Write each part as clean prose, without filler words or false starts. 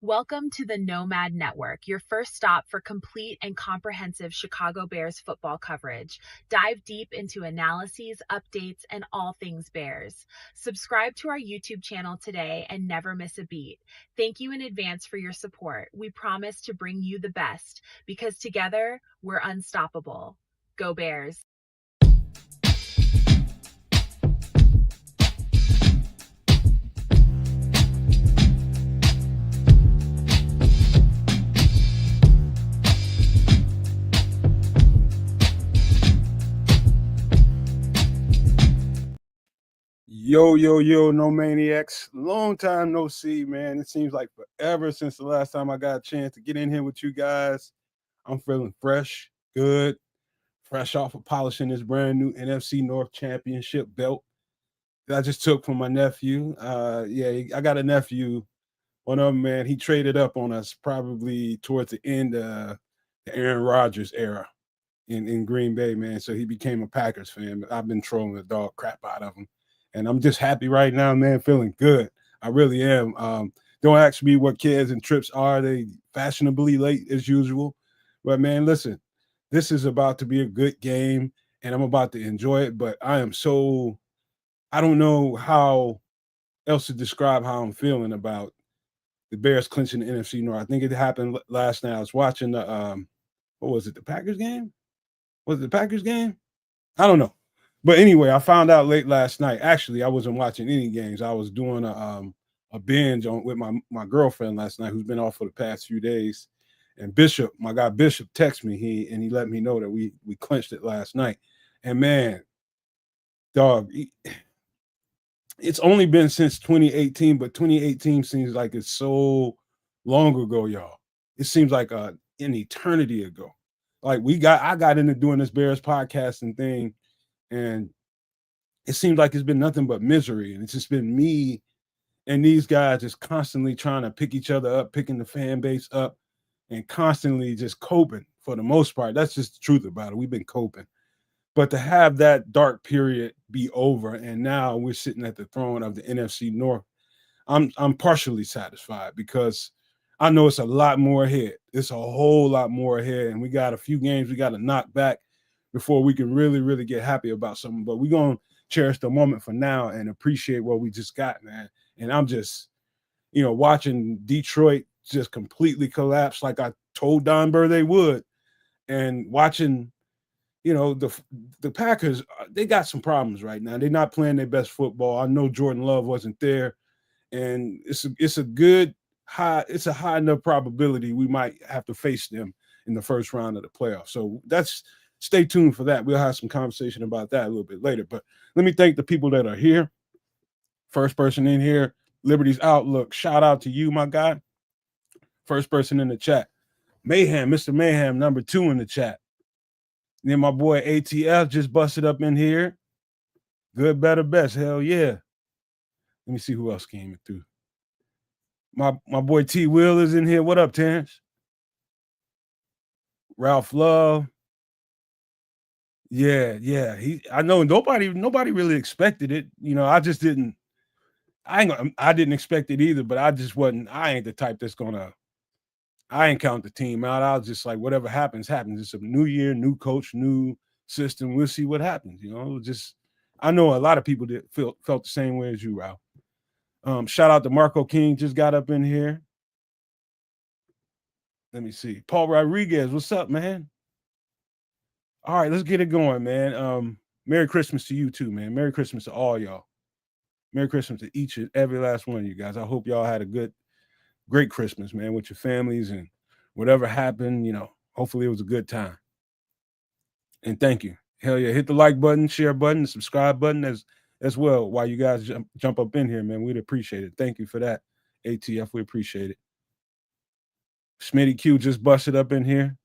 Welcome to the Nomad Network, your first stop for complete and comprehensive Chicago Bears football coverage. Dive deep into analyses, updates, and all things Bears. Subscribe to our YouTube channel today and never miss a beat. Thank you in advance for your support. We promise to bring you the best because together we're unstoppable. Go Bears. Yo, no maniacs. Long time no see, man. It seems like forever since the last time I got a chance to get in here with you guys. I'm feeling fresh, good, fresh off of polishing this brand new NFC North Championship belt that I just took from my nephew. I got a nephew. One of them, man, he traded up on us probably towards the end of the Aaron Rodgers era in Green Bay, man. So he became a Packers fan. But I've been trolling the dog crap out of him. And I'm just happy right now, man, feeling good. I really am. Don't ask me what kids and trips are. They fashionably late as usual. But, man, listen, this is about to be a good game, and I'm about to enjoy it. But I don't know how else to describe how I'm feeling about the Bears clinching the NFC North. I think it happened last night. I was watching what was it, the Packers game? Was it the Packers game? I don't know. But anyway, I found out late last night. Actually, I wasn't watching any games. I was doing a binge with my girlfriend last night, who's been off for the past few days. And Bishop, my guy Bishop, texted me. He let me know that we clinched it last night. And man, dog, it's only been since 2018, but 2018 seems like it's so long ago, y'all. It seems like an eternity ago. Like I got into doing this Bears podcasting thing, and it seems like it's been nothing but misery. And it's just been me and these guys just constantly trying to pick each other up, picking the fan base up, and constantly just coping for the most part. That's just the truth about it. We've been coping. But to have that dark period be over, and now we're sitting at the throne of the NFC North, I'm partially satisfied because I know it's a lot more ahead. It's a whole lot more ahead, and we got a few games we got to knock back before we can really, really get happy about something. But we're going to cherish the moment for now and appreciate what we just got, man. And I'm just, watching Detroit just completely collapse like I told Don Burr they would, and watching, the Packers, they got some problems right now. They're not playing their best football. I know Jordan Love wasn't there, and it's a high enough probability we might have to face them in the first round of the playoffs. So stay tuned for that. We'll have some conversation about that a little bit later. But let me thank the people that are here. First person in here, Liberty's Outlook. Shout out to you, my guy. First person in the chat, Mayhem, Mr. Mayhem, number 2 in the chat. And then my boy ATF just busted up in here. Good, better, best. Hell yeah. Let me see who else came through. My boy T Will is in here. What up, Terrence? Ralph Love. Yeah. I know nobody really expected it. I just didn't. I didn't expect it either, but I just wasn't. I ain't the type that's gonna. I ain't count the team out. I was just like, whatever happens, happens. It's a new year, new coach, new system. We'll see what happens. I know a lot of people that felt the same way as you, Ralph. Shout out to Marco King, just got up in here. Let me see. Paul Rodriguez, what's up, man? All right, let's get it going, man. Merry Christmas to you too, man. Merry Christmas to all y'all. Merry Christmas to each and every last one of you guys. I hope y'all had a great Christmas, man, with your families, and whatever happened, hopefully it was a good time. And thank you. Hell yeah. Hit the like button, share button, the subscribe button as well while you guys jump up in here, man. We'd appreciate it. Thank you for that, ATF. We appreciate it. Smitty Q just busted up in here.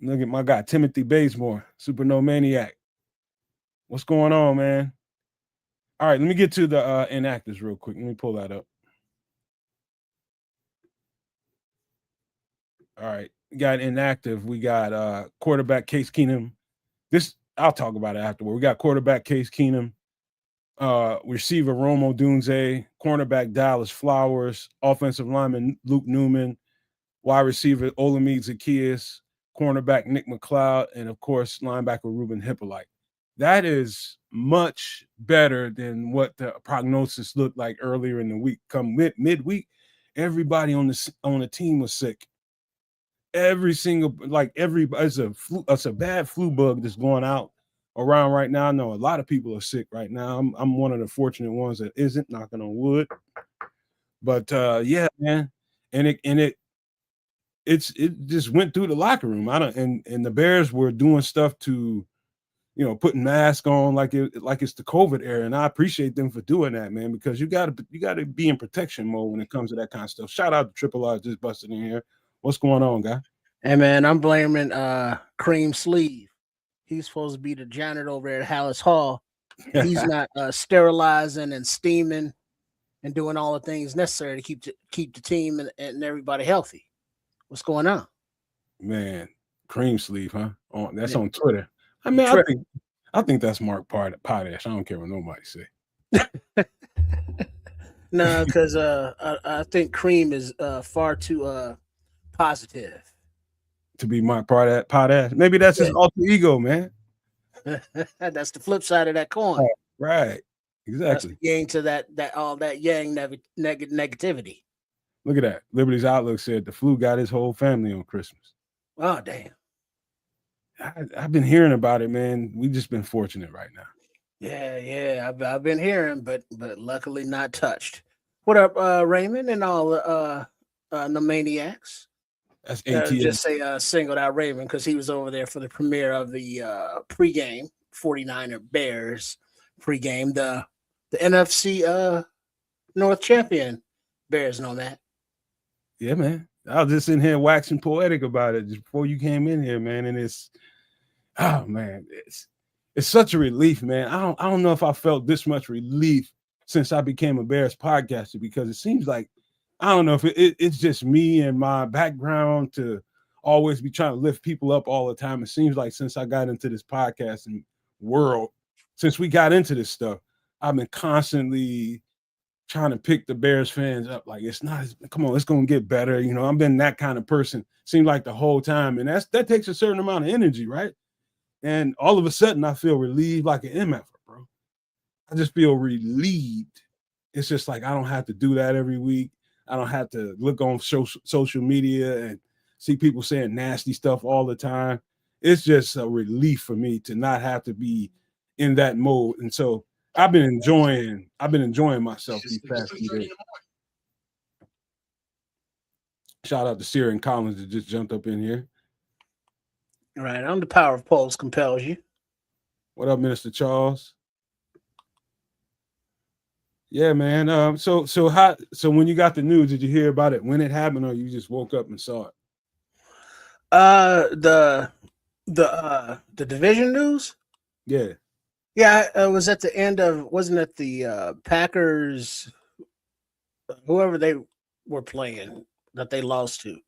Look at my guy, Timothy Bazemore, Super No Maniac. What's going on, man? All right, let me get to the inactives real quick. Let me pull that up. All right, we got inactive. We got quarterback Case Keenum. I'll talk about it afterward. We got quarterback Case Keenum Receiver Romo Dunze, cornerback Dallas Flowers, offensive lineman Luke Newman, wide receiver Olamide Zaccheaus, cornerback Nick McLeod, and of course, linebacker Ruben Hippolyte. That is much better than what the prognosis looked like earlier in the week. Come midweek, everybody on the team was sick. It's a bad flu bug that's going out around right now. I know a lot of people are sick right now. I'm one of the fortunate ones that isn't, knocking on wood. But yeah, man, and it just went through the locker room. And the Bears were doing stuff to, putting masks on like it's the COVID era, and I appreciate them for doing that, man, because you gotta be in protection mode when it comes to that kind of stuff. Shout out to Triple R just busting in here. What's going on, guy? Hey man, I'm blaming Cream Sleeve. He's supposed to be the janitor over there at Hallis Hall. He's not sterilizing and steaming and doing all the things necessary to keep the team and everybody healthy. What's going on? Man, Cream Sleeve, huh? That's on Twitter. I mean, I think that's Mark Potash. I don't care what nobody say. No, because I think Cream is far too positive to be Mark Potash. Maybe that's his alter ego, man. That's the flip side of that coin. Right. Exactly. Yang to that all that yang negativity. Look at that. Liberty's Outlook said the flu got his whole family on Christmas. Oh, damn. I've been hearing about it, man. We just been fortunate right now. Yeah. I've been hearing, but luckily not touched. What up, Raymond and all the maniacs? That's ATL. Just say singled out Raymond because he was over there for the premiere of the pregame 49er Bears pregame, the NFC North champion Bears and all that. Yeah, man. I was just in here waxing poetic about it just before you came in here, man. And it's such a relief, man. I don't know if I felt this much relief since I became a Bears podcaster, because it seems like, I don't know if it's just me and my background to always be trying to lift people up all the time. It seems like since I got into this podcasting world, since we got into this stuff, I've been constantly trying to pick the Bears fans up. Like, come on, it's going to get better. I've been that kind of person, seemed like the whole time. And that takes a certain amount of energy, right? And all of a sudden I feel relieved like an MF, bro. I just feel relieved. It's just like, I don't have to do that every week. I don't have to look on social media and see people saying nasty stuff all the time. It's just a relief for me to not have to be in that mode. And so I've been enjoying myself these past few days. Shout out to Sierra Collins that just jumped up in here. All right, I'm the power of polls compels you. What up, Minister Charles? Yeah, man. So when you got the news, did you hear about it when it happened, or you just woke up and saw it? The division news. Yeah. Yeah, it was at the end of, wasn't it the Packers, whoever they were playing that they lost to?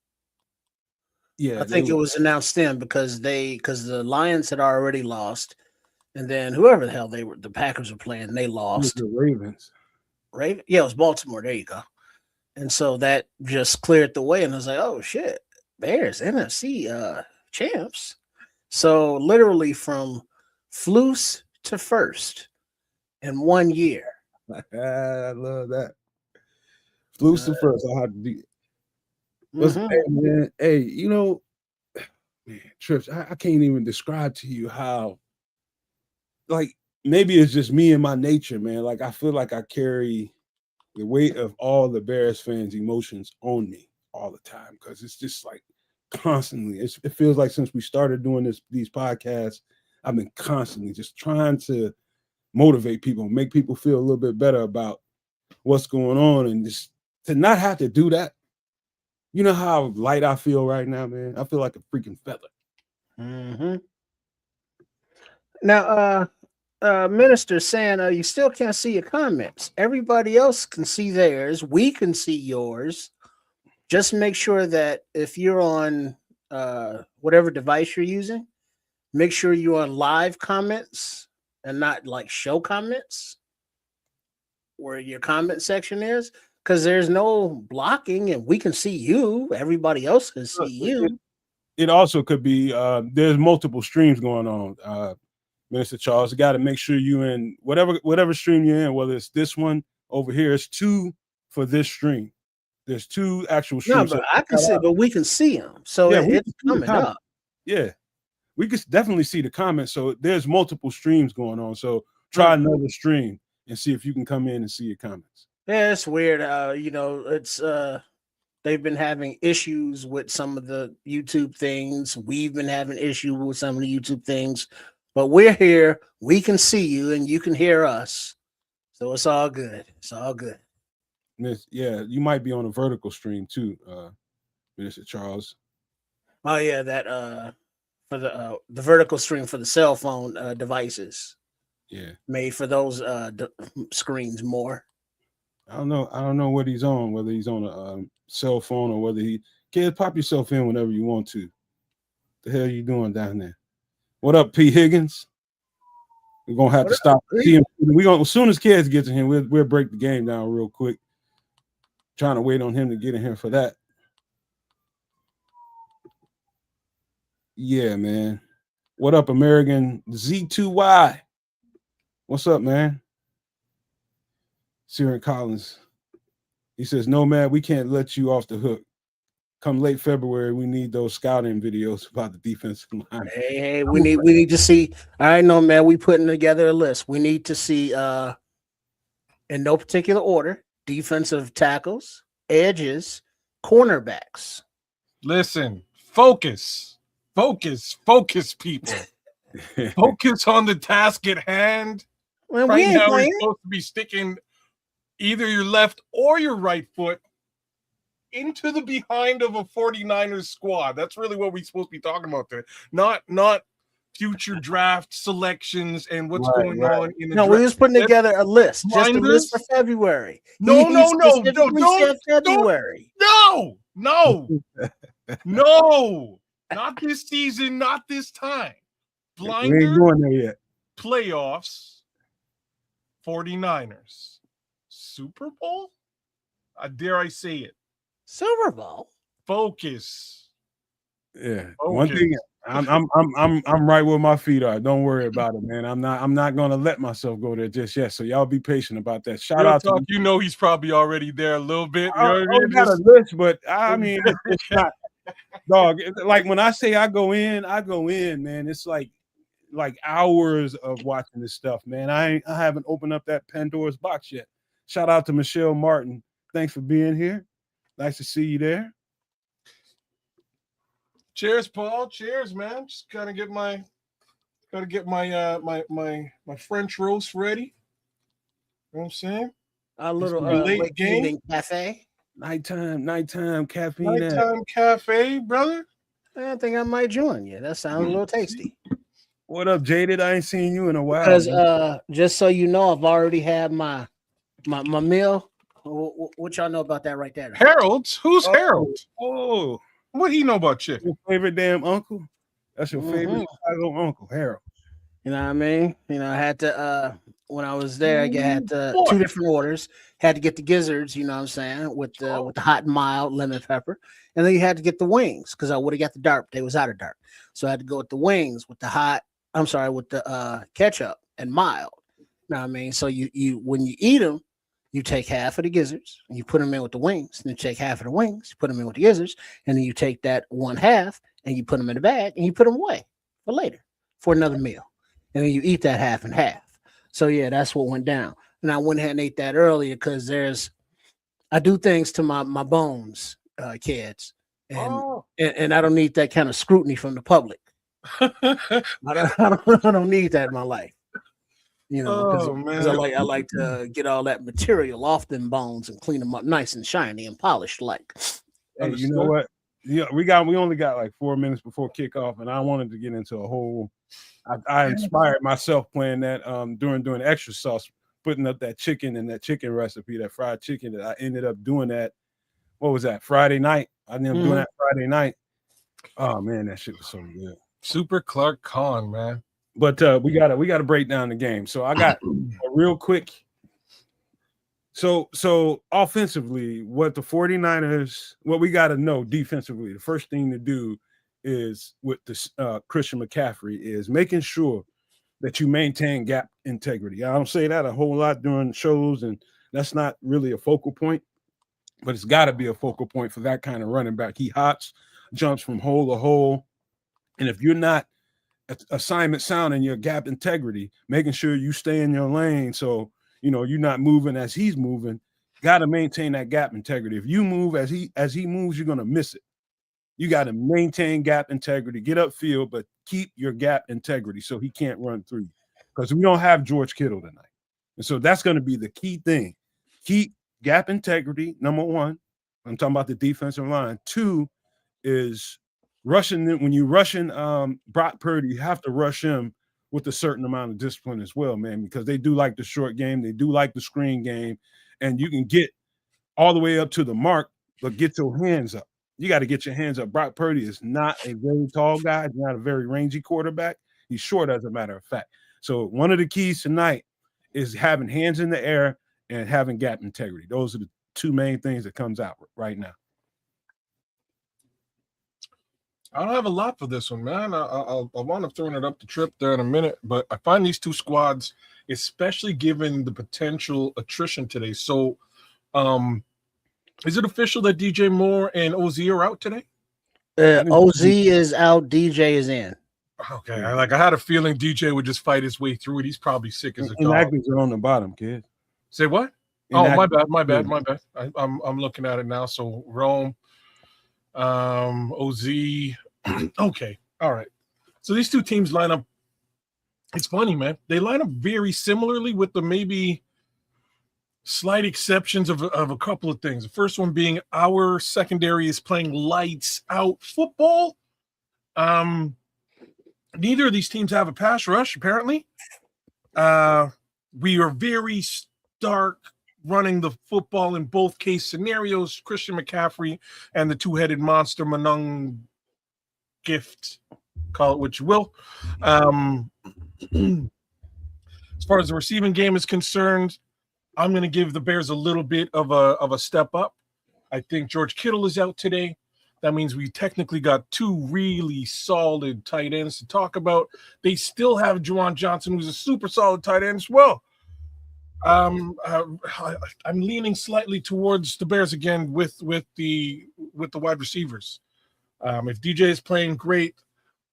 Yeah, I think it was announced then because the Lions had already lost, and then whoever the hell the Packers were playing, they lost. The Ravens. Yeah, it was Baltimore. There you go. And so that just cleared the way, and I was like, oh shit, Bears NFC champs. So literally from Flus to first in 1 year. I love that. Flus to first. I'll have to be. Man, hey, man, Trips, I can't even describe to you how, like, maybe it's just me and my nature, man. Like, I feel like I carry the weight of all the Bears fans' emotions on me all the time, because it's just like constantly. It feels like since we started doing these podcasts, I've been constantly just trying to motivate people, make people feel a little bit better about what's going on, and just to not have to do that. You know how light I feel right now, man? I feel like a freaking feather. Mm-hmm. Now, Minister saying you still can't see your comments. Everybody else can see theirs. We can see yours. Just make sure that if you're on whatever device you're using, make sure you're on live comments and not like show comments. where your comment section is, because there's no blocking and we can see you. Everybody else can see you. It also could be there's multiple streams going on. Minister Charles, you got to make sure you in whatever stream you're in, whether it's this one over here. It's 2 for this stream. There's 2 actual streams. No, but I can see, but we can see them. So yeah, it's coming up. Yeah, we can definitely see the comments. So there's multiple streams going on. So try another stream and see if you can come in and see your comments. Yeah, it's weird. It's they've been having issues with some of the YouTube things. We've been having issues with some of the YouTube things, but we're here. We can see you and you can hear us. So it's all good. It's all good. Yeah, you might be on a vertical stream too, Minister Charles. Oh yeah, that for the vertical stream for the cell phone devices. Yeah, made for those screens more. I don't know what he's on, whether he's on a cell phone or whether kids pop yourself in whenever you want to. The hell you doing down there? What up, P. Higgins? We're gonna have to stop. As soon as kids get to him, we'll break the game down real quick. Trying to wait on him to get in here for that. Yeah, man. What up, American Z2Y? What's up, man? Siren Collins. He says, no, man, we can't let you off the hook. Come late February, we need those scouting videos about the defensive line. Hey, we need to see. I know, man. We putting together a list. We need to see in no particular order, defensive tackles, edges, cornerbacks. Listen, focus, people. Focus on the task at hand. Well, right now, we're supposed to be sticking either your left or your right foot into the behind of a 49ers squad. That's really what we're supposed to be talking about there. Not future draft selections and what's going on in the draft. We're just putting together a list. Just a list for February. No, February. No. Not this season, not this time. Blinder. We ain't going there yet. Playoffs. 49ers. Super Bowl? Dare I say it? Super Bowl. Focus. Yeah. One thing, I'm right where my feet are. Don't worry about it, man. I'm not gonna let myself go there just yet. So y'all be patient about that. Shout out to he's probably already there a little bit. I got a list, but I mean it's not dog. Like when I say I go in, man. It's like hours of watching this stuff, man. I haven't opened up that Pandora's box yet. Shout out to Michelle Martin. Thanks for being here. Nice to see you there. Cheers, Paul. Cheers, man. Just gotta get my my French roast ready. You know what I'm saying? A little late game cafe. Nighttime caffeine. Nighttime cafe, brother. I think I might join you. That sounds a little tasty. What up, Jaded? I ain't seen you in a while. Because just so you know, I've already had my meal. What y'all know about that right there? Harold? Who's Harold? Oh, what do you know about chicken? Your favorite damn uncle? That's your favorite uncle, Harold. You know what I mean? You know, I had to when I was there, I had 2 different orders. Had to get the gizzards, you know what I'm saying, with the hot and mild lemon pepper. And then you had to get the wings because I would have got the dark. They was out of dark. So I had to go with the wings with the ketchup and mild. You know what I mean? So you when you eat them, you take half of the gizzards and you put them in with the wings. And you take half of the wings, you put them in with the gizzards, and then you take that one half and you put them in the bag and you put them away for later for another meal. And then you eat that half and half. So yeah, that's what went down. And I went ahead and ate that earlier because I do things to my bones, kids, and I don't need that kind of scrutiny from the public. I don't need that in my life. You know, because I like to get all that material off them bones and clean them up nice and shiny and polished. Like, hey, you know what? Yeah, we only got like 4 minutes before kickoff, and I wanted to get into a whole. I inspired myself playing that during the extra sauce, putting up that chicken and that chicken recipe, that fried chicken. That I ended up doing that. What was that? Friday night. I ended up doing that Friday night. Oh man, that shit was so good. Super Clark Khan, man. But we gotta break down the game. So I got a real quick So offensively, what the 49ers, what we got to know defensively, the first thing to do is with this Christian McCaffrey is making sure that you maintain gap integrity. I don't say that a whole lot during shows, and that's not really a focal point, but it's got to be a focal point for that kind of running back. He hops, jumps from hole to hole, and if you're not assignment sound in your gap integrity, making sure you stay in your lane, so you're not moving as he's moving. Got to maintain that gap integrity. If you move as he moves, you're gonna miss it. You got to maintain gap integrity, get upfield, but keep your gap integrity so he can't run through you. Because we don't have George Kittle tonight. And so that's going to be the key thing. Keep gap integrity, number one. I'm talking about the defensive line. Two is rushing. When you're rushing Brock Purdy, you have to rush him with a certain amount of discipline as well, man, because they do like the short game. They do like the screen game. And you can get all the way up to the mark, but get your hands up. You got to get your hands up. Brock Purdy is not a very tall guy. He's not a very rangy quarterback. He's short, as a matter of fact. So one of the keys tonight is having hands in the air and having gap integrity. Those are the two main things that comes out right now. I don't have a lot for this one, man. I'll wind up throwing it up the trip there in a minute, but I find these two squads, especially given the potential attrition today. So, is it official that DJ Moore and OZ are out today? OZ is out. DJ is in. Okay, I had a feeling DJ would just fight his way through it. He's probably sick as a dog. Inactives are on the bottom, kid. Say what? Oh, my bad. I'm looking at it now. So Rome, OZ. Okay, all right. So these two teams line up. It's funny, man. They line up very similarly, with the maybe slight exceptions of a couple of things. The first one being our secondary is playing lights out football. Neither of these teams have a pass rush, apparently. We are very stark running the football in both case scenarios. Christian McCaffrey and the two-headed monster Manung Gift, call it what you will. As far as the receiving game is concerned, I'm going to give the Bears a little bit of a step up. I think George Kittle is out today. That means we technically got two really solid tight ends to talk about. They still have Juwan Johnson, who's a super solid tight end as well. I'm leaning slightly towards the Bears again with the wide receivers. If DJ is playing great,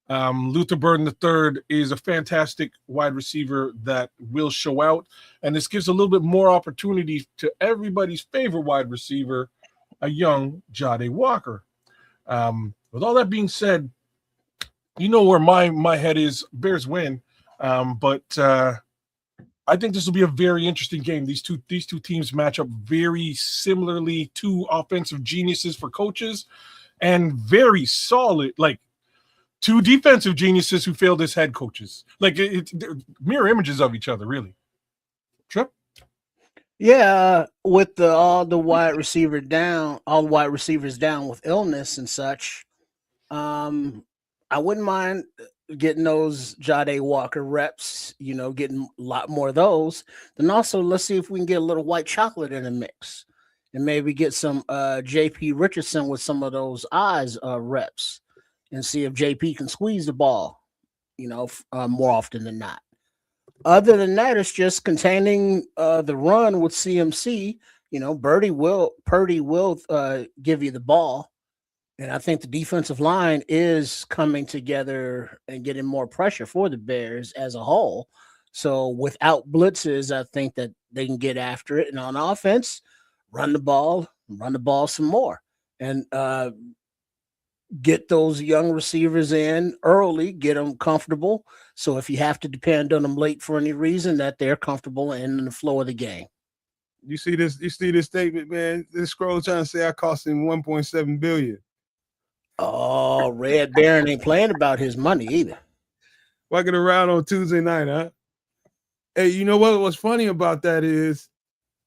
Luther Burden III is a fantastic wide receiver that will show out, and this gives a little bit more opportunity to everybody's favorite wide receiver, a young Jade Walker. With all that being said, you know where my head is. Bears win, but I think this will be a very interesting game. These two teams match up very similarly. Two offensive geniuses for coaches, and very solid, like two defensive geniuses who failed as head coaches. Like they're mirror images of each other, really. Trip? Yeah, with all the wide receivers down with illness and such, I wouldn't mind getting those Jade Walker reps, getting a lot more of those. Then also, let's see if we can get a little white chocolate in the mix and maybe get some JP Richardson with some of those eyes reps and see if JP can squeeze the ball, more often than not. Other than that, it's just containing the run with CMC. Purdy will give you the ball. And I think the defensive line is coming together and getting more pressure for the Bears as a whole. So without blitzes, I think that they can get after it. And on offense, run the ball some more. And get those young receivers in early, get them comfortable. So if you have to depend on them late for any reason, that they're comfortable and in the flow of the game. You see this statement, man? This scroll trying to say I cost him $1.7 billion. Oh, Red Baron ain't playing about his money either. Walking around on Tuesday night, huh? Hey, you know what? What's funny about that is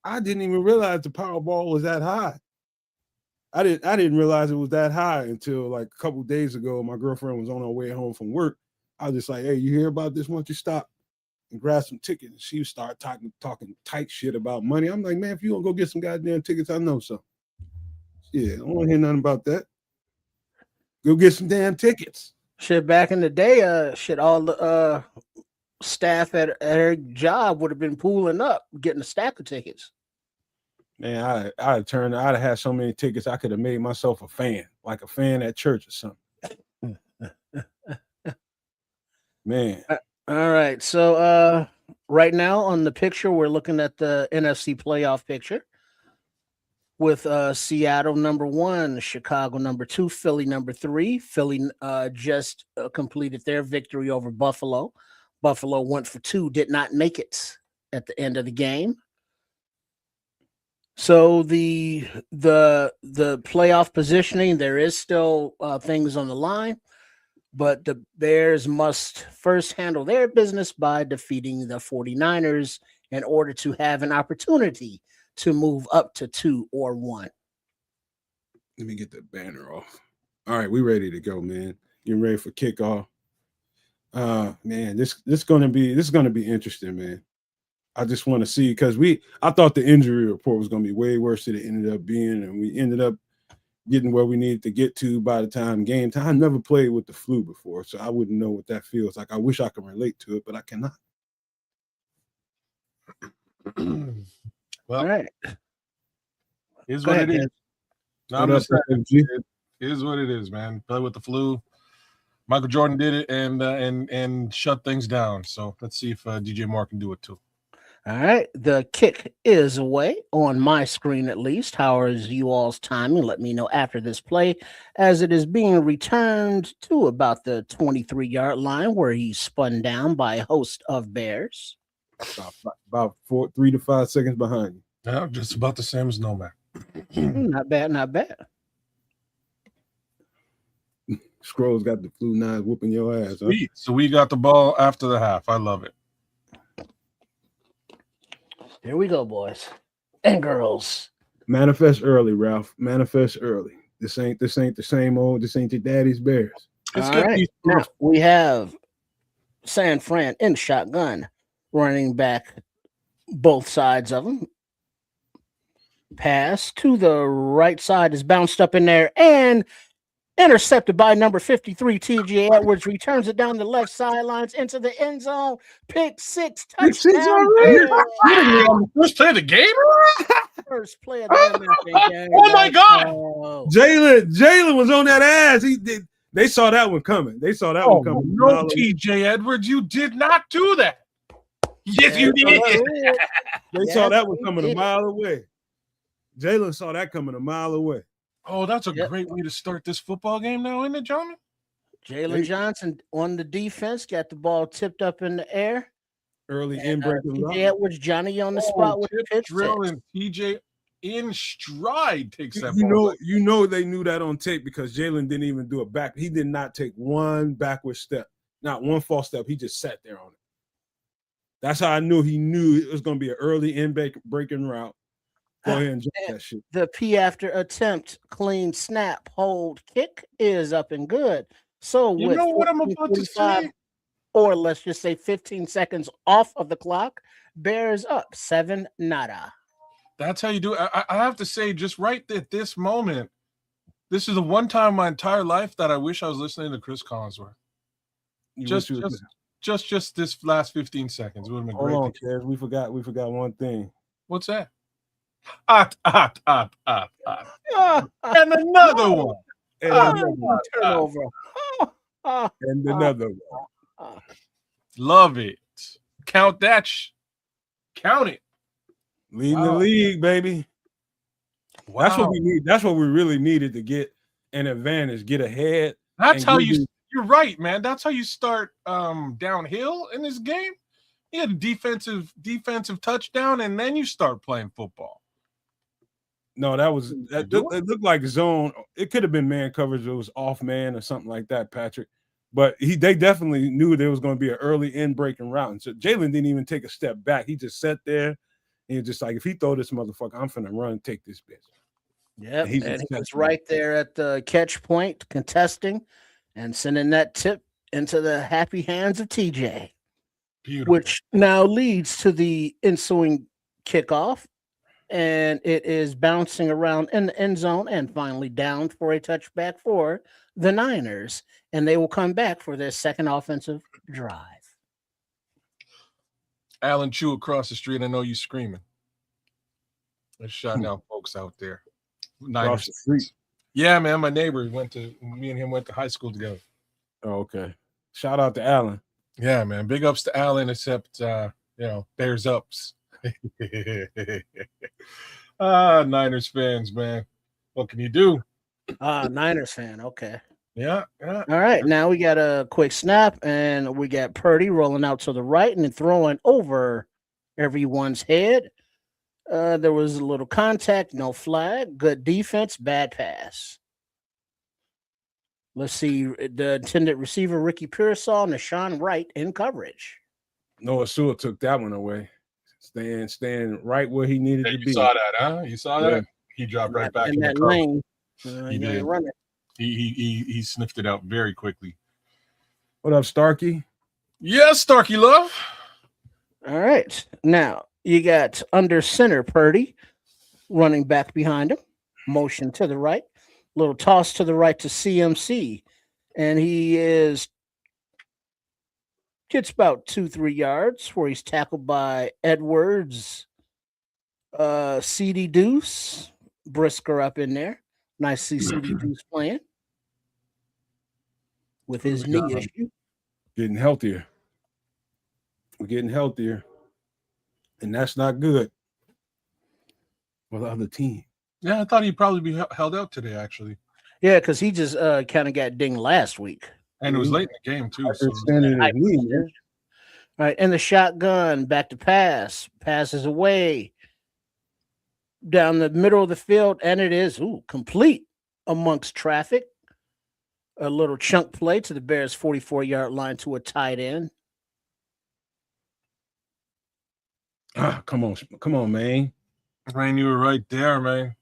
I didn't even realize the Powerball was that high. I didn't realize it was that high until like a couple of days ago. My girlfriend was on her way home from work. I was just like, hey, you hear about this? Why don't you stop and grab some tickets. And she started talking tight shit about money. I'm like, man, if you don't go get some goddamn tickets, I know something. Yeah, I don't want to hear nothing about that. Go get some damn tickets. Shit, back in the day, all the staff at her job would have been pooling up, getting a stack of tickets. Man, I'd have had so many tickets, I could have made myself a fan, like a fan at church or something. Man. All right. So right now on the picture, we're looking at the NFC playoff picture with Seattle number 1, Chicago number 2, Philly number 3. Philly just completed their victory over Buffalo. Buffalo went for 2, did not make it at the end of the game. So the playoff positioning, there is still things on the line, but the Bears must first handle their business by defeating the 49ers in order to have an opportunity to move up to 2 or 1. Let me get the banner off. All right, we ready to go, man. Getting ready for kickoff. Man, this is gonna be interesting, man. I just want to see, because I thought the injury report was gonna be way worse than it ended up being, and we ended up getting where we needed to get to by the time game time. I never played with the flu before, so I wouldn't know what that feels like. I wish I could relate to it, but I cannot. Well, all right. Here's what it is. No, I'm just saying, it is what it is, man. Play with the flu. Michael Jordan did it and shut things down. So let's see if DJ Moore can do it too. All right. The kick is away on my screen, at least. How is you all's timing? Let me know after this play, as it is being returned to about the 23-yard line, where he's spun down by a host of Bears. About 3 to 5 seconds behind you. Yeah, just about the same as Nomad. Not bad, not bad. Scrolls got the flu knives whooping your ass. Huh? Sweet. So we got the ball after the half. I love it. Here we go, boys and girls. Manifest early, Ralph. Manifest early. This ain't the same old. This ain't your daddy's Bears. All right. Now, we have San Fran in shotgun, running back both sides of them. Pass to the right side is bounced up in there and intercepted by number 53, TJ Edwards. Returns it down the left sidelines into the end zone. Pick 6, touchdown. First play of the game? First play of the game. Oh my God! Jalen was on that ass. They saw that one coming. They saw that one coming. No, TJ Edwards, you did not do that. Yes, you did. They saw that one coming a mile away. Jalen saw that coming a mile away. Oh, that's a great way to start this football game now, isn't it, gentlemen? Jalen Johnson on the defense, got the ball tipped up in the air. Early in breaking. TJ Edwards, Johnny on the spot with the pitch. Drill and TJ in stride takes that ball. You know they knew that on tape, because Jalen didn't even do a back. He did not take one backward step, not one false step. He just sat there on it. That's how I knew he knew it was going to be an early in breaking route. Go ahead and jump that shit. The P after attempt, clean snap, hold, kick is up and good. So you know what I'm about to say? Or let's just say 15 seconds off of the clock, Bears up 7-0. That's how you do it. I have to say, just right at this moment, this is the one time in my entire life that I wish I was listening to Chris Collinsworth. Just this last 15 seconds. It would have been great. Hold on, Kev. We forgot one thing. What's that? And another one. Turnover. And another one. Love it. Count that. Count it. Leading the league, baby. Wow. That's what we need. That's what we really needed to get an advantage, get ahead. That's how you're right, man. That's how you start downhill in this game. You had a defensive touchdown, and then you start playing football. No, it looked like zone. It could have been man coverage. It was off man or something like that, Patrick. But they definitely knew there was going to be an early in breaking route. And so Jalen didn't even take a step back. He just sat there and he was just like, if he throw this motherfucker, I'm finna run and take this bitch. Yeah, and he was right there at the catch point, contesting and sending that tip into the happy hands of TJ. Beautiful. which now leads to the ensuing kickoff. And it is bouncing around in the end zone and finally down for a touchback for the Niners. And they will come back for their second offensive drive. Alan Chu across the street. I know you screaming. Let's shout out folks out there. Across Niners. the street. Yeah, man. My neighbor me and him went to high school together. Oh, okay. Shout out to Alan. Yeah, man. Big ups to Alan, except Bears ups. Niners fans, man. What can you do? Niners fan. Okay. Yeah. All right. Now we got a quick snap, and we got Purdy rolling out to the right and then throwing over everyone's head. There was a little contact, no flag. Good defense, bad pass. Let's see the intended receiver, Ricky Pearsall, and Nashawn Wright in coverage. Noah Sewell took that one away. Staying right where he needed to You be. saw that, huh? You saw that? He dropped right back in that the cover. lane. He did. Run it. He sniffed it out very quickly. What up, Starkey? Yes, Starkey Love. All right. Now you got under center Purdy running back behind him. Motion to the right. Little toss to the right to CMC. And he gets about 2-3 yards where he's tackled by Edwards. CD Deuce. Brisker up in there. Nice to see CD Deuce playing with his knee issue. Getting healthier. We're getting healthier. And that's not good for the other team. Yeah, I thought he'd probably be held out today, actually. Yeah, because he just kind of got dinged last week. And it was late in the game, too. So. All right, and the shotgun, back to pass. Passes away down the middle of the field, and it is complete amongst traffic. A little chunk play to the Bears' 44-yard line to a tight end. Come on, man. Rain, you were right there, man.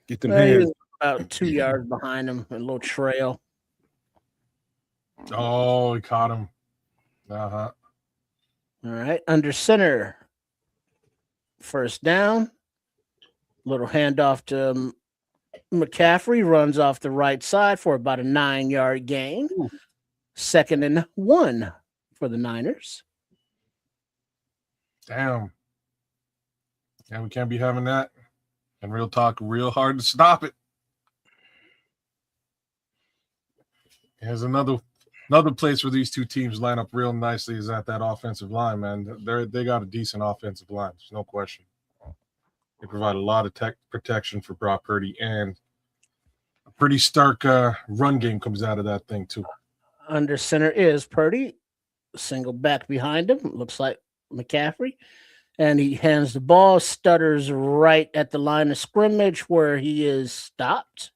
Get them hands. He was about 2 yards behind him, a little trail. Oh, he caught him. Uh-huh. All right, under center. First down. Little handoff to McCaffrey, runs off the right side for about a 9-yard gain. 2nd and 1 for the Niners. Damn. Yeah, we can't be having that. And real talk, real hard to stop it. Here's another place where these two teams line up real nicely is at that offensive line, man. They got a decent offensive line. There's no question. They provide a lot of protection for Brock Purdy, and a pretty stark run game comes out of that thing, too. Under center is Purdy. Single back behind him. Looks like McCaffrey. And he hands the ball, stutters right at the line of scrimmage where he is stopped.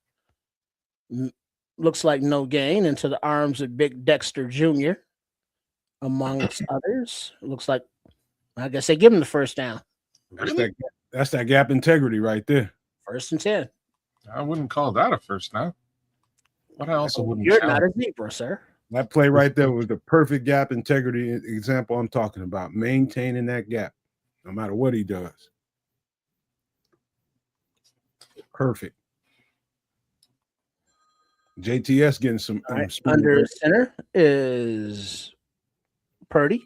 Looks like no gain into the arms of Big Dexter Jr. amongst others. Looks like, I guess they give him the first down. That's that gap integrity right there. 1st and 10. I wouldn't call that a first down. But I also wouldn't. You're not a zebra, sir. That play right there was the perfect gap integrity example I'm talking about. Maintaining that gap, no matter what he does. Perfect. JTS getting some under center is Purdy.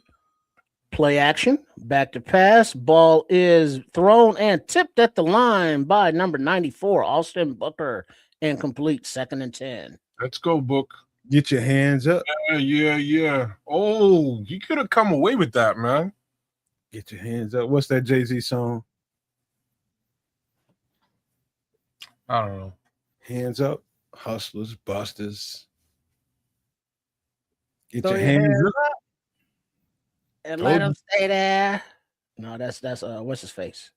Play action, back to pass. Ball is thrown and tipped at the line by number 94, Austin Booker. Incomplete, 2nd and 10. Let's go, Book. Get your hands up. Yeah. Oh, you could have come away with that, man. Get your hands up. What's that Jay-Z song? I don't know. Hands up. Hustlers, busters. Get your hands up. And let him stay there. No, that's what's his face?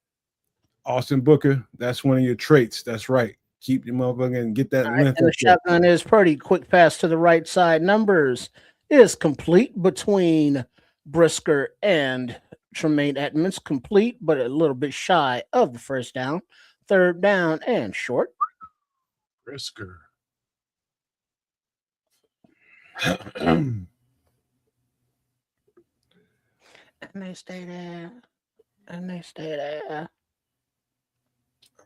Austin Booker. That's one of your traits. That's right. Keep your motherfucker and get that length. And the shotgun is Purdy. Quick pass to the right side. Numbers is complete between Brisker and Tremaine Edmonds. Complete, but a little bit shy of the first down. 3rd down and short. Brisker. And they stay there. And they stay there.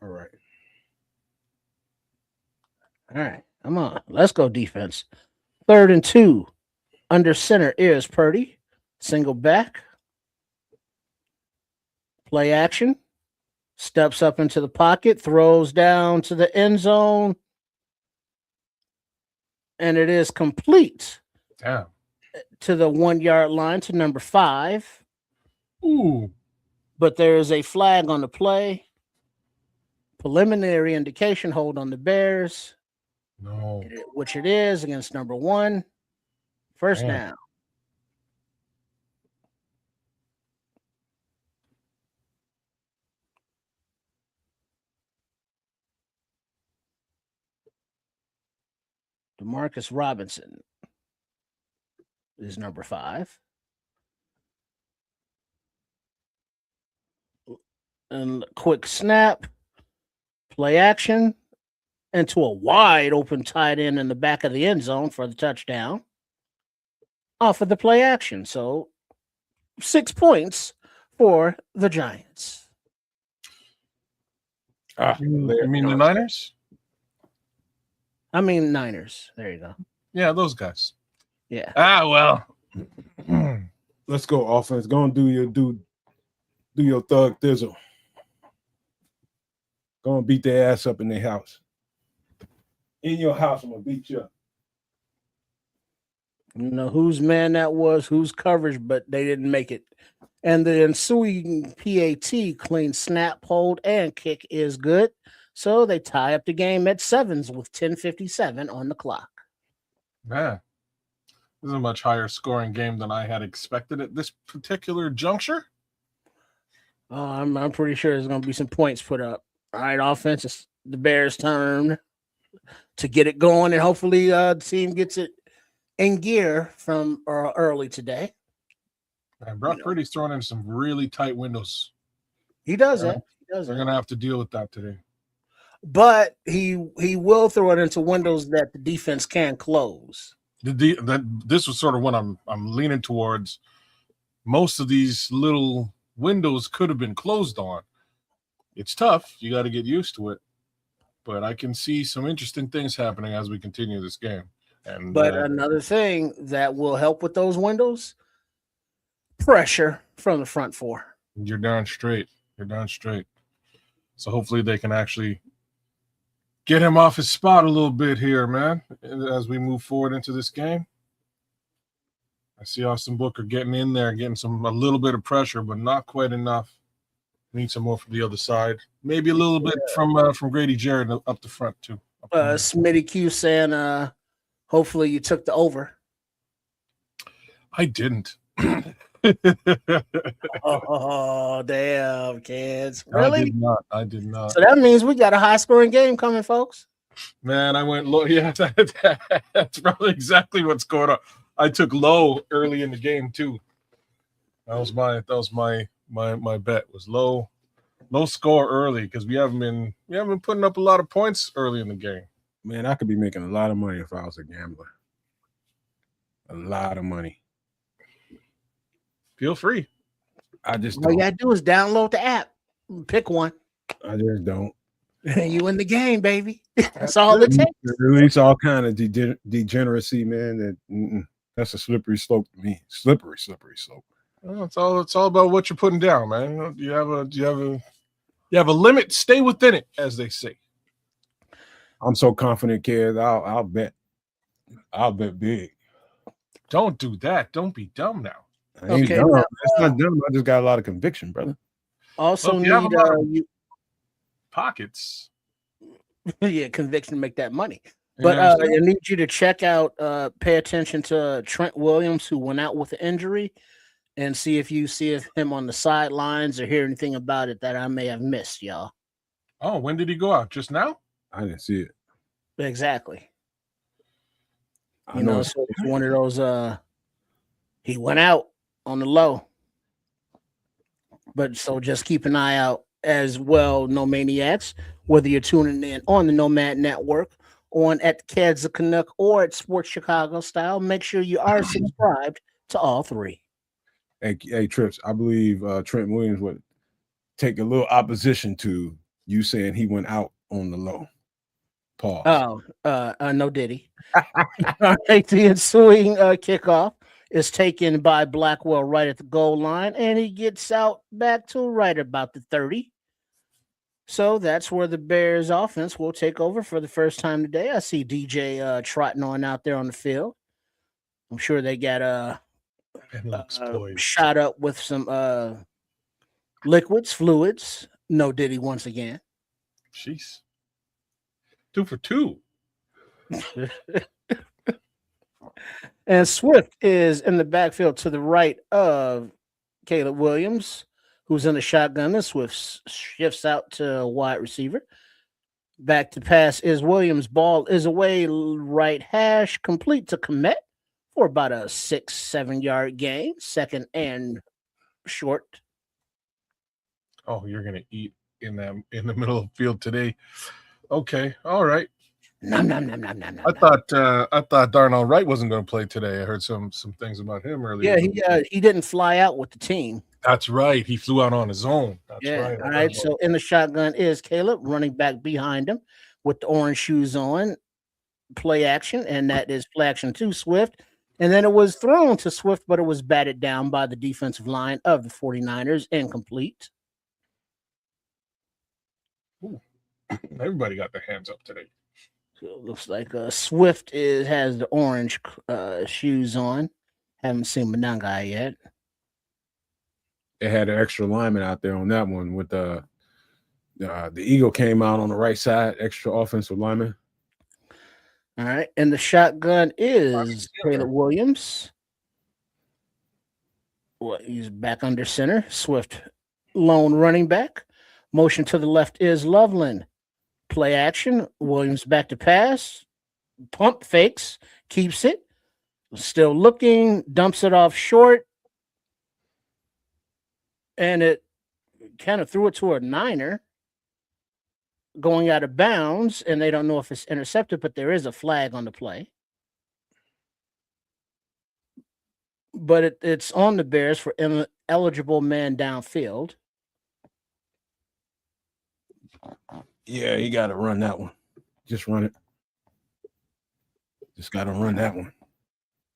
All right. All right. Come on. Let's go defense. 3rd and 2. Under center is Purdy. Single back. Play action. Steps up into the pocket. Throws down to the end zone. And it is complete Damn. to the 1-yard line to number 5. Ooh. But there is a flag on the play. Preliminary indication hold on the Bears, No. which it is against number 1. First Damn. down. Demarcus Robinson is number 5. And quick snap, play action, into a wide open tight end in the back of the end zone for the touchdown. Off of the play action. So 6 points for the Giants. You mean the Niners? I mean Niners. There you go. Yeah, those guys. Yeah. Well. Let's go offense. Go and do your thug thizzle. Go and beat their ass up in their house. In your house, I'm gonna beat you up. You know whose man that was, whose coverage, but they didn't make it. And the ensuing PAT, clean snap, hold, and kick is good. So they tie up the game at 7s with 10:57 on the clock. Man, this is a much higher scoring game than I had expected at this particular juncture. I'm pretty sure there's going to be some points put up. All right, offense, it's the Bears' turn to get it going, and hopefully the team gets it in gear from early today. And Brock Purdy's throwing in some really tight windows. He does it. They're going to have to deal with that today. But he will throw it into windows that the defense can close. This was sort of what I'm leaning towards. Most of these little windows could have been closed on. It's tough. You got to get used to it. But I can see some interesting things happening as we continue this game. But another thing that will help with those windows, pressure from the front 4. You're darn straight. So hopefully they can actually get him off his spot a little bit here, man, as we move forward into this game. I see Austin Booker getting in there, getting a little bit of pressure, but not quite enough. Need some more from the other side. Maybe a little bit from Grady Jarrett up the front too. Smitty Q saying, hopefully you took the over. I didn't. Oh, damn, kids. Really? I did not. So that means we got a high-scoring game coming, folks. Man, I went low. Yeah, that's probably exactly what's going on. I took low early in the game too. That was my bet was low score early because we haven't been putting up a lot of points early in the game. Man, I could be making a lot of money if I was a gambler. A lot of money. Feel free. I just all you gotta do is download the app, pick one. I just don't. You in the game, baby. That's all it takes. Release all kind of degeneracy, man. That's a slippery slope to me. Slippery slope. Well, it's all about what you're putting down, man. You have a limit. Stay within it, as they say. I'm so confident, kids. I'll bet big. Don't do that. Don't be dumb now. I ain't dumb. That's not dumb. I just got a lot of conviction, brother. Also need pockets. Yeah, conviction to make that money. But I need you to check out, pay attention to Trent Williams, who went out with an injury, and see if him on the sidelines or hear anything about it that I may have missed, y'all. Oh, when did he go out? Just now? I didn't see it. Exactly. I know so it's one of those. He went out on the low, but so just keep an eye out as well, No Maniacs. Whether you're tuning in on the Nomad Network, on at Kids of Canuck, or at Sports Chicago Style, make sure you are subscribed to all 3. Hey, Trips, I believe Trent Williams would take a little opposition to you saying he went out on the low. Pause. No Diddy. All right, the ensuing kickoff is taken by Blackwell right at the goal line, and he gets out back to right about the 30. So that's where the Bears offense will take over for the first time today. I see DJ trotting on out there on the field. I'm sure they got shot up with some fluids. No Diddy once again. Jeez. 2 for 2. And Swift is in the backfield to the right of Caleb Williams, who's in the shotgun. And Swift shifts out to wide receiver. Back to pass is Williams. Ball is away, right hash, complete to Kmet for about a 6-7 yard gain. Second and short. Oh, you're gonna eat in the middle of the field today. Okay, all right. Nom. I thought Darnell Wright wasn't going to play today. I heard some things about him earlier. Yeah, he didn't fly out with the team. That's right. He flew out on his own. That's right. All right. So in the shotgun is Caleb running back behind him with the orange shoes on. Play action, and that is play action to Swift. And then it was thrown to Swift, but it was batted down by the defensive line of the 49ers, incomplete. Ooh. Everybody got their hands up today. So it looks like Swift has the orange shoes on. Haven't seen Mananga yet. They had an extra lineman out there on that one with the Eagle came out on the right side, extra offensive lineman. All right, and the shotgun is Caleb Williams. Well, he's back under center. Swift, lone running back. Motion to the left is Loveland. Play action. Williams back to pass. Pump fakes. Keeps it. Still looking. Dumps it off short. And it kind of threw it to a Niner. Going out of bounds. And they don't know if it's intercepted, but there is a flag on the play. But it's on the Bears for eligible man downfield. Yeah, you got to run that one. Just run it. Just got to run that one.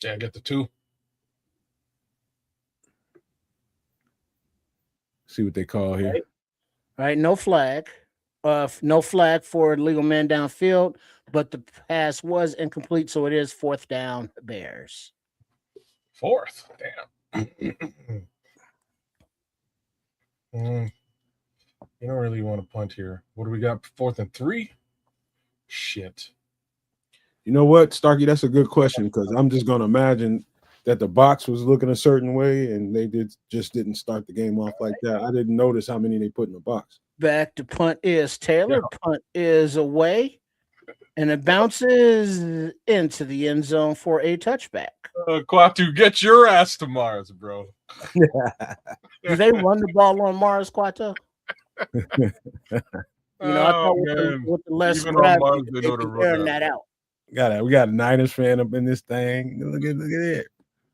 Yeah, get the 2. See what they call here. All right, no flag. No flag for legal man downfield, but the pass was incomplete, so it is 4th down, Bears. 4th? Damn. You don't really want to punt here. What do we got? 4th and 3? Shit. You know what, Starkey? That's a good question because I'm just going to imagine that the box was looking a certain way and they just didn't start the game off like that. I didn't notice how many they put in the box. Back to punt is Taylor. Yeah. Punt is away, and it bounces into the end zone for a touchback. Quatu, get your ass to Mars, bro. Do they run the ball on Mars, Quatu? I thought with the less gravity, they were airing that out. We got a Niners fan up in this thing. Look at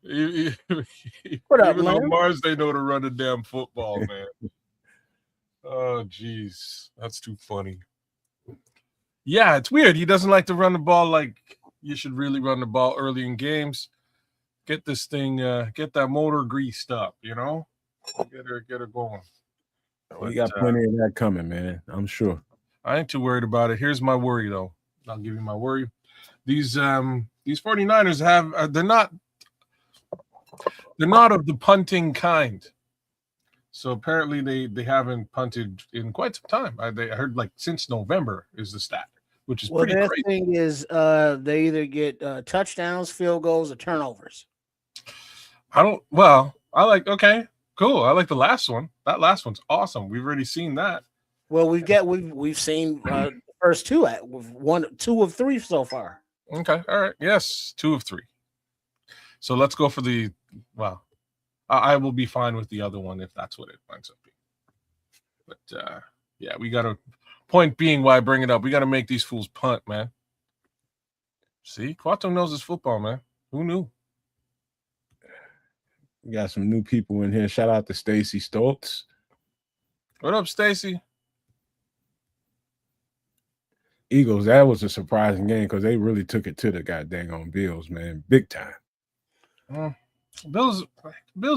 it. What up, man? On Mars, they know to run the damn football, man. Oh, geez. That's too funny. Yeah, it's weird. He doesn't like to run the ball like you should really run the ball early in games. Get this thing, get that motor greased up, Get her going. We got plenty of that coming, man. I'm sure. I ain't too worried about it. Here's my worry, though. I'll give you my worry. These 49ers have they're not of the punting kind. So apparently they haven't punted in quite some time. I heard like since November is the stat, which is pretty crazy. The thing is they either get touchdowns, field goals, or turnovers. Okay, cool. I like the last one. That last one's awesome. We've already seen that. Well, we've seen the first 2 2 of 3 so far. Okay, all right. Yes, 2 of 3. So let's go for the I will be fine with the other one if that's what it winds up being. But yeah, we got to. Point being, why I bring it up, we got to make these fools punt, man. See, Quato knows his football, man. Who knew? We got some new people in here. Shout out to Stacy Stoltz. What up, Stacy? Eagles, that was a surprising game because they really took it to the goddamn on Bills, man. Big time. Bills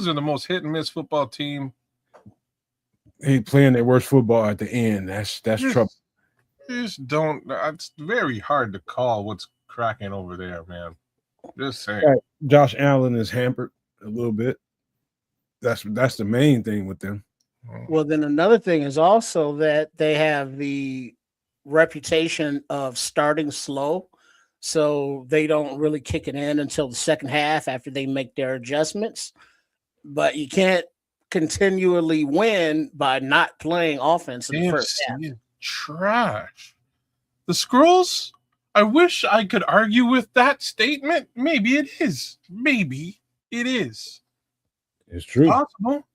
are the most hit and miss football team. They playing their worst football at the end. That's trouble. Just don't. It's very hard to call what's cracking over there, man. Just saying. Right. Josh Allen is hampered a little bit. That's the main thing with them. Well, then another thing is also that they have the reputation of starting slow, so they don't really kick it in until the second half after they make their adjustments. But you can't continually win by not playing offense in the first half. Trash. The Skrulls, I wish I could argue with that statement. Maybe it is. Maybe it is. It's true. Possible.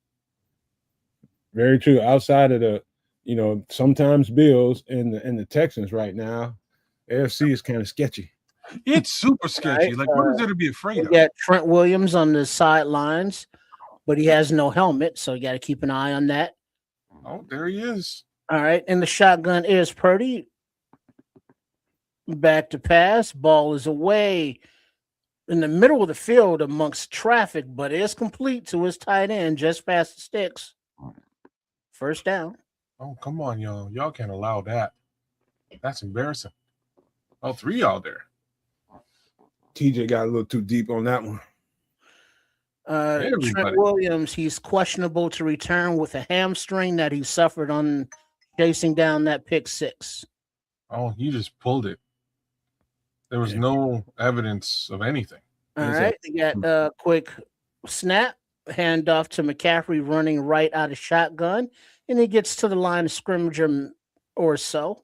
Very true. Outside of the, sometimes Bills and the Texans right now, AFC is kind of sketchy. It's super sketchy. Right. Like, what is there to be afraid of? You got Trent Williams on the sidelines, but he has no helmet, so you got to keep an eye on that. Oh, there he is. All right, and the shotgun is Purdy. Back to pass. Ball is away in the middle of the field amongst traffic, but it is complete to his tight end just past the sticks. First down. Oh, come on, y'all. Y'all can't allow that. That's embarrassing. All three y'all there. TJ got a little too deep on that one. Trent Williams, he's questionable to return with a hamstring that he suffered on chasing down that pick six. Oh, you just pulled it. There was no evidence of anything. All right, they got a quick snap, handoff to McCaffrey running right out of shotgun, and he gets to the line of scrimmage or so.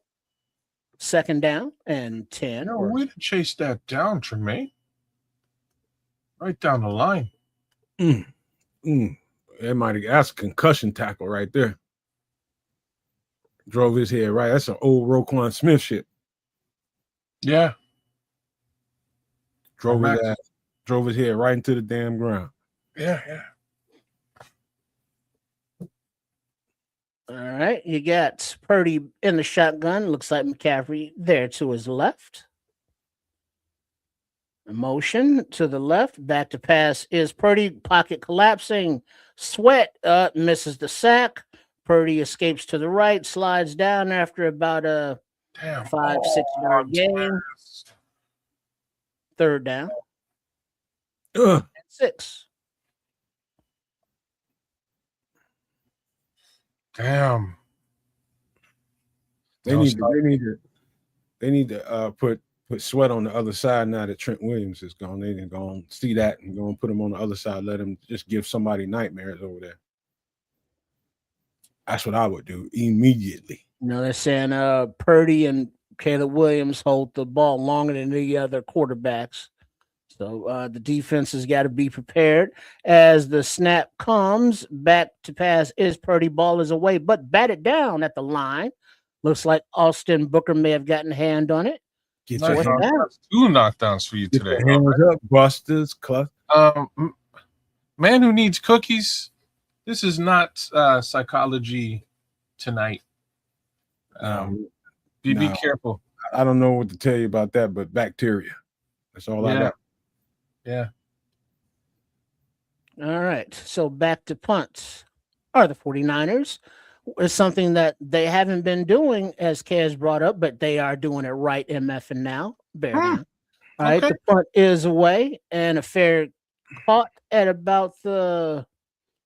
Second down and 10. No way to chase that down, Tremaine. Right down the line. That's a concussion tackle right there. Drove his head right. That's an old Roquan Smith shit. Yeah. Drove his head right into the damn ground. Yeah. All right, you got Purdy in the shotgun. Looks like McCaffrey there to his left. Motion to the left. Back to pass is Purdy. Pocket collapsing. Sweat misses the sack. Purdy escapes to the right, slides down after about a 5-6 yard gain. Third down. 6. Damn. They need to put Sweat on the other side now that Trent Williams is gone. They didn't go and see that and go and put him on the other side. Let him just give somebody nightmares over there. That's what I would do immediately. They're saying Purdy and Caleb Williams hold the ball longer than the other quarterbacks. So the defense has got to be prepared. As the snap comes, back to pass is Purdy. Ball is away, but batted down at the line. Looks like Austin Booker may have gotten a hand on it. Get your hands up. 2 knockdowns for you today. Get your hands up, Busters. Man who needs cookies. This is not psychology tonight. Be careful. I don't know what to tell you about that, but bacteria. That's all I got. Yeah. All right. So back to punts. Are the 49ers? It's something that they haven't been doing, as Kaz brought up, but they are doing it right, MF and now. Bear down. All right. The punt is away and a fair caught at about the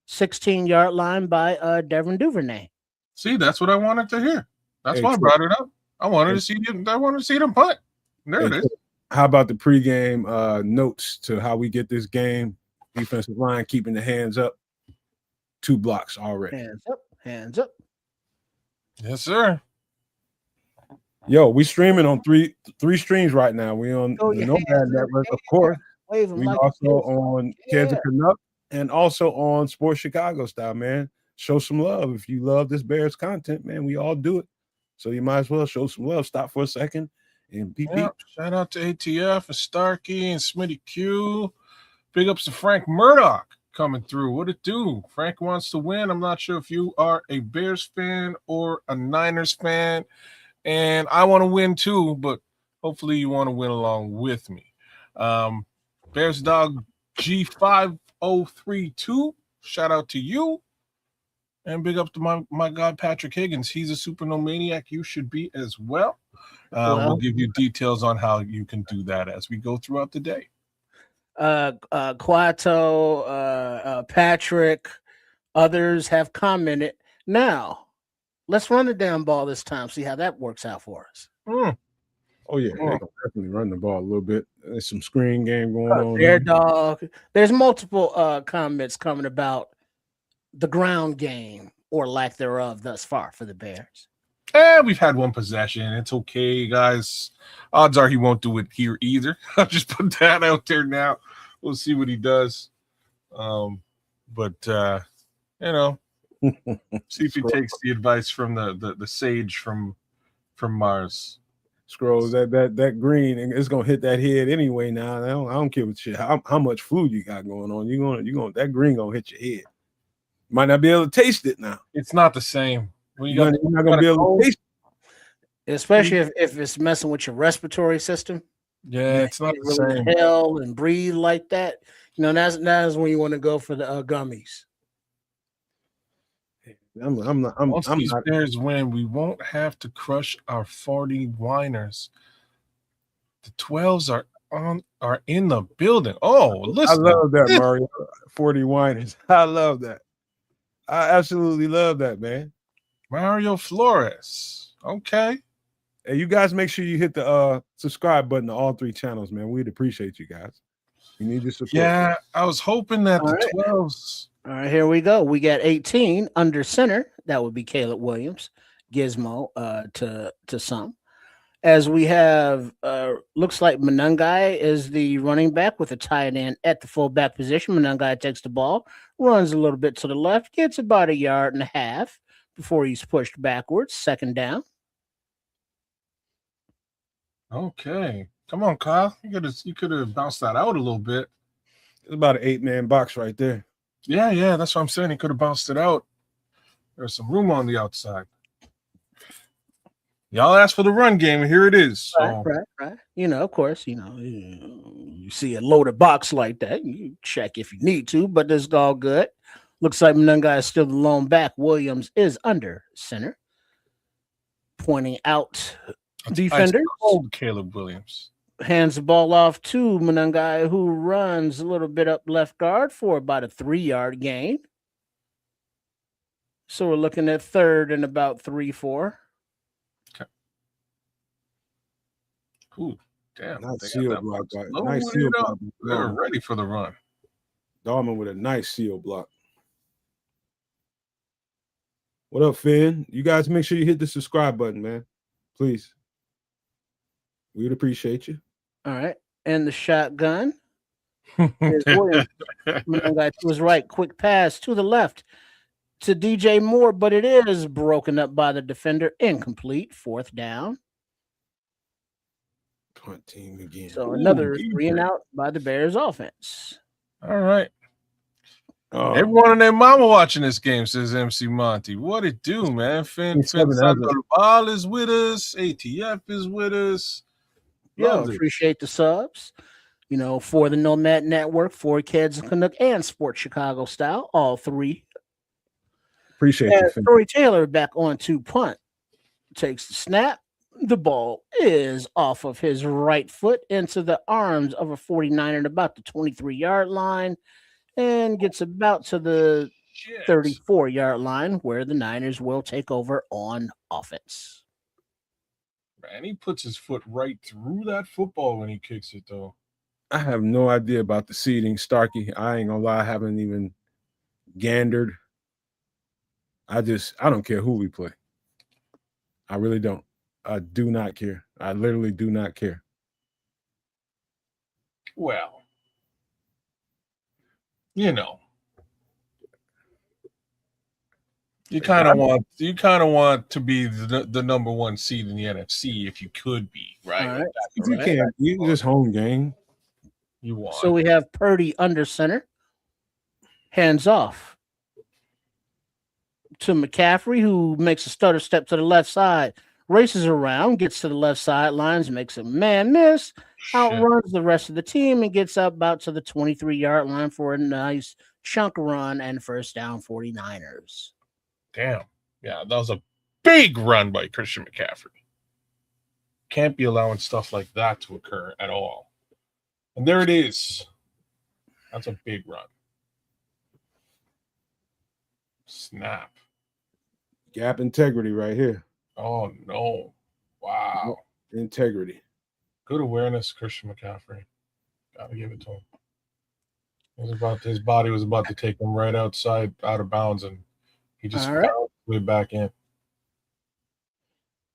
16-yard line by Devin Duvernay. See, that's what I wanted to hear. That's why I brought it up. I wanted to see them punt. There it is. How about the pregame notes to how we get this game? Defensive line keeping the hands up. 2 blocks already. Hands up. Yes, sir. Yo, we streaming on three streams right now. We on the Nomad Network, of course. We also on Kansas Canuck and also on Sports Chicago Style, man. Show some love. If you love this Bears content, man, we all do it. So you might as well show some love. Stop for a second and beep. Shout out to ATF and Starkey and Smitty Q. Big ups to Frank Murdoch. coming through. What it do? Frank wants to win. I'm not sure if you are a Bears fan or a Niners fan, and I want to win too, but hopefully you want to win along with me. Bears Dog G5032, shout out to you. And big up to my guy, Patrick Higgins. He's a super no maniac. You should be as well. We'll give you details on how you can do that as we go throughout the day. Quato, Patrick, others have commented. Now, let's run the damn ball this time, see how that works out for us. Oh, yeah. They're gonna definitely run the ball a little bit. There's some screen game going on. Bear Dog. There's multiple comments coming about the ground game or lack thereof thus far for the Bears. We've had one possession. It's okay, guys. Odds are he won't do it here either. I'll just put that out there now. We'll see what he does. See if he takes the advice from the sage from Mars. Scrolls that green, and it's gonna hit that head anyway. Now I don't care what shit how much food you got going on. You gonna that green gonna hit your head. Might not be able to taste it now. It's not the same. You're not gonna be able to taste it. Especially if it's messing with your respiratory system. Yeah, it's not the same. Inhale and breathe like that. That's when you want to go for the gummies. Once these Bears win, we won't have to crush our 40 whiners. The 12s are in the building. Oh, listen. I love that, Mario. 40 whiners. I love that. I absolutely love that, man. Mario Flores. Okay. Hey, you guys make sure you hit the subscribe button to all 3 channels, man. We'd appreciate you guys. You need your support. Yeah, I was hoping that the 12s. All right, here we go. We got 18 under center. That would be Caleb Williams, Gizmo to some. As we have, looks like Monangai is the running back with a tight end at the fullback position. Monangai takes the ball, runs a little bit to the left, gets about 1.5 yards before he's pushed backwards. Second down. Okay. Come on, Kyle. You could have bounced that out a little bit. It's about an 8-man box right there. Yeah, that's what I'm saying. He could have bounced it out. There's some room on the outside. Y'all asked for the run game, and here it is. So. Right. Of course, you see a loaded box like that, you check if you need to, but this is all good. Looks like Monangai is still the lone back. Williams is under center. Pointing out defender. Old Caleb Williams. Hands the ball off to Monangai, who runs a little bit up left guard for about a 3-yard gain. So we're looking at third and about 3-4. Okay. Ooh, damn. Nice seal block. Nice seal block. They're ready for the run. Dallman with a nice seal block. What up, Finn? You guys make sure you hit the subscribe button, man. Please. We'd appreciate you. All right. And the shotgun. Here's Williams. Monangai to his right. Quick pass to the left to DJ Moore, but it is broken up by the defender. Incomplete. 4th down. Punt team again. So another 3 and out by the Bears offense. All right. Everyone and their mama watching this game, says MC Monty. What it do, man? Finn Sandoval is with us. ATF is with us. Appreciate the subs. For the Nomad Network, for Kids Canuck and Sports Chicago Style, all 3. Appreciate it. Corey Taylor back on to punt. Takes the snap. The ball is off of his right foot into the arms of a 49er at about the 23-yard line and gets about to the 34-yard line where the Niners will take over on offense. Man, he puts his foot right through that football when he kicks it, though. I have no idea about the seeding, Starkey. I ain't gonna lie, I haven't even gandered. I don't care who we play. I really don't. I do not care. I literally do not care. Well, you kind of want to be the number 1 seed in the NFC if you could be, right? Right. If you can't, you just home game. You want. So we have Purdy under center. Hands off to McCaffrey, who makes a stutter step to the left side, races around, gets to the left sidelines, makes a man miss, outruns the rest of the team, and gets up about to the 23-yard line for a nice chunk run and first down 49ers. Damn. Yeah, that was a big run by Christian McCaffrey. Can't be allowing stuff like that to occur at all. And there it is. That's a big run. Snap. Gap integrity right here. Oh, no. Wow. Integrity. Good awareness, Christian McCaffrey. Gotta give it to him. His body was about to take him right out of bounds, and he just found his way back in.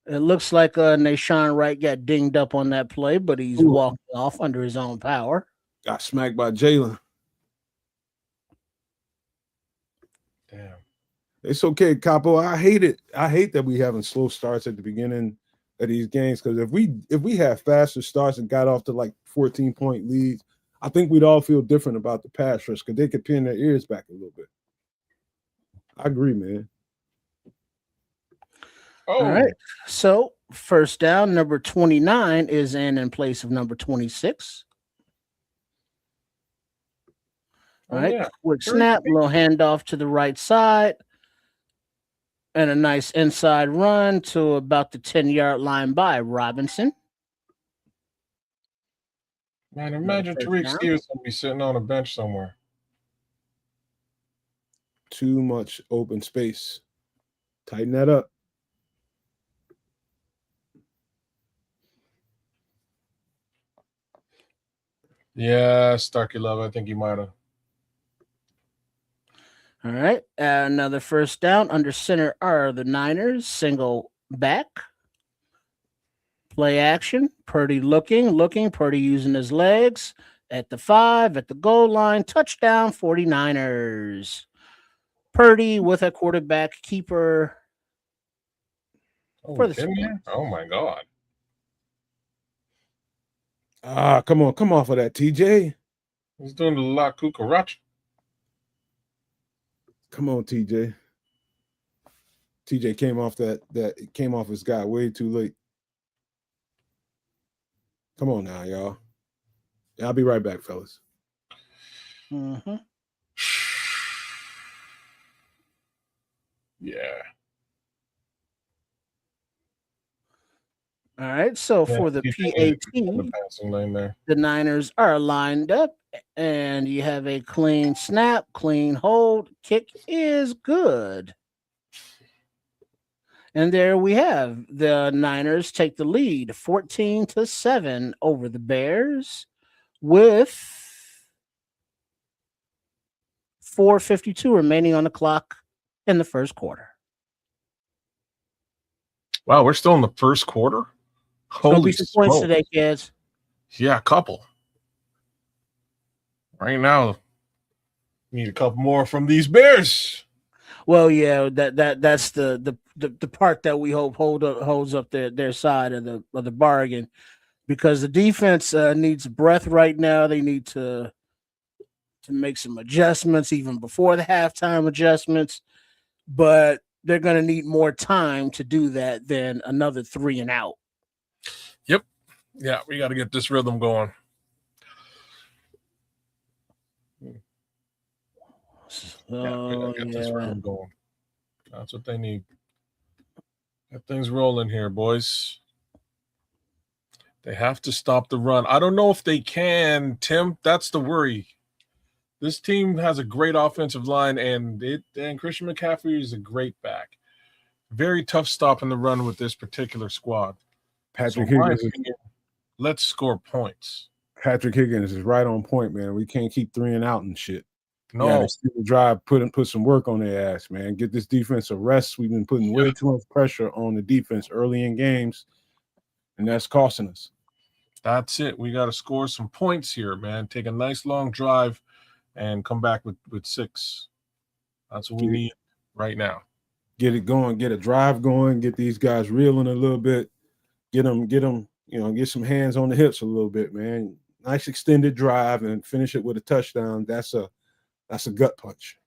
It looks like Nashawn Wright got dinged up on that play, but he's walking off under his own power. Got smacked by Jalen. Damn. It's okay, Capo. I hate it. I hate that we having slow starts at the beginning of these games, because if we had faster starts and got off to like 14-point leads, I think we'd all feel different about the pass rush, because they could pin their ears back a little bit. I agree, man. All right. So first down, number 29 is in place of number 26. All right. Quick snap, little handoff to the right side, and a nice inside run to about the 10-yard line by Robinson. Man, imagine Tariq Stevenson be sitting on a bench somewhere. Too much open space. Tighten that up. Yeah, Starkey Love. I think he might have. All right. Another first down. Under center are the Niners. Single back. Play action. Purdy looking. Purdy using his legs at the 5, at the goal line. Touchdown 49ers. Purdy with a quarterback keeper for the season. Oh my God. Come on, come off of that, TJ. He's doing the La Cucaracha. Come on, TJ. TJ came off his guy way too late. Come on now, y'all. Yeah, I'll be right back, fellas. Mm-hmm. Yeah. All right, so for the PAT, the Niners are lined up, and you have a clean snap, clean hold. Kick is good. And there we have the Niners take the lead 14-7 over the Bears with 4:52 remaining on the clock in the first quarter. Wow, we're still in the first quarter? Holy points today, kids. Yeah, a couple. Right now, need a couple more from these Bears. Well, yeah, that's the part that we hope holds up their side of the bargain, because the defense needs breath right now. They need to make some adjustments even before the halftime adjustments, but they're going to need more time to do that than another 3 and out. Yep. Yeah, we got to get this rhythm going. This rhythm going. That's what they need. Get things rolling here, boys. They have to stop the run. I don't know if they can, Tim. That's the worry. This team has a great offensive line, and Christian McCaffrey is a great back. Very tough stopping the run with this particular squad. Let's score points. Patrick Higgins is right on point, man. We can't keep 3 and out and shit. No, drive, put some work on their ass, man. Get this defense a rest. We've been putting way too much pressure on the defense early in games, and that's costing us. That's it. We got to score some points here, man. Take a nice long drive and come back with 6. That's what we need right now. Get it going. Get a drive going. Get these guys reeling a little bit. Get them. Get some hands on the hips a little bit, man. Nice extended drive and finish it with a touchdown. That's a That's a gut punch.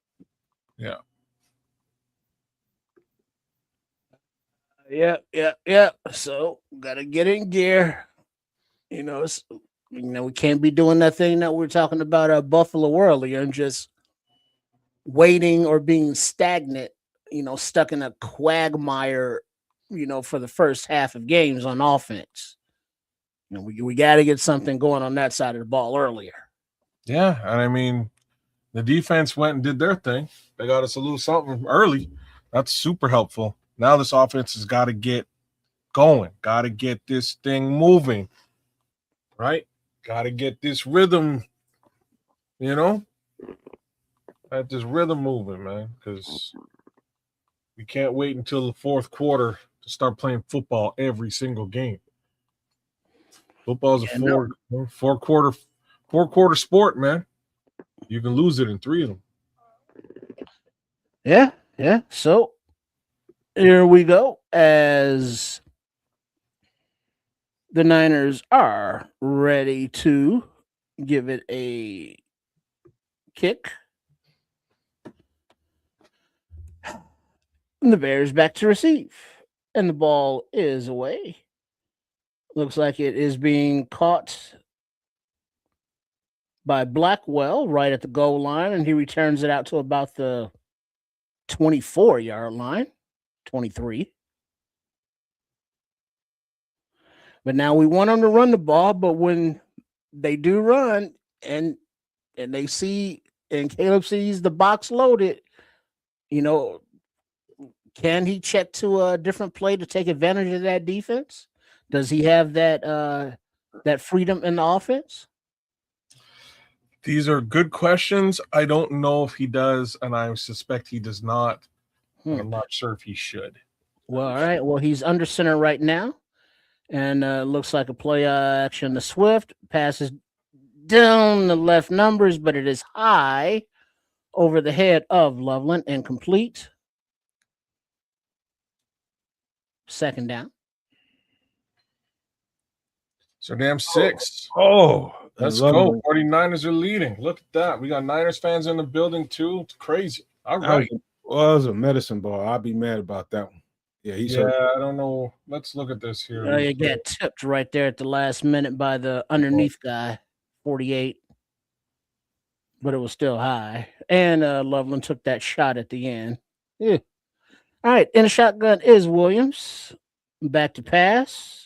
Yeah. Yeah. So gotta get in gear. We can't be doing that thing that we are talking about Buffalo earlier and just waiting or being stagnant, stuck in a quagmire, for the first half of games on offense. We got to get something going on that side of the ball earlier. Yeah, and I mean, the defense went and did their thing. They got us a little something early. That's super helpful. Now this offense has got to get going. Got to get this thing moving, right? Got to get this rhythm, Got this rhythm moving, man, because we can't wait until the fourth quarter to start playing football every single game. Football is a four quarter sport, man. You can lose it in 3 of them. Yeah. So here we go as the Niners are ready to give it a kick. And the Bears back to receive. And the ball is away. Looks like it is being caught by Blackwell right at the goal line, and he returns it out to about the 24-yard line, 23. But now we want them to run the ball, but when they do run and they see and Caleb sees the box loaded, can he check to a different play to take advantage of that defense? Does he have that freedom in the offense? These are good questions. I don't know if he does, and I suspect he does not. I'm not sure if he should. Well, all right. Well, he's under center right now, and looks like a play action to Swift. Passes down the left numbers, but it is high over the head of Loveland and complete. Second down. So damn 6. Oh, let's go. 49ers are leading. Look at that. We got Niners fans in the building too. It's crazy. All right. Well, it was a medicine ball. I'd be mad about that one. Yeah, I don't know. Let's look at this here. You get tipped right there at the last minute by the underneath guy, 48. But it was still high. And Loveland took that shot at the end. Yeah. All right. In the shotgun is Williams. Back to pass.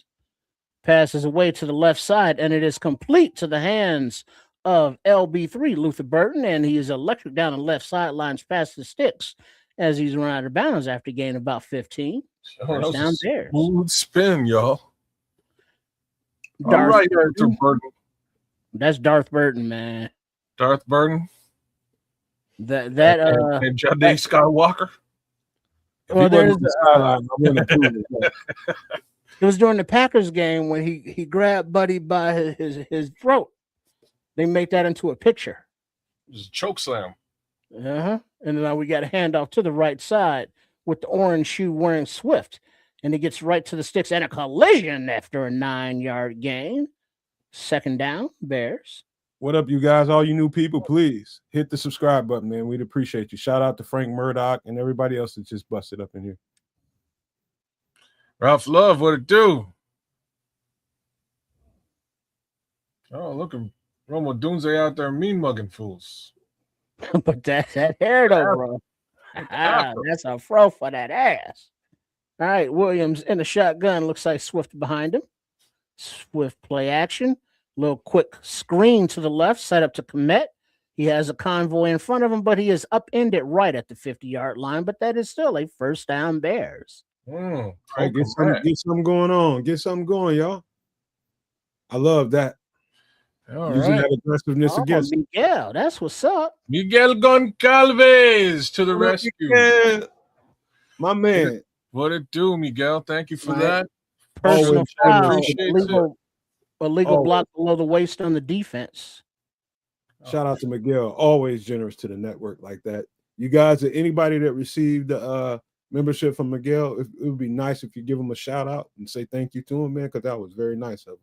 Passes away to the left side, and it is complete to the hands of LB3, Luther Burton, and he is electric down the left sidelines past the sticks as he's run out of bounds after gaining about 15. First down Bears. Smooth spin, y'all. Darth Burton. That's Darth Burton, man. Darth Burton. And Jade Skywalker. Well, it was during the Packers game when he grabbed Buddy by his throat. They make that into a picture. It was a choke slam. And now we got a handoff to the right side with the orange shoe wearing Swift. And he gets right to the sticks and a collision after a 9-yard gain. Second down, Bears. What up, you guys? All you new people, please hit the subscribe button, man. We'd appreciate you. Shout out to Frank Murdoch and everybody else that just busted up in here. Ralph Love, what it do? Oh, look at Romo Dunze out there mean mugging fools. But that hair though, bro. That's a fro for that ass. All right, Williams in the shotgun. Looks like Swift behind him. Swift play action. Little quick screen to the left, set up to Kmet. He has a convoy in front of him, but he is upended right at the 50-yard line. But that is still a first down Bears. Right, get something going on. Get something going, y'all. I love that. All Using right. that aggressiveness against Miguel. That's what's up. Miguel Goncalves to the rescue. Yeah. My man. What it do, Miguel? Thank you for that. Personal foul. Appreciate Illegal block below the waist on the defense. Shout out to Miguel. Always generous to the network like that. You guys, anybody that received the membership from Miguel, it would be nice if you give him a shout out and say thank you to him, man, because that was very nice of him.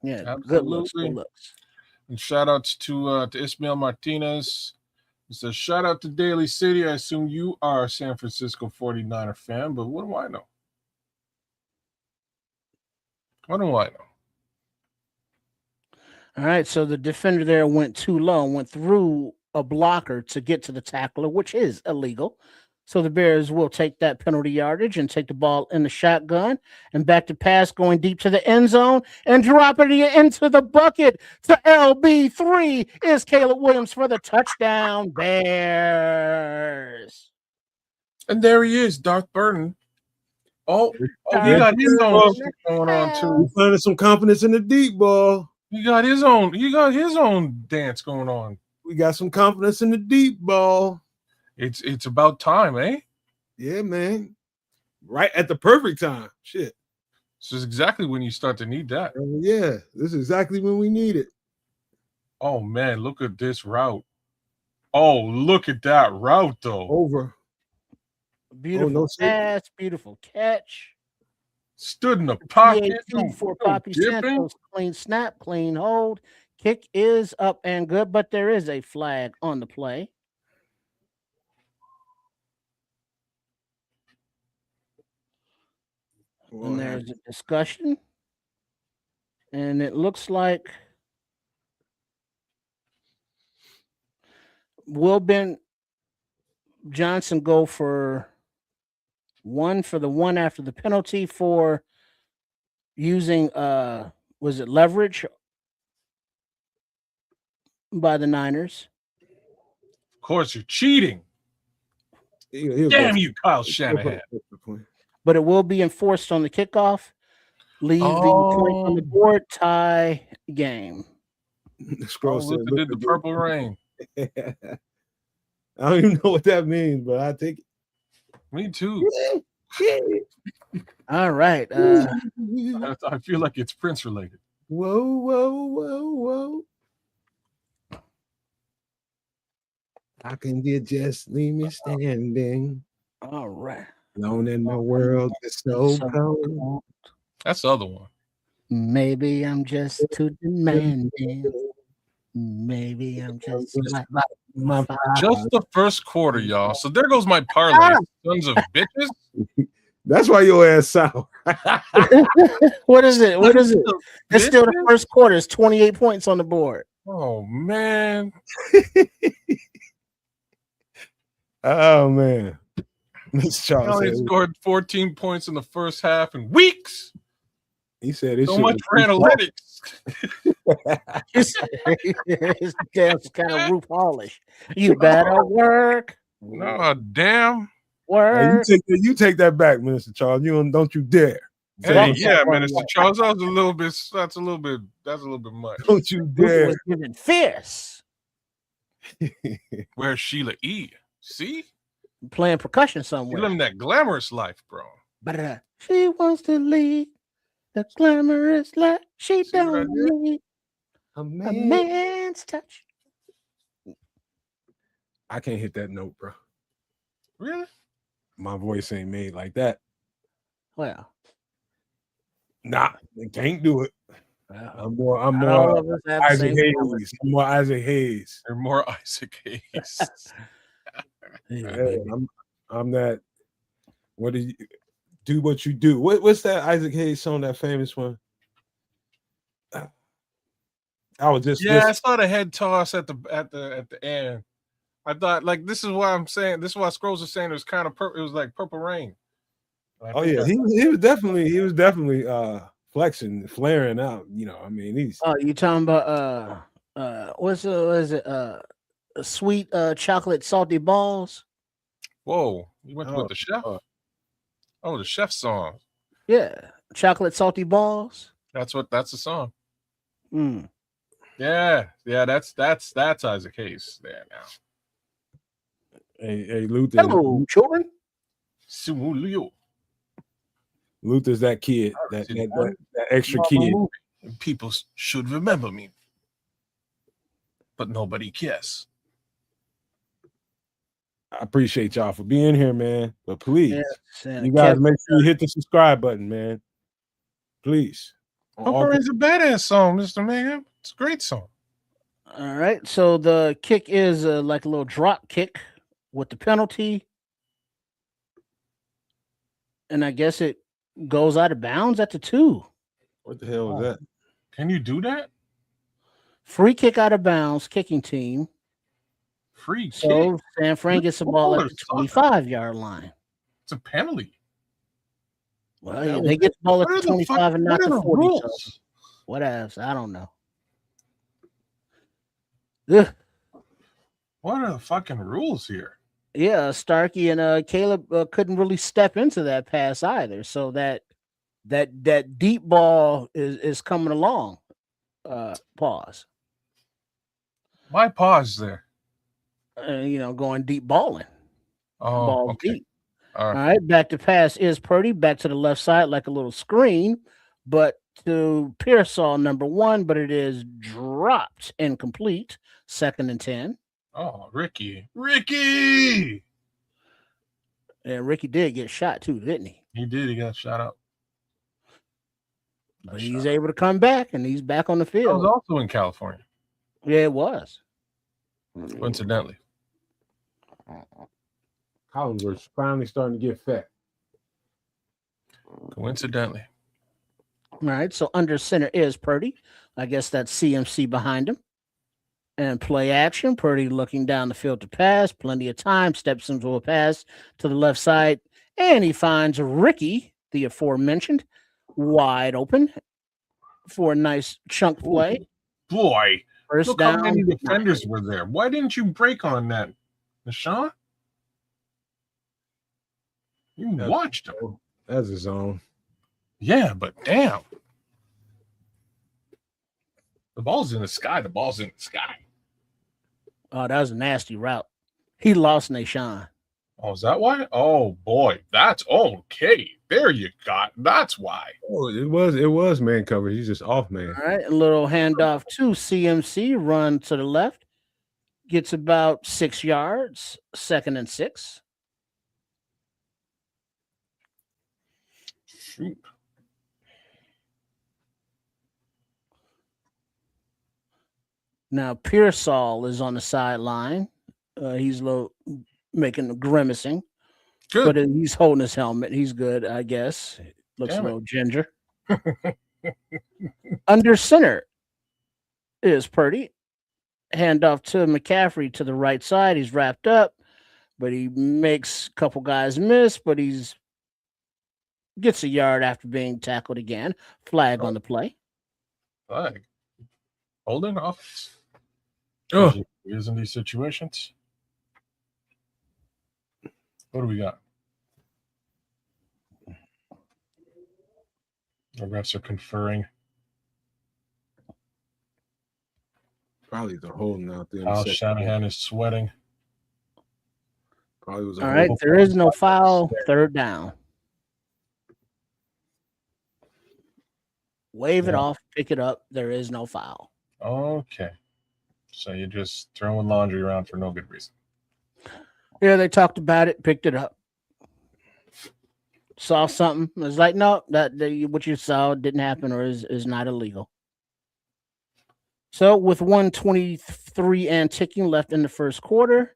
Yeah, absolutely. Good looks. And shout outs to Ismael Martinez, He says, shout out to Daly City. I assume you are a San Francisco 49er fan, but what do I know? What do I know? All right, so the defender there went too low, went through a blocker to get to the tackler, which is illegal. So the Bears will take that penalty yardage and take the ball in the shotgun and back to pass, going deep to the end zone and dropping it into the bucket to LB3 is Caleb Williams for the touchdown, Bears. And there he is, Darth Burton. Oh, he got his own shit going on too. He's finding some confidence in the deep ball. He got his own dance going on. We got some confidence in the deep ball. It's about time, eh? Yeah, man. Right at the perfect time. Shit. This is exactly when you start to need that. Yeah, this is exactly when we need it. Oh man, look at this route. Oh, look at that route though. Over. Beautiful pass, beautiful catch. Stood in the pocket for Poppy Santos. Clean snap, clean hold. Kick is up and good, but there is a flag on the play. And there's a discussion. And it looks like will Ben Johnson go for the one after the penalty for using was it leverage by the Niners? Of course, you're cheating. Damn you, Kyle Shanahan. But it will be enforced on the kickoff. Leave the point on the board, tie game. Scroll said, did the purple rain. I don't even know what that means, but I take it. Me too. All right. I feel like it's Prince related. Whoa, whoa, whoa, whoa. How can you just leave me standing? All right. Alone in the world is so cold. That's the other one. Maybe I'm just too demanding. Maybe I'm just like my father. Just the first quarter, y'all. So there goes my parlay. Sons of bitches. That's why your ass sour. What is it? What is it? It's still the first quarter. It's 28 points on the board. Oh man. Oh man. Miss He only scored 14 points in the first half in weeks. He said it's so much for analytics. It's kind of Ruth Hallish. You better work. No, damn. Work. Hey, you take that back, Minister Charles. Don't you dare. Hey, yeah, Minister Charles. That's a little bit much. Don't you dare. Was giving fierce. Where's Sheila E? See? Playing percussion somewhere. You living that glamorous life, bro. But she wants to lead the glamorous life. She don't need a man's touch. I can't hit that note, bro. Really? My voice ain't made like that. Well, nah, I can't do it. I'm more Isaac Hayes. I'm more Isaac Hayes. You're more Isaac Hayes. Hey, I'm that. What do you do? What you do? What's that Isaac Hayes song? That famous one. I was just I saw the head toss at the end. I thought like this is why I'm saying this is why Scrolls is saying it was kind of it was like Purple Rain. Oh yeah, he was definitely flexing, flaring out. You know, I mean he's. Oh, you talking about what's it? Sweet chocolate salty balls. Whoa, you went with the chef? Oh, the chef song. Yeah, chocolate salty balls. That's the song. Mm. Yeah, that's Isaac Hayes there now. Hey, Luther. Hello, children. Luther's that kid, that extra kid. People should remember me, but nobody cares. I appreciate y'all for being here, man. But please, you guys Kevin, make sure you hit the subscribe button, man. Please. Purple Rain's a badass song, Mr. Mayhem. It's a great song. All right. So the kick is like a little drop kick with the penalty. And I guess it goes out of bounds at the 2. What the hell was that? Can you do that? Free kick out of bounds, kicking team. Free kick. So San Fran gets the ball at the Football or soccer? 25-yard line. It's a penalty. Well, yeah, they get the ball at What the are the 25 and not what are the the 40. So rules? what else? I don't know. Ugh. What are the fucking rules here? Yeah, Starkey and Caleb couldn't really step into that pass either. So that deep ball is coming along. Pause. Why pause there? Going deep balling. Oh, Ball okay. deep. All All right. right, back to pass is Purdy, back to the left side like a little screen, but to Pearsall, number 1, but it is dropped incomplete. 2nd and 10. Oh, Ricky. And Ricky did get shot too, didn't he? He did. He got shot up. But he's able to come back, and he's back on the That field. was also in California, Yeah, it was. coincidentally. Collinsworth's finally starting to get fat. Coincidentally. All right, so under center is Purdy. I guess that's CMC behind him. And play action. Purdy looking down the field to pass. Plenty of time. Steps into a pass to the left side. And he finds Ricky, the aforementioned, wide open for a nice chunk play. Boy, First look down. how many defenders were there. Why didn't you break on that, Nashawn? You watched him. That's his own. Yeah, but damn. The ball's in the sky. Oh, that was a nasty route. He lost Nashawn. Oh, is that why? Oh boy, that's okay. There you got. That's why. Oh, it was man coverage. He's just off man. All right, a little handoff to CMC. Run to the left. Gets about 6 yards. 2nd and 6. Shoot. Now Pearsall is on the sideline. He's making grimacing, Good. but he's holding his helmet. He's good, I guess. Looks Damn a it. little ginger. Under center is Purdy. Handoff to McCaffrey to the right side. He's wrapped up, but he makes a couple guys miss, but gets a yard after being tackled again. Flag on the play. Flag. Holding offense. Oh, He is in these situations. What do we got? The refs are conferring. probably the holding out there. in the Al second Shanahan is sweating. Probably was a All right, hold. there is no foul. 3rd down. Wave it Yeah. off, pick it up. There is no foul. Okay. So you're just throwing laundry around for no good reason. Yeah, they talked about it, picked it up. Saw something. It was like, no, what you saw didn't happen or is not illegal. So with 1:23 and ticking left in the first quarter,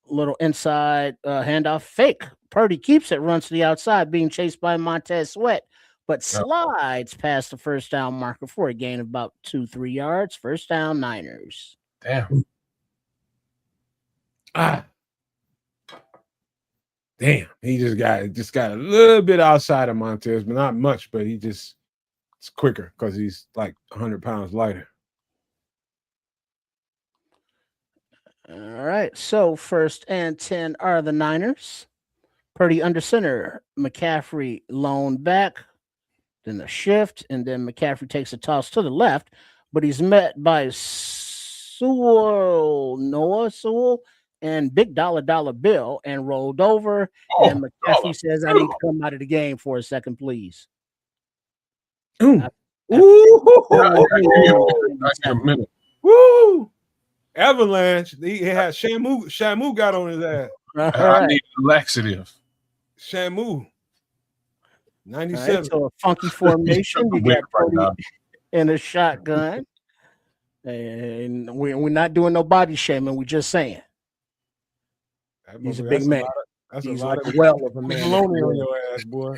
little inside handoff fake. Purdy keeps it, runs to the outside, being chased by Montez Sweat, but slides past the first down marker for a gain of about 2-3 yards. First down, Niners. Damn. Damn, he just got a little bit outside of Montez, but not much. But it's quicker because he's like 100 pounds lighter. All right, so 1st and 10 are the Niners. Purdy under center, McCaffrey lone back, then a shift, and then McCaffrey takes a toss to the left, but he's met by Noah Sewell, and Big Dollar Bill, and rolled over. And McCaffrey says, "I need to come out of the game for a second, please." Ooh. A minute. Woo! Avalanche. He had Shamu got on his ass. I need a laxative. Shamu. 97. Right, so a funky formation. You got Purdy in a shotgun. And we're not doing no body shaming. We're just saying he's a big man. That's He's a lot like of a well of a man. bologna on your ass, boy.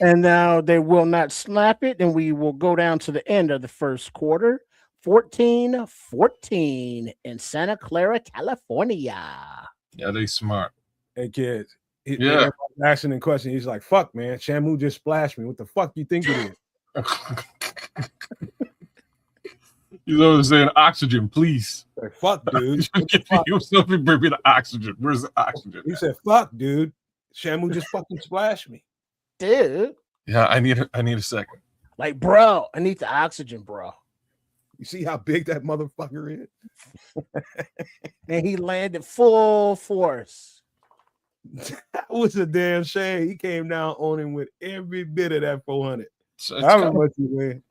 And now they will not slap it, and we will go down to the end of the first quarter. 14-14 in Santa Clara, California. Yeah, they smart. Hey, kids. Yeah. Asking the question. He's like, fuck, man. Shamu just splashed me. What the fuck you think it is? He's always saying oxygen, please. Like, fuck, dude. Something bring me the oxygen. Where's the oxygen? He said, fuck, dude. Shamu just fucking splashed me. Dude. Yeah, I need a second. Like, bro, I need the oxygen, bro. You see how big that motherfucker is? And he landed full force. That was a damn shame. He came down on him with every bit of that 400. How much you win?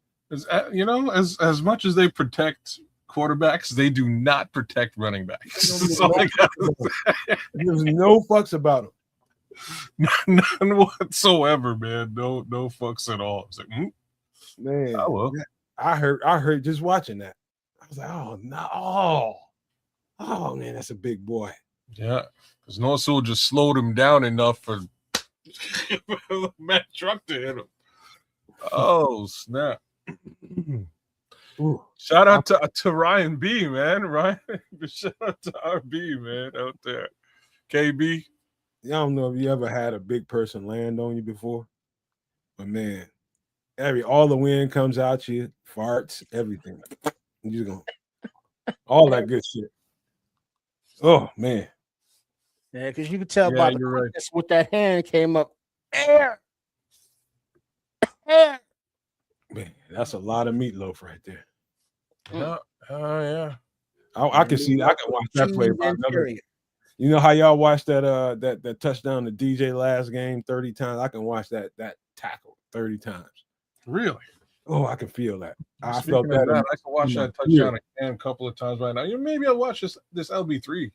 You know, as much as they protect quarterbacks, they do not protect running backs. There's no fucks about them. None whatsoever, man. No fucks at all. It's like, man. Oh, well. I heard just watching that. I was like, oh no, oh man, that's a big boy. Yeah, because Noah Sewell just slowed him down enough for the Mack truck to hit him. Oh snap! Ooh. Shout out to Ryan B, man. Ryan, shout out to RB, man, out there. KB. I don't know if you ever had a big person land on you before, but man, all the wind comes out you, farts, everything. You just gonna all that good shit. Oh man. Yeah, because you can tell by the quickness with that hand came up. Air. Man, that's a lot of meatloaf right there. Yeah. Yeah. I can see. I can watch that play by another. You know how y'all watched that touchdown to DJ last game 30 times? I can watch that tackle 30 times. Really? Oh, I can feel that. I felt that. I can watch that touchdown again a couple of times right now. Maybe I'll watch this LB3.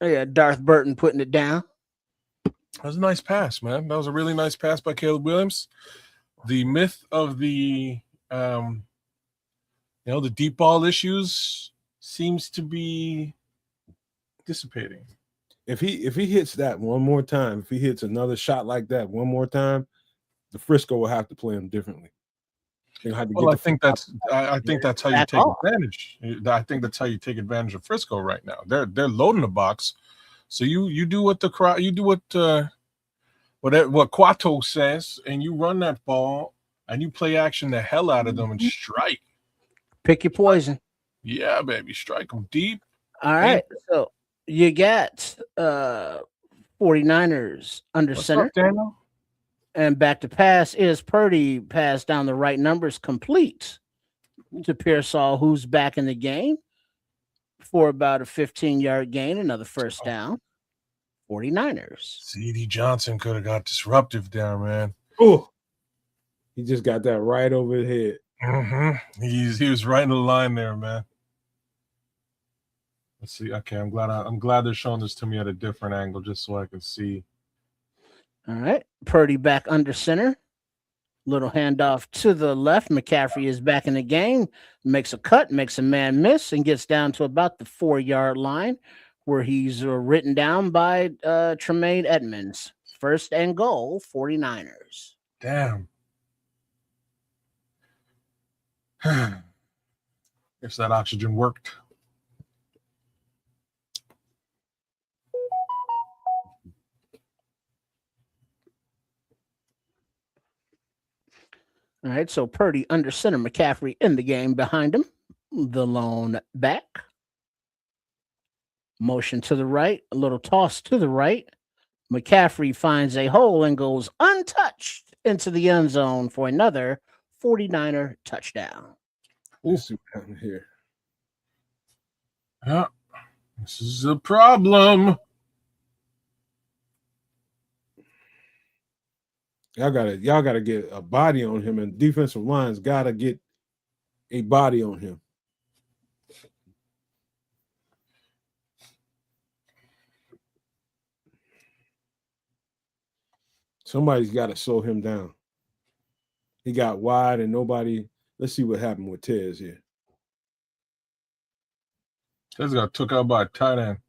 Yeah, Darth Burton putting it down. That was a nice pass, man. That was a really nice pass by Caleb Williams. The myth of the the deep ball issues seems to be dissipating. If he hits that one more time, if he hits another shot like that one more time, the Frisco will have to play him differently. I think that's how you take advantage. I think that's how you take advantage of Frisco right now. They're loading the box, so you do what what Quato says, and you run that ball and you play action the hell out of them and strike. Pick your poison. Yeah, baby, strike them deep. All right, so you got 49ers under center. Up, Daniel? And back to pass is Purdy pass down the right numbers complete to Pearsall, who's back in the game for about a 15-yard gain, another first down. 49ers. C.D. Johnson could have got disruptive there, man. Oh, he just got that right over his head. Mm-hmm. He was right in the line there, man. Let's see. Okay, I'm glad they're showing this to me at a different angle just so I can see. All right. Purdy back under center. Little handoff to the left. McCaffrey is back in the game. Makes a cut, makes a man miss, and gets down to about the 4-yard line where he's written down by Tremaine Edmonds. First and goal, 49ers. Damn. Guess that oxygen worked. All right, so Purdy under center, McCaffrey in the game behind him. The lone back. Motion to the right, a little toss to the right. McCaffrey finds a hole and goes untouched into the end zone for another 49er touchdown. Let's see what happened here. Yeah, this is a problem. Y'all gotta get a body on him, and defensive lines gotta get a body on him. Somebody's got to slow him down. He got wide, and nobody. Let's see what happened with Tez here. Tez got took out by a tight end.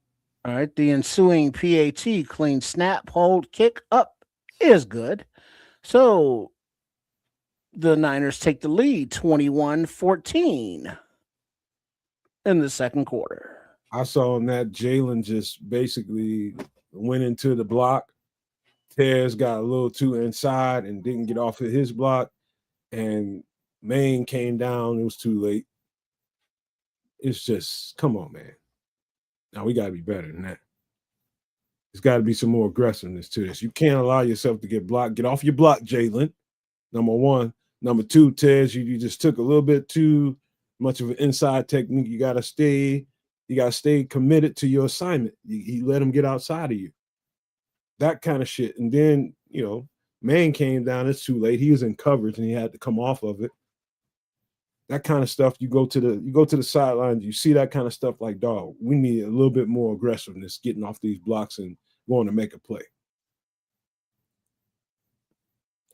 All right, the ensuing PAT, clean snap, hold, kick up is good. So the Niners take the lead 21-14 in the second quarter. I saw in that Jalen just basically went into the block. Tez got a little too inside and didn't get off of his block. And Maine came down. It was too late. It's just, come on, man. Now we got to be better than that. There's got to be some more aggressiveness to this. You can't allow yourself to get blocked. Get off your block, Jalen. Number one. Number two, Tez, you just took a little bit too much of an inside technique. You got to stay committed to your assignment. You let him get outside of you. That kind of shit. And then, Maine came down. It's too late. He was in coverage and he had to come off of it. That kind of stuff, you go to the sidelines, you see that kind of stuff like, dog, we need a little bit more aggressiveness getting off these blocks and going to make a play.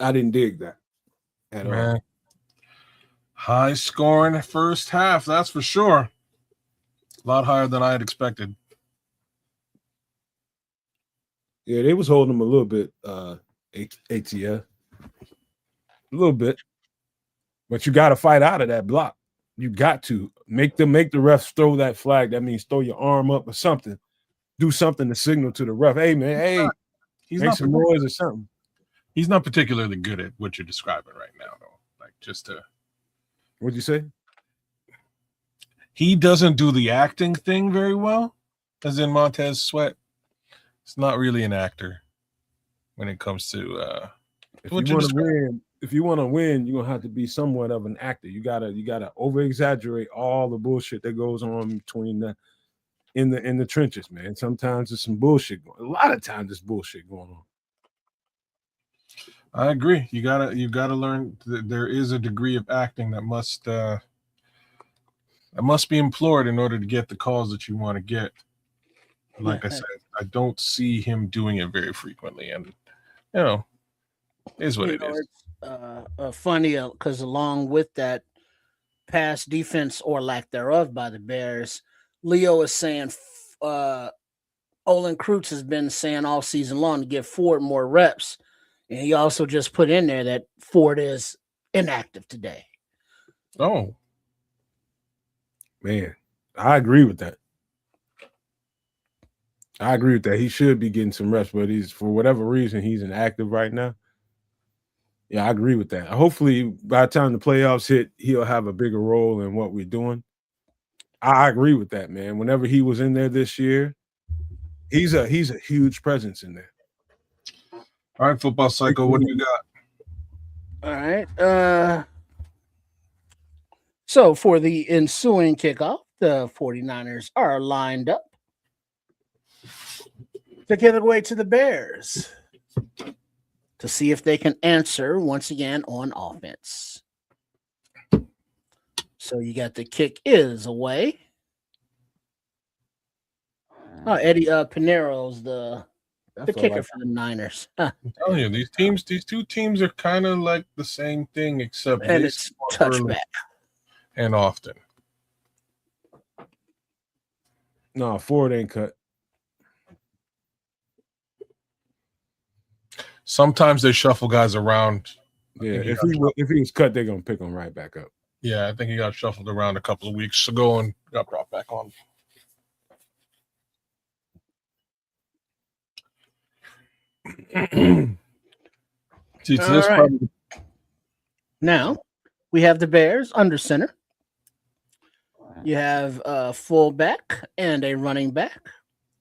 I didn't dig that at all. High scoring first half, that's for sure. A lot higher than I had expected. Yeah, they was holding him a little bit, ATF. A little bit. But you got to fight out of that block. You got to make the refs throw that flag. That means throw your arm up or something. Do something to signal to the ref. Hey, man, he's make not some noise or something. He's not particularly good at what you're describing right now, though. Like, just to... What'd you say? He doesn't do the acting thing very well, as in Montez Sweat. It's not really an actor when it comes to if you want to win, you're gonna have to be somewhat of an actor. You gotta over exaggerate all the bullshit that goes on between in the trenches, man. Sometimes there's some bullshit going. A lot of times there's bullshit going on. I agree. You gotta learn that there is a degree of acting that must be employed in order to get the calls that you want to get. Like I said, I don't see him doing it very frequently, and is what it is. It's funny because along with that pass defense or lack thereof by the Bears, Leo is saying Olin Kreutz has been saying all season long to give Ford more reps, and he also just put in there that Ford is inactive today. Oh, man, I agree with that. He should be getting some reps, but for whatever reason, he's inactive right now. Yeah, I agree with that. Hopefully, by the time the playoffs hit, he'll have a bigger role in what we're doing. I agree with that, man. Whenever he was in there this year, he's a huge presence in there. All right, Football Psycho, what do you got? All right. So for the ensuing kickoff, the 49ers are lined up to give it away to the Bears to see if they can answer once again on offense. So you got the kick is away. Oh, Eddie Pinero's the kicker for the Niners. I'm telling you, these two teams are kind of like the same thing, except and it's touchback and often. No, Ford ain't cut. Sometimes they shuffle guys around. Yeah, if he was cut, they're gonna pick him right back up. Yeah, I think he got shuffled around a couple of weeks ago and got brought back on. Now we have the Bears under center. You have a fullback and a running back.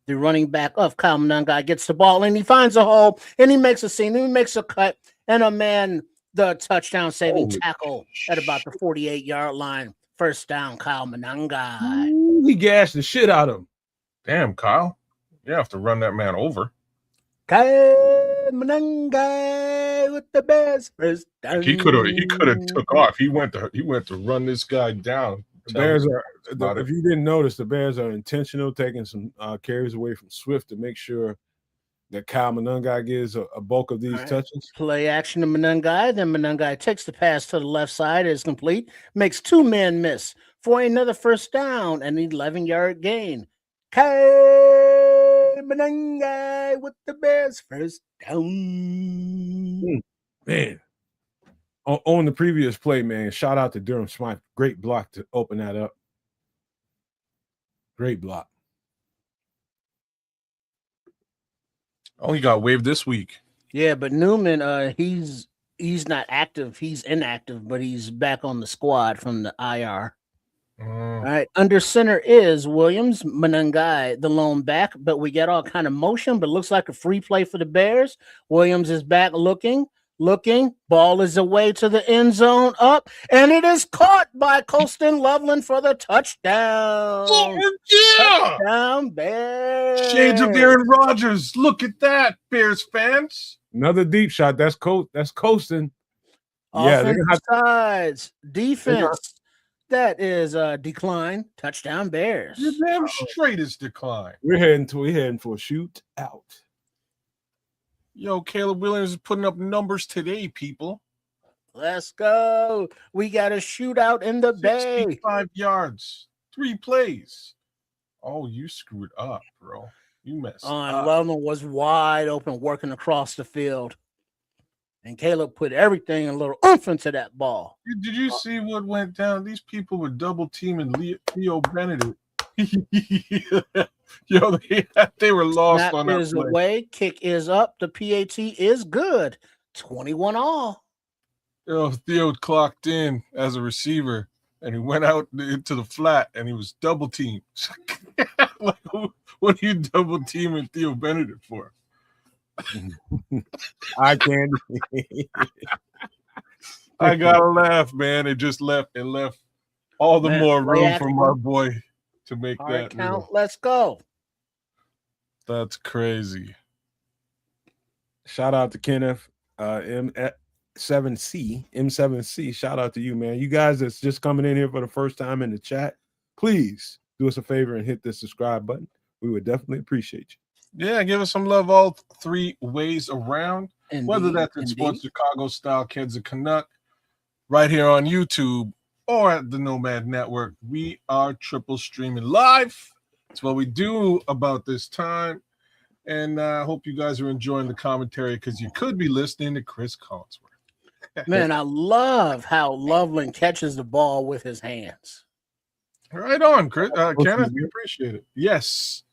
The running back of Kyle Monangai gets the ball and he finds a hole and he makes a seam, he makes a cut, and the touchdown saving tackle at about the 48-yard line. First down, Kyle Monangai. Ooh, he gashed the shit out of him. Damn, Kyle. You have to run that man over. Kyle Monangai with the Bears first down. He could have took off. He went to run this guy down. The Bears if you didn't notice, the Bears are intentional, taking some carries away from Swift to make sure that Kyle Monangai gives a bulk of these All right. touches. Play action to Monangai. Then Monangai takes the pass to the left side. Is complete. Makes 2 men miss for another first down and 11-yard gain. Kyle Monangai with the Bears first down. Man, on the previous play, man, shout out to Durham Smythe. Great block to open that up. Great block. Oh, he got waived this week. Yeah, but Newman, he's not active. He's inactive, but he's back on the squad from the IR. All right. Under center is Williams, Monangai, the lone back, but we get all kind of motion, but looks like a free play for the Bears. Williams is back looking. Ball is away to the end zone, up, and it is caught by Colston Loveland for the touchdown. Oh, yeah! Touchdown, Bears. Shades of Aaron Rodgers. Look at that, Bears fans. Another deep shot. That's Colston. Yeah, Offensive sides, defense. That is a decline. Touchdown, Bears. You're damn straight is decline. We're heading for a shootout. Yo, Caleb Williams is putting up numbers today, people. Let's go. We got a shootout in the Bay. 65 yards, 3 plays. Oh, you screwed up, bro. You messed up. Loveland was wide open working across the field. And Caleb put everything a little oomph into that ball. Did you see what went down? These people were double teaming Theo Benedict. Yo, they were lost Snap on that is play. away. Kick is up. The PAT is good. 21 all. Yo, Theo clocked in as a receiver, and he went out into the flat, and he was double teamed. Like, what are you double teaming Theo Benedict for? I can't. I gotta laugh, man. It just left. It left all the more room for my boy to make that count. Let's go. That's crazy. Shout out to Kenneth, M7C. Shout out to you, man. You guys that's just coming in here for the first time in the chat, please do us a favor and hit the subscribe button. We would definitely appreciate you. Yeah, give us some love all 3 ways around. Whether that's in Sports Chicago Style Kids of Canuck, right here on YouTube, or at the Nomad Network. We are triple streaming live. That's what we do about this time. And I hope you guys are enjoying the commentary, because you could be listening to Chris Collinsworth. Man, I love how Loveland catches the ball with his hands. Right on, Chris. Kenneth, we appreciate it. Yes.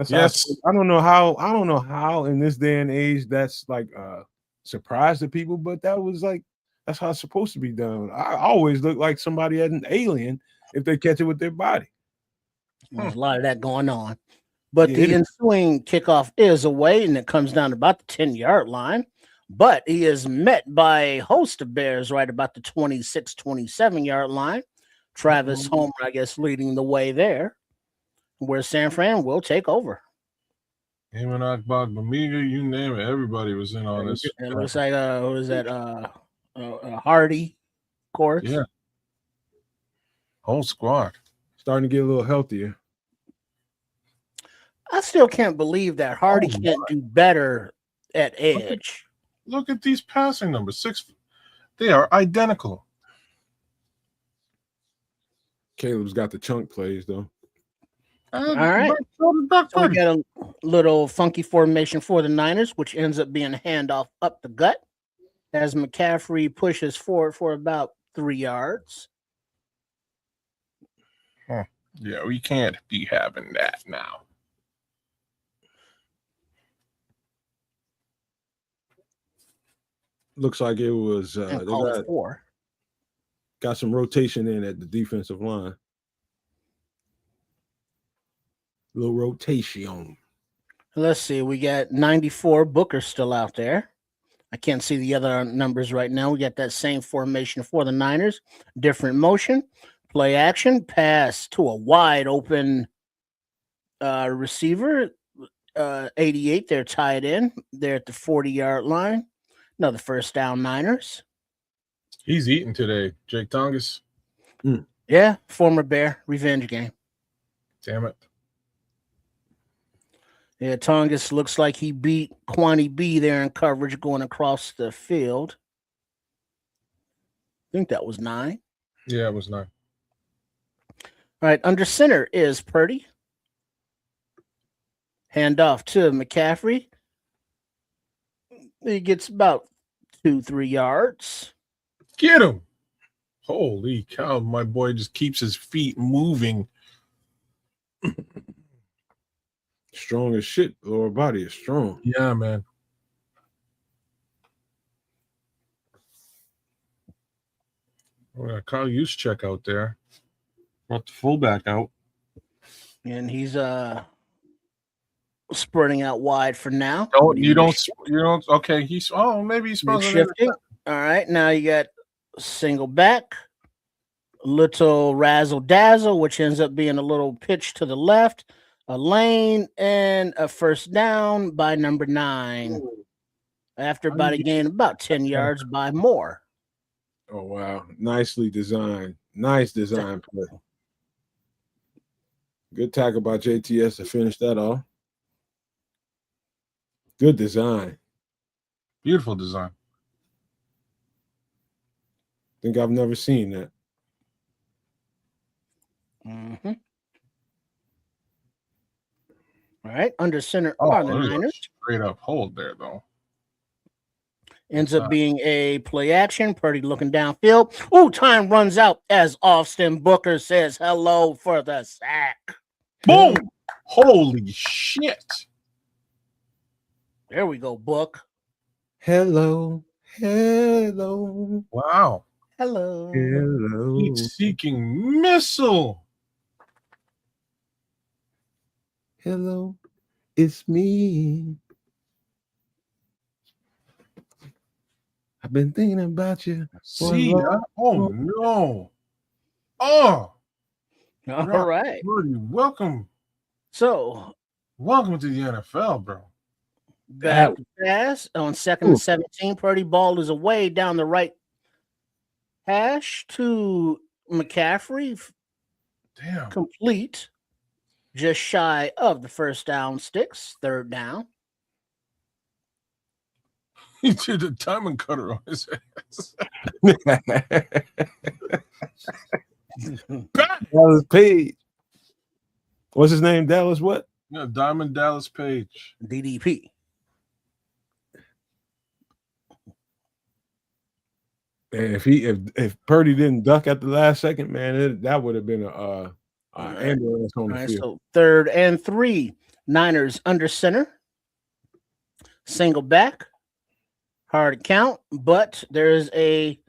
Yes. I don't know how in this day and age that's like a surprise to people, but that's how it's supposed to be done. I always look like somebody had an alien if they catch it with their body. There's a lot of that going on. But the ensuing kickoff is away, and it comes down to about the 10-yard line. But he is met by a host of Bears right about the 26, 27-yard line. Travis Homer, I guess, leading the way there, where San Fran will take over. Him and Akbog Bamiga, you name it. Everybody was in on this. It looks like, what is that? Hardy, of course. Yeah. Whole squad. Starting to get a little healthier. I still can't believe that Hardy can't do better at edge. Look at these passing numbers. 6. They are identical. Caleb's got the chunk plays, though. All right. So we got a little funky formation for the Niners, which ends up being a handoff up the gut as McCaffrey pushes forward for about 3 yards. Yeah, we can't be having that now. Looks like it was they got some rotation in at the defensive line. Little rotation. Let's see. We got 94 Booker still out there. I can't see the other numbers right now. We got that same formation for the Niners. Different motion. Play action. Pass to a wide open receiver. 88. They're tied in. They're at the 40-yard line. Another first down, Niners. He's eating today, Jake Tongas. Yeah, former Bear revenge game. Damn it. Yeah, Tongus looks like he beat Kwani B there in coverage going across the field. I think that was 9. Yeah, it was 9. All right, under center is Purdy. Hand off to McCaffrey. He gets about 2-3 yards. Get him. Holy cow, my boy just keeps his feet moving. Strong as shit. Lower body is strong. Yeah, man. We got Kyle Juszczyk out there. Brought the fullback out. And he's spreading out wide for now. You don't. Okay, maybe he's supposed to. Shifting. All right, now you got single back, little razzle dazzle, which ends up being a little pitch to the left, a lane, and a first down by number 9. After about a gain about 10 yards by Moore. Oh wow, nicely designed. Nice design play. Good tackle by JTS to finish that off. Good design. Beautiful design. Think I've never seen that. Mm-hmm. All right, under center Oh, are the there's a Niners. straight up hold there, though. Ends up being a play action. Purdy looking downfield. Oh, time runs out as Austin Booker says hello for the sack. Boom! Holy shit! There we go, Book. Hello. Hello. Wow. Hello. Hello. Heat-seeking missile. Hello. It's me. I've been thinking about you. See ya. Oh no. Oh. All Rob right. Purdy, welcome So to the NFL, bro. back to pass on 2nd and 17. Purdy ball is away down the right hash to McCaffrey. Damn. Complete. Just shy of the first down sticks. 3rd down. He did a diamond cutter on his ass. Dallas Page. What's his name? Dallas what? Yeah, Diamond Dallas Page. DDP. Man, if Purdy didn't duck at the last second, man, that would have been a ambulance on the field. So 3rd and 3. Niners under center. Single back. Hard count, but there's a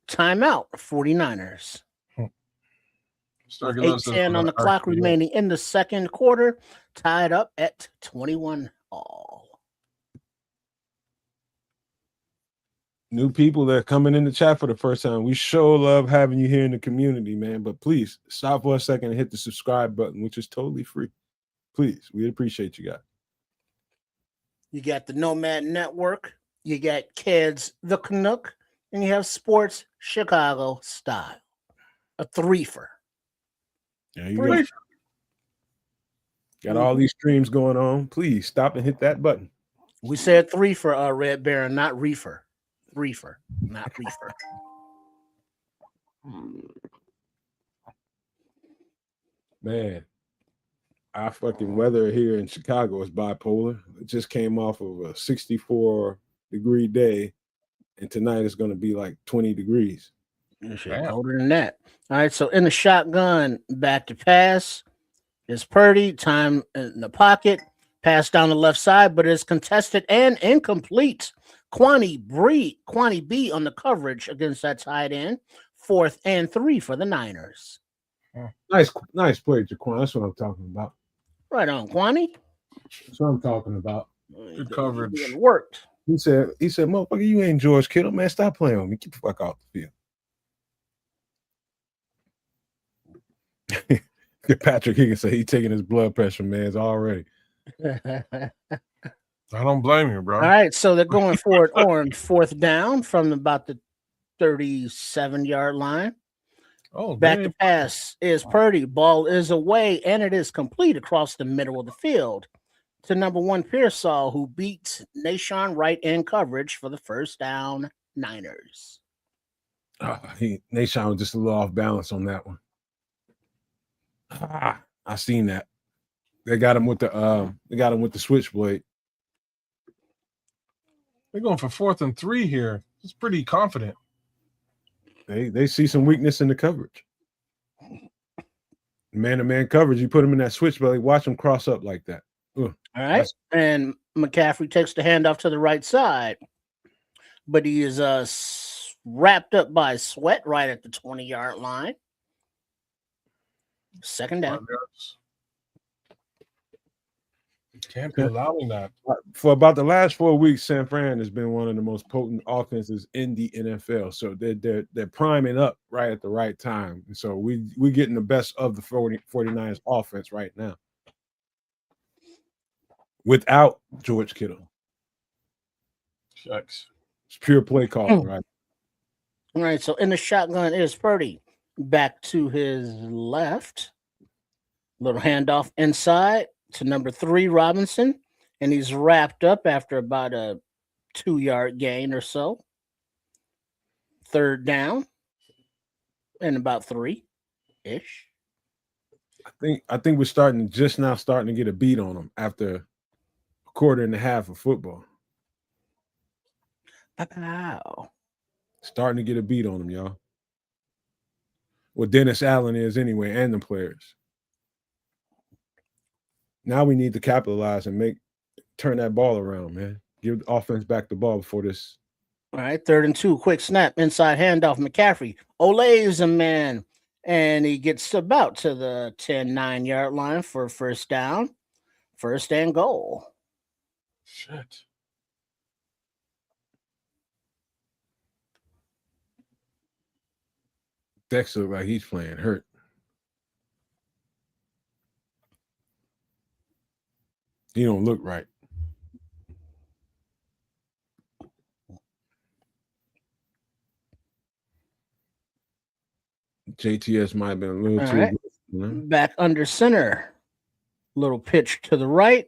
timeout. 49ers. 8:10 on the clock remaining in the 2nd quarter. Tied up at 21 all. New people that are coming in the chat for the first time, we sure love having you here in the community, man. But please stop for a second and hit the subscribe button, which is totally free. Please, we appreciate you guys. You got the Nomad Network. You got Kids the Canuck, and you have Sports Chicago Style. A threefer. There you go. Got all these streams going on. Please stop and hit that button. We said threefer, Red Baron, not reefer. Reefer, not reefer. Man, our fucking weather here in Chicago is bipolar. It just came off of a 64-degree day, and tonight it's going to be like 20 degrees. Colder than that. All right, so in the shotgun, back to pass is Purdy. Time in the pocket. Pass down the left side, but it's contested and incomplete. Kwani B on the coverage against that tight end. 4th and 3 for the Niners. Nice play, Jaquan. That's what I'm talking about. Right on, Kwani. That's what I'm talking about. Good coverage. It worked. He said, motherfucker, you ain't George Kittle, man. Stop playing with me. Get the fuck off the field. Patrick Higgins said he's taking his blood pressure, man, already. I don't blame you, bro. All right, so they're going for it on 4th down from about the 37-yard line. Oh, back to pass is Purdy. Ball is away, and it is complete across the middle of the field to number 1 Pearsall, who beats Nashon Wright in coverage for the first down. Niners. Nashon was just a little off balance on that one. I seen that. They got him with the switchblade. They're going for 4th and 3 here. It's pretty confident. They see some weakness in the coverage. Man-to-man coverage, you put him in that switchblade, watch him cross up like that. All right. And McCaffrey takes the handoff to the right side, but he is wrapped up by Sweat right at the 20-yard line. Second down. Can't be allowing that. For about the last 4 weeks, San Fran has been one of the most potent offenses in the NFL. So they're priming up right at the right time. And so we're getting the best of the 49ers offense right now without George Kittle. Shucks. It's pure play call, right? All right, so in the shotgun is Purdy. Back to his left. Little handoff inside to number 3, Robinson. And he's wrapped up after about a 2-yard gain or so. Third down. And about 3-ish. I think we're starting to get a beat on them after a quarter and a half of football. Wow. Starting to get a beat on them, y'all. What Dennis Allen is anyway, and the players. Now we need to capitalize and turn that ball around, man. Give the offense back the ball before this. All right, 3rd and 2, quick snap, inside handoff, McCaffrey. Olays a man, and he gets about to the 9-yard line for first down. First and goal. Shit. Dex looks like he's playing hurt. He don't look right. JTS might have been a little too good, you know? Back under center. Little pitch to the right.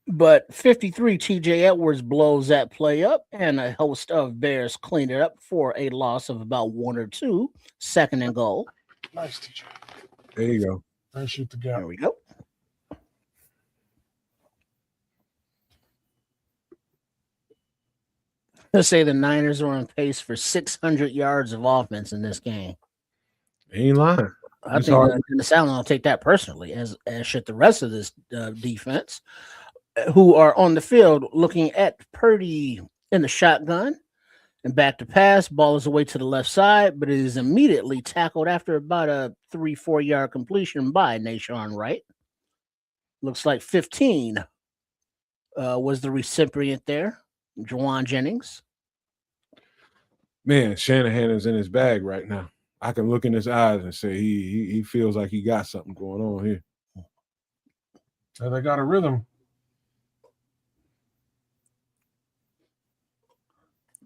But 53 TJ Edwards blows that play up, and a host of Bears clean it up for a loss of about 1 or 2. Second and goal. Nice, TJ. There you go. Nice shoot the gap. There we go. Let's say the Niners are on pace for 600 yards of offense in this game. Ain't lying. I think Dennis Allen will take that personally, as should the rest of this defense, who are on the field looking at Purdy in the shotgun and back to pass. Ball is away to the left side, but it is immediately tackled after about a 3-4 yard completion by Nashon Wright. Looks like 15 was the recipient there. Juwan Jennings. Man, Shanahan is in his bag right now. I can look in his eyes and say he feels like he got something going on here. And they got a rhythm.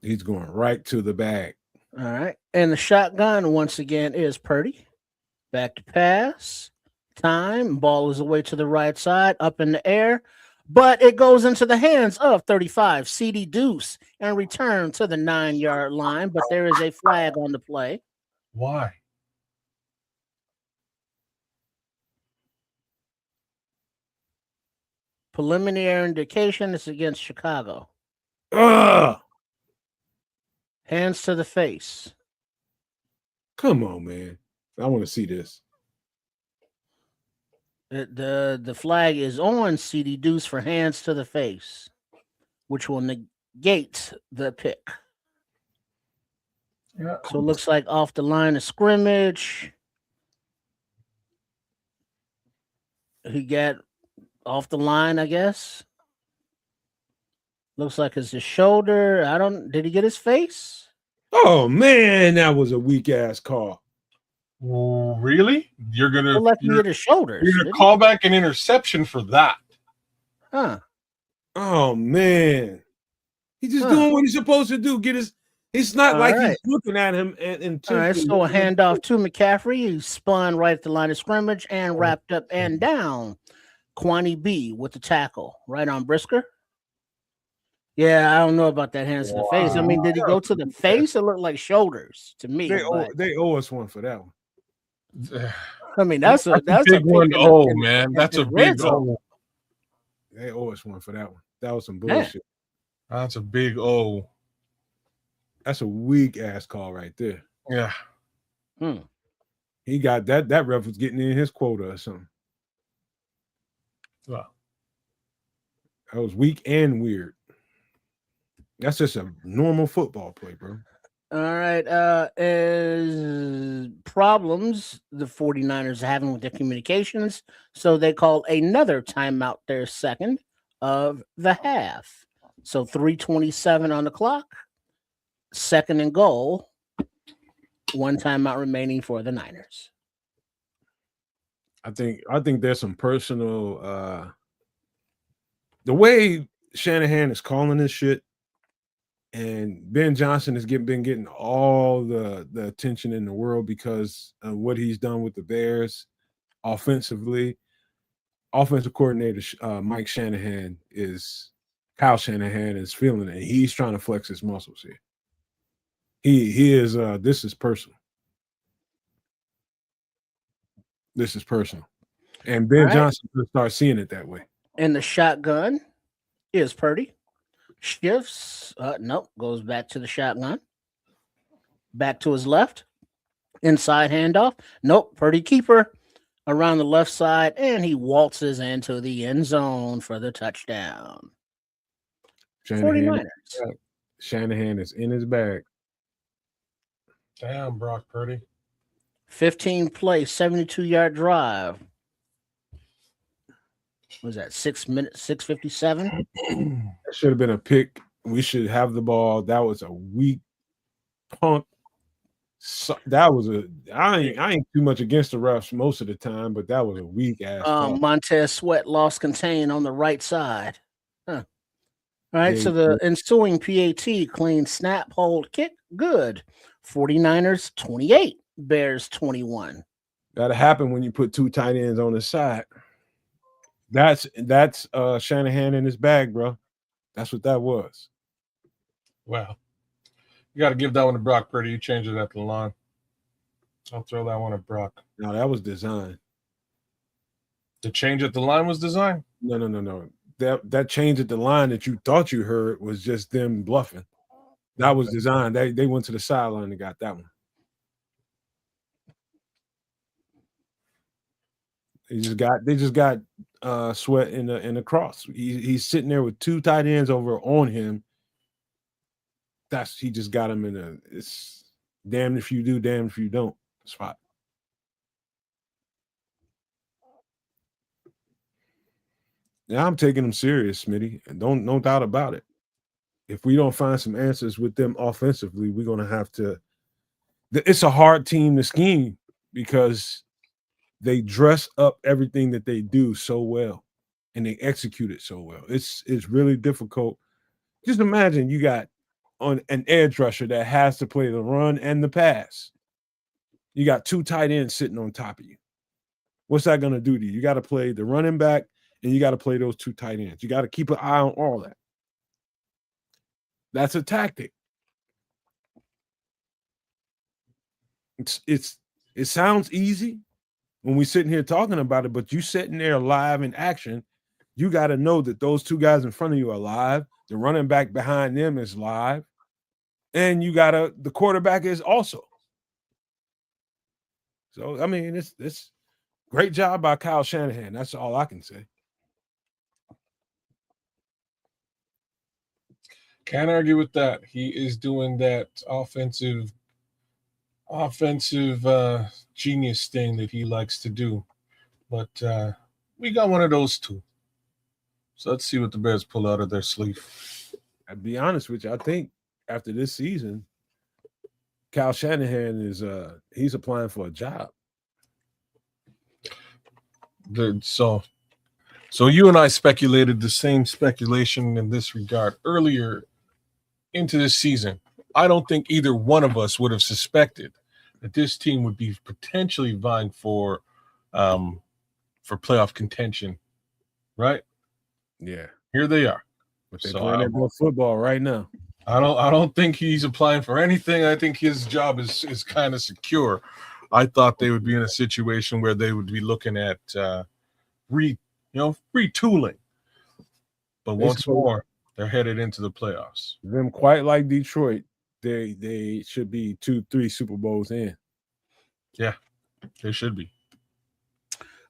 He's going right to the bag. All right. And the shotgun once again is Purdy. Back to pass. Time. Ball is away to the right side, up in the air. But it goes into the hands of 35, CD Deuce, and return to the 9-yard line. But there is a flag on the play. Why? Preliminary indication is against Chicago. Ugh! Hands to the face. Come on, man. I want to see this. The flag is on CD Deuce for hands to the face, which will negate the pick. Yeah. So it looks like off the line of scrimmage. He got off the line, I guess. Looks like it's his shoulder. Did he get his face? Oh, man, that was a weak-ass call. Really? You're going He left me at his shoulders. You're going to call back an interception for that. Huh. Oh, man. He's just doing what he's supposed to do. It's not like he's looking at him and all right, so a handoff to McCaffrey. He spun right at the line of scrimmage and wrapped up and down. Kwani B with the tackle right on Brisker. Yeah, I don't know about that hands to the face. I mean, did he go to the face? It looked like shoulders to me. They owe us one for that one. I mean, that's a big one. Oh man, that's a big O. They owe us one for that one. That was some bullshit. That's a big O. That's a weak ass call right there. Yeah. He got that. That ref was getting in his quota or something. Wow. That was weak and weird. That's just a normal football play, bro. All right. Is problems the 49ers are having with their communications. So they call another timeout their second of the half. So 3:27 on the clock. Second and goal. One timeout remaining for the Niners. I think there's some personal the way Shanahan is calling this shit, and Ben Johnson has been getting all the attention in the world because of what he's done with the Bears offensively. Offensive coordinator Kyle Shanahan is feeling it. He's trying to flex his muscles here. He is this is personal. This is personal. And Ben Johnson will start seeing it that way. And the shotgun is Purdy. Shifts. Nope. Goes back to the shotgun. Back to his left. Inside handoff. Nope. Purdy keeper around the left side. And he waltzes into the end zone for the touchdown. Shanahan is in his bag. Damn, Brock Purdy. 15 play, 72-yard drive. What was that, 6 minutes, 6:57? That should have been a pick. We should have the ball. That was a weak punt. So that was I ain't too much against the refs most of the time, but that was a weak ass. Montez Sweat lost contain on the right side. Huh. All right, so the ensuing PAT, clean snap, hold, kick, good. 49ers 28, Bears 21. That'll happen when you put two tight ends on the side. That's Shanahan in his bag, bro. That's what that was. Wow. You got to give that one to Brock Purdy. You changed it at the line. I'll throw that one at Brock. No, that was designed. The change at the line was designed? No. That change at the line that you thought you heard was just them bluffing. That was designed. They went to the sideline and got that one. They just got Sweat in the cross. He's sitting there with two tight ends over on him. He just got him in it's damned if you do, damned if you don't spot. Yeah, I'm taking them serious, Smitty, and no doubt about it. If we don't find some answers with them offensively, we're gonna have to. It's a hard team to scheme because they dress up everything that they do so well, and they execute it so well. It's really difficult. Just imagine you got on an edge rusher that has to play the run and the pass. You got two tight ends sitting on top of you. What's that gonna do to you? You got to play the running back. And you got to play those two tight ends. You got to keep an eye on all that. That's a tactic. It sounds easy when we're sitting here talking about it, but you sitting there live in action, you got to know that those two guys in front of you are live. The running back behind them is live. And the quarterback is also. So, I mean, it's great job by Kyle Shanahan. That's all I can say. Can't argue with that. He is doing that offensive genius thing that he likes to do. But we got one of those too. So let's see what the Bears pull out of their sleeve. I'll be honest with you. I think after this season, Kyle Shanahan is he's applying for a job. So you and I speculated the same speculation in this regard earlier into this season. I don't think either one of us would have suspected that this team would be potentially vying for playoff contention right? Yeah. Here they are. But they're So, playing that good football right now. I don't think he's applying for anything. I think his job is kind of secure. I thought they would be in a situation where they would be looking at retooling. But once more, they're headed into the playoffs. Them quite like Detroit, they should be 2-3 Super Bowls in. Yeah, they should be.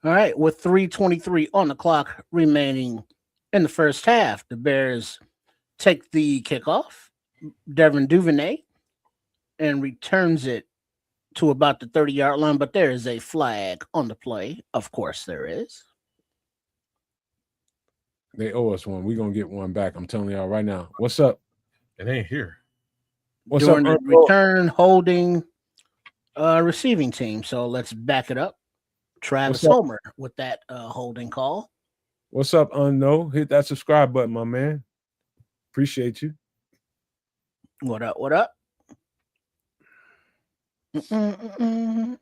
All right, with 3:23 on the clock remaining in the first half, the Bears take the kickoff. Devin Duvernay and returns it to about the 30-yard line, but there is a flag on the play. Of course, there is. They owe us one. We're gonna get one back. I'm telling y'all right now. What's up? It ain't here. What's During up? the return holding receiving team. So let's back it up. Travis Homer with that holding call. What's up, Unknown? Hit that subscribe button, my man. Appreciate you. What up? What up? San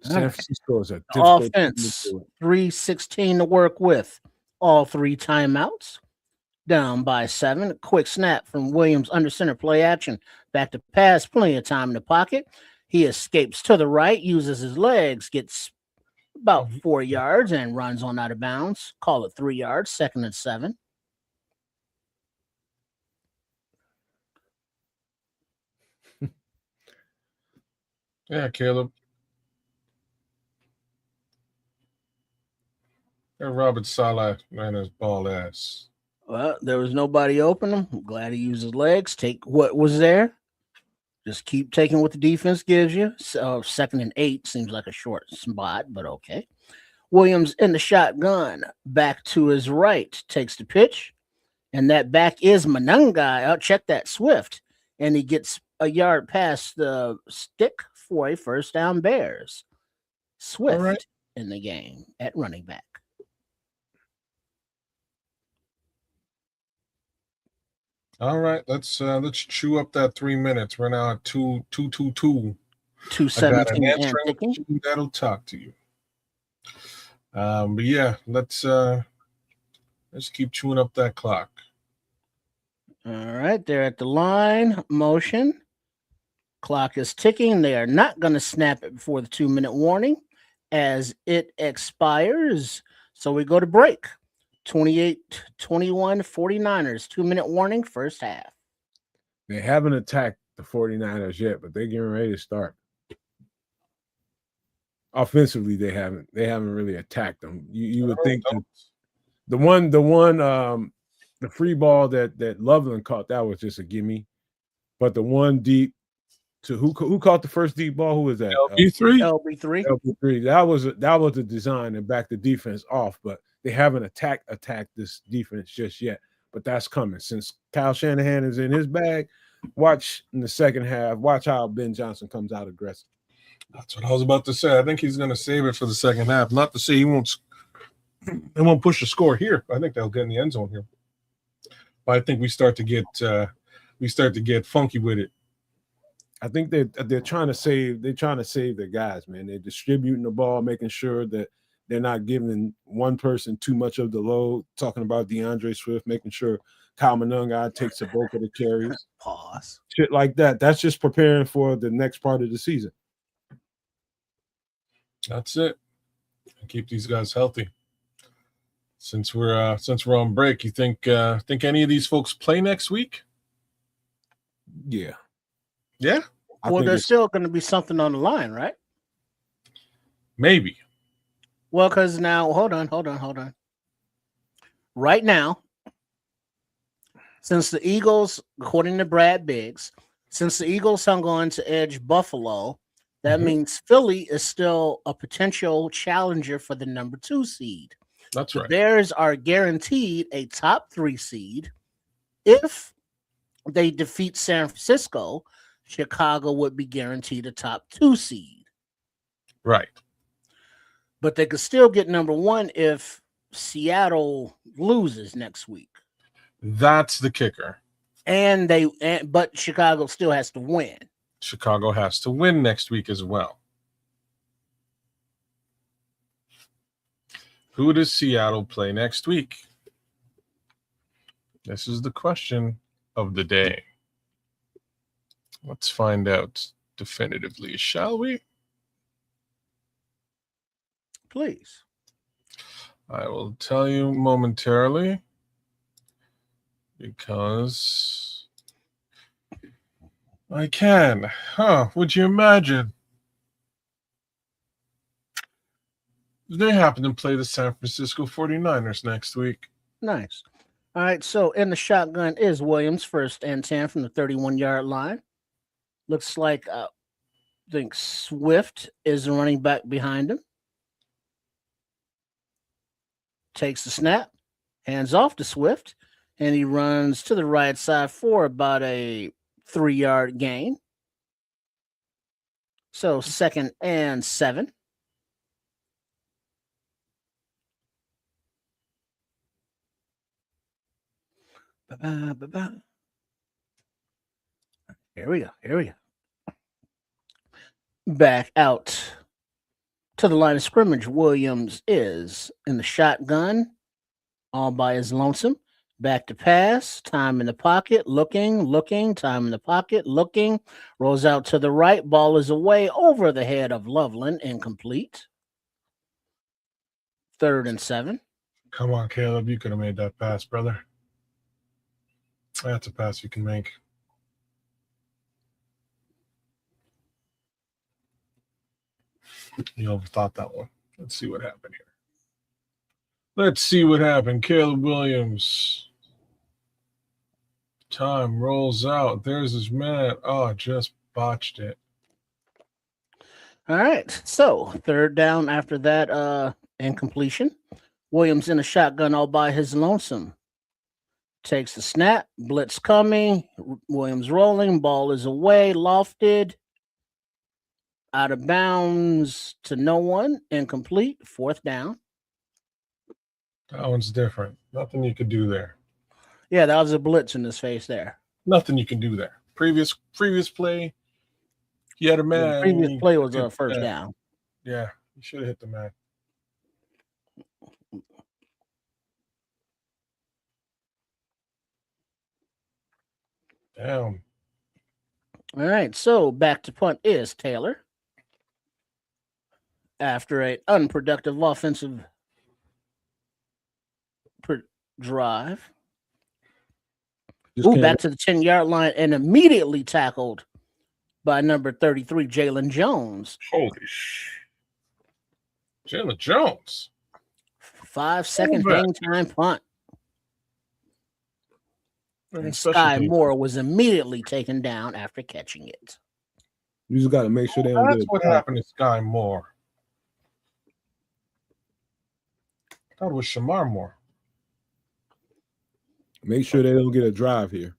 Francisco is a offense. 3:16 to work with. All 3 timeouts. Down by 7. Quick snap from Williams under center, play action. Back to pass. Plenty of time in the pocket. He escapes to the right, uses his legs, gets about 4 yards, and runs on out of bounds. Call it 3 yards. 2nd and 7. Yeah, Caleb. And Robert Saleh ran his ball ass. Well, there was nobody open. I'm glad he used his legs. Take what was there. Just keep taking what the defense gives you. So 2nd and 8 seems like a short spot, but okay. Williams in the shotgun. Back to his right. Takes the pitch. And that back is Manungai. I'll check that Swift. And he gets a yard past the stick for a first down Bears. Swift in the game at running back. All right, let's chew up that 3 minutes. We're now at 2:22. 2:17 and ticking. That'll talk to you. But yeah, let's keep chewing up that clock. All right, they're at the line. Motion. Clock is ticking. They are not going to snap it before the 2-minute warning as it expires. So we go to break. 28-21 49ers. 2-minute warning, first half. They haven't attacked the 49ers yet, but they're getting ready to start. Offensively, they haven't really attacked them. You would think the free ball that Loveland caught, that was just a gimme. But the one deep to who caught the first deep ball? Who was that? LB3. That was the design and back the defense off, but they haven't attacked this defense just yet. But that's coming. Since Kyle Shanahan is in his bag, watch in the second half. Watch how Ben Johnson comes out aggressive. That's what I was about to say. I think he's going to save it for the second half. Not to say he won't push the score here. I think they'll get in the end zone here. But I think we start to get funky with it. I think they're trying to save their guys, man. They're distributing the ball, making sure that they're not giving one person too much of the load. Talking about DeAndre Swift, making sure Kyle Manungai takes the bulk of the carries. Pause. Shit like that. That's just preparing for the next part of the season. That's it. Keep these guys healthy. Since we're on break, you think any of these folks play next week? Yeah. Yeah. Well, there's still going to be something on the line, right? Maybe. Well, because now, hold on. Right now, since the Eagles, according to Brad Biggs, since the Eagles hung on to edge Buffalo, that means Philly is still a potential challenger for the number 2 seed. That's right. The Bears are guaranteed a top 3 seed. If they defeat San Francisco, Chicago would be guaranteed a top 2 seed. Right. But they could still get number 1 if Seattle loses next week. That's the kicker. But Chicago still has to win. Chicago has to win next week as well. Who does Seattle play next week? This is the question of the day. Let's find out definitively, shall we? Please. I will tell you momentarily because I can. Would you imagine? They happen to play the San Francisco 49ers next week. Nice. All right, so in the shotgun is Williams, 1st and 10 from the 31-yard line. Looks like I think Swift is the running back behind him. Takes the snap, hands off to Swift, and he runs to the right side for about a 3-yard gain. So 2nd and 7. Ba-ba-ba-ba. Here we go. Back out to the line of scrimmage. Williams is in the shotgun, all by his lonesome. Back to pass. Time in the pocket. Looking. Time in the pocket. Looking. Rolls out to the right. Ball is away over the head of Loveland. Incomplete. 3rd and 7. Come on, Caleb. You could have made that pass, brother. That's a pass you can make. You overthought that one. Let's see what happened here. Let's see what happened. Caleb Williams. Time rolls out. There's his man. Oh, just botched it. All right. So 3rd down after that incompletion. Williams in a shotgun all by his lonesome. Takes the snap. Blitz coming. Williams rolling. Ball is away. Lofted. Out of bounds to no one. Incomplete. 4th down. That one's different. Nothing you could do there. Yeah, that was a blitz in his face there. Nothing you can do there. Previous play, he had a man. The previous play was a 1st down. Yeah, you should have hit the man. Damn. All right, so back to punt is Taylor. After an unproductive offensive drive. Back to the 10-yard line and immediately tackled by number 33, Jalen Jones. Holy shit. Jalen Jones. 5-second hang time punt. And Sky Moore was immediately taken down after catching it. You just got to make sure they don't That's what happened to Sky Moore. I thought it was Shamar Moore. Make sure they don't get a drive here.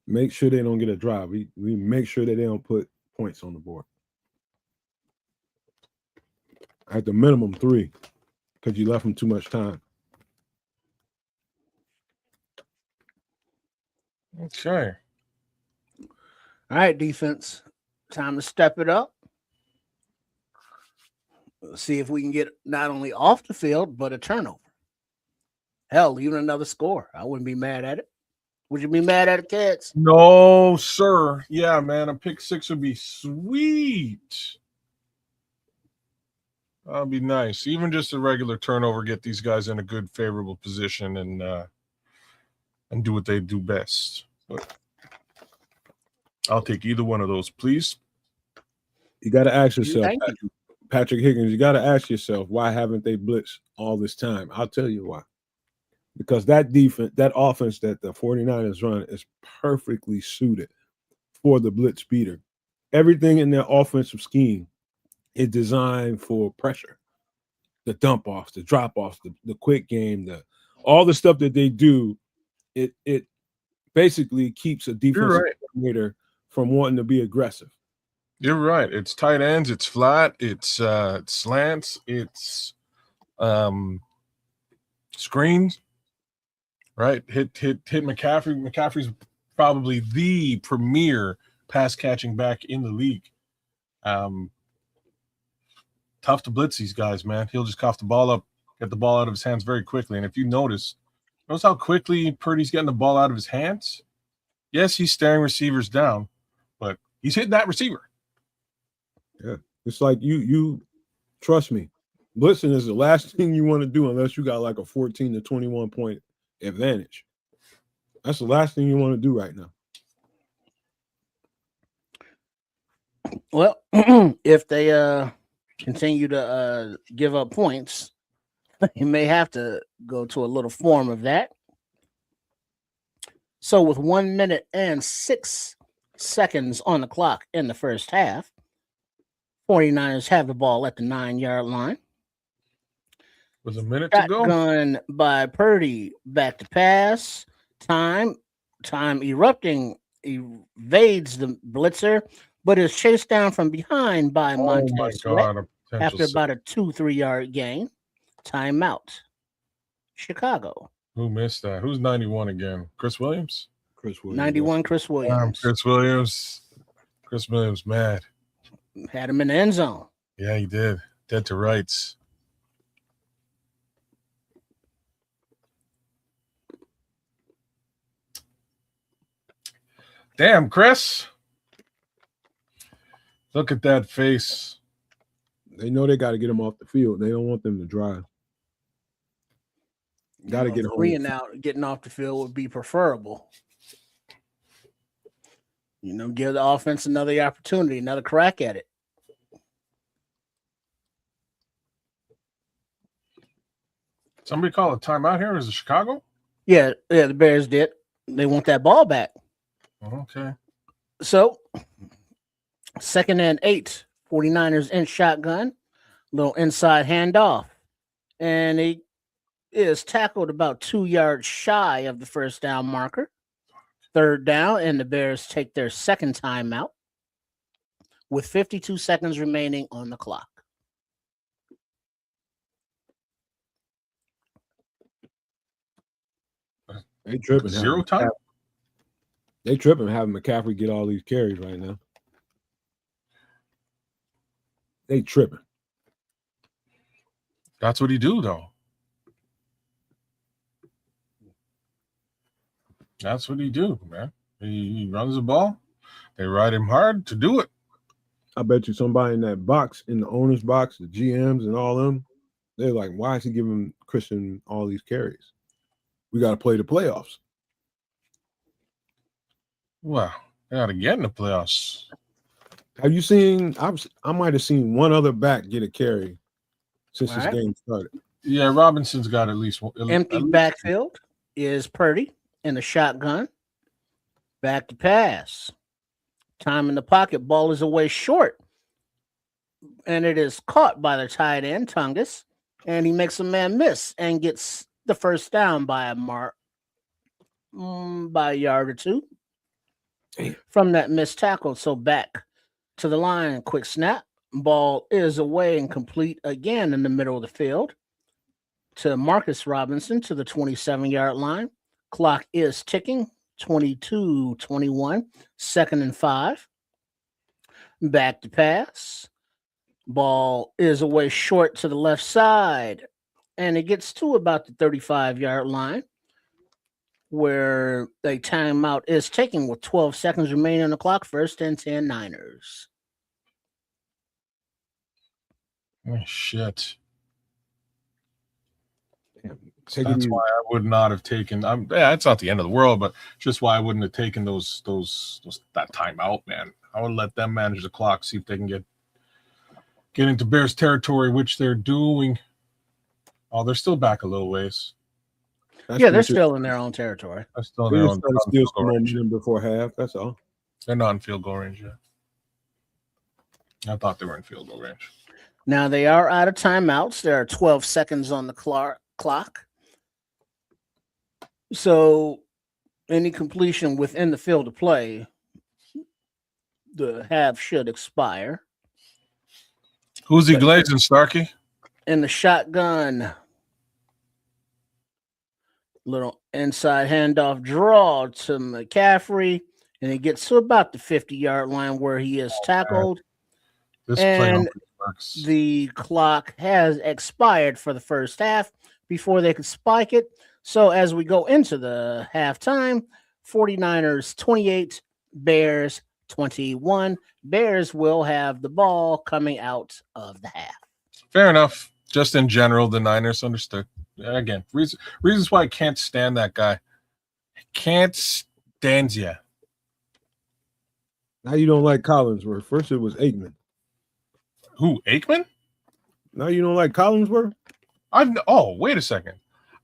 Make sure they don't get a drive. We make sure that they don't put points on the board. At the minimum 3, because you left them too much time. Okay. All right, defense. Time to step it up. Let's see if we can get not only off the field, but a turnover. Hell, even another score. I wouldn't be mad at it. Would you be mad at it, kids? No, sir. Yeah, man. A pick 6 would be sweet. That'd be nice. Even just a regular turnover, get these guys in a good, favorable position and do what they do best. But I'll take either one of those, please. You got to ask yourself, Patrick Higgins, you got to ask yourself, why haven't they blitzed all this time? I'll tell you why. Because that defense, that offense that the 49ers run is perfectly suited for the blitz beater. Everything in their offensive scheme is designed for pressure. The dump offs, the drop offs, the quick game, all the stuff that they do, it basically keeps a defensive coordinator from wanting to be aggressive. You're right. It's tight ends, it's flat, it's slants, it's screens. Right? Hit McCaffrey. McCaffrey's probably the premier pass catching back in the league. tough to blitz these guys, man. He'll just cough the ball up, get the ball out of his hands very quickly. And if you notice how quickly Purdy's getting the ball out of his hands? Yes, he's staring receivers down, but he's hitting that receiver. Yeah, it's like you trust me. Blitzing is the last thing you want to do unless you got like a 14 to 21 point advantage. That's the last thing you want to do right now. Well, if they continue to give up points, you may have to go to a little form of that. So with 1 minute and 6 seconds on the clock in the first half, 49ers have the ball at the 9-yard line. With a minute to go. Shotgun by Purdy, back to pass. Time erupting, evades the blitzer, but is chased down from behind by Montez Sweat after about a 2-3 yard gain. Timeout. Chicago. Who missed that? Who's 91 again? Chris Williams? 91, Chris Williams. Chris Williams. Chris Williams, mad. Had him in the end zone. Yeah, he did. Dead to rights. Damn, Chris. Look at that face. They know they got to get them off the field. They don't want them to drive. Got to get home. 3 and out, getting off the field would be preferable. Give the offense another opportunity, another crack at it. Somebody call a timeout here? Is it Chicago? Yeah, the Bears did. They want that ball back. Okay. So, 2nd and 8, 49ers in shotgun, little inside handoff, and he is tackled about 2 yards shy of the first down marker. 3rd down, and the Bears take their second timeout with 52 seconds remaining on the clock. They tripping. Zero time? They tripping having McCaffrey get all these carries right now. They tripping. That's what he do, though. That's what he do, man. He runs the ball. They ride him hard to do it. I bet you somebody in that box, in the owner's box, the GMs and all them, they're like, why is he giving Christian all these carries? We got to play the playoffs. Well, they got to get in the playoffs. Have you seen? I might have seen one other back get a carry since this game started. Yeah, Robinson's got at least one. Empty backfield is Purdy in the shotgun. Back to pass. Time in the pocket. Ball is away short. And it is caught by the tight end, Tungus. And he makes a man miss and gets the first down by a yard or two from that missed tackle. So back to the line. Quick snap. Ball is away and complete again in the middle of the field to Marcus Robinson to the 27-yard line. Clock is ticking. 22-21. 2nd and 5. Back to pass. Ball is away short to the left side. And it gets to about the 35-yard line where a timeout is taken with 12 seconds remaining on the clock. 1st and 10 Niners. Oh, shit. Damn. That's why I would not have taken. It's not the end of the world, but just why I wouldn't have taken that timeout, man. I would let them manage the clock, see if they can get into Bears territory, which they're doing. Oh, they're still back a little ways. They're still in their own territory. They're still in their own range before half. That's all. They're not in field goal range yet. I thought they were in field goal range. Now they are out of timeouts. There are 12 seconds on the clock. So any completion within the field of play, the half should expire. Who's he glazing, Starkey? In the shotgun. Little inside handoff draw to McCaffrey, and he gets to about the 50-yard line where he is tackled. This play works. the clock has expired for the first half before they could spike it. So as we go into the halftime, 49ers 28, Bears 21. Bears will have the ball coming out of the half. Fair enough. Just in general, the Niners understood. Again, reasons why I can't stand that guy. Can't stand ya. Now you don't like Collinsworth. First it was Aikman. Who, Aikman? Now you don't like Collinsworth? Wait a second.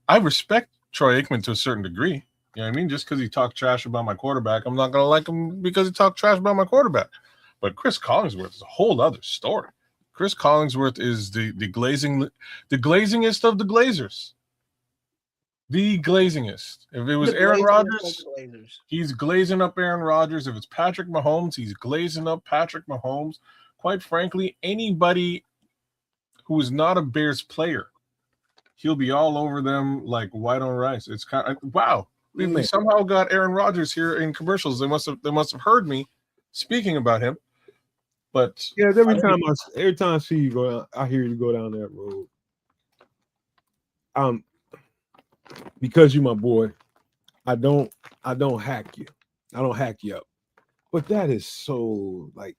I respect Troy Aikman to a certain degree. You know what I mean? Just because he talked trash about my quarterback, I'm not going to like him because he talked trash about my quarterback. But Chris Collinsworth is a whole other story. Chris Collinsworth is the glazingest of the Glazers. The glazingest. If it was Aaron Rodgers, he's glazing up Aaron Rodgers. If it's Patrick Mahomes, he's glazing up Patrick Mahomes. Quite frankly, anybody who is not a Bears player, he'll be all over them like white on rice. It's kind of wow. They somehow got Aaron Rodgers here in commercials. They must have heard me speaking about him. But yeah, every time I see you go, I hear you go down that road. Because you're my boy, I don't hack you. I don't hack you up. But that is so like,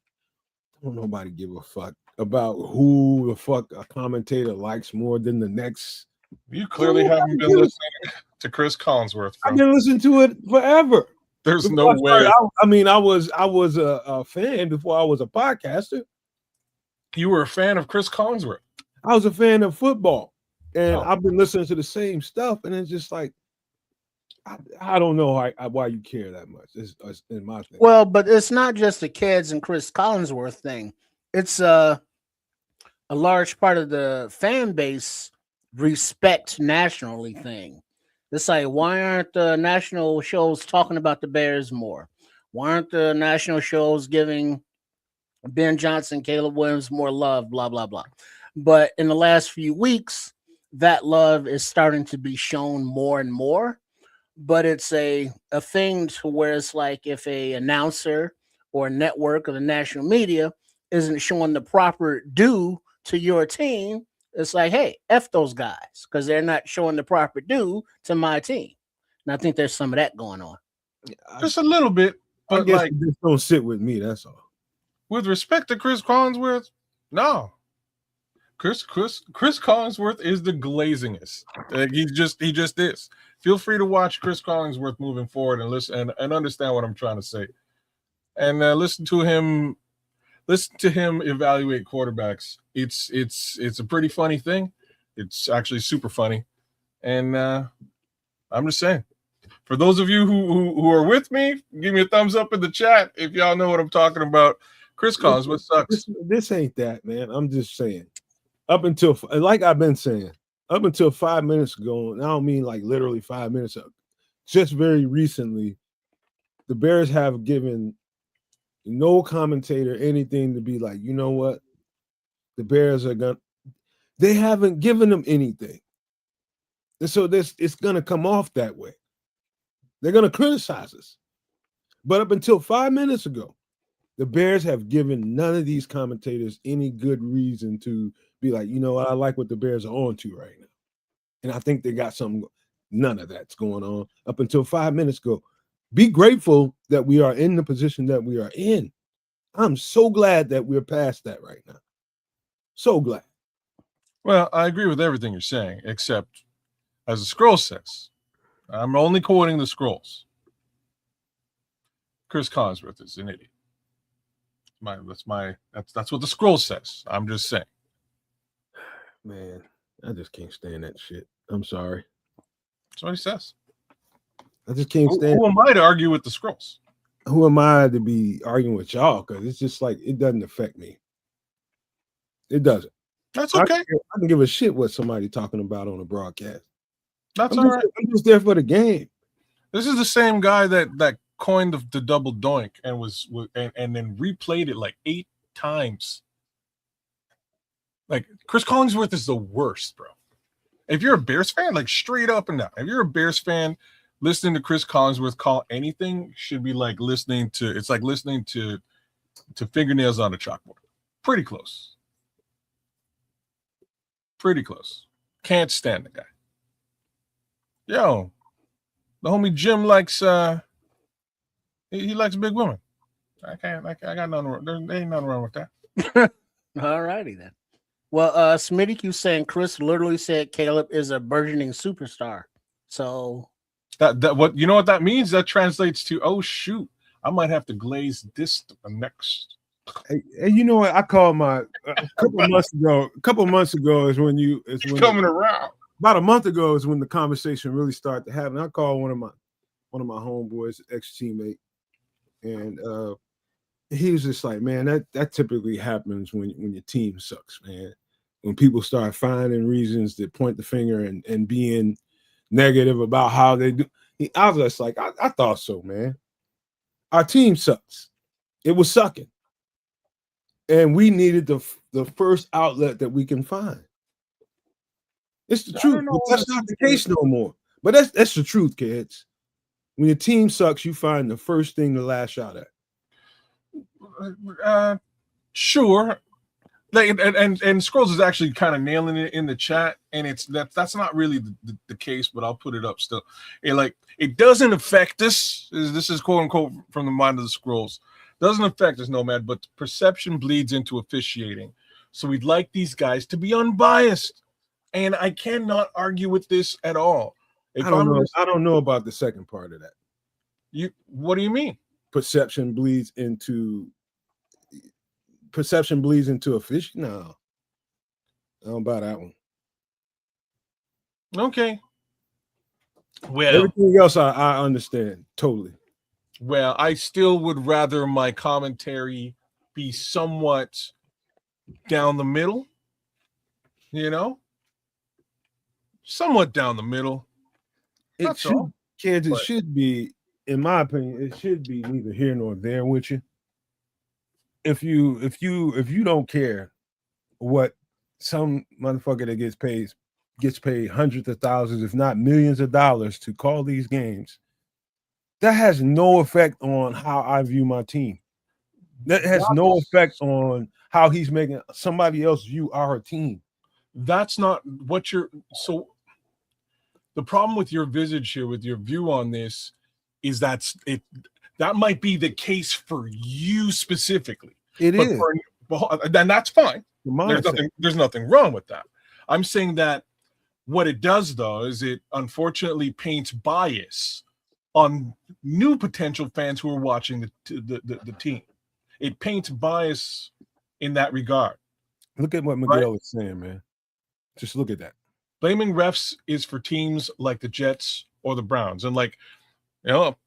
don't nobody give a fuck about who the fuck a commentator likes more than the next. You clearly haven't been listening to Chris Collinsworth. I've been listening to it forever. There's no way. I was a fan before I was a podcaster. You were a fan of Chris Collinsworth. I was a fan of football, and I've been listening to the same stuff, and it's just like I don't know why you care that much. It's in my thing. Well, but it's not just the kids and Chris Collinsworth thing. It's a large part of the fan base respect nationally thing. It's like, why aren't the national shows talking about the Bears more? Why aren't the national shows giving Ben Johnson, Caleb Williams more love, blah, blah, blah. But in the last few weeks, that love is starting to be shown more and more. But it's a thing to where it's like if a announcer or a network or the national media isn't showing the proper due to your team, it's like, hey, F those guys because they're not showing the proper due to my team. And I think there's some of that going on. Just a little bit. But I guess like, just don't sit with me, that's all. With respect to Chris Collinsworth, no. Chris Collinsworth is the glazingest. He just is. Feel free to watch Chris Collinsworth moving forward and listen and understand what I'm trying to say. And listen to him evaluate quarterbacks. It's a pretty funny thing. It's actually super funny. And I'm just saying, for those of you who are with me, give me a thumbs up in the chat if y'all know what I'm talking about. Chris Collinsworth sucks. This ain't that, man. I'm just saying. Up until, like I've been saying, up until 5 minutes ago, and I don't mean like literally 5 minutes ago, just very recently, the Bears have given no commentator anything to be like, you know what? The Bears are going to, they haven't given them anything. And so it's going to come off that way. They're going to criticize us. But up until 5 minutes ago, the Bears have given none of these commentators any good reason to be like, you know what, I like what the Bears are on to right now. And I think they got something. None of that's going on up until 5 minutes ago. Be grateful that we are in the position that we are in. I'm so glad that we're past that right now. So glad. Well, I agree with everything you're saying, except as the scroll says, I'm only quoting the scrolls. Chris Collinsworth is an idiot. That's what the scroll says. I'm just saying. Man, I just can't stand that shit. I'm sorry. That's what he says. I just can't stand. Who am I to argue with the scrolls? Who am I to be arguing with y'all? Because it's just like it doesn't affect me. It doesn't. That's okay. I can give a shit what somebody talking about on a broadcast. That's all right. I'm just there for the game. This is the same guy that coined the double doink and then replayed it like 8 times. Like Chris Collinsworth is the worst, bro. If you're a Bears fan, like straight up and down, if you're a Bears fan, listening to Chris Collinsworth call anything should be like listening to fingernails on a chalkboard. Pretty close. Pretty close. Can't stand the guy. Yo, the homie Jim likes he likes big women. I got nothing wrong. There ain't nothing wrong with that. All righty then. Well, Smitty, you saying Chris literally said Caleb is a burgeoning superstar. So that what you know what that means? That translates to, oh shoot, I might have to glaze this next. Hey, you know what? I called my a couple months ago is when coming around. About a month ago is when the conversation really started to happen. I called one of my homeboys, ex-teammate, and he was just like, man, that typically happens when your team sucks, man. When people start finding reasons to point the finger and being negative about how they do. I was just like, I thought so, man. Our team sucks. It was sucking. And we needed the first outlet that we can find. It's the truth. But that's not the case no more. But that's the truth, kids. When your team sucks, you find the first thing to lash out at. Sure. Like, and Scrolls is actually kind of nailing it in the chat, and that's not really the case, but I'll put it up still. It doesn't affect us. This is quote unquote from the mind of the Scrolls. Doesn't affect us, Nomad, but perception bleeds into officiating. So we'd like these guys to be unbiased, and I cannot argue with this at all. I don't know about the second part of that. What do you mean? Perception bleeds into a fish. No, I don't buy that one. Okay. Well, everything else I understand totally. Well, I still would rather my commentary be somewhat down the middle, somewhat down the middle. It should be, in my opinion, it should be neither here nor there with you. If you don't care what some motherfucker that gets paid hundreds of thousands, if not millions of dollars to call these games, that has no effect on how I view my team. That has no effect on how he's making somebody else view our team. That's not what so the problem with your visage here, with your view on this, is that might be the case for you specifically. It is. Then that's fine. There's nothing wrong with that. I'm saying that what it does, though, is it unfortunately paints bias on new potential fans who are watching the team. It paints bias in that regard. Look at what Miguel is saying, man. Just look at that. Blaming refs is for teams like the Jets or the Browns. And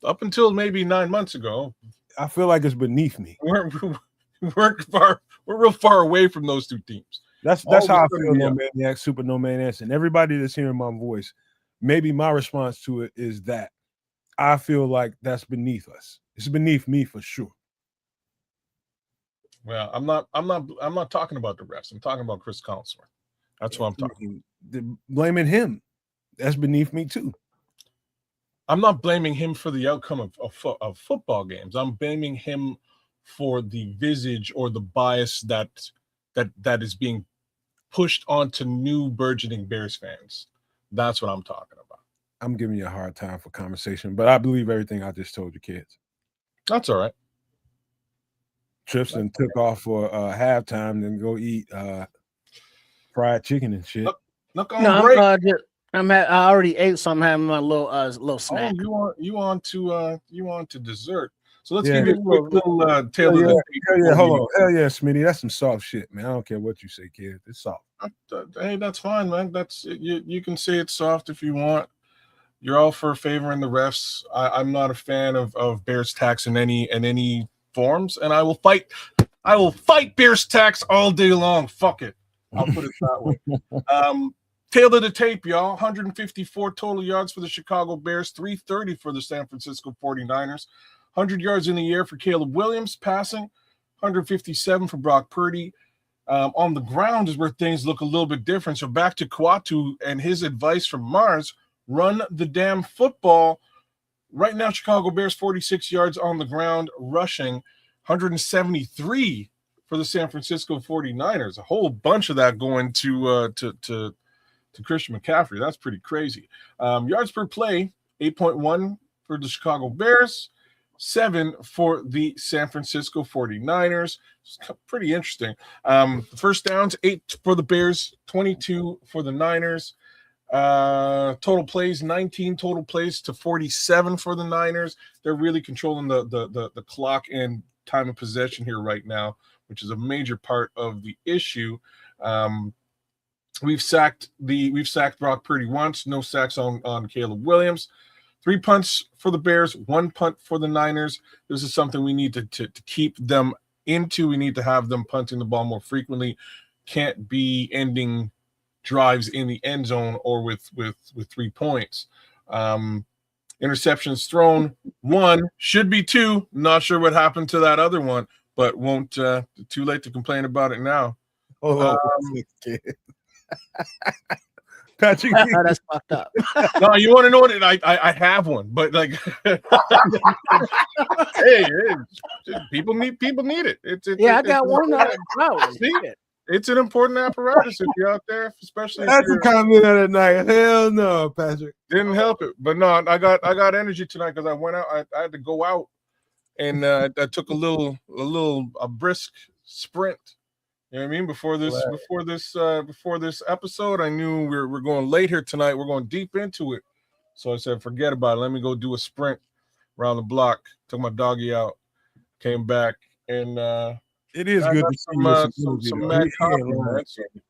up until maybe 9 months ago, I feel like it's beneath me. We're real far away from those two teams. That's how I feel, No Maniac, Super No Maniacs, and everybody that's hearing my voice. Maybe my response to it is that I feel like that's beneath us. It's beneath me for sure. Well, I'm not talking about the refs. I'm talking about Chris Collinsworth. That's what I'm talking about. Blaming him, that's beneath me too. I'm not blaming him for the outcome of football games. I'm blaming him for the visage or the bias that is being pushed onto new burgeoning Bears fans. That's what I'm talking about. I'm giving you a hard time for conversation, but I believe everything I just told you, kids. That's all right. Tristan took off for halftime, then go eat fried chicken and shit. Look on break. I already ate, so I'm having my little snack. Oh, you on to dessert? So let's give you a quick little tail of the tape. Yeah, hold on. Hell yeah, Smitty. That's some soft shit, man. I don't care what you say, kid. It's soft. Hey, that's fine, man. That's you can say it's soft if you want. You're all for favoring the refs. I'm not a fan of Bears tax in any forms, and I will fight Bears tax all day long. Fuck it. I'll put it that way. Tail of the tape, y'all. 154 total yards for the Chicago Bears, 330 for the San Francisco 49ers. 100 yards in the air for Caleb Williams, passing. 157 for Brock Purdy. On the ground is where things look a little bit different. So back to Kwatu and his advice from Mars, run the damn football. Right now, Chicago Bears 46 yards on the ground, rushing. 173 for the San Francisco 49ers. A whole bunch of that going to Christian McCaffrey. That's pretty crazy. Yards per play, 8.1 for the Chicago Bears, 7 for the San Francisco 49ers. It's pretty interesting. First downs, 8 for the Bears, 22 for the Niners. Total plays, 19 total plays to 47 for the Niners. They're really controlling the clock and time of possession here right now, which is a major part of the issue. We've sacked Brock Purdy once, no sacks on Caleb Williams. 3 punts for the Bears, 1 punt for the Niners. This is something we need to keep them into. We need to have them punting the ball more frequently. Can't be ending drives in the end zone or with 3 points. Interceptions thrown, 1, should be 2. Not sure what happened to that other one, but won't too late to complain about it now. Patrick, That's fucked up. No, you want to know what I have one, but like, hey, people need it. I got one. It's an important apparatus if you're out there, especially. That's a comment of the night. Hell no, Patrick. Didn't help it, but no, I got energy tonight because I went out. I had to go out, and I took a brisk sprint. You know what I mean? Before this episode, I knew we're going late here tonight. We're going deep into it. So I said, forget about it. Let me go do a sprint around the block. Took my doggy out, came back, and it is good to see you with some energy.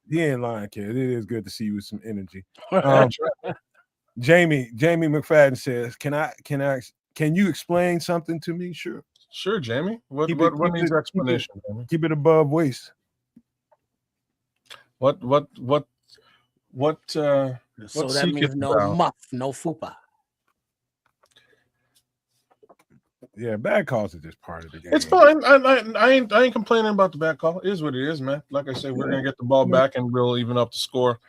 He ain't lying, kid. It is good to see you with some energy. Jamie McFadden says, can you explain something to me? Sure, Jamie. What needs explanation? Keep it above waist. What so that means no muff, no fupa. Yeah, bad calls are just part of the game. It's fine. I ain't complaining about the bad call. It is what it is, man. Like I said, we're gonna get the ball back and we'll even up the score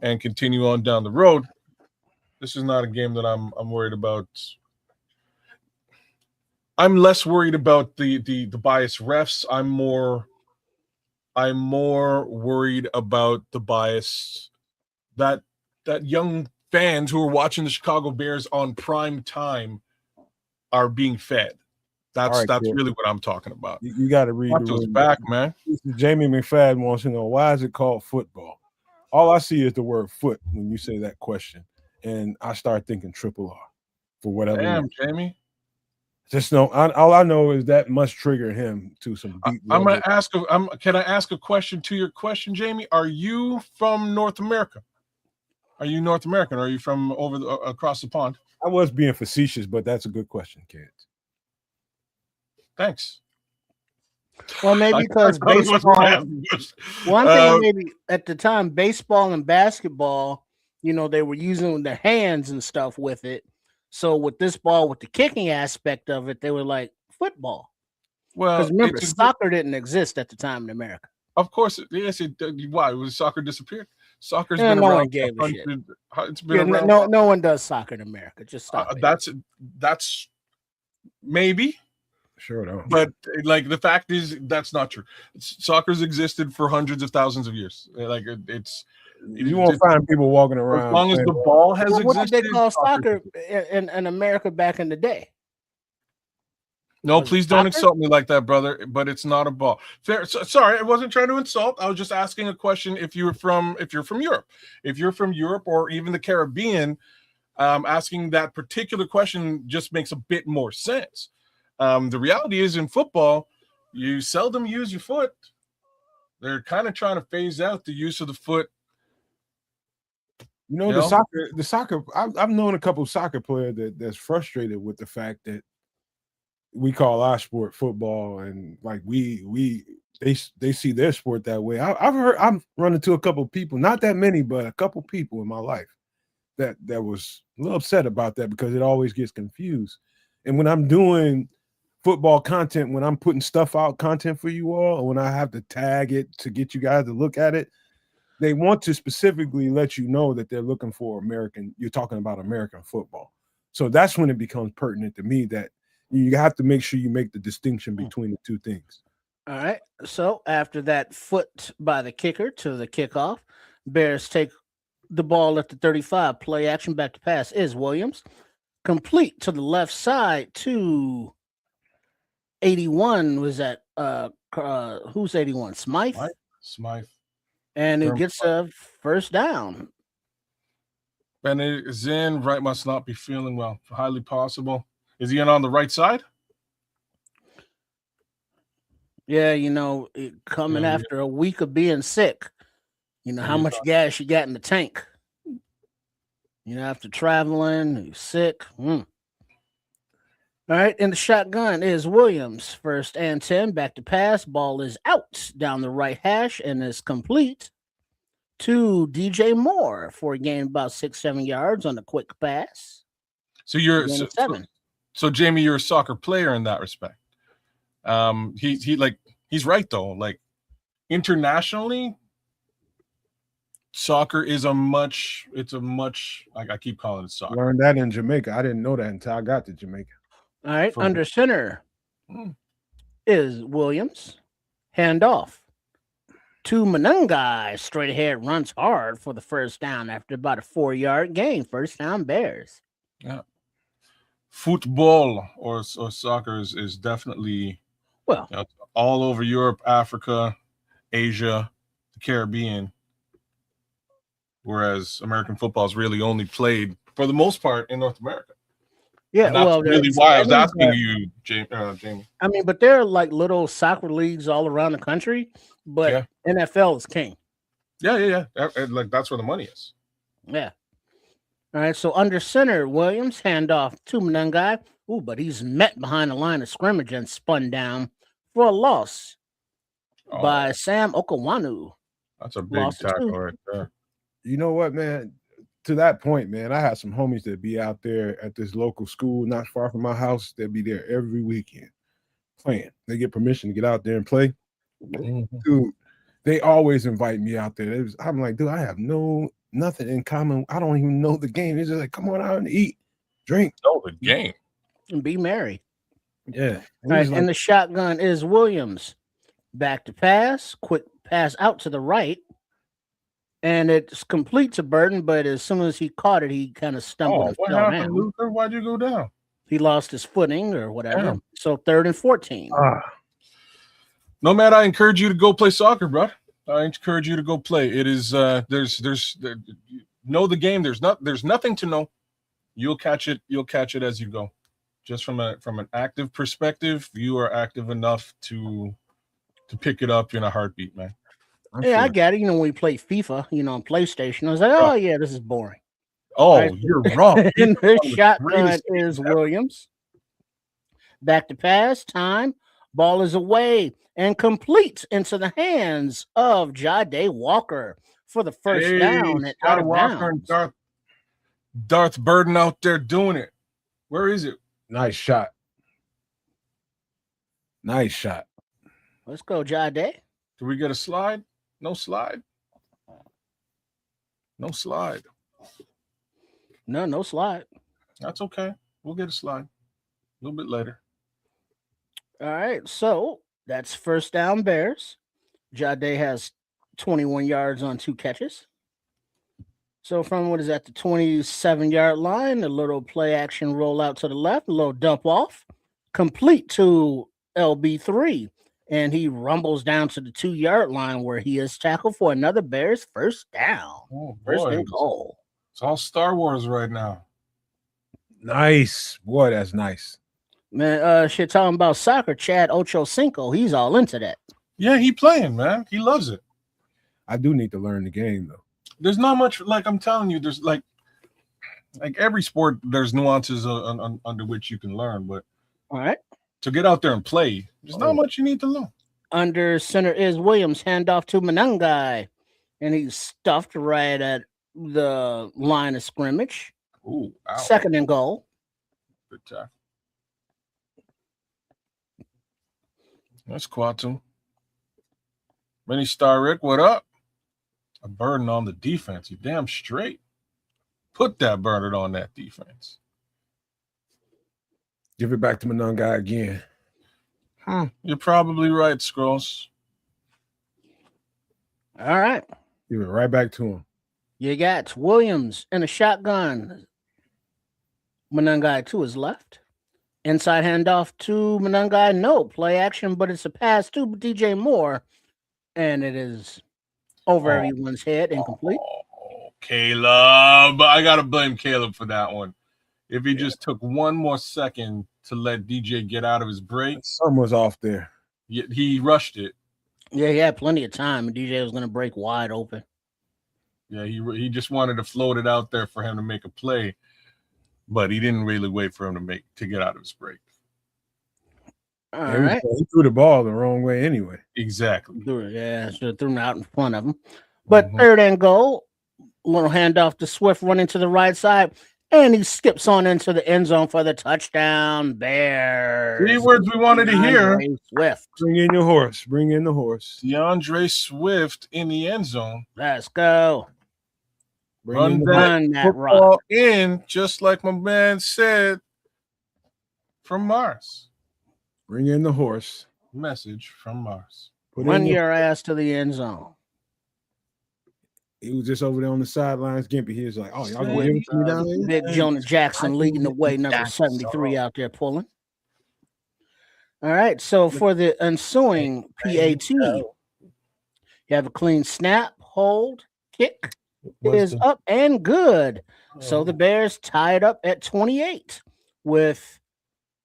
and continue on down the road. This is not a game that I'm worried about. I'm less worried about the biased refs. I'm more worried about the bias that young fans who are watching the Chicago Bears on prime time are being fed. That's really what I'm talking about. You got to read the room back, man. Jamie McFadden wants to know, why is it called football? All I see is the word foot when you say that question, and I start thinking triple R for whatever. Damn, Jamie. Just know, all I know is that must trigger him to some deep. I'm gonna ask. Can I ask a question to your question, Jamie? Are you from North America? Are you North American? Or are you from across the pond? I was being facetious, but that's a good question, kids. Thanks. Well, maybe because baseball. One thing, maybe at the time, baseball and basketball, they were using their hands and stuff with it. So with this ball, with the kicking aspect of it, they were like football. Well, because remember, soccer didn't exist at the time in America. Of course, yes. Why was soccer disappeared? Soccer's been no around. One gave a shit. It's been around. No one does soccer in America. Just stop. That's maybe. Sure don't. But like the fact is, that's not true. Soccer's existed for hundreds of thousands of years. Like you won't find people walking around as long as the ball has existed. What did they call soccer in America back in the day? No, please don't insult me like that, brother. But it's not a ball. Sorry, I wasn't trying to insult. I was just asking a question. If you're from Europe, or even the Caribbean, asking that particular question just makes a bit more sense. The reality is, in football, you seldom use your foot. They're kind of trying to phase out the use of the foot. The soccer. I've known a couple of soccer players that's frustrated with the fact that we call our sport football, and like they see their sport that way. I've run into a couple of people, not that many, but a couple of people in my life that was a little upset about that because it always gets confused. And when I'm doing football content, when I'm putting stuff out, content for you all, or when I have to tag it to get you guys to look at it, they want to specifically let you know that they're looking for you're talking about American football. So that's when it becomes pertinent to me that you have to make sure you make the distinction between the two things. All right. So after that foot by the kicker to the kickoff, Bears take the ball at the 35. Play action back to pass is Williams. Complete to the left side to 81. Was that who's 81? Smythe? Smythe. And it gets a first down. Bennett is in. Wright must not be feeling well. Highly possible. Is he in on the right side? Yeah, coming after a week of being sick, how much gas you got in the tank. After traveling, you're sick. All right, and the shotgun is Williams. First and 10, back to pass. Ball is out down the right hash and is complete to DJ Moore for a gain about 6-7 yards on the quick pass. So so Jamie, you're a soccer player in that respect. He's right though. Like internationally, soccer is I keep calling it soccer. Learned that in Jamaica. I didn't know that until I got to Jamaica. All right, under center is Williams. Handoff to Manungai. Straight ahead, runs hard for the first down after about a 4-yard gain. First down, Bears. Yeah. Football or soccer is definitely all over Europe, Africa, Asia, the Caribbean. Whereas American football is really only played for the most part in North America. Yeah, and that's really why I was asking you, Jamie. I mean, but there are like little soccer leagues all around the country, but NFL is king. Yeah. Like that's where the money is. Yeah. All right, so under center, Williams, handoff to Manungai. Ooh, but he's met behind the line of scrimmage and spun down for a loss by Sam Okawanu. That's a big tackle right there. You know what, man? To that point, man, I have some homies that be out there at this local school not far from my house. They'll be there every weekend playing. They get permission to get out there and play. Mm-hmm. Dude, they always invite me out there. I'm like, dude, I have nothing in common. I don't even know the game. It's just like, come on out and eat, drink. Know the game. And be merry. Yeah. All right, and the shotgun is Williams. Back to pass. Quick pass out to the right. And it's complete to Burton, but as soon as he caught it, he kind of stumbled and fell down. Luther? Why'd you go down? He lost his footing or whatever. Yeah. So 3rd and 14. Nomad, I encourage you to go play soccer, bro. I encourage you to go play. It is there's know the game. There's nothing to know. You'll catch it as you go. Just from an active perspective, you are active enough to pick it up in a heartbeat, man. I get it. When we play FIFA, on PlayStation, I was like, oh, yeah, this is boring. Oh, right? You're wrong. And the shotgun is Williams. Back to pass, time. Ball is away and complete into the hands of Jade Walker for the first down. And out of Walker and Darth Burden out there doing it. Where is it? Nice shot. Nice shot. Let's go, Jade. Do we get a slide? No slide. No slide. No slide. That's okay. We'll get a slide a little bit later. All right. So that's first down, Bears. Jade has 21 yards on 2 catches. So from the 27-yard line, a little play action roll out to the left, a little dump off, complete to LB3. And he rumbles down to the 2-yard line where he is tackled for another Bears first down. Oh, first and goal. It's all Star Wars right now. Nice. Boy, that's nice. Man, talking about soccer, Chad Ochocinco, he's all into that. Yeah, he playing, man. He loves it. I do need to learn the game, though. There's not much, like I'm telling you, there's like every sport, there's nuances under which you can learn, but all right. To get out there and play, there's not much you need to learn. Under center is Williams, handoff to Manungai, and he's stuffed right at the line of scrimmage. Ooh, ow. 2nd and goal. Good tackle. That's Quatum. Mini Star Rick, what up? A burden on the defense. You damn straight. Put that burden on that defense. Give it back to Manungai again. You're probably right, Scrolls. All right. Give it right back to him. You got Williams in a shotgun. Manungai to his left. Inside handoff to Manungai. No play action, but it's a pass to DJ Moore. And it is over everyone's head, incomplete. Oh, Caleb. I got to blame Caleb for that one. If he just took one more second to let DJ get out of his break. Something was off there. He rushed it. Yeah, he had plenty of time, and DJ was going to break wide open. Yeah, he just wanted to float it out there for him to make a play, but he didn't really wait for him to get out of his break. All right. He threw the ball the wrong way anyway. Exactly. Yeah, should have thrown it out in front of him. But third and goal, little handoff to Swift running to the right side, and he skips on into the end zone for the touchdown. Bears. 3 words we wanted to hear. Swift. Bring in your horse. Bring in the horse. DeAndre Swift in the end zone. Let's go. Run that football in, just like my man said, from Mars. Bring in the horse. Message from Mars. Run your ass to the end zone. He was just over there on the sidelines. Gimpy, he was like, "Oh, y'all gonna give it to me down there?" Big Jonah Jackson leading the way, number 73 out there pulling. All right, so for the ensuing PAT, you have a clean snap, hold, kick is up and good. So the Bears tied up at 28 with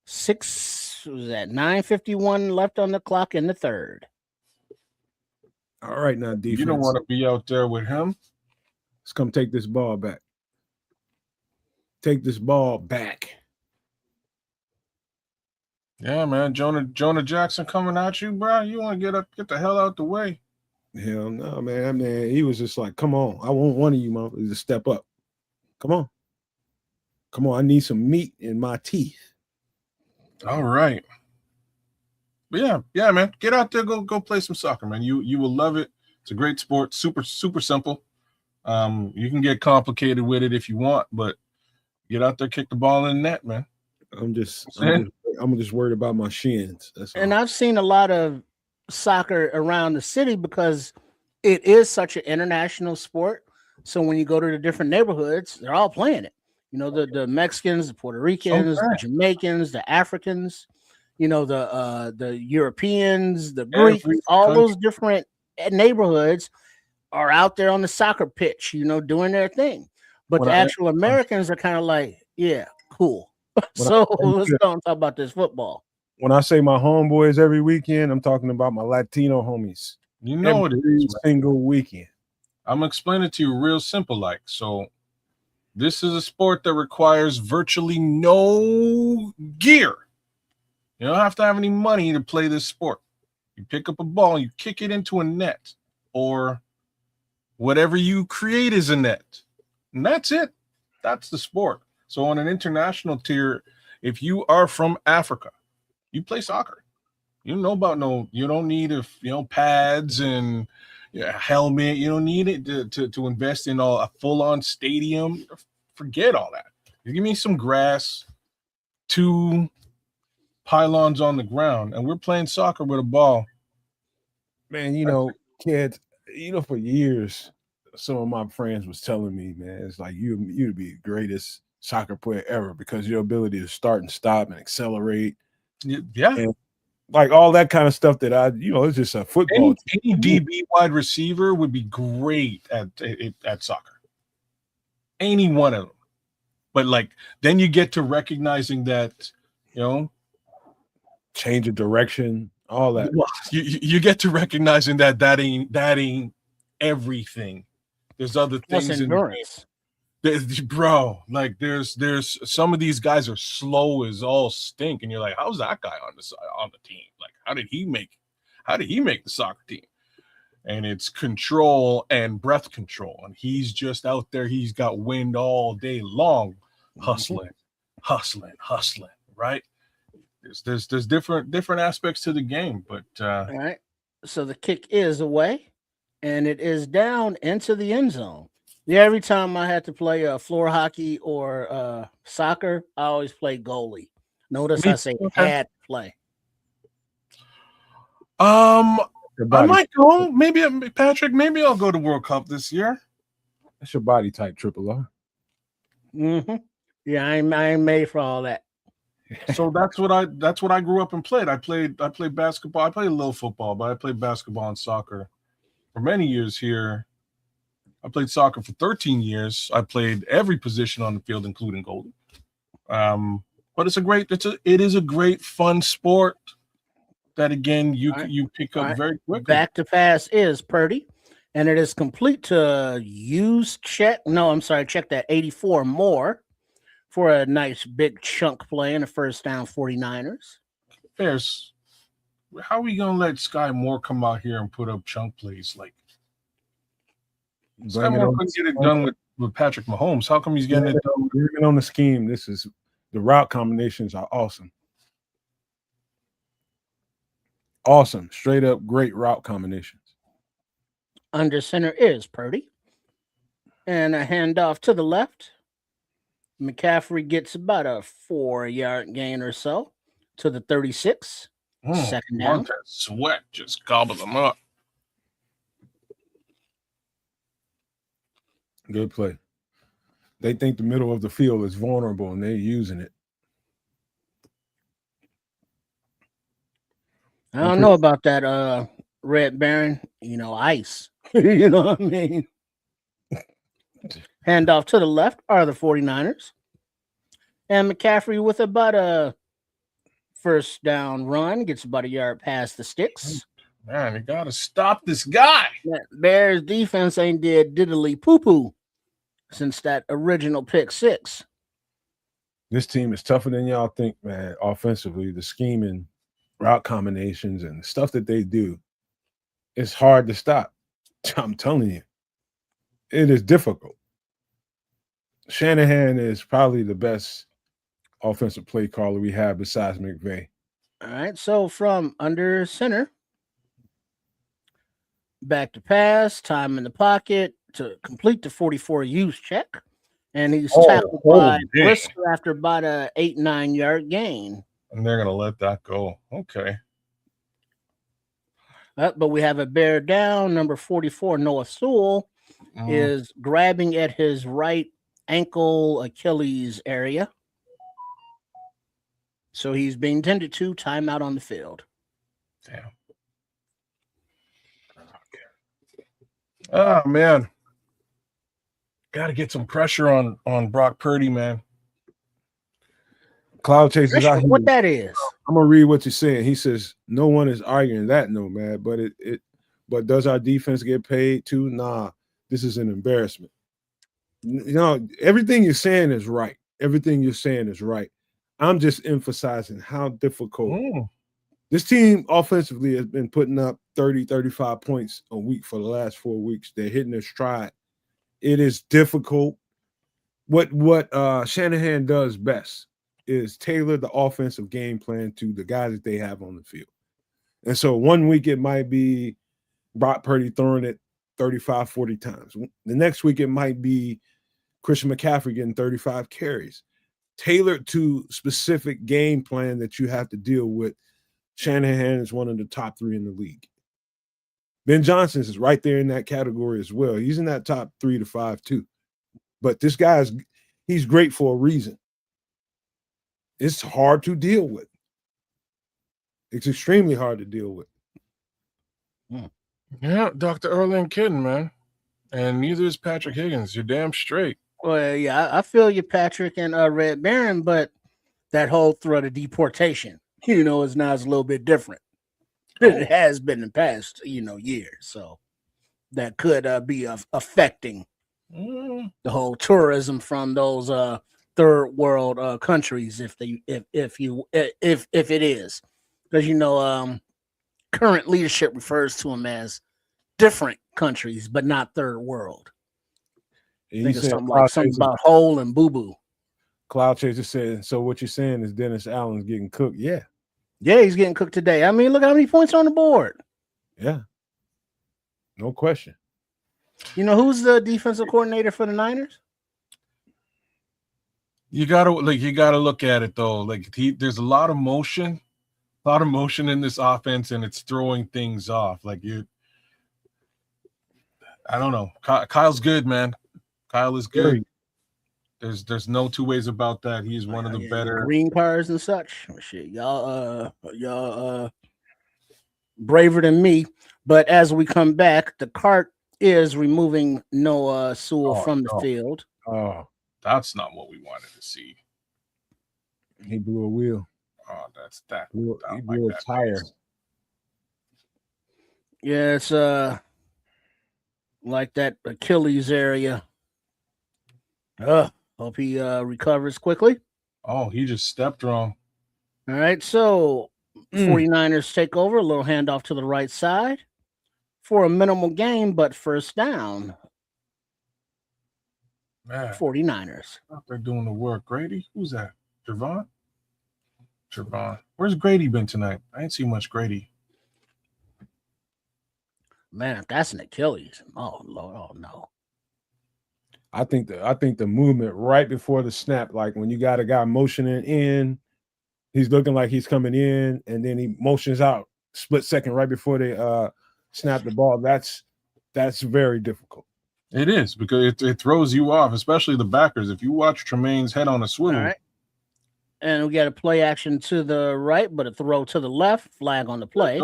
9:51 left on the clock in the third. All right, now defense. You don't want to be out there with him. Let's come take this ball back. Take this ball back. Yeah, man. Jonah Jackson coming at you, bro. You want to get the hell out the way. Hell no, man. He was just like, come on. I want one of you, motherfuckers, to step up. Come on. Come on. I need some meat in my teeth. All right. But yeah, man. Get out there, go play some soccer, man. You will love it. It's a great sport. Super, super simple. You can get complicated with it if you want, but get out there, kick the ball in the net, man. I'm just worried about my shins. That's all. And I've seen a lot of soccer around the city because it is such an international sport. So when you go to the different neighborhoods, they're all playing it. You know, the Mexicans, the Puerto Ricans, the Jamaicans, the Africans, you know, the Europeans, the Greeks, all those different neighborhoods are out there on the soccer pitch, you know, doing their thing. But the actual Americans are kind of like, yeah, cool. So let's go and talk about this football. When I say my homeboys every weekend, I'm talking about my Latino homies. You know it is. Single weekend. I'm going to explain it to you real simple like. So this is a sport that requires virtually no gear. You don't have to have any money to play this sport. You pick up a ball, you kick it into a net or whatever you create is a net. And that's it. That's the sport. So on an international tier, if you are from Africa, you play soccer. You don't need pads and helmet. You don't need it to invest in a full-on stadium. Forget all that. You give me some grass, 2 pylons on the ground, and we're playing soccer with a ball. Man, kids, for years, some of my friends was telling me, man, it's like you'd be the greatest soccer player ever because your ability to start and stop and accelerate. Yeah. And like all that kind of stuff that it's just a football. Any DB wide receiver would be great at soccer. Any one of them. But then you get to recognizing that, change of direction, all that. You get to recognizing that ain't everything. There's other things. That's endurance. Bro, there's some of these guys are slow as all stink, and you're like, how's that guy on the team? Like, how did he make the soccer team? And it's control and breath control, and he's just out there. He's got wind all day long, hustling, right? There's different aspects to the game, but all right. So the kick is away, and it is down into the end zone. Yeah, every time I had to play floor hockey or soccer, I always play goalie. Notice I say had to play. Your I body, might go. Maybe Patrick. Maybe I'll go to World Cup this year. that's your body type, Triple R. Mm-hmm. Yeah, I ain't made for all that. So that's what I grew up and played. I played basketball. I played a little football, but I played basketball and soccer for many years here. I played soccer for 13 years. I played every position on the field, including goalie. But it is a great fun sport that again you All right. you pick up All right. very quickly. Back to pass is Purdy, and it is complete to use check. No, I'm sorry, check that 84 more for a nice big chunk play and a first down 49ers. Bears, how are we gonna let Sky Moore come out here and put up chunk plays? Like Sky Moore couldn't get it done with Patrick Mahomes. How come he's getting it done? Even on the scheme, the route combinations are awesome. Awesome, straight up great route combinations. Under center is Purdy, and a handoff to the left. McCaffrey gets about a 4-yard gain or so to the 36. Second down. Montez Sweat just gobbled them up. Good play. They think the middle of the field is vulnerable, and they're using it. I don't know about that, Red Baron. Ice. You know what I mean? Handoff to the left are the 49ers. And McCaffrey with about a first down run, gets about a yard past the sticks. Man, you got to stop this guy. That Bears defense ain't did diddly poo-poo since that original pick six. This team is tougher than y'all think, man. Offensively, the scheming, route combinations, and the stuff that they do, it's hard to stop. I'm telling you, it is difficult. Shanahan is probably the best offensive play caller we have besides McVay. All right, so from under center, back to pass, time in the pocket to complete the 44 use check. And he's tackled by Brisker after about a 8-9 yard gain. And they're going to let that go. Okay. But we have a bear down. Number 44, Noah Sewell, is grabbing at his right ankle Achilles area. So he's being tended to, timeout on the field. Damn. Oh, man. Got to get some pressure on Brock Purdy, man. Cloud Chase is out here. What that is? I'm gonna read what you're saying. He says no one is arguing that, no, man. But does our defense get paid too? Nah, this is an embarrassment. Everything you're saying is right. Everything you're saying is right. I'm just emphasizing how difficult this team offensively has been putting up 30, 35 points a week for the last 4 weeks. They're hitting their stride. It is difficult. What Shanahan does best is tailor the offensive game plan to the guys that they have on the field. And so 1 week it might be Brock Purdy throwing it 35, 40 times. The next week it might be Christian McCaffrey getting 35 carries. Tailored to specific game plan that you have to deal with. Shanahan is one of the top 3 in the league. Ben Johnson is right there in that category as well. He's in that top 3 to 5 too. But this he's great for a reason. It's hard to deal with. It's extremely hard to deal with. Yeah, Dr. Erling kidding, man. And neither is Patrick Higgins. You're damn straight. Well, yeah, I feel you, Patrick and Red Baron, but that whole threat of deportation, is now a little bit different than it has been in past, years. So that could be affecting the whole tourism from those third world countries, if it is, because current leadership refers to them as different countries, but not third world. I think it's something about hole and boo boo. Cloud Chaser said, so what you're saying is Dennis Allen's getting cooked? Yeah, he's getting cooked today. I mean, look how many points on the board. Yeah, no question. Who's the defensive coordinator for the Niners? You gotta look at it though. There's a lot of motion A lot of motion in this offense, and it's throwing things off. Like I don't know. Kyle's good, man. Kyle is good. There's no two ways about that. He's one of the better green cars and such. Shit, y'all braver than me. But as we come back, the cart is removing Noah Sewell from the field. Oh, that's not what we wanted to see. He blew a wheel. Oh, that's that. He blew a tire. Yeah, it's like that Achilles area. Hope he recovers quickly. Oh, he just stepped wrong. All right, so 49ers take over. A little handoff to the right side for a minimal gain, but first down. Man, 49ers. Out there doing the work. Grady? Who's that? Javon? Where's Grady been tonight? I ain't seen much Grady. Man, if that's an Achilles. Oh Lord, oh no. I think the movement right before the snap, like when you got a guy motioning in, he's looking like he's coming in, and then he motions out split second right before they snap the ball. That's very difficult. It is, because it throws you off, especially the backers. If you watch Tremaine's head on a swivel. All right. And we got a play action to the right, but a throw to the left, flag on the play.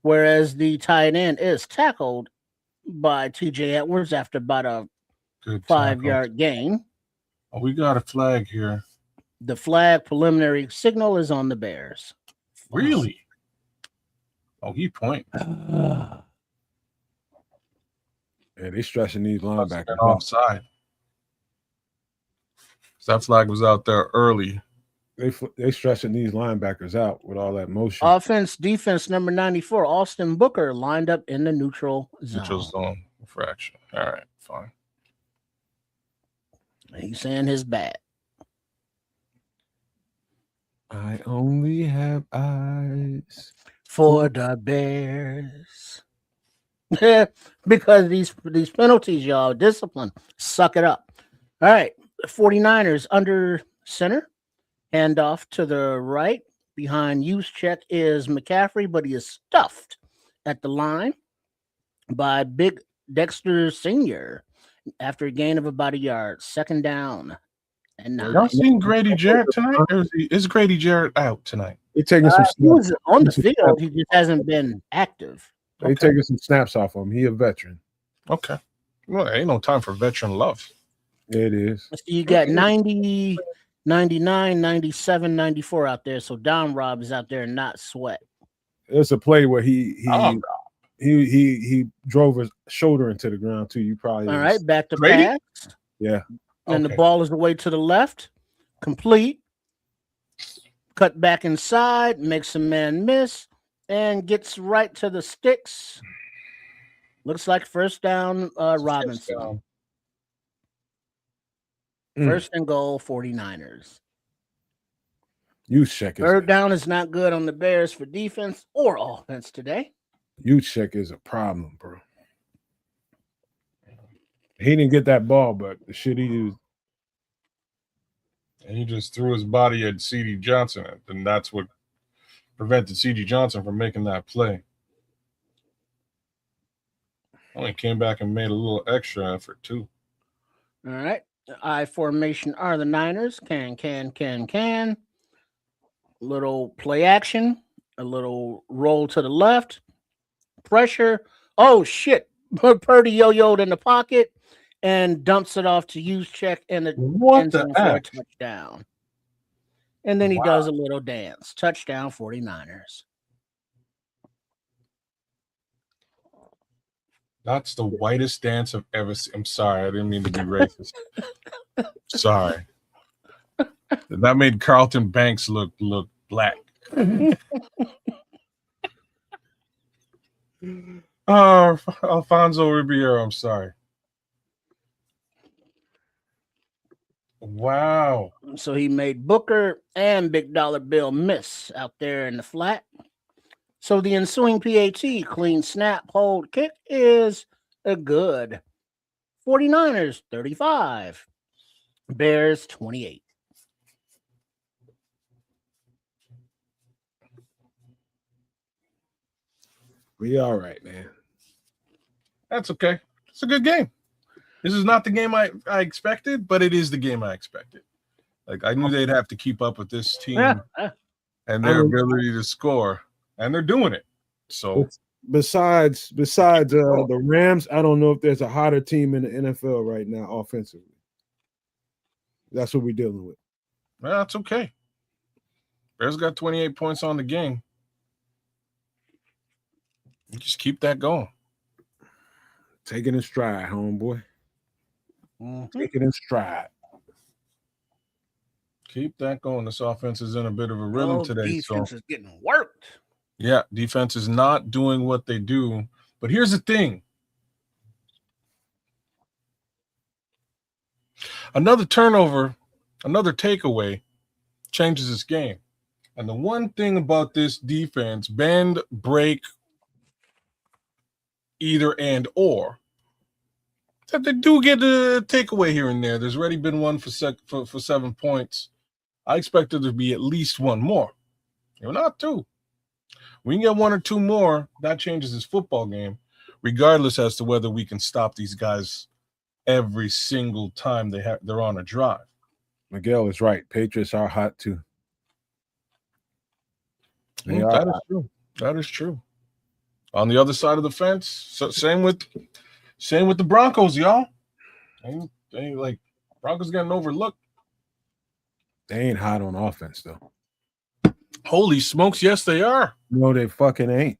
Whereas the tight end is tackled by TJ Edwards after about a 5-yard gain. Oh, we got a flag here. The flag preliminary signal is on the Bears. Really? Oh, he point. Yeah, they stretching these linebackers offside. That flag was out there early. They stretching these linebackers out with all that motion. Offense, defense, number 94, Austin Booker lined up in the neutral zone. Neutral zone fraction. All right, fine. He's saying his bad. I only have eyes for the Bears. Because these penalties, y'all, discipline. Suck it up. All right. 49ers under center. Handoff to the right. Behind Juszczyk is McCaffrey, but he is stuffed at the line by Big Dexter Sr. after a gain of about a yard. Second down. And now y'all seen Grady Jarrett tonight? Or is Grady Jarrett out tonight? They're taking some snaps. He was on the field. He just hasn't been active. They're taking some snaps off him. He a veteran. Okay. Well, ain't no time for veteran love. It is. So you got 90, 99, 97, 94 out there. So Don Rob is out there and not Sweat. There's a play where he drove his shoulder into the ground too. You probably all right. Back to Grady? pass. Yeah. And the ball is away to the left. Complete. Cut back inside. Makes a man miss. And gets right to the sticks. Looks like first down, Robinson. First and goal, 49ers. Juszczyk Third down is not good on the Bears for defense or offense today. Juszczyk is a problem, bro. He didn't get that ball, but the shit he used. And he just threw his body at C.D. Johnson, and that's what prevented C.D. Johnson from making that play. Only came back and made a little extra effort, too. All right. I formation are the Niners. Can. Little play action. A little roll to the left. Pressure. Oh, shit. Purdy yo-yoed in the pocket and dumps it off to Juszczyk and the what the for a touchdown. And then he does a little dance. Touchdown, 49ers. That's the whitest dance I've ever seen. I'm sorry. I didn't mean to be racist. Sorry. That made Carlton Banks look black. Alfonso Ribeiro, I'm sorry. Wow. So he made Booker and Big Dollar Bill miss out there in the flat. So the ensuing PAT, clean snap, hold, kick is a good. 49ers, 35. Bears, 28. We all right, man. That's okay. It's a good game. This is not the game I expected, but it is the game I expected. Like, I knew they'd have to keep up with this team and their ability to score, and they're doing it. So besides the Rams, I don't know if there's a hotter team in the NFL right now offensively. That's what we're dealing with. Well, that's okay. Bears got 28 points on the game. You just keep that going. Take it in stride, homeboy. Take it in stride. Keep that going. This offense is in a bit of a rhythm today. Defense is getting worked. Yeah, defense is not doing what they do. But here's the thing. Another turnover, another takeaway changes this game. And the one thing about this defense, bend, break, either and or, that they do get a takeaway here and there. There's already been one for 7 points. I expect there to be at least one more. If not two. We can get one or two more. That changes this football game, regardless as to whether we can stop these guys every single time they're on a drive. Miguel is right. Patriots are hot too. That is true. That is true. On the other side of the fence, so same with the Broncos, y'all. They like Broncos getting overlooked. They ain't hot on offense though. Holy smokes, yes they are. No, they fucking ain't.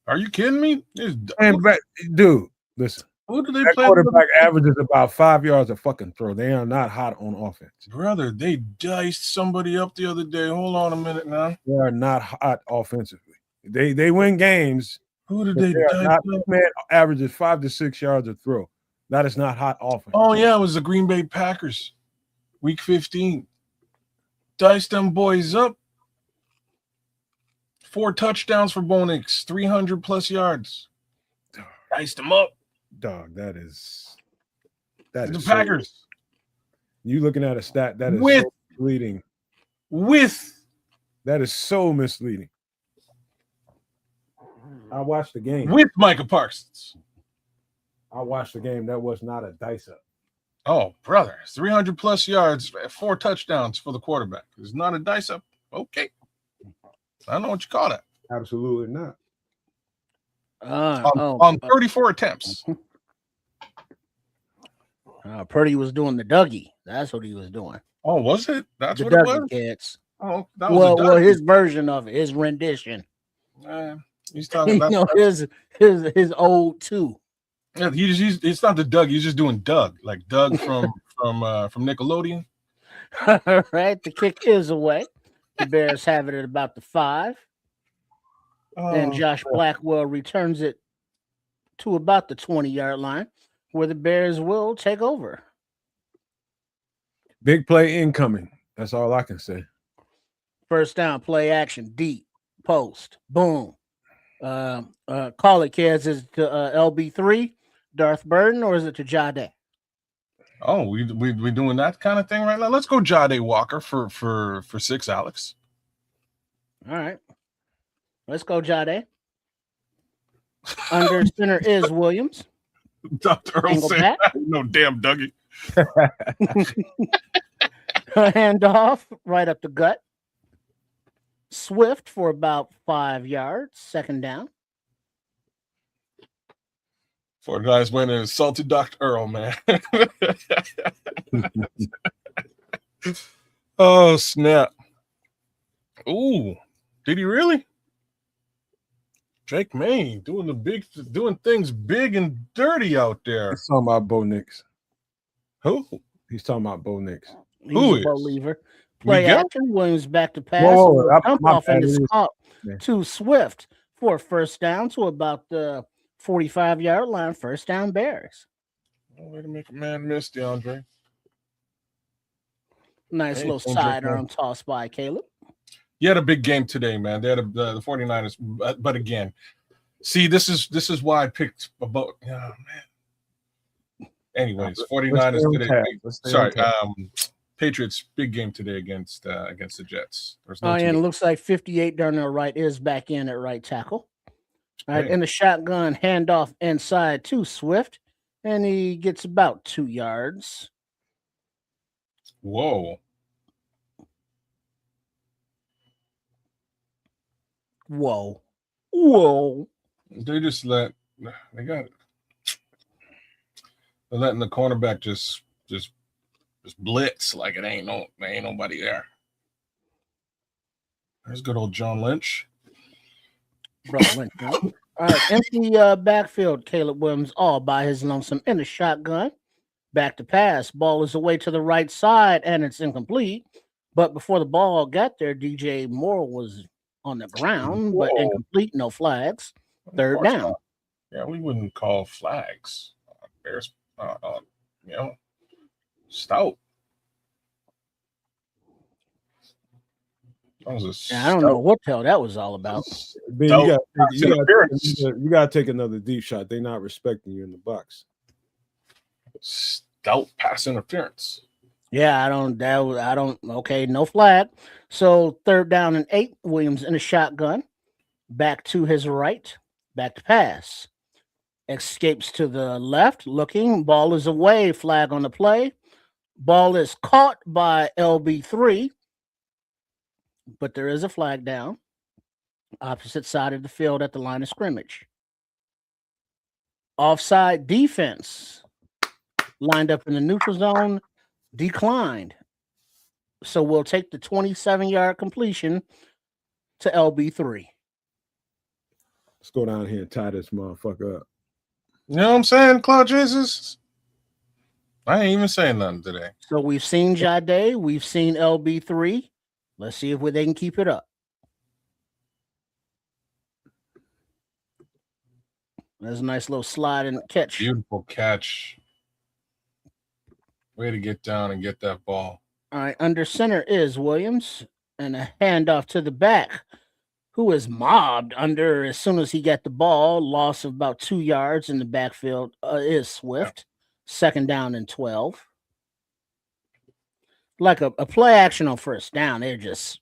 Are you kidding me? Dude, listen. Who do they that play? Quarterback averages about 5 yards a fucking throw. They are not hot on offense. Brother, they diced somebody up the other day. Hold on a minute now. They are not hot offensively. They win games. Who did they dice up? Man averages 5 to 6 yards a throw. That is not hot offense. Oh, yeah, it was the Green Bay Packers. Week 15. Diced them boys up. 4 touchdowns for Bo Nix. 300 plus yards. Diced them up. Dog, that is the Packers. You looking at a stat that is so misleading. That is so misleading. I watched the game. With Micah Parsons. I watched the game. That was not a dice up. Oh, brother. 300 plus yards, 4 touchdowns for the quarterback. It's not a dice up. Okay. I don't know what you call that. Absolutely not. On 34 attempts. Purdy was doing the Dougie. That's what he was doing. Oh, was it? That's the what Dougie it was? Cats. Oh, that was well, his version of it, his rendition. He's talking about his old two. Yeah, it's not the Doug. He's just doing Doug, like Doug from Nickelodeon. All right, the kick is away. The Bears have it at about the 5. And Josh Blackwell returns it to about the 20-yard line, where the Bears will take over. Big play incoming. That's all I can say. First down, play action, deep, post, boom. Call it, kids. Is it to LB3, Darth Burden, or is it to Jade? Oh, we doing that kind of thing right now. Let's go Jade Walker for 6, Alex. All right. Let's go, Jade. Under center is Williams. Dr. Earl said, no damn Dougie. Handoff right up the gut. Swift for about 5 yards. Second down. 49ers went and insulted Dr. Earl, man. Oh, snap. Ooh, did he really? Drake May doing things big and dirty out there. He's talking about Bo Nix. Who? He's talking about Bo Nix. Who is? Believer. Play action. Williams back to pass. Dump off in the caught to Swift for a first down to about the 45-yard line. First down, Bears. Oh, way to make a man miss, DeAndre. Nice little sidearm toss by Caleb. You had a big game today, man. They had the 49ers, but again, see, this is why I picked about. Oh, man. Anyways, 49ers today. Sorry, Patriots big game today against the Jets. And it looks like 58 Darnell Wright is back in at right tackle. All right, Hey. in the shotgun, handoff inside to Swift, and he gets about 2 yards. Whoa. Whoa. Whoa. They just they're letting the cornerback just blitz like there ain't nobody there. There's good old John Lynch. Bro, Lynch, huh? All right, empty backfield. Caleb Williams all by his lonesome in the shotgun. Back to pass. Ball is away to the right side, and it's incomplete. But before the ball got there, DJ Moore was on the ground, but Whoa. incomplete, no flags. Of Third course down. not. Yeah, we wouldn't call flags. Bears, stout. That was a I don't know what the hell that was all about. Ben, you gotta take another deep shot. They're not respecting you in the box. Stout pass interference. Yeah, I don't. Okay, no flag. So 3rd down and 8. Williams in a shotgun. Back to his right. Back to pass. Escapes to the left. Looking. Ball is away. Flag on the play. Ball is caught by LB3. But there is a flag down. Opposite side of the field at the line of scrimmage. Offside defense. Lined up in the neutral zone. Declined. So we'll take the 27-yard completion to LB3. Let's go down here and tie this motherfucker up. You know what I'm saying, Claude Jesus? I ain't even saying nothing today. So we've seen Jade. We've seen LB3. Let's see if they can keep it up. There's a nice little slide and catch. Beautiful catch. Way to get down and get that ball. All right, under center is Williams, and a handoff to the back, who is mobbed under as soon as he got the ball. Loss of about 2 yards in the backfield is Swift. 2nd down and 12. Like a play action on 1st down, they're just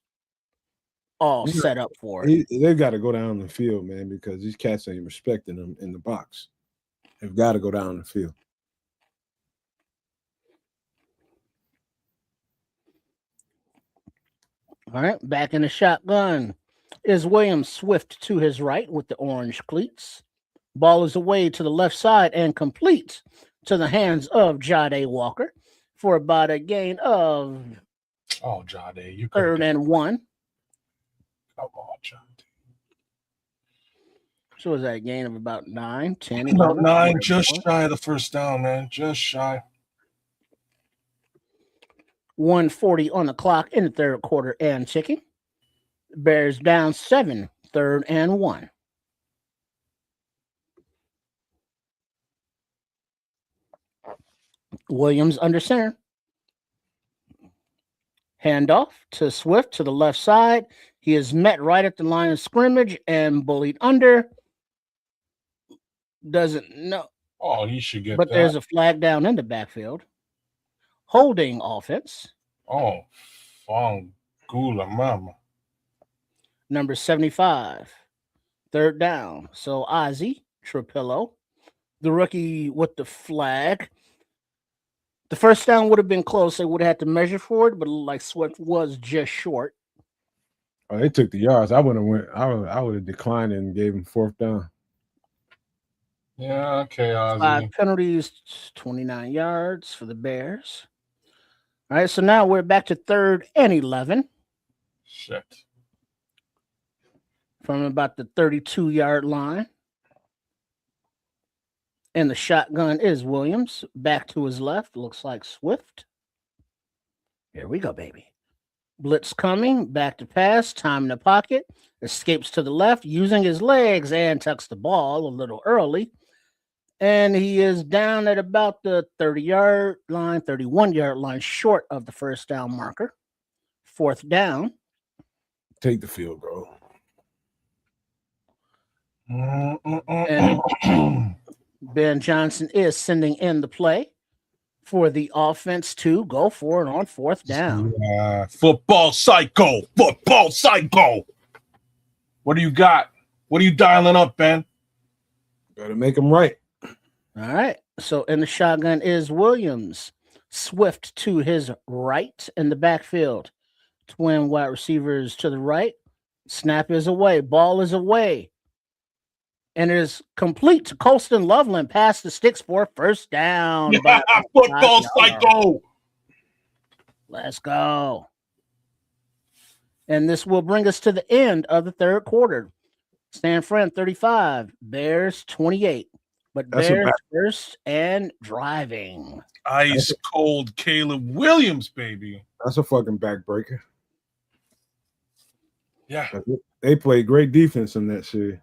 all set up for it. They've got to go down the field, man, because these cats ain't respecting them in the box. They've got to go down the field. All right, back in the shotgun is Williams. Swift to his right with the orange cleats. Ball is away to the left side and complete to the hands of Jade Walker for about a gain of Jade, you 3rd and 1. Come on, Jade. So was that a gain of about 9, 10? About 9, just shy of the 1st down, man. Just shy. 1:40 on the clock in the 3rd quarter and ticking. Bears down 7, 3rd and 1. Williams under center. Handoff to Swift to the left side. He is met right at the line of scrimmage and bullied under. Doesn't know. Oh, he should get But that. there's a flag down in the backfield. Holding offense. Oh, Fangula mama. Number 75. 3rd down. So Ozzy Trapillo, the rookie with the flag. The 1st down would have been close. They would have had to measure for it, but it looked like Swift was just short. Oh, they took the yards. I would have declined and gave him 4th down. Yeah, okay, Ozzy. 5 penalties, 29 yards for the Bears. All right, so now we're back to 3rd and 11 Shit. from about the 32-yard line. And the shotgun is Williams. Back to his left. Looks like Swift. Here we go, baby. Blitz coming. Back to pass. Time in the pocket. Escapes to the left using his legs and tucks the ball a little early. And he is down at about the 30-yard line, 31-yard line, short of the 1st down marker. 4th down. Take the field, bro. And Ben Johnson is sending in the play for the offense to go for it on 4th down. Football psycho. Football psycho. What do you got? What are you dialing up, Ben? Better make them right. All right. So in the shotgun is Williams. Swift to his right in the backfield. Twin wide receivers to the right. Snap is away. Ball is away. And it is complete to Colston Loveland. Pass the sticks for first down. Yeah, football psycho. Let's go. And this will bring us to the end of the third quarter. San Fran 35, Bears 28. But That's Bears first and driving. Ice cold Caleb Williams, baby. That's a fucking backbreaker. Yeah. They played great defense in that series.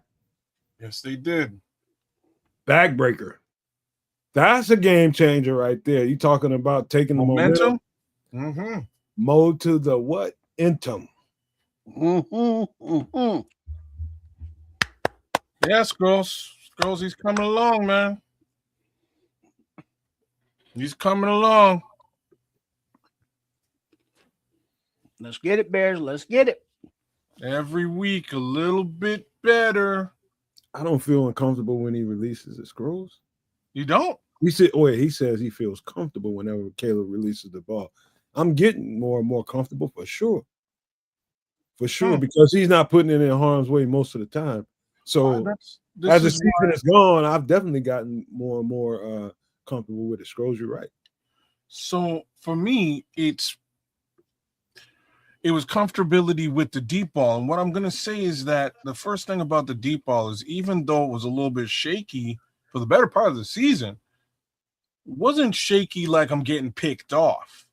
Yes, they did. Backbreaker. That's a game changer right there. You talking about taking the momentum? Mm-hmm. Mode to the what? Intum. Yeah, Scrolls, he's coming along, man. He's coming along. Let's get it, Bears. Let's get it. Every week, a little bit better. I don't feel uncomfortable when he releases the scrolls. You don't? He says he feels comfortable whenever Caleb releases the ball. I'm getting more and more comfortable for sure. For sure, because he's not putting it in harm's way most of the time. So as the season has gone, I've definitely gotten more and more comfortable with the scrolls. You're right. So for me, it was comfortability with the deep ball. And what I'm going to say is that the first thing about the deep ball is, even though it was a little bit shaky for the better part of the season, it wasn't shaky like I'm getting picked off,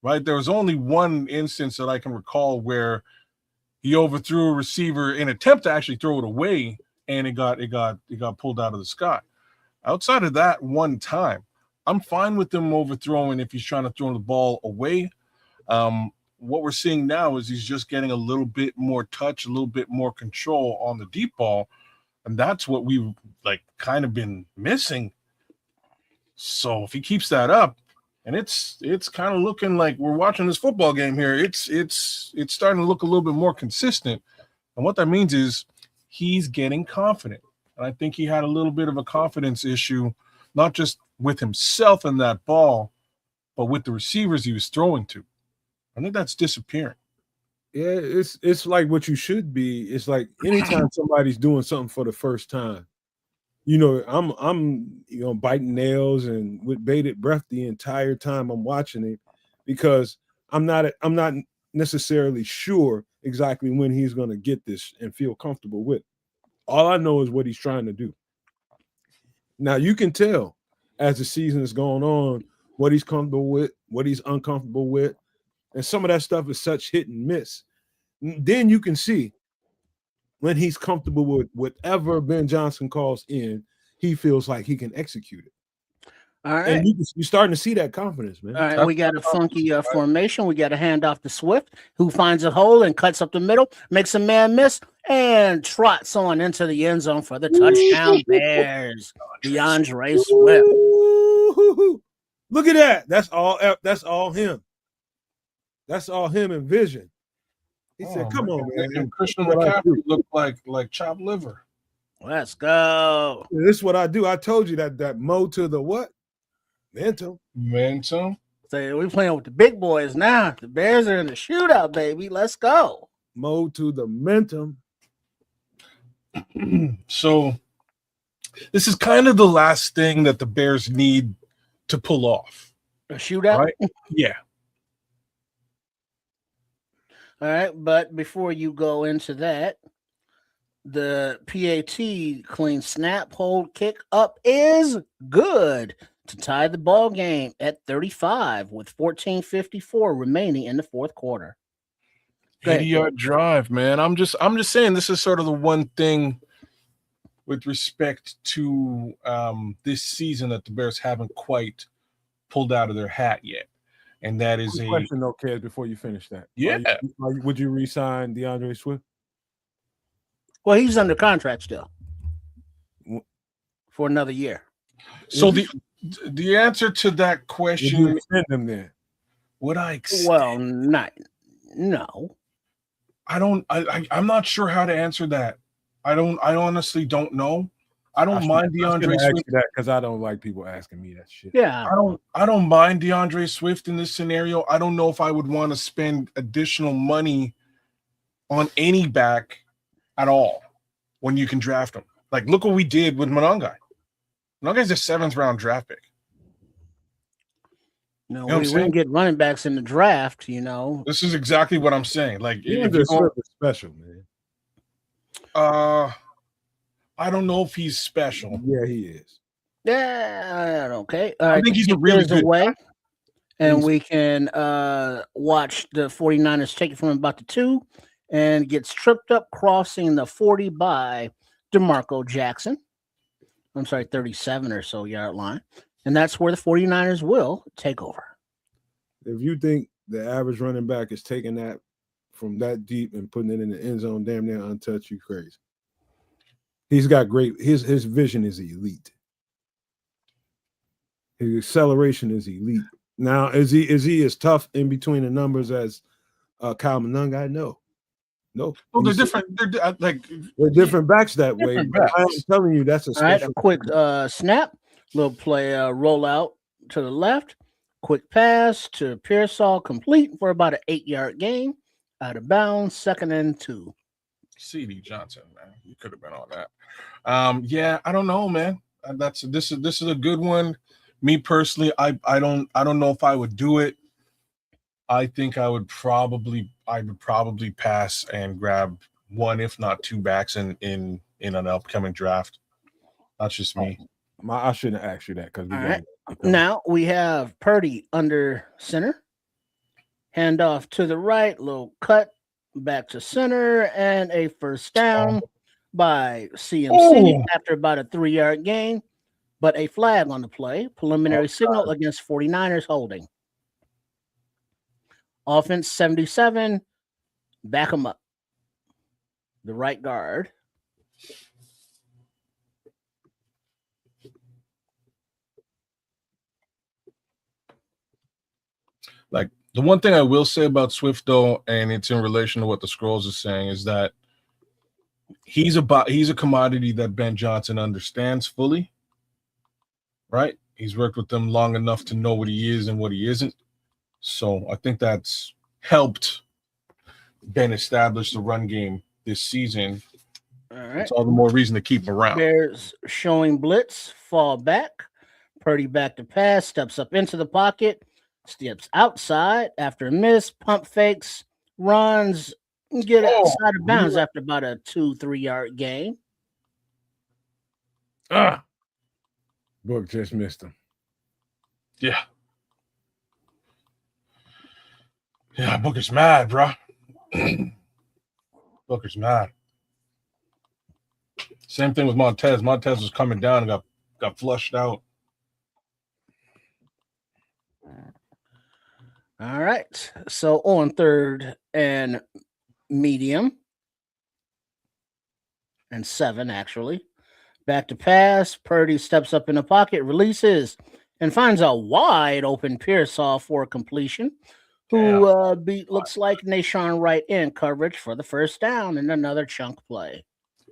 right? There was only one instance that I can recall where he overthrew a receiver in an attempt to actually throw it away, and it got pulled out of the sky. Outside of that one time, I'm fine with him overthrowing if he's trying to throw the ball away. What we're seeing now is he's just getting a little bit more touch, a little bit more control on the deep ball, and that's what we've kind of been missing. So if he keeps that up, and it's kind of looking like we're watching this football game here, it's starting to look a little bit more consistent. And what that means is he's getting confident. And I think he had a little bit of a confidence issue, not just with himself in that ball, but with the receivers he was throwing to. I think that's disappearing. Yeah, it's like what you should be. It's like anytime somebody's doing something for the first time, I'm biting nails and with bated breath the entire time I'm watching it, because I'm not necessarily sure exactly when he's going to get this and feel comfortable with. All I know is what he's trying to do. Now you can tell as the season is going on what he's comfortable with, what he's uncomfortable with, and some of that stuff is such hit and miss. Then you can see when he's comfortable with whatever Ben Johnson calls in, he feels like he can execute it. All right. And you're starting to see that confidence, man. All right, we got a funky formation. We got a handoff to Swift, who finds a hole and cuts up the middle, makes a man miss, and trots on into the end zone for the touchdown. Bears. DeAndre Swift. Ooh, look at that. That's all him. That's all him and Vision. He said, "Come on, man." Christian McCaffrey looked like chopped liver. Let's go. This is what I do. I told you that mode to the what? Mental. So we playing with the big boys now. The Bears are in the shootout, baby. Let's go. Mode to the momentum. So this is kind of the last thing that the Bears need to pull off. A shootout? Right? Yeah. All right, but before you go into that, the PAT clean snap, hold, kick up is good to tie the ball game at 35 with 14:54 remaining in the fourth quarter. 80-yard drive, man. I'm just saying this is sort of the one thing with respect to this season that the Bears haven't quite pulled out of their hat yet. And that is a question, though, Kez, before you finish that. Yeah. Would you re-sign DeAndre Swift? Well, he's under contract still for another year. So the answer to that question, would you extend him then? Would I extend? Well, no. I'm not sure how to answer that. I honestly don't know. I don't mind DeAndre Swift. Because I don't like people asking me that shit. Yeah, I don't mind DeAndre Swift in this scenario. I don't know if I would want to spend additional money on any back at all when you can draft him. Like, look what we did with Monangai. Monangai's a 7th round draft pick. no, You know what we I'm wouldn't get running backs in the draft. You know, This is exactly what I'm saying. Like, if DeAndre you Swift is special, man. I don't know if he's special. Yeah, he is. yeah, okay. All I right, think he's a kick really is good away, and He's- we can watch the 49ers take it from about the 2 and gets tripped up crossing the 40 by DeMarco Jackson. I'm sorry, 37 or so yard line. And that's where the 49ers will take over. If you think the average running back is taking that from that deep and putting it in the end zone damn near untouched, you crazy. He's got great his vision is elite. His acceleration is elite. Now, is he as tough in between the numbers as Kyle Monangai? No. Well, they're different. They're different backs that way. Different But I'm backs. telling you, that's a All right, special. a quick snap, little play rollout to the left, quick pass to Pearsall, complete for about an 8-yard gain, out of bounds, 2nd and 2. CD Johnson, man, you could have been on that. Yeah, I don't know, man. This is a good one. Me personally, I don't know if I would do it. I think I would probably pass and grab one, if not 2 backs in an upcoming draft. That's just me. I shouldn't ask you that because All right. Now we have Purdy under center. Handoff to the right, little cut back to center, and a first down by CMC after about a 3-yard gain, but a flag on the play. Preliminary signal against 49ers holding. Offense 77, back him up. The right guard. Like, the one thing I will say about Swift, though, and it's in relation to what the Scrolls is saying, is that he's a commodity that Ben Johnson understands fully, right? He's worked with them long enough to know what he is and what he isn't. So I think that's helped Ben establish the run game this season. All right. It's all the more reason to keep him around. Bears showing blitz, fall back. Purdy back to pass, steps up into the pocket, steps outside after a miss, pump fakes, runs, get outside of bounds after about a 2-3 yard gain. Book just missed him. Yeah. Yeah, Booker's mad, bro. Booker's mad. Same thing with Montez. Montez was coming down and got flushed out. All right. So on 3rd and medium and 7, actually. Back to pass. Purdy steps up in the pocket, releases, and finds a wide open Pearsall for completion, who looks like Nashawn Wright in coverage for the first down and another chunk play.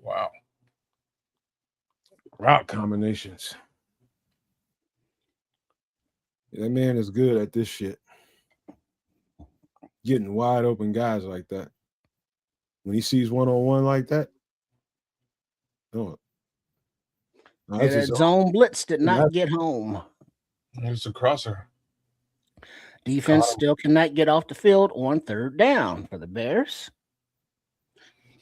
Wow. Route combinations. That man is good at this shit. Getting wide open guys like that. When he sees one-on-one like that, no. And that zone blitz did not get home. It's a crosser. Defense still cannot get off the field on 3rd down for the Bears.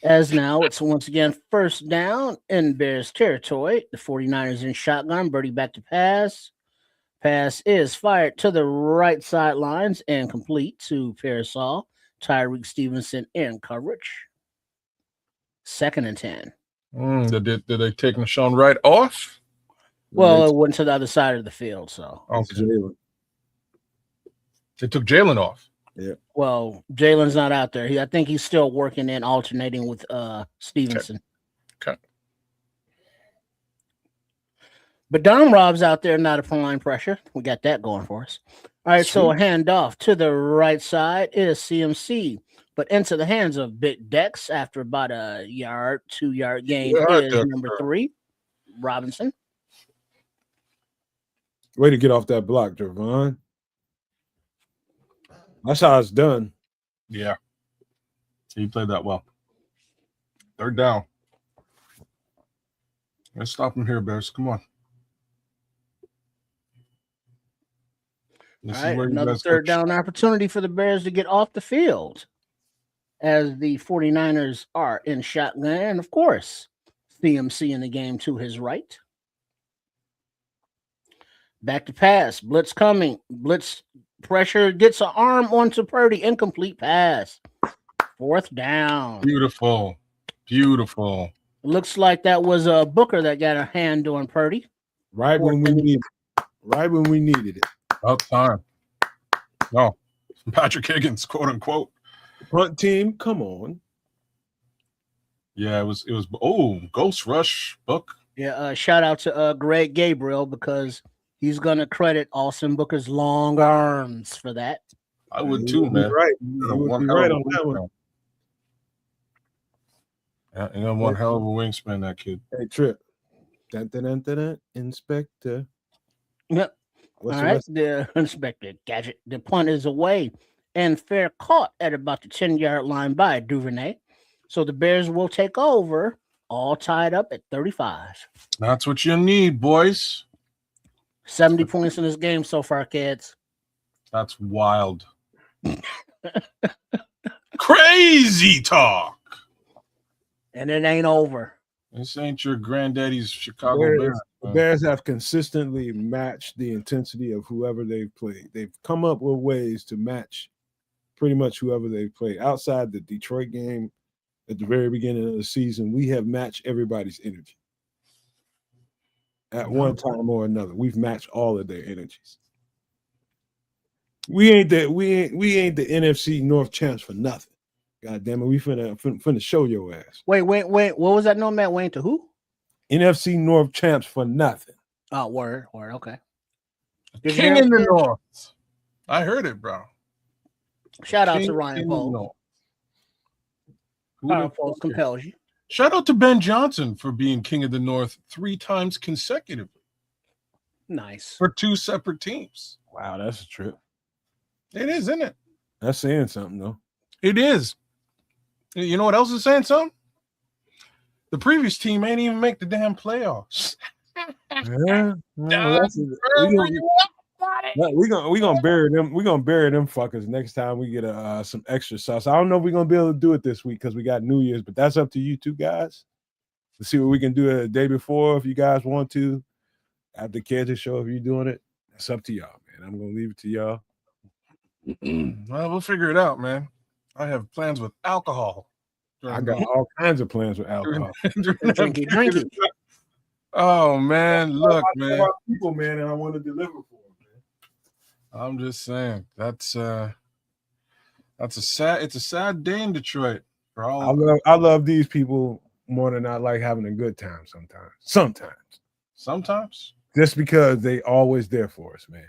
As now it's once again first down in Bears territory. The 49ers in shotgun. Birdie back to pass. Pass is fired to the right sidelines and complete to Pearsall. Tyreek Stevenson in coverage. 2nd and 10. Did they take Nashawn Wright off? Well, it went to the other side of the field, so. Okay. They took Jalen off. Yeah. Well, Jalen's not out there. I think he's still working and alternating with Stevenson. Okay. But Dom Rob's out there, not applying pressure. We got that going for us. All right, so a handoff to the right side is CMC, but into the hands of Big Dex after about a 2 yard gain is number 3. Robinson. Way to get off that block, Javon. That's how it's done. Yeah. He played that well. Third down. Let's stop him here, Bears. Come on. All right, another third down opportunity for the Bears to get off the field as the 49ers are in shotgun. And, of course, CMC in the game to his right. Back to pass. Blitz coming. Blitz pressure gets an arm onto Purdy. Incomplete pass. Fourth down. Beautiful. Beautiful. It looks like that was a Booker that got a hand on Purdy. Right when we needed it. Right when we needed it. About time. No. Patrick Higgins, quote unquote. Front team, come on. Yeah, it was Ghost Rush book. Yeah, shout out to Greg Gabriel because he's gonna credit Austin Booker's long arms for that. I would too, man. Right. You would be right on that one. Yeah, and then one hell of a wingspan, that kid. Hey, Trip. Dun, dun, dun, dun, dun. Inspector. Yep. What's All the right, rest? the Inspector Gadget. The punt is away and fair caught at about the 10-yard line by Duvernay. So the Bears will take over, all tied up at 35. That's what you need, boys. 70 points in this game so far, kids. That's wild. Crazy talk. And it ain't over. This ain't your granddaddy's Chicago Bears. The Bears have consistently matched the intensity of whoever they've played. They've come up with ways to match pretty much whoever they've played. Outside the Detroit game at the very beginning of the season, we have matched everybody's energy. At one time or another, we've matched all of their energies. We ain't the NFC North champs for nothing. God damn it, we finna show your ass. Wait. What was that? No, Matt Wayne to who? NFC North champs for nothing. Oh, word. Okay. King in the North. I heard it, bro. Shout out to Ryan Paul. Ryan Paul compels you. Shout out to Ben Johnson for being King of the North 3 times consecutively. Nice. For 2 separate teams. Wow, that's a trip. It is, isn't it? That's saying something, though. It is. You know what else is saying something? The previous team ain't even make the damn playoffs. Yeah. We're gonna bury them. We're gonna bury them fuckers next time we get some extra sauce. I don't know if we're gonna be able to do it this week because we got New Year's, but that's up to you two guys. Let's see what we can do the day before if you guys want to. At the Kansas show, if you're doing it, it's up to y'all, man. I'm gonna leave it to y'all. Well, we'll figure it out, man. I have plans with alcohol. I got all kinds of plans with alcohol. Drinky. Oh man, look, man. People, man, and I want to deliver for them, man. I'm just saying that's a sad day in Detroit for all. I love these people more than I like having a good time sometimes. Just because they always there for us, man.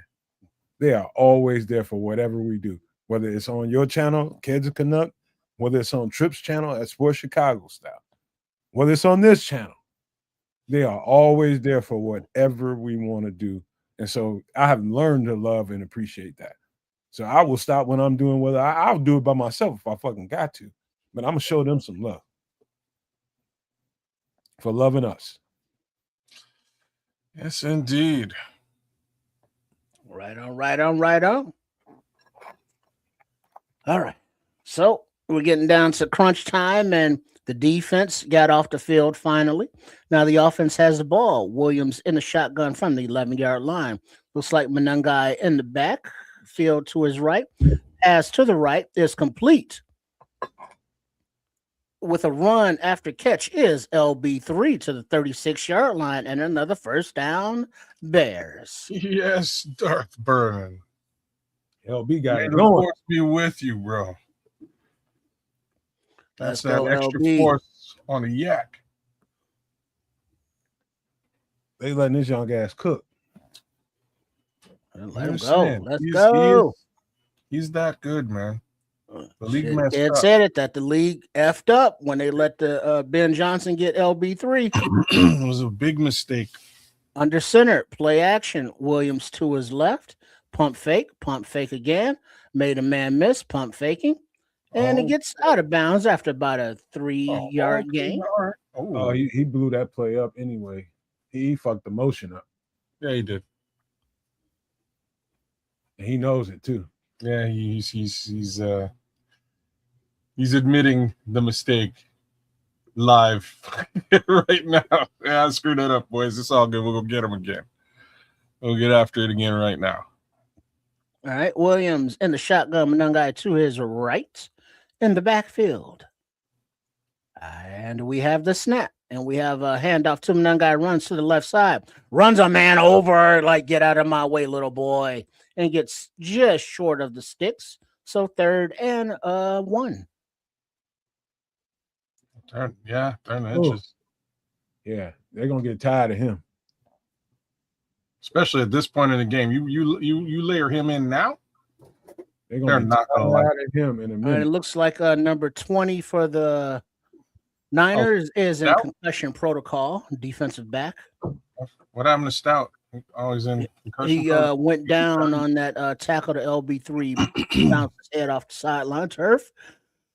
They are always there for whatever we do. Whether it's on your channel, Kids of Canuck, whether it's on Tripp's channel at Sports Chicago Style, whether it's on this channel, they are always there for whatever we want to do. And so I have learned to love and appreciate that. So I will stop when I'm doing whether I'll do it by myself if I fucking got to. But I'm going to show them some love for loving us. Yes, indeed. Right on. All right. So we're getting down to crunch time, and the defense got off the field finally. Now the offense has the ball. Williams in the shotgun from the 11-yard line. Looks like Monangai in the back. Field to his right. Pass to the right is complete. With a run after catch is LB3 to the 36-yard line and another first down, Bears. Yes, Darth Vernon. LB got May it the going. force be with you, bro. That's Let's that go, extra LB. force on a yak. They letting this young ass cook. Let him Understand. go. Let's go. He's that good, man. The league Shit, messed Ed up. said it that the league effed up when they let the Ben Johnson get LB3. It was a big mistake. Under center, play action. Williams to his left. Pump fake again. Made a man miss, pump faking. And it gets out of bounds after about a 3-yard gain. Oh, he blew that play up anyway. He fucked the motion up. Yeah, he did. And he knows it too. Yeah, he's admitting the mistake live right now. Yeah, I screwed that up, boys. It's all good. We'll go get him again. We'll get after it again right now. All right, Williams in the shotgun, Monangai to his right in the backfield. And we have the snap. And we have a handoff to Monangai, runs to the left side. Runs a man over, like, get out of my way, little boy. And gets just short of the sticks. So 3rd and 1. Turn the inches. Yeah, they're gonna get tired of him. Especially at this point in the game. You layer him in now? They're not gonna like him in a minute. It looks like number 20 for the Niners is in concussion protocol, defensive back. What happened to Stout? Always in concussion. He went down on that tackle to LB3, bounced his head off the sideline turf.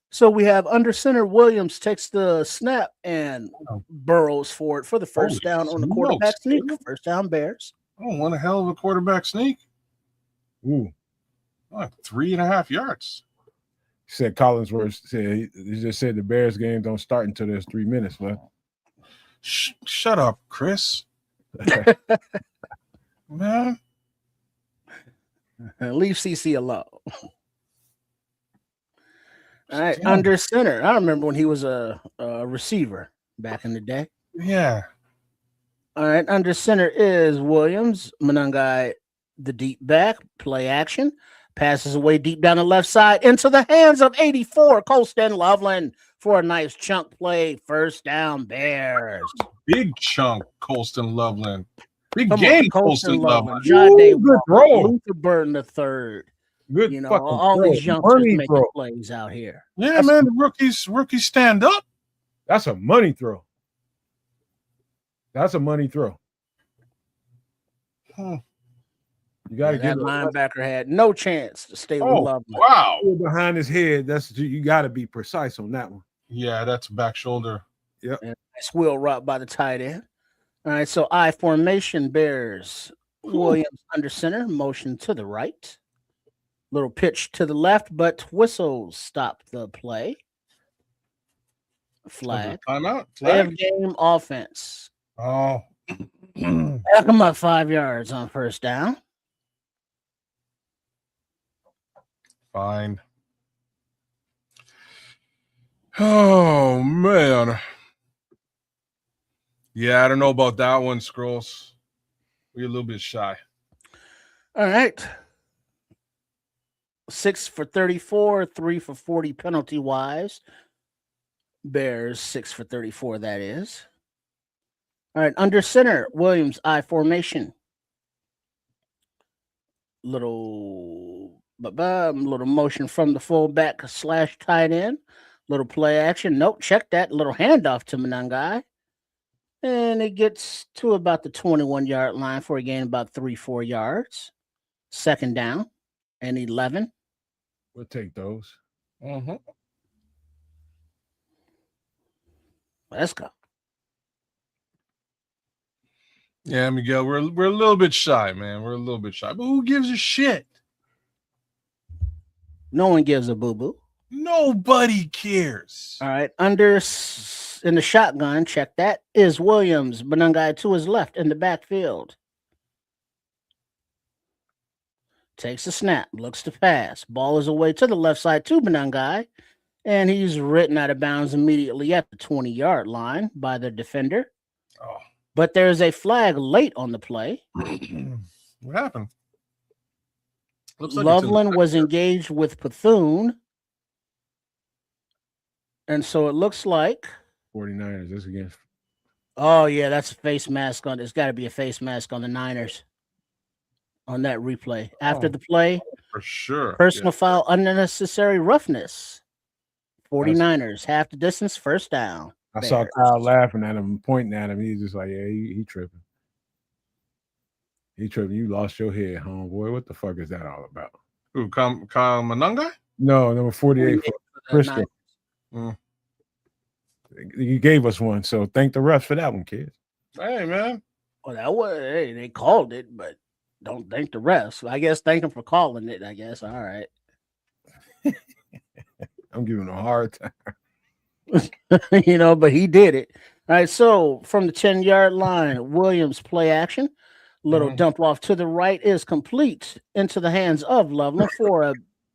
So we have under center Williams takes the snap and burrows for it for the first down on the quarterback sneak. First down Bears. Oh, what a hell of a quarterback sneak. Ooh. Like 3.5 yards. Said Collinsworth said he just said the Bears game don't start until there's 3 minutes left. Shut up, Chris. Man. Leave CC alone. All right, under center. I remember when he was a receiver back in the day. Yeah. All right, under center is Williams. Monangai, the deep back, play action. Passes away deep down the left side into the hands of 84, Colston Loveland for a nice chunk play. First down, Bears. Big chunk, Colston Loveland. Big game, Colston Loveland. Good throw. Luther Burton the third. Good, you know, all throw. these youngsters making plays out here. Yeah, man, the rookies stand up. That's a money throw. That's a money throw. You got to that linebacker had no chance to stay with Loveland. Wow. Behind his head, you got to be precise on that one. Yeah, that's back shoulder. Yep. Nice wheel route by the tight end. All right, so I formation Bears. Williams under center, motion to the right. Little pitch to the left, but whistles stop the play. Flag. Timeout. Flag. Game offense. Oh. Back them up 5 yards on first down. Fine. Oh, man. Yeah, I don't know about that one, Scrolls. We're a little bit shy. All right. 6 for 34, 3 for 40 penalty-wise. Bears, 6 for 34, that is. All right, under center, Williams, I formation. Little motion from the fullback / tight end. Little play action. Nope, check that. Little handoff to Monangai. And it gets to about the 21-yard line for a gain about 3-4 yards. Second down and 11. We'll take those. Mm-hmm. Let's go. Yeah, Miguel, we're a little bit shy, man. We're a little bit shy. But who gives a shit? No one gives a boo-boo. Nobody cares. All right, under in the shotgun, check that, is Williams. Monangai to his left in the backfield. Takes the snap, looks to pass. Ball is away to the left side to Monangai, and he's written out of bounds immediately at the 20-yard line by the defender. Oh. But there's a flag late on the play. What happened? Looks like Loveland was engaged with Bethune. And so it looks like 49ers. This against. Oh, yeah, that's a face mask on. There's got to be a face mask on the Niners. on that replay. After the play, For sure. personal foul, unnecessary roughness. 49ers, half the distance, first down. I saw Kyle laughing at him, pointing at him. He's just like, yeah, he tripping. He tripping. You lost your head, homeboy. What the fuck is that all about? Who, Kyle Manunga? No, number 48 for Frisco. You gave us one, so thank the refs for that one, kids. Hey, man. Well, that was they called it, but don't thank the refs. I guess thank them for calling it. I guess. All right. I'm giving him a hard time. But he did it. All right. So from the 10-yard line, Williams play action. Little dump off to the right is complete into the hands of Loveland for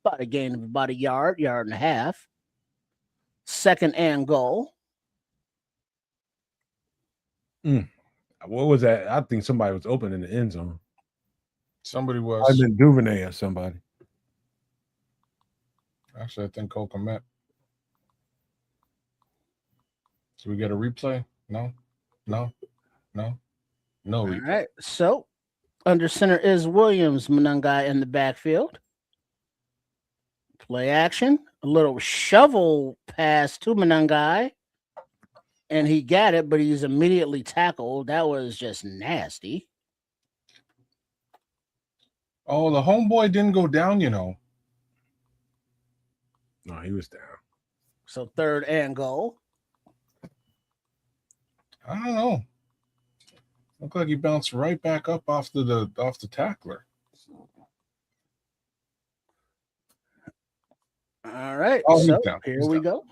about a gain of about a yard and a half. Second and goal. What was that? I think somebody was open in the end zone. Somebody was. I've been Duvernay or somebody. Actually, I think Cole Komet. So we get a replay? No. All right. So under center is Williams, Manungai in the backfield. Play action. A little shovel pass to Manungai. And he got it, but he's immediately tackled. That was just nasty. Oh, the homeboy didn't go down, No, he was down. So third and goal. I don't know. Looked like he bounced right back up off the tackler. All right. Oh, so here we go.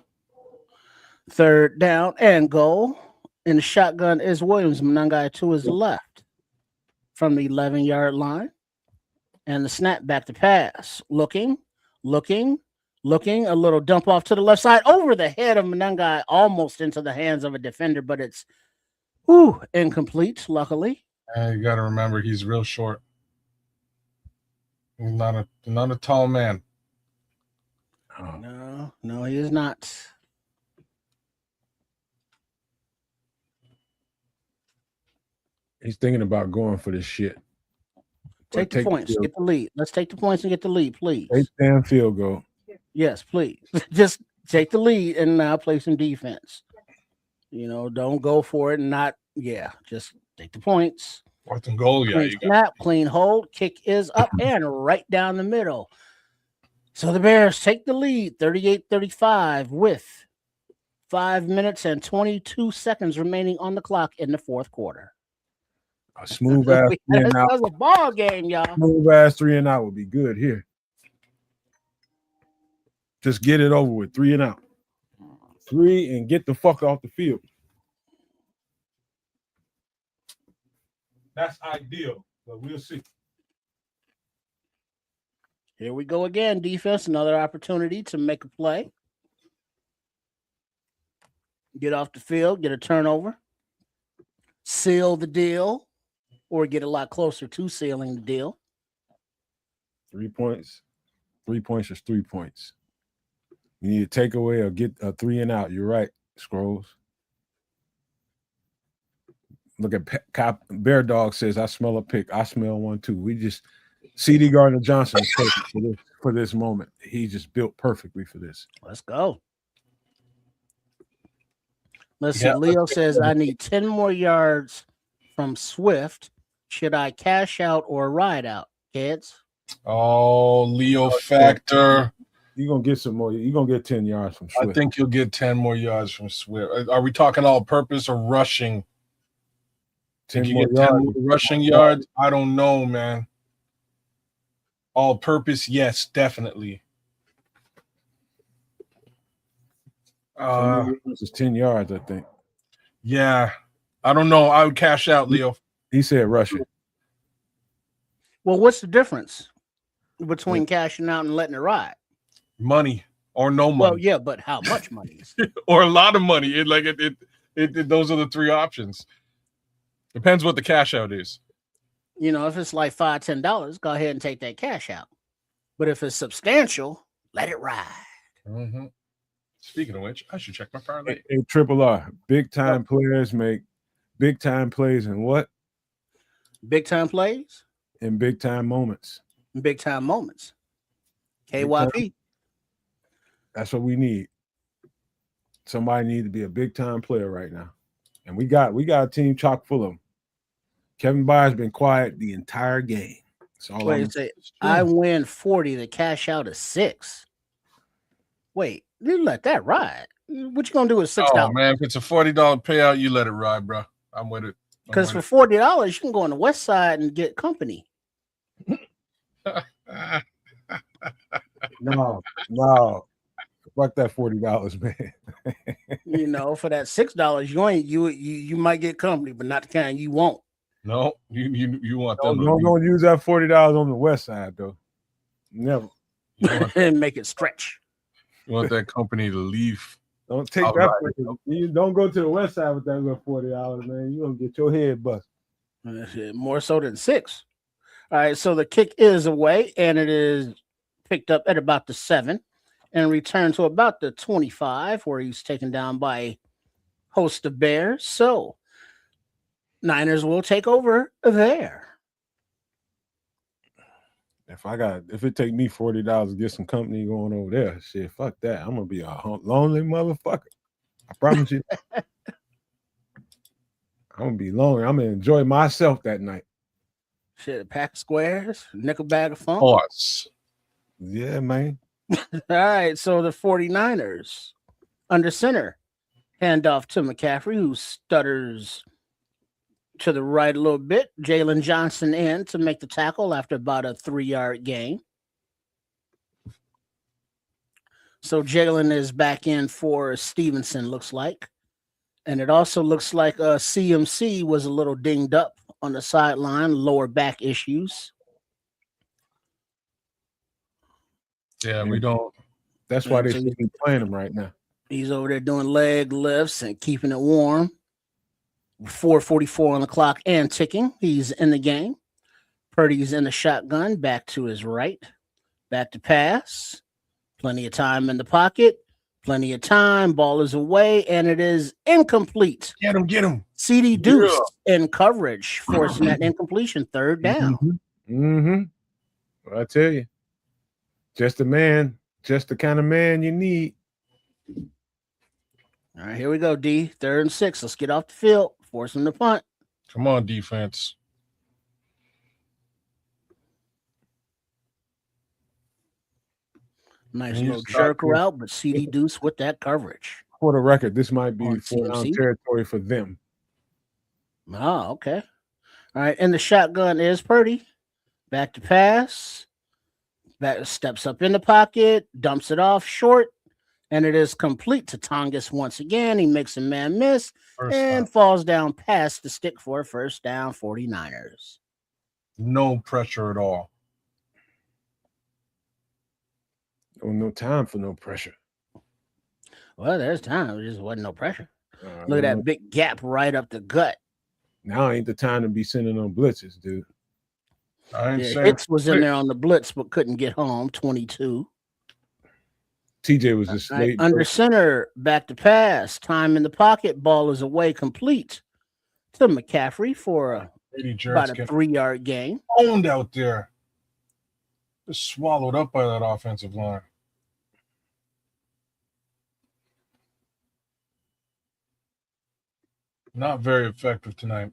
Third down and goal. In the shotgun is Williams. Manungai to his left from the 11-yard line. And the snap back to pass. Looking. A little dump off to the left side over the head of Manungai, almost into the hands of a defender, but it's incomplete, luckily. You got to remember, he's real short. He's not a tall man. Oh. No, he is not. He's thinking about going for this shit. Take the points, get the lead. Let's take the points and get the lead, please. Take damn field goal. Yes, please. Just take the lead and now play some defense. Don't go for it and just take the points. Fourth and goal, Clean snap, clean hold, kick is up and right down the middle. So the Bears take the lead 38-35 with 5 minutes and 22 seconds remaining on the clock in the fourth quarter. A smooth ass 3 and out. That was a ball game, y'all. Smooth ass 3 and out would be good here. Just get it over with. 3 and out. 3 and get the fuck off the field. That's ideal, but we'll see. Here we go again. Defense, another opportunity to make a play. Get off the field, get a turnover. Seal the deal, or get a lot closer to sealing the deal. 3 points. 3 points is 3 points. You need a takeaway or get a 3 and out. You're right, Scrolls. Look at Bear Dog says, I smell a pick. I smell one too. We just CD Gardner Johnson is perfect for this moment. He just built perfectly for this. Let's go. Let's see. Leo says, I need 10 more yards from Swift. Should I cash out or ride out, kids? Oh, Leo factor. You're going to get some more. You're going to get 10 yards from Swift. I think you'll get 10 more yards from Swift. Are we talking all purpose or rushing? 10 you more get 10 more rushing yards? I don't know, man. All purpose, yes, definitely. It's 10 yards, I think. Yeah. I don't know. I would cash out, Leo. He said rushing. Well, what's the difference between cashing out and letting it ride? Money or no money. Well, yeah, but how much money? Or a lot of money. Those are the three options. Depends what the cash out is. If it's like $5, $10, go ahead and take that cash out. But if it's substantial, let it ride. Mm-hmm. Speaking of which, I should check my parlay. Hey, Triple R, big time players make big time plays and what? Big time plays? in big time moments. Big time moments. Big KYP. That's what we need. Somebody needs to be a big time player right now. And we got a team chock full of them. Kevin Byard's been quiet the entire game. Wait, say I win 40 to cash out a 6. Wait, you let that ride. What you gonna do with $6? Oh man, if it's a $40 payout, you let it ride, bro. I'm with it. Because for $40, you can go on the west side and get company. No. Fuck that $40, man. You know, for that $6, you might get company, but not the kind you want. No, you want them. Don't use that $40 on the west side though. Never. And make it stretch. You want that company to leave. Don't take that. You don't go to the west side with that little $40, man. You're gonna get your head busted. More so than 6. All right, so the kick is away, and it is picked up at about the 7 and returned to about the 25, where he's taken down by a host of Bears. So Niners will take over there. If it take me $40 to get some company going over there, shit, fuck that. I'm gonna be a lonely motherfucker. I promise you. I'm gonna be lonely. I'm gonna enjoy myself that night. Shit, a pack of squares, nickel bag of funk. Horse. Yeah, man. All right, so the 49ers under center, handoff to McCaffrey, who stutters to the right a little bit. Jalen Johnson in to make the tackle after about a 3-yard gain. So Jalen is back in for Stevenson, looks like. And it also looks like CMC was a little dinged up on the sideline, lower back issues. Yeah, we don't. That's why they shouldn't be playing him right now. He's over there doing leg lifts and keeping it warm. 4:44 on the clock and ticking. He's in the game. Purdy's in the shotgun, back to his right. Back to pass. Plenty of time in the pocket. Plenty of time. Ball is away, and it is incomplete. Get him. CD Deuce in coverage, forcing that incompletion. 3rd down. Well, I tell you, just the kind of man you need. All right, here we go, D. 3rd and 6. Let's get off the field. Force him to punt. Come on, defense. Nice little jerk route, but CD Deuce with that coverage. For the record, this might be 4-down territory for them. Oh, okay. All right, and the shotgun is Purdy. Back to pass. Back steps up in the pocket, dumps it off short, and it is complete to Tongas once again. He makes a man miss and falls down past the stick for a 1st down, 49ers. No pressure at all. No time for no pressure. Well, there's time. There just wasn't no pressure. Look at that big gap right up the gut. Now ain't the time to be sending on blitzes, dude. Hicks was in there on the blitz, but couldn't get home. 22. TJ was just late. Under center, back to pass. Time in the pocket. Ball is away, complete to McCaffrey for about a 3-yard gain. Owned out there. Just swallowed up by that offensive line. Not very effective tonight.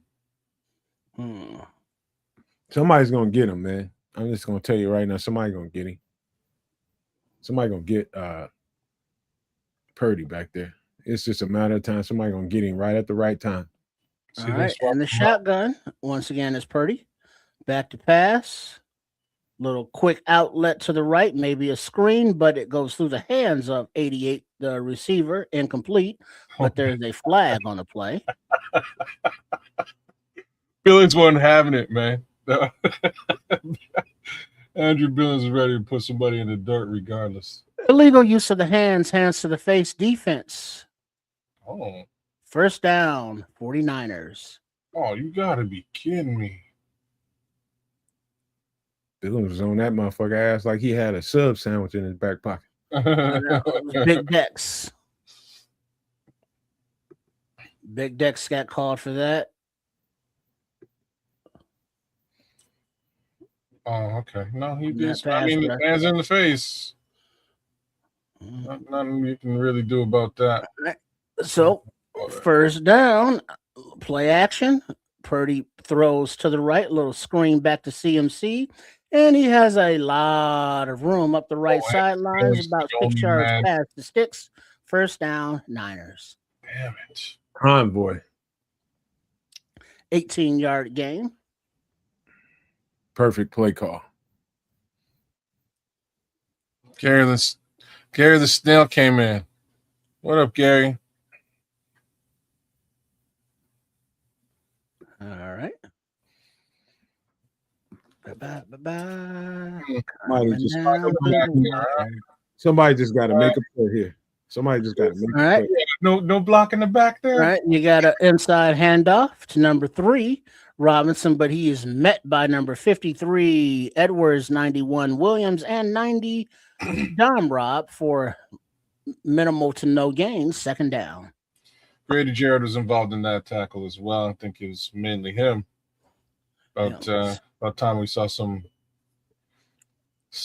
Somebody's gonna get him, man. I'm just gonna tell you right now. Somebody's gonna get him. Somebody gonna get Purdy back there. It's just a matter of time. Somebody gonna get him right at the right time. All right, and the shotgun once again is Purdy. Back to pass. Little quick outlet to the right, maybe a screen, but it goes through the hands of 88, the receiver, incomplete. But there's a flag on the play. Billings wasn't having it, man. Andrew Billings is ready to put somebody in the dirt regardless. Illegal use of the hands to the face defense. Oh. 1st down, 49ers. Oh, you gotta be kidding me. Billings was on that motherfucker ass like he had a sub sandwich in his back pocket. Big Dex. Big Dex got called for that. Oh, okay. No, he That did. I pass mean, rush. hands in the face. Mhm. Nothing you can really do about that. So first down, play action. Purdy throws to the right, little screen back to CMC, and he has a lot of room up the right Oh, sidelines, Andrews, about the 6 only yards man. past the sticks. First down, Niners. Damn it. Convoy. 18-yard gain. Perfect play call. Gary the Snail came in. What up, Gary? All right. Bye-bye, bye-bye. Somebody just, Down. somebody just got to make a play here. Somebody just got to make All a right. play. No block in the back there. All right, you got an inside handoff to number 3, Robinson, but he is met by number 53, Edwards, 91, Williams, and 90, Dom Rob for minimal to no gain, second down. Grady Jarrett was involved in that tackle as well. I think it was mainly him. About time we saw some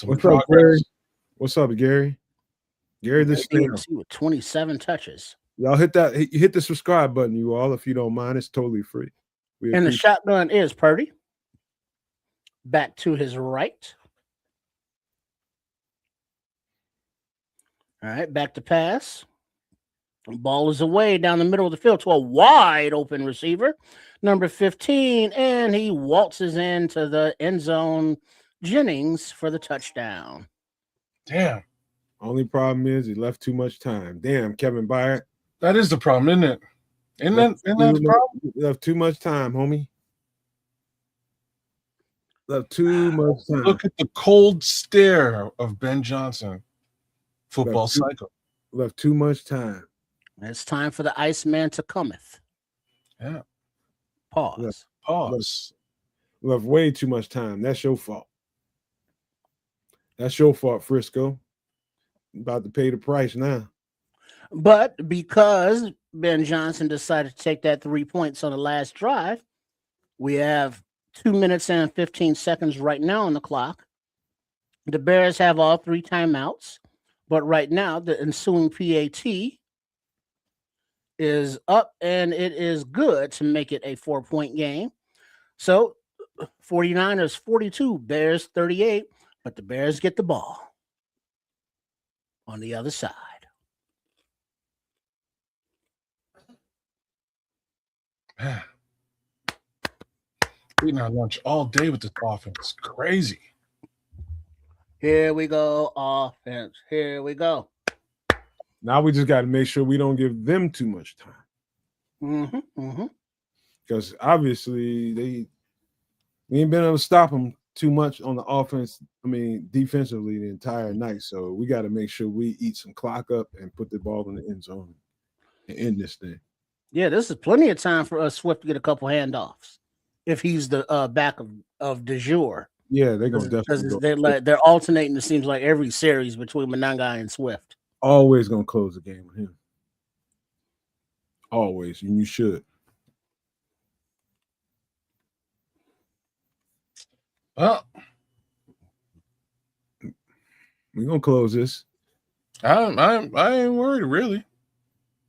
What's progress. up, Gary? What's up, Gary? Gary the Snail. With 27 touches. Y'all hit the subscribe button, you all, if you don't mind. It's totally free. And the shotgun is Purdy. Back to his right. All right, back to pass. Ball is away down the middle of the field to a wide open receiver, number 15, and he waltzes into the end zone. Jennings for the touchdown. Damn. Only problem is he left too much time. Damn, Kevin Byard. That is the problem, isn't it? Isn't that the problem? Left too much time, homie. Left too much time. Look at the cold stare of Ben Johnson. Football cycle. Left too much time. It's time for the Iceman to cometh. Yeah. Pause. Left way too much time. That's your fault. That's your fault, Frisco. About to pay the price now. But because Ben Johnson decided to take that 3 points on the last drive, we have 2 minutes and 15 seconds right now on the clock. The Bears have all 3 timeouts, but right now the ensuing PAT is up and it is good to make it a 4-point game. So 49ers 42, Bears 38, but the Bears get the ball on the other side. Man. Eating our lunch all day with this offense. Crazy. Here we go, offense. Here we go. Now we just got to make sure we don't give them too much time. Because obviously we ain't been able to stop them too much on the offense. I mean, defensively the entire night. So we got to make sure we eat some clock up and put the ball in the end zone and end this thing. Yeah, this is plenty of time for us Swift to get a couple handoffs if he's the back of de jour. Yeah, they're gonna definitely they're alternating. It seems like every series between Monangai and Swift. Always gonna close the game with him. Always, and you should. Well, we're gonna close this. I ain't worried really.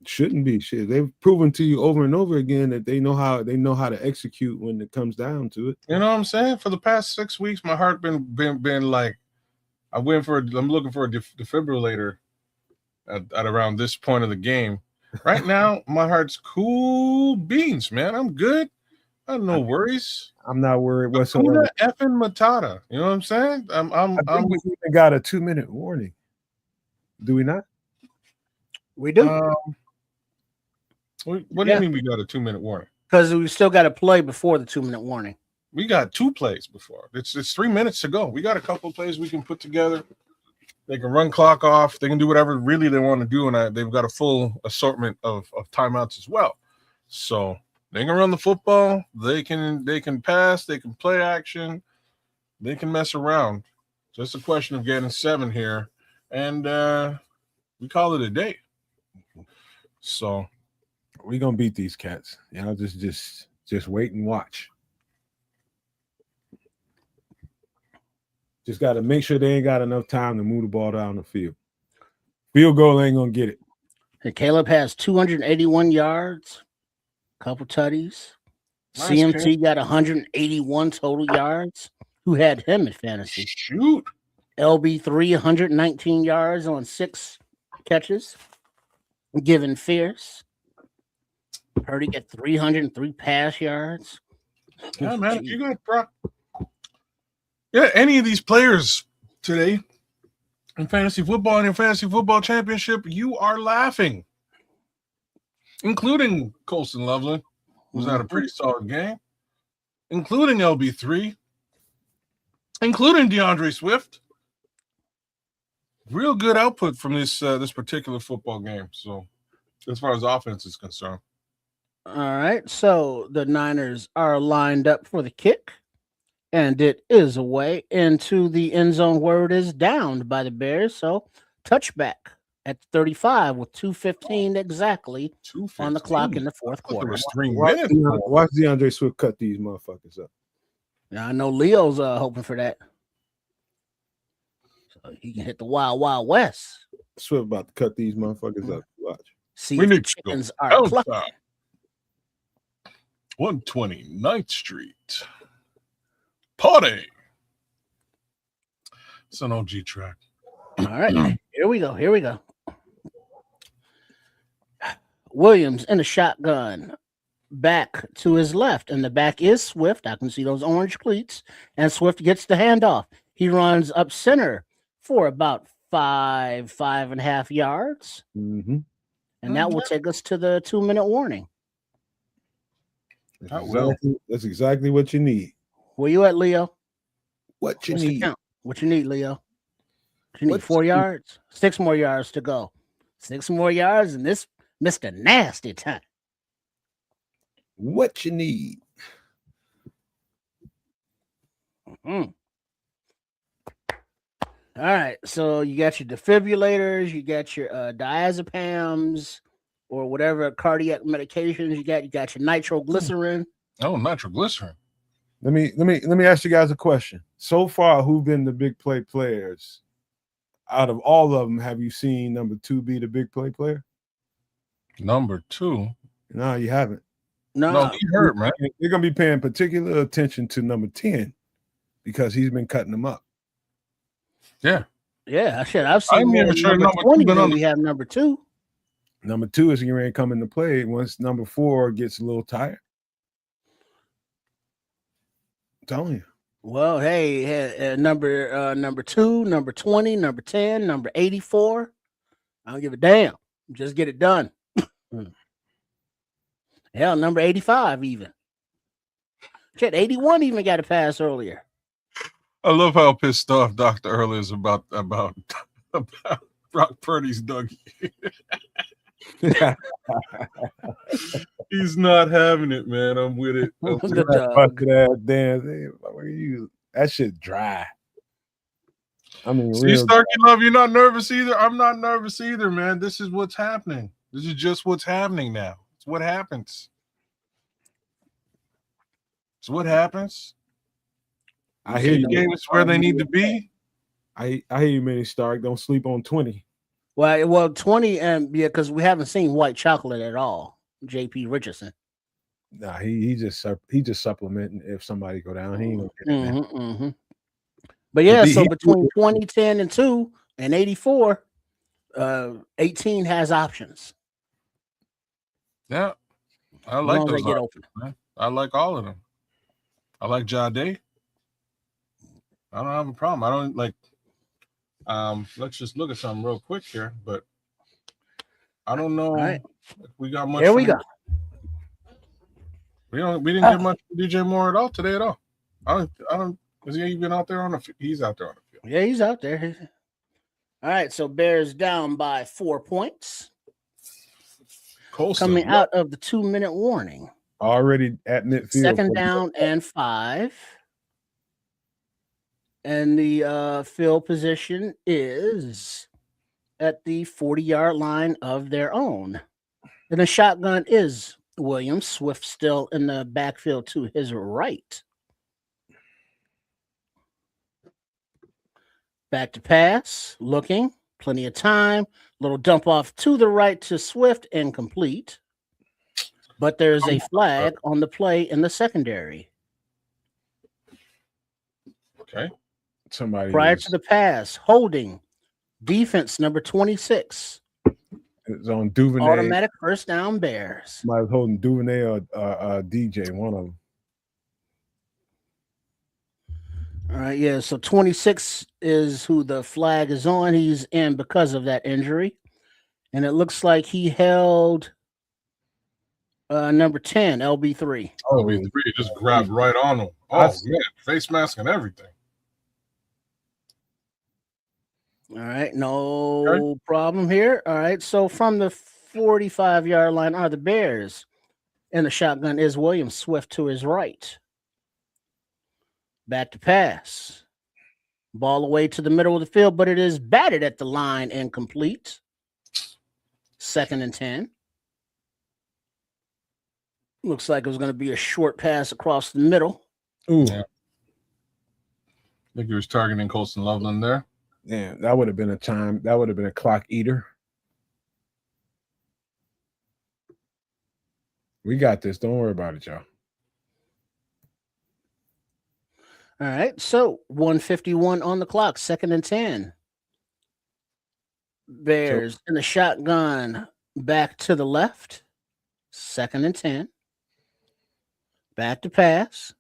Shouldn't be. Shit, they've proven to you over and over again that they know how to execute when it comes down to it. You know what I'm saying? For the past 6 weeks, my heart been like, I'm looking for a defibrillator at around this point of the game. Right now, my heart's cool beans, man. I'm good. I have no worries. I'm not worried whatsoever. Effing Matata. You know what I'm saying? I think we even got a 2-minute warning. Do we not? We do. What do you mean we got a 2-minute warning? Because we still got to play before the 2-minute warning. We got 2 plays before. It's 3 minutes to go. We got a couple of plays we can put together. They can run clock off. They can do whatever really they want to do, and they've got a full assortment of timeouts as well. So they can run the football. They can pass. They can play action. They can mess around. Just a question of getting 7 here, and we call it a day. So we're gonna beat these cats. You know, just wait and watch. Just got to make sure they ain't got enough time to move the ball down the field. Field goal ain't gonna get it. And Caleb has 281 yards, couple tutties. Nice, CMT got 181 total yards. Who had him in fantasy? Shoot. LB3, 119 yards on 6 catches. Given Fierce. Purdy got 303 pass yards. Yeah, man. You got any of these players today in fantasy football and in fantasy football championship, you are laughing. Including Colston Loveland, who's had a pretty solid game. Including LB3. Including DeAndre Swift. Real good output from this particular football game. So, as far as offense is concerned. All right. So the Niners are lined up for the kick. And it is away into the end zone where it is downed by the Bears. So touchback at 35 with 2:15 exactly 2:15 on the clock in the fourth There quarter. was 3 Watch minutes. Watch DeAndre Swift cut these motherfuckers up. Now I know Leo's hoping for that. So he can hit the Wild Wild West. Swift about to cut these motherfuckers up. Watch. See We if the need to go chickens are outside. clucking. 129th Street. Party. It's an OG track. All right, here we go. Williams in the shotgun, back to his left, and the back is Swift. I can see those orange cleats, and Swift gets the handoff. He runs up center for about 5.5 yards, Mm-hmm. and that will take us to the 2-minute warning. That's exactly what you need. Where you at, Leo? What you What's the need. count? What you need, Leo? You need What 4 you need? yards? 6 more yards to go. 6 more yards, and this Mr. Nasty time. What you need. Mhm. All right, so you got your defibrillators, you got your diazepams, or whatever cardiac medications you got. You got your nitroglycerin. Oh, nitroglycerin. Let me ask you guys a question. So far, who've been the big play players? Out of all of them, have you seen number 2 be the big play player? Number 2. No, you haven't. No, he hurt, man. They're gonna be paying particular attention to number 10 because he's been cutting them up. Yeah. Yeah, shit. I've I'm seen more even sure number number 20 two been than on we have number 2. Number 2 is going to come into play once number 4 gets a little tired. I'm telling you. Well, hey, number 2, number 20, number 10, number 84. I don't give a damn. Just get it done. Hell, number 85 even. Shit, 81 even got a pass earlier. I love how pissed off Dr. Earl is about Brock Purdy's Dougie. He's not having it, man. I'm with it. The dog. That shit dry. I mean, See, real Starkey Love, you're not nervous either. I'm not nervous either, man. This is what's happening. This is just what's happening now. It's what happens. It's what happens. I hear you. Games where they need to be. I hear you, Manny Stark. Don't sleep on 20. Well, 20 and yeah, because we haven't seen white chocolate at all. JP Richardson. Nah, he just supplementing if somebody go down. He ain't gonna get it, man. But yeah, He- so he- between 20, 10, and 2 and 84, 18 has options. Yeah. I As like long as those. they get options, open. man. I like all of them. I like Jade. I don't have a problem. I don't like. Let's just look at something real quick here, but I don't know. All right. If we got much. Here we go. We didn't get much from DJ Moore at all today at all. I don't. Is he even out there on the? He's out there on the field. Yeah, he's out there. All right, so Bears down by 4 points. Colston, Coming out of the 2-minute warning. Already at midfield. Second down and 5. And the field position is at the 40-yard line of their own. And the shotgun is Williams. Swift still in the backfield to his right. Back to pass, looking, plenty of time. Little dump off to the right to Swift, incomplete. But there's a flag on the play in the secondary. Okay. Somebody Prior to the pass, holding, defense number 26. is on Duvernay. Automatic first down, Bears. Somebody was holding Duvernay or DJ, one of them. All right, yeah. So 26 is who the flag is on. He's in because of that injury. And it looks like he held number 10, LB3. Oh, LB3 just grabbed right on him. Oh, man. Face mask and everything. All right, no problem here. All right, so from the 45-yard line are the Bears. And the shotgun is Williams. Swift to his right. Back to pass. Ball away to the middle of the field, but it is batted at the line, incomplete. 2nd and 10. Looks like it was going to be a short pass across the middle. Ooh. Yeah. I think he was targeting Colston Loveland there. Yeah, that would have been a time. That would have been a clock eater. We got this. Don't worry about it, y'all. All right, so 1:51 on the clock, 2nd and 10. Bears in the shotgun, back to the left, 2nd and 10. Back to pass.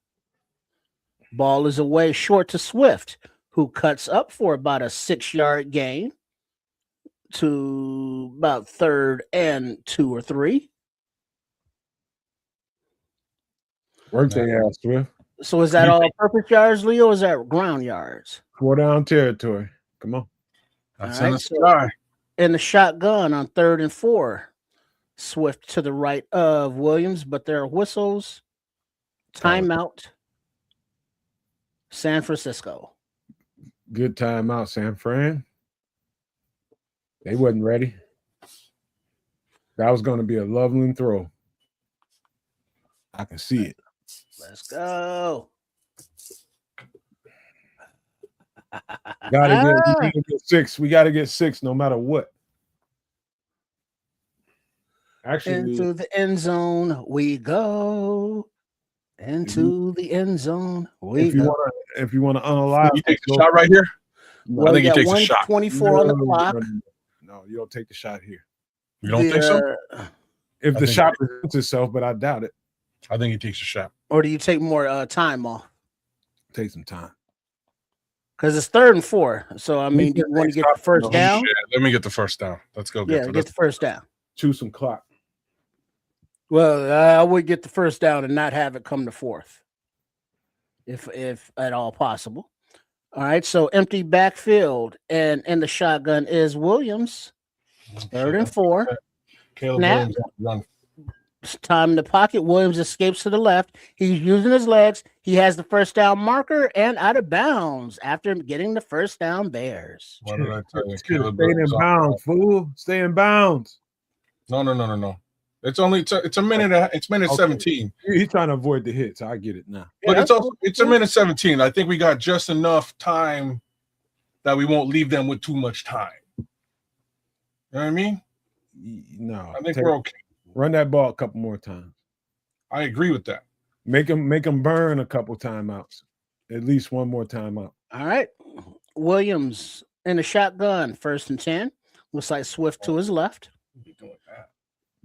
Ball is away short to Swift, who cuts up for about a 6-yard gain to about 3rd and 2 or 3. Work their ass, Swift. So is that all purpose yards, Leo, or is that ground yards? 4 down territory. Come on. That's All in right, the sky. In the shotgun on 3rd and 4. Swift to the right of Williams, but there are whistles. Timeout. San Francisco. Good timeout, San Fran. They wasn't ready. That was going to be a Loveland throw. I can see it. Let's go. Gotta get 6. We got to get 6 no matter what. Actually, Into the end zone we go. Into the end zone we go. If you want to unalive, You take the shot right here? Well, I think he takes a shot. 24 on the clock. No, you don't take the shot here. You don't think so? If I the think shot presents itself, but I doubt it. I think he takes a shot. Or do you take more time off? Take some time. Because it's 3rd and 4. So, I mean, do you want to get the first down? Yeah, let me get the first down. Let's go Get the first down. Choose some clock. Well, I would get the first down and not have it come to 4th, if at all possible. All right, so empty backfield, and in the shotgun is Williams. 3rd and 4. Caleb Snap. Williams run. Time in the pocket. Williams escapes to the left. He's using his legs. He has the first down marker and out of bounds after getting the first down, Bears. What did I tell you? Stay in bounds, fool. Stay in bounds. No. It's only it's a minute. It's minute 17. He's trying to avoid the hits. I get it now. But Yeah, it's a minute 17. I think we got just enough time that we won't leave them with too much time. You know what I mean? No, I think we're okay. Run that ball a couple more times. I agree with that. Make them burn a couple timeouts. At least one more timeout. All right. Williams in the shotgun, 1st and 10. Looks like Swift to his left.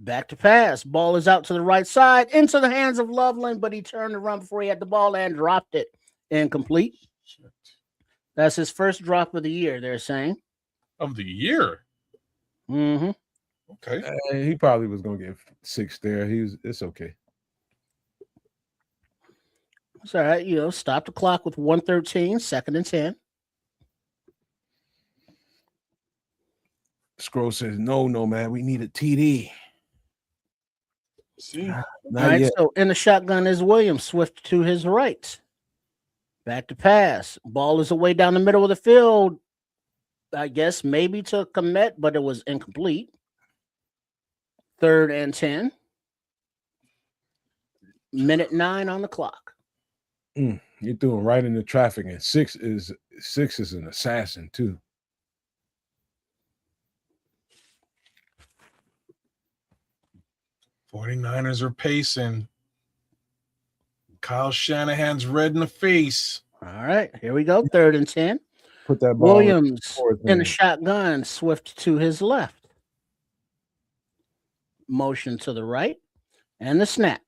Back to pass. Ball is out to the right side into the hands of Loveland, but he turned around before he had the ball and dropped it. Incomplete. That's his first drop of the year, they're saying. Of the year? Mm-hmm. Okay. He probably was going to get 6 there. It's okay. It's all right. Stop the clock with 1:13, 2nd and 10. Scroll says, no, man. We need a TD. See? All right, yet. so in the shotgun is Williams. Swift to his right. Back to pass. Ball is away down the middle of the field. I guess maybe to Komet, but it was incomplete. 3rd and 10. Minute 9 on the clock. You're doing right in the traffic, and 6 is 6 is an assassin too. '49ers are pacing. Kyle Shanahan's red in the face. All right, here we go. 3rd and 10. Put that ball Williams in the in. shotgun, Swift to his left. Motion to the right, and the snap.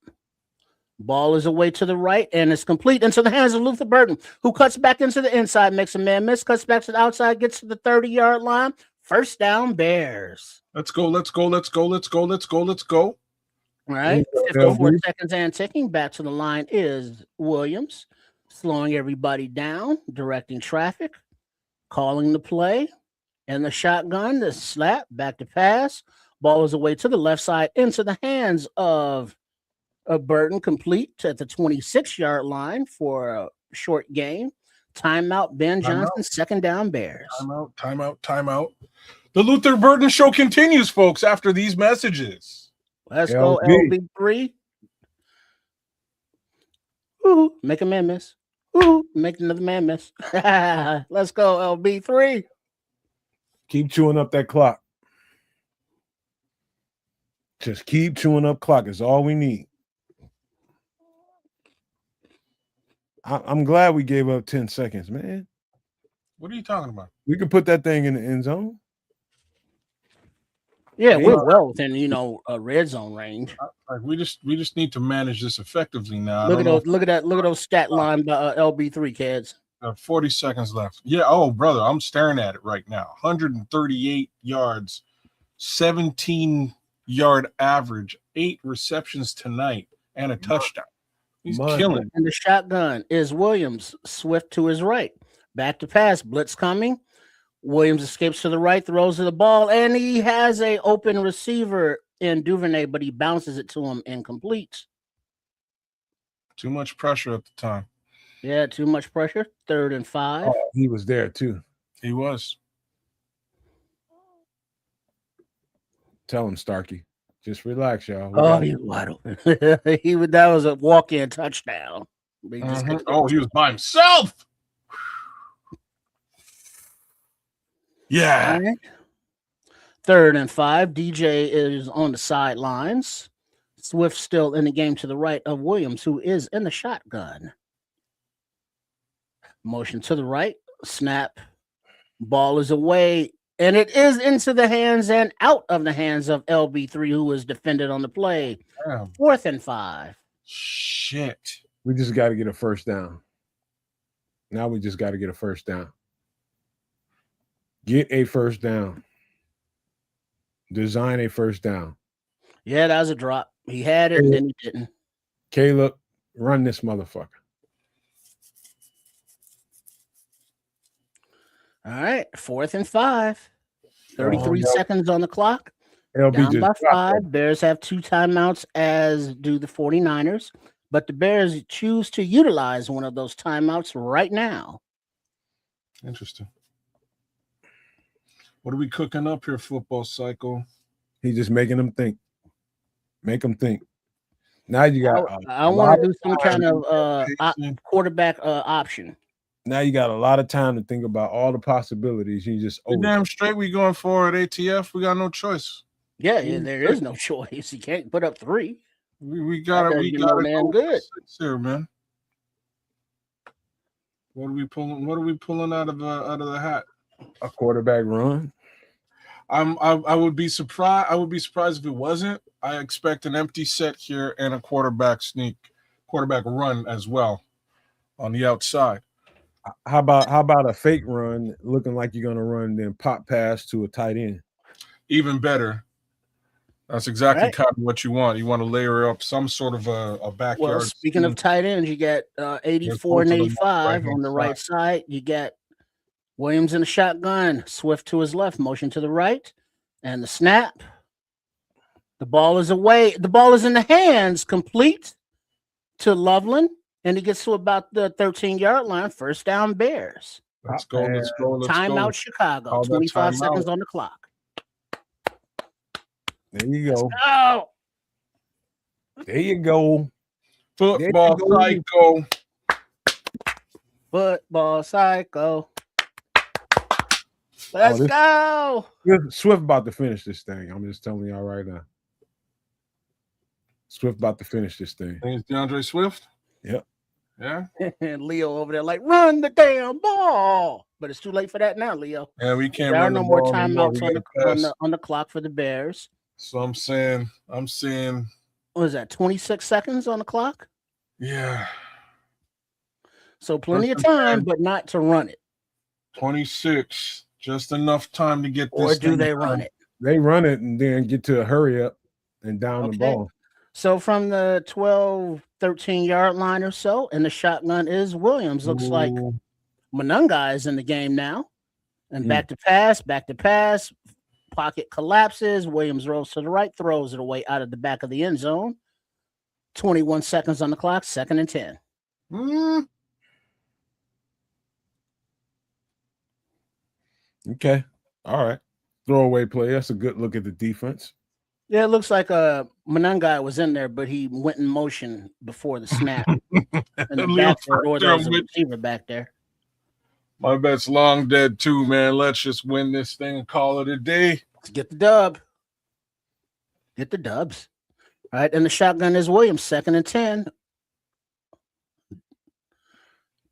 Ball is away to the right, and it's complete into the hands of Luther Burden, who cuts back into the inside, makes a man miss, cuts back to the outside, gets to the 30-yard line. First down, Bears. Let's go, let's go, let's go, let's go, let's go, let's go. All right, 54 seconds and ticking. Back to the line is Williams, slowing everybody down, directing traffic, calling the play, and the shotgun, the slap, back to pass. Ball is away to the left side into the hands of Burton, complete at the 26-yard line for a short gain. Timeout, Ben Johnson, second down, Bears. Timeout. The Luther Burden Show continues, folks, after these messages. Let's go, LB3. Ooh, make a man miss. Ooh, make another man miss. Let's go, LB3. Keep chewing up that clock. Just keep chewing up clock is all we need. I'm glad we gave up 10 seconds, man. What are you talking about? We could put that thing in the end zone. Yeah, we're well within, a red zone range. Like we just need to manage this effectively now. Look at those stat line by LB3 kids. 40 seconds left. Yeah. Oh, brother, I'm staring at it right now. 138 yards, 17-yard average, 8 receptions tonight, and a touchdown. He's killing. And the shotgun is Williams, Swift to his right. Back to pass, blitz coming. Williams escapes to the right, throws the ball, and he has a open receiver in Duvernay, but he bounces it to him incomplete. Too much pressure at the time. Yeah, too much pressure. 3rd and 5. Oh, he was there too. He was. Tell him, Starkey. Just relax, y'all. He was wide open. That was a walk-in touchdown. He was by himself. Yeah. Right. 3rd and 5. DJ is on the sidelines. Swift still in the game to the right of Williams, who is in the shotgun. Motion to the right. Snap. Ball is away. And it is into the hands and out of the hands of LB3, who was defended on the play. Damn. 4th and 5. Shit. We just got to get a first down. Now we just got to get a first down. Get a first down. Design a first down. Yeah, that was a drop. He had it, and then he didn't. Caleb, run this motherfucker. All right, 4th and 5. 33 seconds on the clock. LB Down by 5. Bears have 2 timeouts, as do the 49ers. But the Bears choose to utilize one of those timeouts right now. Interesting. What are we cooking up here, Football Cycle? He's just making them think. Make them think. Now you got. I want to do some kind of quarterback option. Now you got a lot of time to think about all the possibilities. You just damn straight we going for at ATF. We got no choice. Yeah, there is no choice. You can't put up 3. We got it. We got it. Good here, man. What are we pulling out of the hat? A quarterback run. I would be surprised. I would be surprised if it wasn't. I expect an empty set here and a quarterback run as well on the outside. How about a fake run looking like you're gonna run, then pop pass to a tight end? Even better. That's exactly kind of what you want. You want to layer up some sort of a backyard. Well, speaking of tight ends, you got 84 and 85 on the right side. You got Williams in the shotgun, Swift to his left, motion to the right, and the snap. The ball is away. The ball is in the hands, complete to Loveland, and he gets to about the 13-yard line. First down, Bears. Let's go. Timeout, Chicago. 25 seconds on the clock. There you go. Oh, there you go. Football Psycho. Football Psycho. Let's go. Swift about to finish this thing. I'm just telling y'all right now. Swift about to finish this thing. Think it's DeAndre Swift? Yep. Yeah. And Leo over there like, run the damn ball. But it's too late for that now, Leo. Yeah, we can't There are run no the more ball anymore. timeouts on the clock for the Bears. So I'm saying, What is that? 26 seconds on the clock. yeah. So plenty of time, but not to run it. 26, just enough time to get this. Or do they run it? They run it and then get to a hurry up and down the ball. So from the 12, 13-yard line or so, and the shotgun is Williams. Looks like Monunga is in the game now. And back to pass. Pocket collapses. Williams rolls to the right, throws it away out of the back of the end zone. 21 seconds on the clock, 2nd and 10. Okay. All right. Throwaway play. That's a good look at the defense. Yeah, it looks like Monunga was in there, but he went in motion before the snap. And the back there was a receiver back there. My bet's long dead too, man. Let's just win this thing and call it a day. Let's get the dub. Get the dubs. All right, and the shotgun is Williams, 2nd and 10.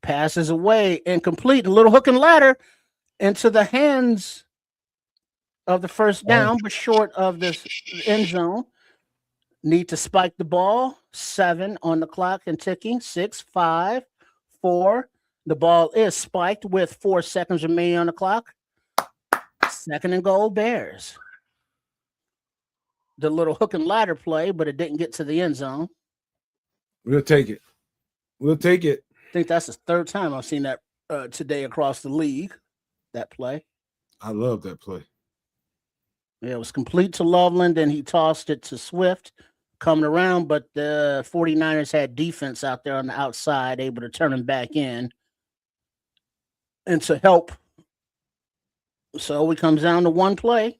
Passes away, incomplete, a little hook and ladder into the hands of the first down, but short of this end zone. Need to spike the ball. 7 on the clock and ticking. 6, 5, 4. The ball is spiked with 4 seconds remaining on the clock. 2nd and goal, Bears. The little hook and ladder play, but it didn't get to the end zone. We'll take it. I think that's the 3rd time I've seen that today across the league, that play. I love that play. Yeah, it was complete to Loveland, and he tossed it to Swift coming around, but the 49ers had defense out there on the outside, able to turn him back in and to help. So it comes down to one play,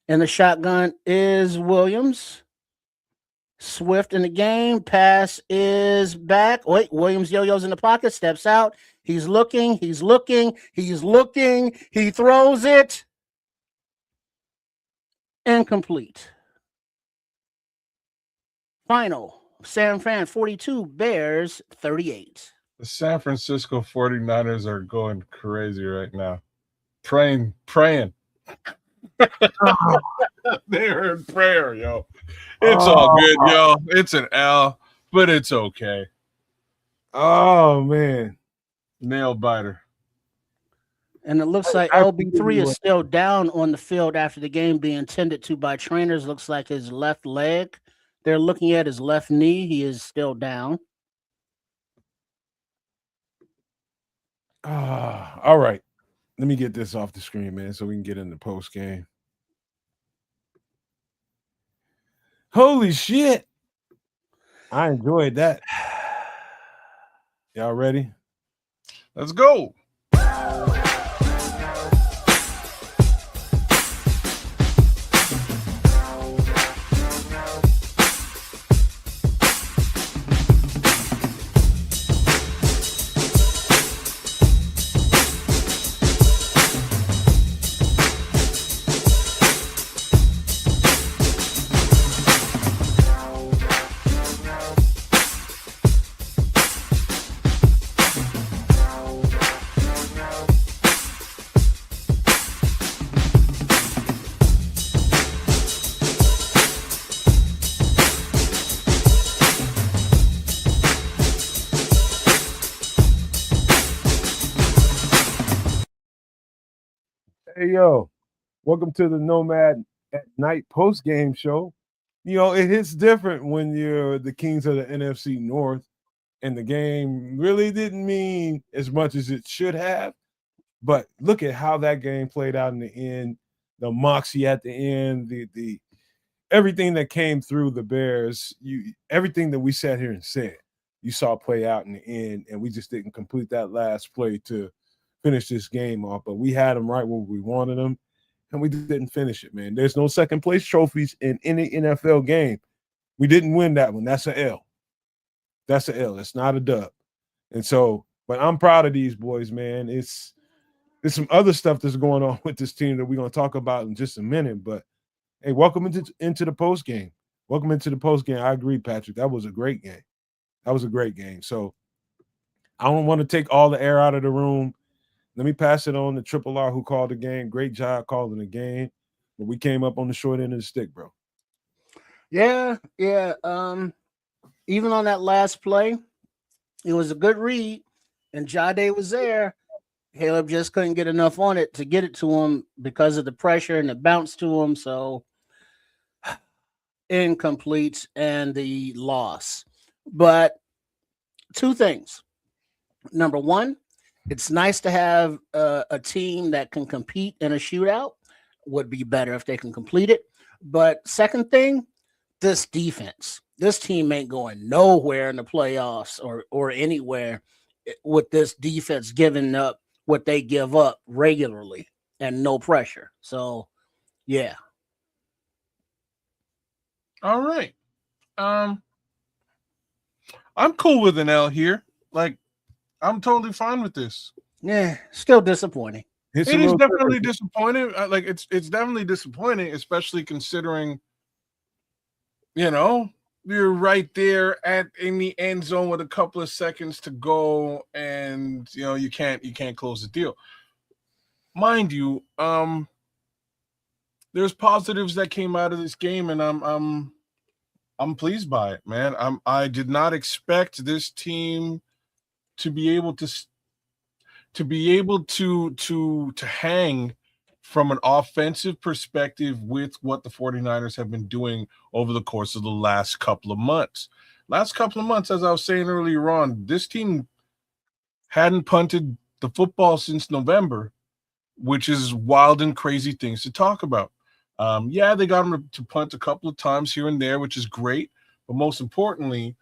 and the shotgun is Williams. Swift in the game. Pass is back. Wait, Williams yo-yos in the pocket, steps out. He's looking. He throws it. Incomplete. Final. San Fran 42, Bears 38. The San Francisco 49ers are going crazy right now. Praying. They're in prayer, yo. It's all good, yo. It's an L, but it's okay. Oh, man. Nail biter. And it looks like LB3 is still down on the field after the game being tended to by trainers. Looks like his left leg. They're looking at his left knee. He is still down. All right. Let me get this off the screen, man, so we can get in the post game. Holy shit. I enjoyed that. Y'all ready? Let's go. Hey, yo, welcome to the Nomad at Night post-game show. You know, it hits different when you're the Kings of the NFC North, and the game really didn't mean as much as it should have. But look at how that game played out in the end, the moxie at the end, the everything that came through the Bears, everything that we sat here and said, you saw play out in the end, and we just didn't complete that last play to finish this game off, but we had them right where we wanted them, and we didn't finish it, man. There's no second place trophies in any NFL game. We didn't win that one. That's an L. It's not a dub. And so, but I'm proud of these boys, man. there's some other stuff that's going on with this team that we're going to talk about in just a minute. But hey, welcome into the post game. Welcome into the post game. I agree, Patrick. That was a great game. That was a great game. So I don't want to take all the air out of the room. Let me pass it on to Triple R, who called the game. Great job calling the game. But we came up on the short end of the stick, bro. Yeah. Even on that last play, it was a good read, and Jade was there. Caleb just couldn't get enough on it to get it to him because of the pressure and the bounce to him. So incomplete and the loss. But two things. Number one, it's nice to have a team that can compete in a shootout. Would be better if they can complete it. But second thing, this defense. This team ain't going nowhere in the playoffs or anywhere with this defense giving up what they give up regularly and no pressure. So, yeah. All right. I'm cool with an L here. Like, I'm totally fine with this. Yeah, still disappointing. It is definitely disappointing. Like, it's definitely disappointing, especially considering, you're right there in the end zone with a couple of seconds to go, and you can't close the deal. Mind you, there's positives that came out of this game, and I'm pleased by it, man. I did not expect this team to be able to hang from an offensive perspective with what the 49ers have been doing over the course of the last couple of months. As I was saying earlier on, this team hadn't punted the football since November, which is wild and crazy things to talk about. They got them to punt a couple of times here and there, which is great. But most importantly,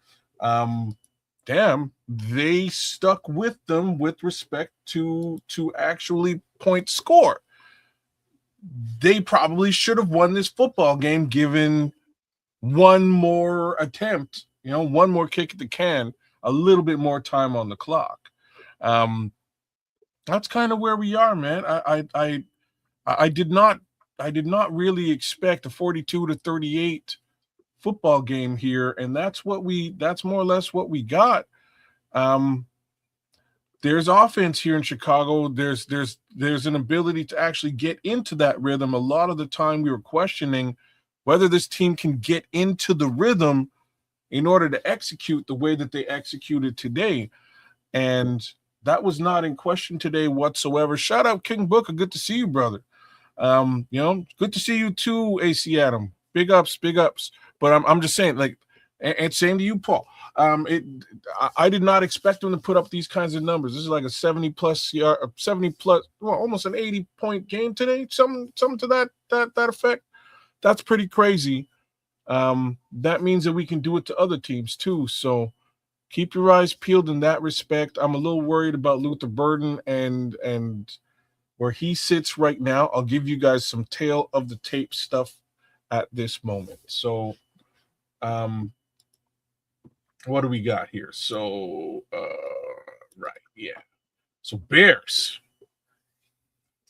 they stuck with them with respect to actually point score. They probably should have won this football game given one more attempt, one more kick at the can, a little bit more time on the clock. That's kind of where we are, man. I did not really expect a 42-38 football game here, and that's more or less what we got. There's offense here in Chicago. There's an ability to actually get into that rhythm. A lot of the time we were questioning whether this team can get into the rhythm in order to execute the way that they executed today. And that was not in question today whatsoever. Shout out King Booker. Good to see you, brother. Good to see you too, AC Adam. Big ups. But I'm just saying, like, and same to you, Paul. I did not expect them to put up these kinds of numbers. This is like a 70 plus, well, almost an 80-point game today. Something to that effect. That's pretty crazy. That means that we can do it to other teams too. So keep your eyes peeled in that respect. I'm a little worried about Luther Burden and where he sits right now. I'll give you guys some tail of the tape stuff at this moment. So, what do we got here? So, So Bears.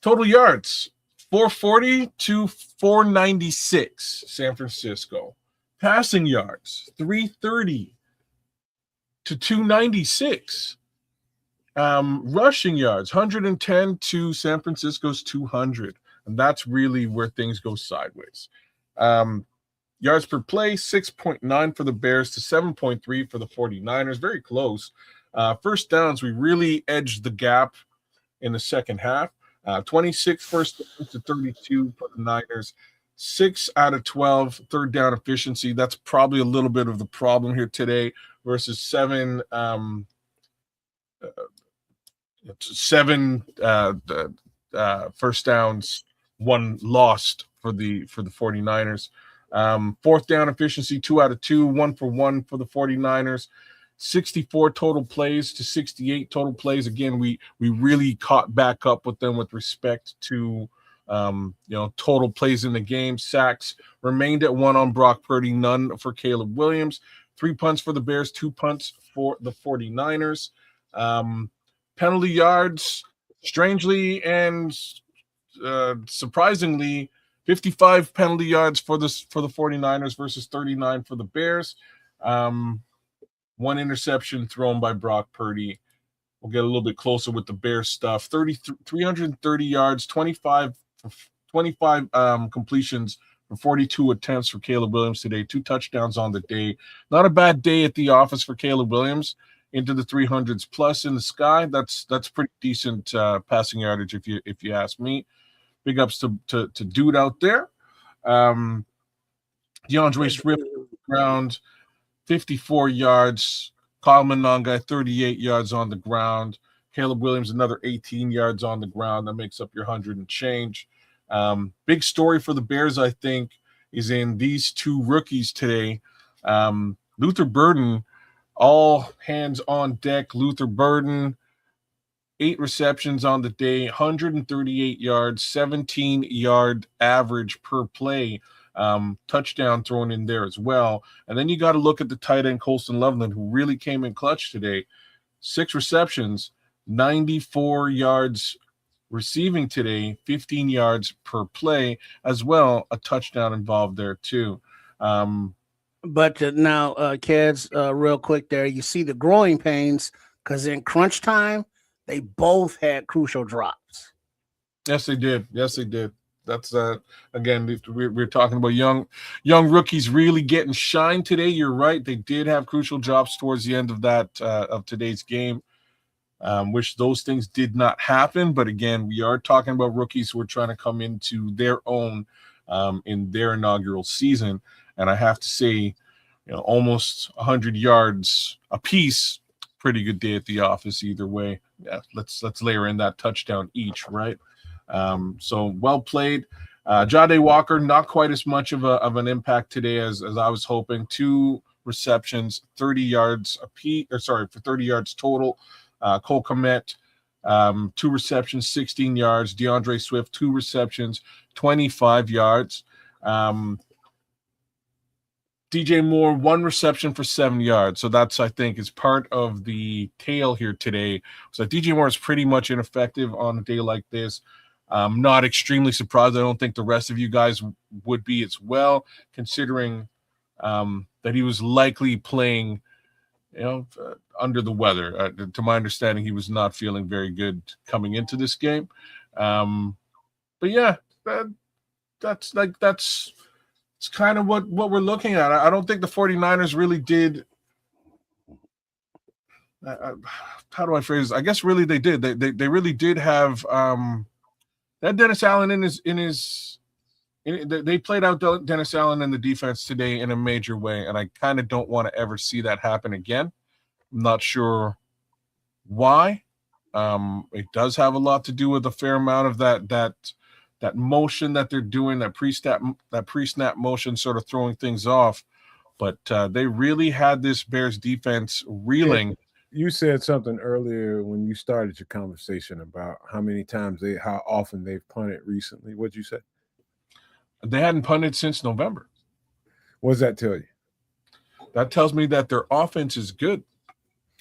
Total yards, 440 to 496, San Francisco. Passing yards, 330 to 296. Rushing yards, 110 to San Francisco's 200. And that's really where things go sideways. Yards per play, 6.9 for the Bears to 7.3 for the 49ers. Very close. First downs, we really edged the gap in the second half. 26 first downs to 32 for the Niners. 6 out of 12 third down efficiency. That's probably a little bit of the problem here today versus 7 first downs, 1 lost for the 49ers. Fourth down efficiency, 2 out of 2, 1 for 1 for the 49ers. 64 total plays to 68 total plays. Again, we really caught back up with them with respect to total plays in the game. Sacks remained at 1 on Brock Purdy, none for Caleb Williams. 3 punts for the Bears, 2 punts for the 49ers. Penalty yards, strangely and surprisingly, 55 penalty yards for the 49ers versus 39 for the Bears. One interception thrown by Brock Purdy. We'll get a little bit closer with the Bears stuff. 330 yards, 25 completions for 42 attempts for Caleb Williams today. 2 touchdowns on the day. Not a bad day at the office for Caleb Williams. Into the 300s plus in the sky. That's pretty decent passing yardage if you ask me. Big ups to dude out there. DeAndre Swift ground, 54 yards. Kyle Monangai, 38 yards on the ground. Caleb Williams, another 18 yards on the ground. That makes up your 100 and change. Big story for the Bears, I think, is in these 2 rookies today. Luther Burden, all hands on deck. Luther Burden, 8 receptions on the day, 138 yards, 17-yard average per play. Touchdown thrown in there as well. And then you got to look at the tight end Colston Loveland, who really came in clutch today. 6 receptions, 94 yards receiving today, 15 yards per play as well. A touchdown involved there too. But now, kids, real quick there, you see the growing pains because in crunch time, they both had crucial drops. Yes, they did. That's again, we're talking about young rookies really getting shine today. You're right. They did have crucial drops towards the end of that of today's game. Wish those things did not happen. But again, we are talking about rookies who are trying to come into their own in their inaugural season. And I have to say, almost 100 yards apiece. Pretty good day at the office either way. Yeah, let's layer in that touchdown each, right? So well played. Jahdae Walker, not quite as much of an impact today as I was hoping. 2 receptions, 30 yards apiece, for 30 yards total. Cole Kmet, 2 receptions, 16 yards. DeAndre Swift, 2 receptions, 25 yards. DJ Moore, 1 reception for 7 yards. So that's, I think, is part of the tale here today. So DJ Moore is pretty much ineffective on a day like this. Not extremely surprised. I don't think the rest of you guys would be as well, considering that he was likely playing, under the weather. To my understanding, he was not feeling very good coming into this game. But yeah, that's it's kind of what we're looking at. I don't think the 49ers really did. How do I phrase this? I guess really they did. They really did have that Dennis Allen they played out Dennis Allen in the defense today in a major way, and I kind of don't want to ever see that happen again. I'm not sure why. It does have a lot to do with a fair amount of that motion that they're doing, that pre-snap motion, sort of throwing things off. But they really had this Bears defense reeling. You said something earlier when you started your conversation about how often they've punted recently. What'd you say? They hadn't punted since November. What does that tell you? That tells me that their offense is good.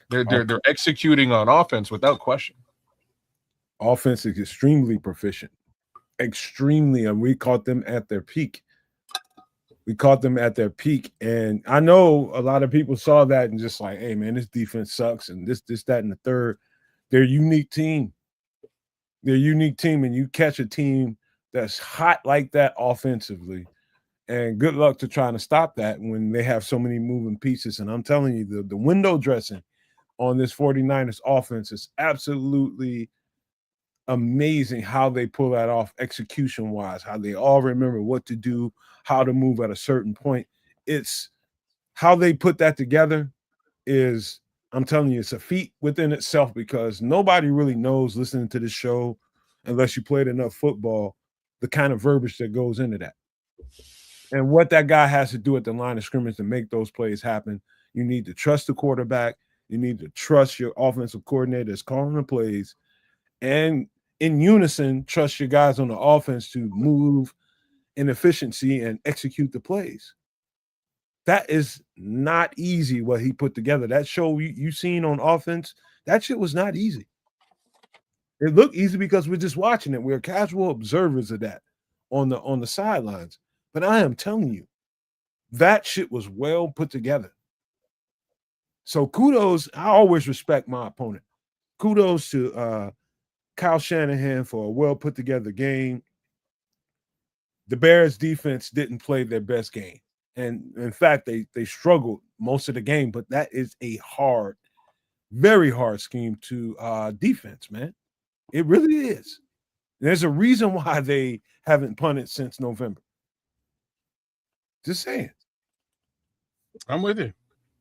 They're executing on offense without question. Offense is extremely proficient. Extremely, and we caught them at their peak. And I know a lot of people saw that and just like, hey man, this defense sucks and this, that, and the third. They're a unique team. And you catch a team that's hot like that offensively, and good luck to trying to stop that when they have so many moving pieces. And I'm telling you, the window dressing on this 49ers offense is absolutely amazing how they pull that off execution-wise, how they all remember what to do, how to move at a certain point. It's how they put that together is, I'm telling you, it's a feat within itself, because nobody really knows listening to this show, unless you played enough football, the kind of verbiage that goes into that. And what that guy has to do at the line of scrimmage to make those plays happen. You need to trust the quarterback. You need to trust your offensive coordinator that's calling the plays. And in unison, trust your guys on the offense to move in efficiency and execute the plays. That is not easy what he put together. That show you seen on offense, that shit was not easy. It looked easy because we're just watching it. We're casual observers of that on the sidelines. But I am telling you, that shit was well put together. So kudos. I always respect my opponent. Kudos to Kyle Shanahan for a well put together game. The Bears defense didn't play their best game. And in fact, they struggled most of the game, but that is a hard, very hard scheme to defense, man. It really is. There's a reason why they haven't punted since November. Just saying. I'm with you.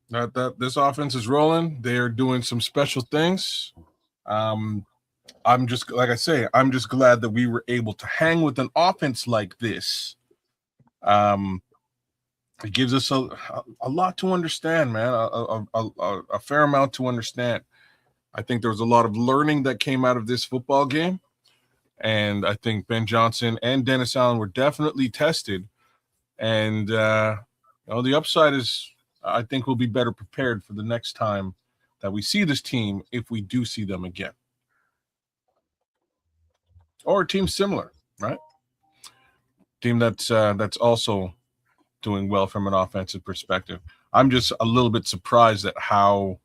That this offense is rolling. They are doing some special things. I'm just, like I say, I'm just glad that we were able to hang with an offense like this. It gives us a lot to understand, man. A fair amount to understand. I think there was a lot of learning that came out of this football game, and I think Ben Johnson and Dennis Allen were definitely tested. And the upside is, I think we'll be better prepared for the next time that we see this team, if we do see them again, or a team similar, right? Team that's also doing well from an offensive perspective. I'm just a little bit surprised at how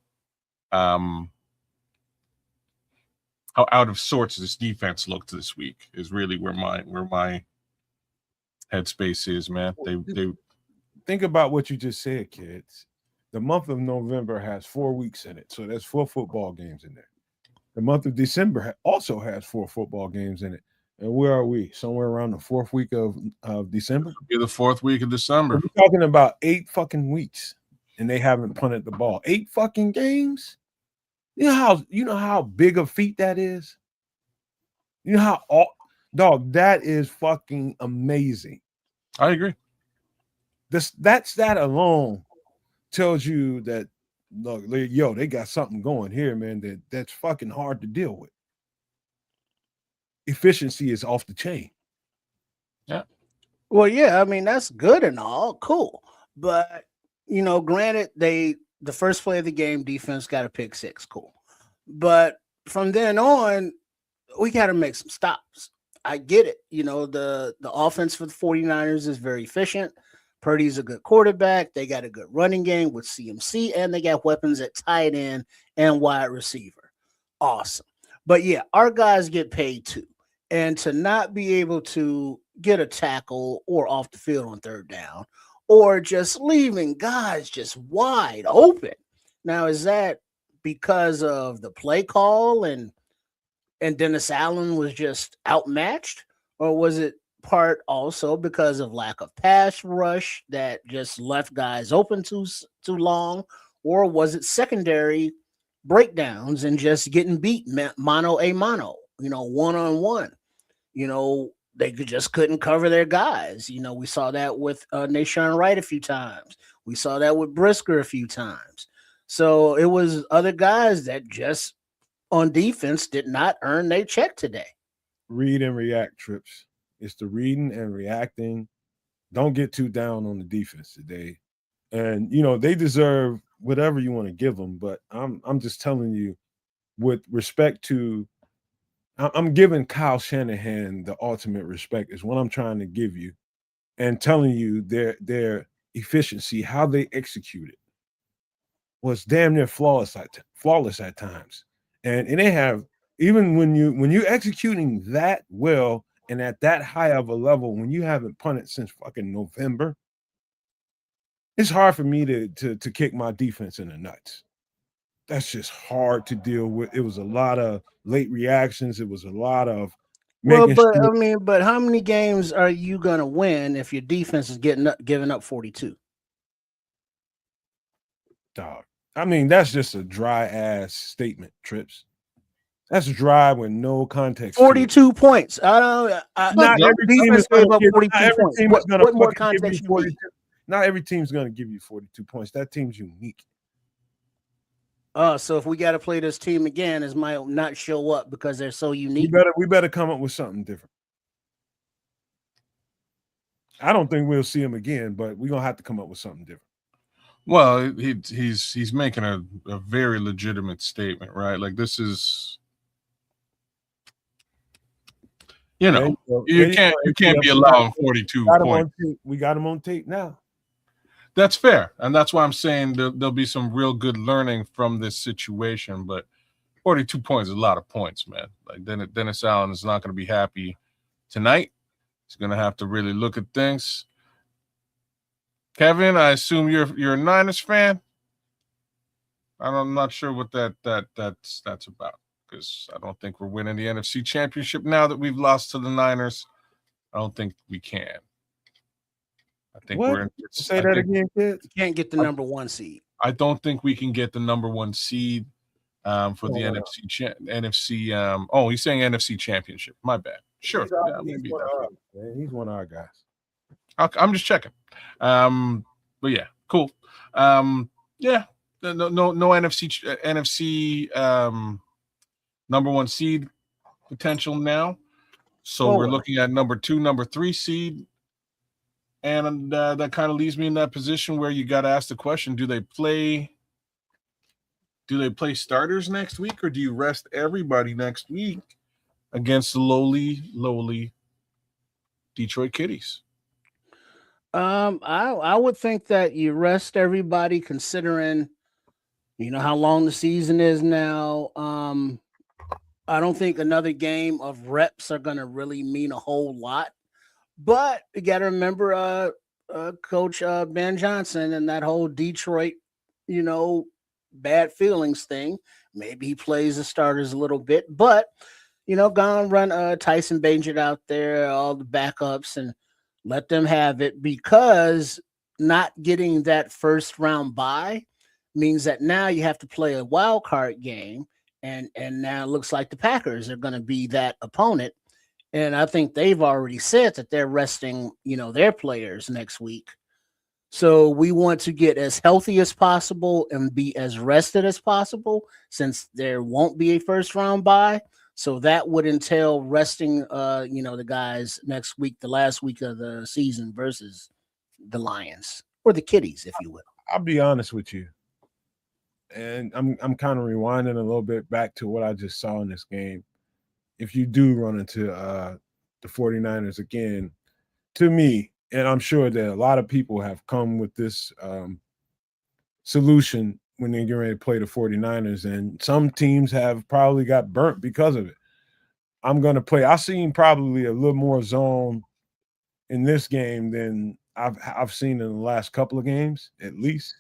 out of sorts this defense looked this week. Is really where my headspace is, man. They think about what you just said, kids. The month of November has 4 weeks in it, so there's 4 football games in there. The month of December also has 4 football games in it. And where are we? Somewhere around the 4th week of December? Be the 4th week of December. We're talking about 8 fucking weeks, and they haven't punted the ball. 8 fucking games? You know how big a feat that is? You know dog, that is fucking amazing. I agree. That alone tells you that, look, yo, they got something going here, man, that's fucking hard to deal with. Efficiency is off the chain. Yeah. Well, yeah, I mean, that's good and all, cool. But, granted, the first play of the game, defense got a pick 6, cool. But from then on, we got to make some stops. I get it. The offense for the 49ers is very efficient. Purdy's a good quarterback. They got a good running game with CMC, and they got weapons at tight end and wide receiver. Awesome. But yeah, our guys get paid too. And to not be able to get a tackle or off the field on 3rd down, or just leaving guys just wide open. Now, is that because of the play call and Dennis Allen was just outmatched, or was it part also because of lack of pass rush that just left guys open too long, or was it secondary breakdowns and just getting beat mano a mano, one-on-one? They just couldn't cover their guys. We saw that with Nahshon Wright a few times. We saw that with Brisker a few times. So it was other guys that just on defense did not earn their check today. Read and react, Trips. It's the reading and reacting. Don't get too down on the defense today. And, they deserve whatever you want to give them. But I'm just telling you, with respect to, I'm giving Kyle Shanahan the ultimate respect is what I'm trying to give you, and telling you their efficiency, how they executed was damn near flawless at times. And they have, even when you're executing that well and at that high of a level, when you haven't punted since fucking November, it's hard for me to kick my defense in the nuts. That's just hard to deal with. It was a lot of late reactions. It was a lot of but how many games are you gonna win if your defense is giving up 42? Dog. I mean, that's just a dry ass statement, Trips. That's dry with no context. 42 points. Not every team is going to give 42 points. What more context you need? Not every team's going to give you 42 points. That team's unique. So if we got to play this team again, it might not show up because they're so unique. We better come up with something different. I don't think we'll see him again, but we're going to have to come up with something different. Well, he's making a very legitimate statement, right? Like, this is You There know, you go. you There can't go. be ATL. allowing 42 Got him points. on tape. We got him on tape now. That's fair, and that's why I'm saying there'll be some real good learning from this situation. But 42 points is a lot of points, man. Like Dennis Allen is not going to be happy tonight. He's going to have to really look at things. Kevin, I assume you're a Niners fan. I'm not sure what that's about, because I don't think we're winning the NFC Championship now that we've lost to the Niners. I don't think we can. I think What? we're in. Say that again, kids. You can't get the number 1 seed. I don't think we can get the number 1 seed for the Oh, NFC. Oh, he's saying NFC Championship. My bad. Sure. He's Maybe one that's of right. our, man. He's one of our guys. I'm just checking. But yeah, cool. Yeah, no NFC number 1 seed potential now. So we're looking at number 2, number 3 seed, and that kind of leaves me in that position where you got to ask the question: Do they play starters next week, or do you rest everybody next week against the lowly Detroit Kitties? I would think that you rest everybody, considering how long the season is now. I don't think another game of reps are going to really mean a whole lot, but you got to remember Coach Ben Johnson and that whole Detroit bad feelings thing. Maybe he plays the starters a little bit, but go and run Tyson Bagent out there, all the backups, and let them have it, because not getting that first round bye means that now you have to play a wild card game, and now it looks like the Packers are going to be that opponent. And I think they've already said that they're resting, their players next week. So we want to get as healthy as possible and be as rested as possible, since there won't be a first round bye. So that would entail resting, the guys next week, the last week of the season, versus the Lions or the Kitties, if you will. I'll be honest with you, and I'm kind of rewinding a little bit back to what I just saw in this game. If you do run into the 49ers again, to me, and I'm sure that a lot of people have come with this solution when they get ready to play the 49ers, and some teams have probably got burnt because of it. I'm going to play. I've seen probably a little more zone in this game than I've seen in the last couple of games, at least.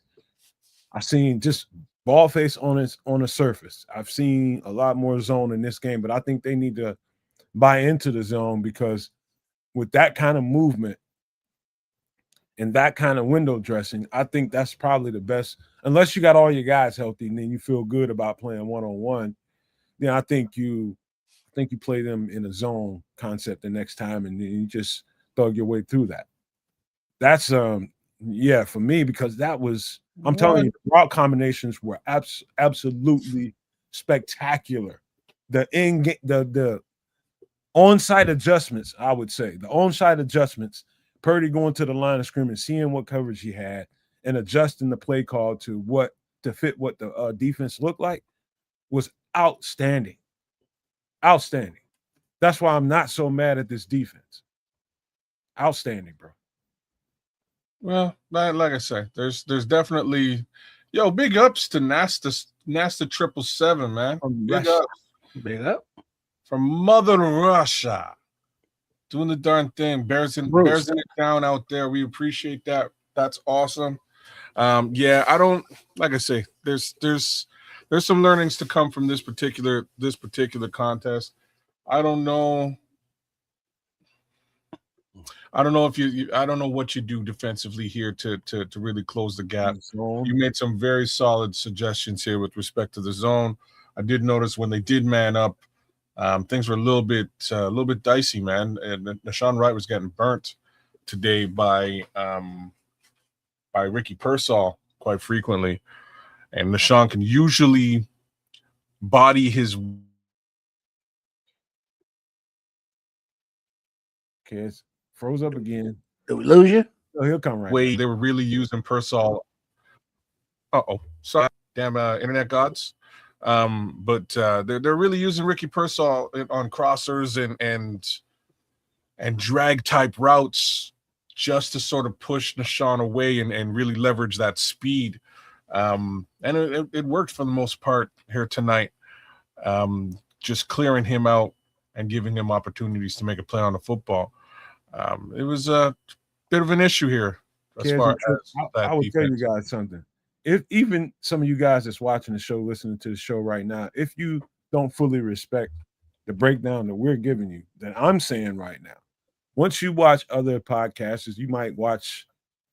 I've seen just ball face on the surface. I've seen a lot more zone in this game, but I think they need to buy into the zone, because with that kind of movement and that kind of window dressing, I think that's probably the best. Unless you got all your guys healthy and then you feel good about playing one-on-one, then I think you play them in a zone concept the next time, and then you just thug your way through that. That's for me, because that was, I'm telling you, the route combinations were absolutely spectacular. The on-site adjustments, I would say, the on-site adjustments, Purdy going to the line of scrimmage, seeing what coverage he had, and adjusting the play call to fit what the defense looked like, was outstanding. Outstanding. That's why I'm not so mad at this defense. Outstanding, bro. Well, like I say, there's definitely, big ups to Nasta 777, man. Big up from Mother Russia, doing the darn thing. Bears it down out there. We appreciate that. That's awesome. I don't, like I say, there's some learnings to come from this particular contest. I don't know if I don't know what you do defensively here to really close the gap. You made some very solid suggestions here with respect to the zone. I did notice when they did man up, things were a little bit dicey, man. And Nashawn Wright was getting burnt today by Ricky Pearsall quite frequently, and Nashawn can usually body his. Kids froze up again. Did we lose you? Oh, he'll come right way back. They were really using Pearsall. Sorry, damn internet gods. But they're really using Ricky Pearsall on crossers and and drag type routes just to sort of push Deshaun away and really leverage that speed. And it worked for the most part here tonight. Just clearing him out and giving him opportunities to make a play on the football. It was a bit of an issue here as far as that I will tell you defense. guys something. If even some of you guys that's watching the show, listening to the show right now, if you don't fully respect the breakdown that we're giving you, that I'm saying right now, once you watch other podcasters, you might watch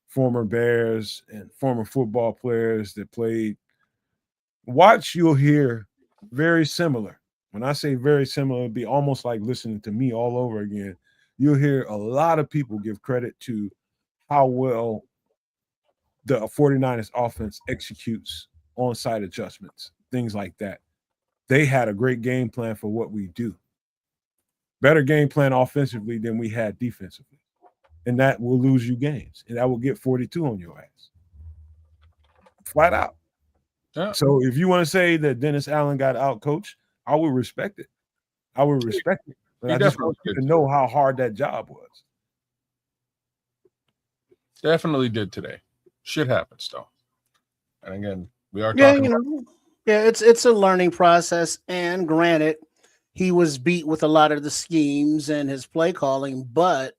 former Bears and former football players that played. Watch, you'll hear very similar. When I say very similar, it'd be almost like listening to me all over again. You'll hear a lot of people give credit to how well the 49ers offense executes on-site adjustments, things like that. They had a great game plan for what we do. Better game plan offensively than we had defensively. And that will lose you games. And that will get 42 on your ass. Flat out. Yeah. So if you want to say that Dennis Allen got out-coached, I would respect it. I would respect it. But He I just definitely want you to did. know how hard that job was. Definitely did today. Shit happens though. And again, we are Yeah, talking you about know, yeah, it's a learning process. And granted, he was beat with a lot of the schemes and his play calling, but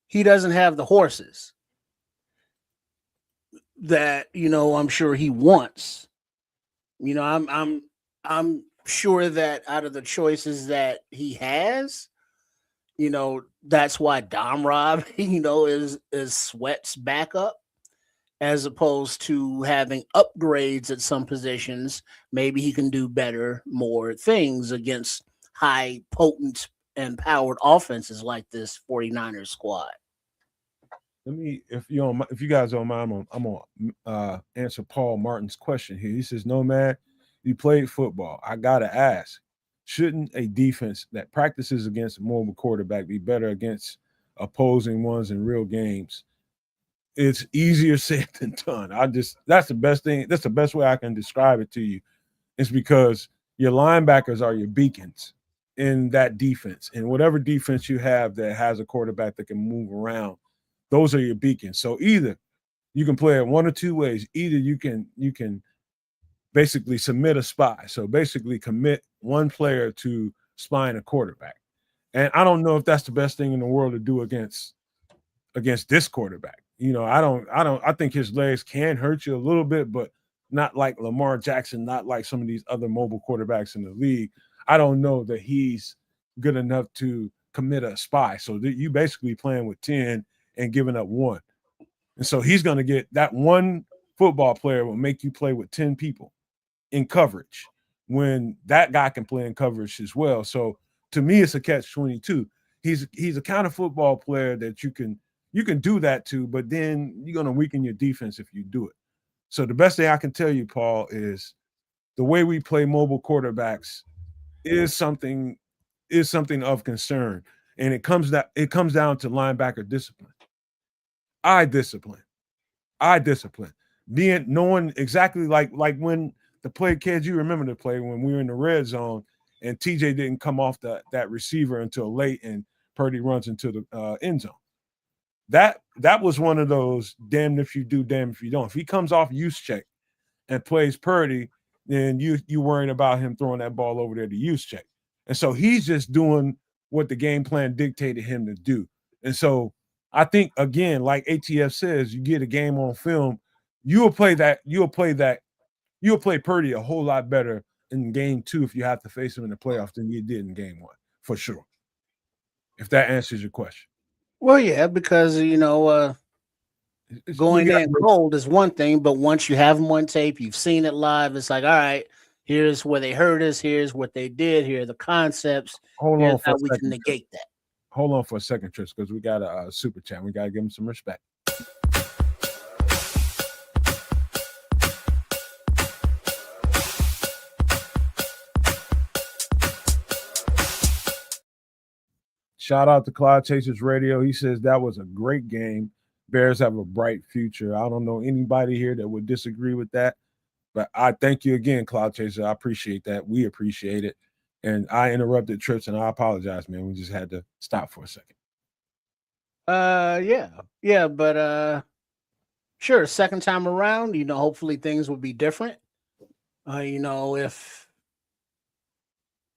he doesn't have the horses that I'm sure he wants. I'm sure that out of the choices that he has, that's why Dom Rob, is Sweat's backup, as opposed to having upgrades at some positions. Maybe he can do better, more things against high, potent, and powered offenses like this 49ers squad. Let me, if you guys don't mind, I'm gonna answer Paul Martin's question here. He says, "No man, you played football. I gotta ask, shouldn't a defense that practices against a mobile quarterback be better against opposing ones in real games?" It's easier said than done. That's the best thing. That's the best way I can describe it to you. It's because your linebackers are your beacons in that defense, and whatever defense you have that has a quarterback that can move around, those are your beacons. So either you can play it one or two ways. Either you can basically submit a spy. So basically commit one player to spying a quarterback. And I don't know if that's the best thing in the world to do against this quarterback. I think his legs can hurt you a little bit, but not like Lamar Jackson, not like some of these other mobile quarterbacks in the league. I don't know that he's good enough to commit a spy. So you basically playing with 10 and giving up 1. And so he's going to get that one football player will make you play with 10 people in coverage when that guy can play in coverage as well. So to me, it's a catch-22. He's a kind of football player that you can do that to, but then you're going to weaken your defense if you do it. So the best thing I can tell you, Paul, is the way we play mobile quarterbacks is something of concern. And it comes down to linebacker discipline. Eye discipline. Knowing exactly like when the play, kids, you remember the play when we were in the red zone and TJ didn't come off that receiver until late and Purdy runs into the end zone. That was one of those damn if you do, damn if you don't. If he comes off use check and plays Purdy, then you worrying about him throwing that ball over there to use check. And so he's just doing what the game plan dictated him to do. And so I think, again, like ATF says, you get a game on film, you'll play Purdy a whole lot better in game 2 if you have to face him in the playoffs than you did in game 1, for sure. If that answers your question. Well, yeah, because going in cold is one thing, but once you have them on tape, you've seen it live, it's like, all right, here's where they hurt us, here's what they did, here are the concepts. Here's how we can negate that. Hold on for a second, Trish, because we got a super chat. We got to give him some respect. Shout out to Cloud Chasers Radio. He says that was a great game. Bears have a bright future. I don't know anybody here that would disagree with that. But I thank you again, Cloud Chaser. I appreciate that. We appreciate it. And I interrupted Trips, and I apologize, man. We just had to stop for a second. Yeah, but sure, second time around, hopefully things will be different.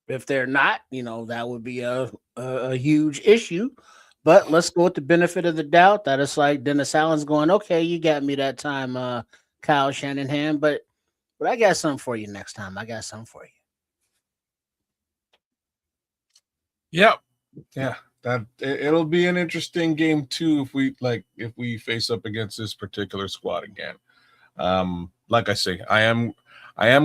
If they're not, that would be a huge issue. But let's go with the benefit of the doubt that it's like Dennis Allen's going, okay, you got me that time, Kyle Shanahan, but I got something for you next time. I got something for you. Yep. Yeah. It'll be an interesting game too if we face up against this particular squad again. Like I say, I am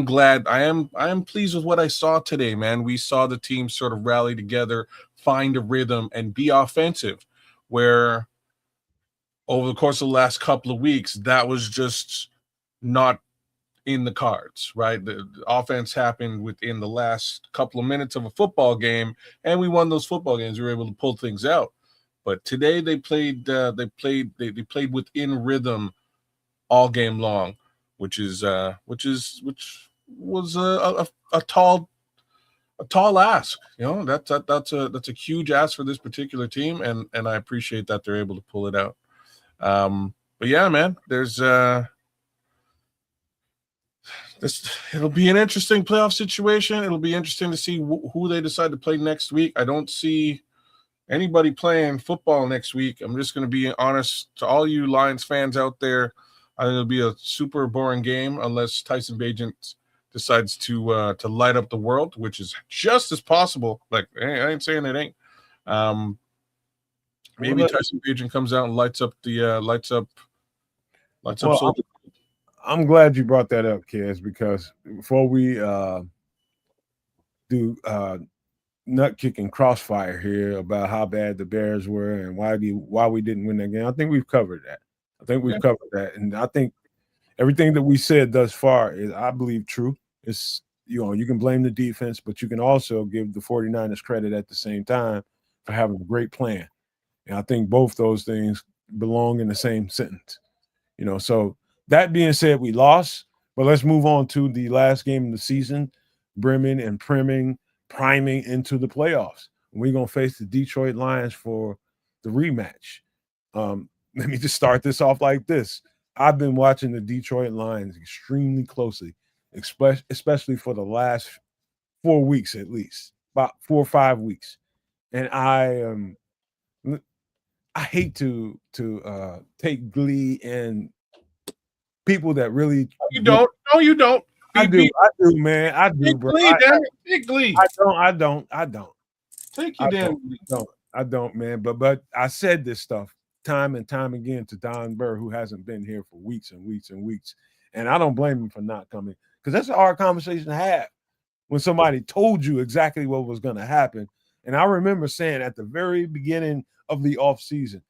glad. I am pleased with what I saw today, man. We saw the team sort of rally together, find a rhythm, and be offensive. Where over the course of the last couple of weeks, that was just not in the cards, right? The offense happened within the last couple of minutes of a football game, and we won those football games. We were able to pull things out. But today they played within rhythm all game long, which was a tall ask. That's a huge ask for this particular team, and I appreciate that they're able to pull it out. But yeah, man, it'll be an interesting playoff situation. It'll be interesting to see who they decide to play next week. I don't see anybody playing football next week. I'm just going to be honest to all you Lions fans out there. I think it'll be a super boring game unless Tyson Bagent decides to light up the world, which is just as possible. Like, I ain't saying it ain't. Maybe Tyson Bagent comes out and lights up Soldier. I'm glad you brought that up, Kez, because before we do nut kicking crossfire here about how bad the Bears were and why we didn't win that game, I think we've covered that. And I think everything that we said thus far is, I believe, true. It's you can blame the defense, but you can also give the 49ers credit at the same time for having a great plan. And I think both those things belong in the same sentence. So that being said, we lost, but let's move on to the last game of the season, priming into the playoffs. We're going to face the Detroit Lions for the rematch. Let me just start this off like this. I've been watching the Detroit Lions extremely closely, especially for the last 4 weeks, at least about 4 or 5 weeks. And I hate to take glee in people that really you don't. No, you don't. I do, man. I do, bro. Take glee. I don't. Take your damn glee. I don't, man. But I said this stuff time and time again to Don Burr, who hasn't been here for weeks and weeks and weeks. And I don't blame him for not coming, because that's a hard conversation to have when somebody told you exactly what was going to happen. And I remember saying at the very beginning of the offseason,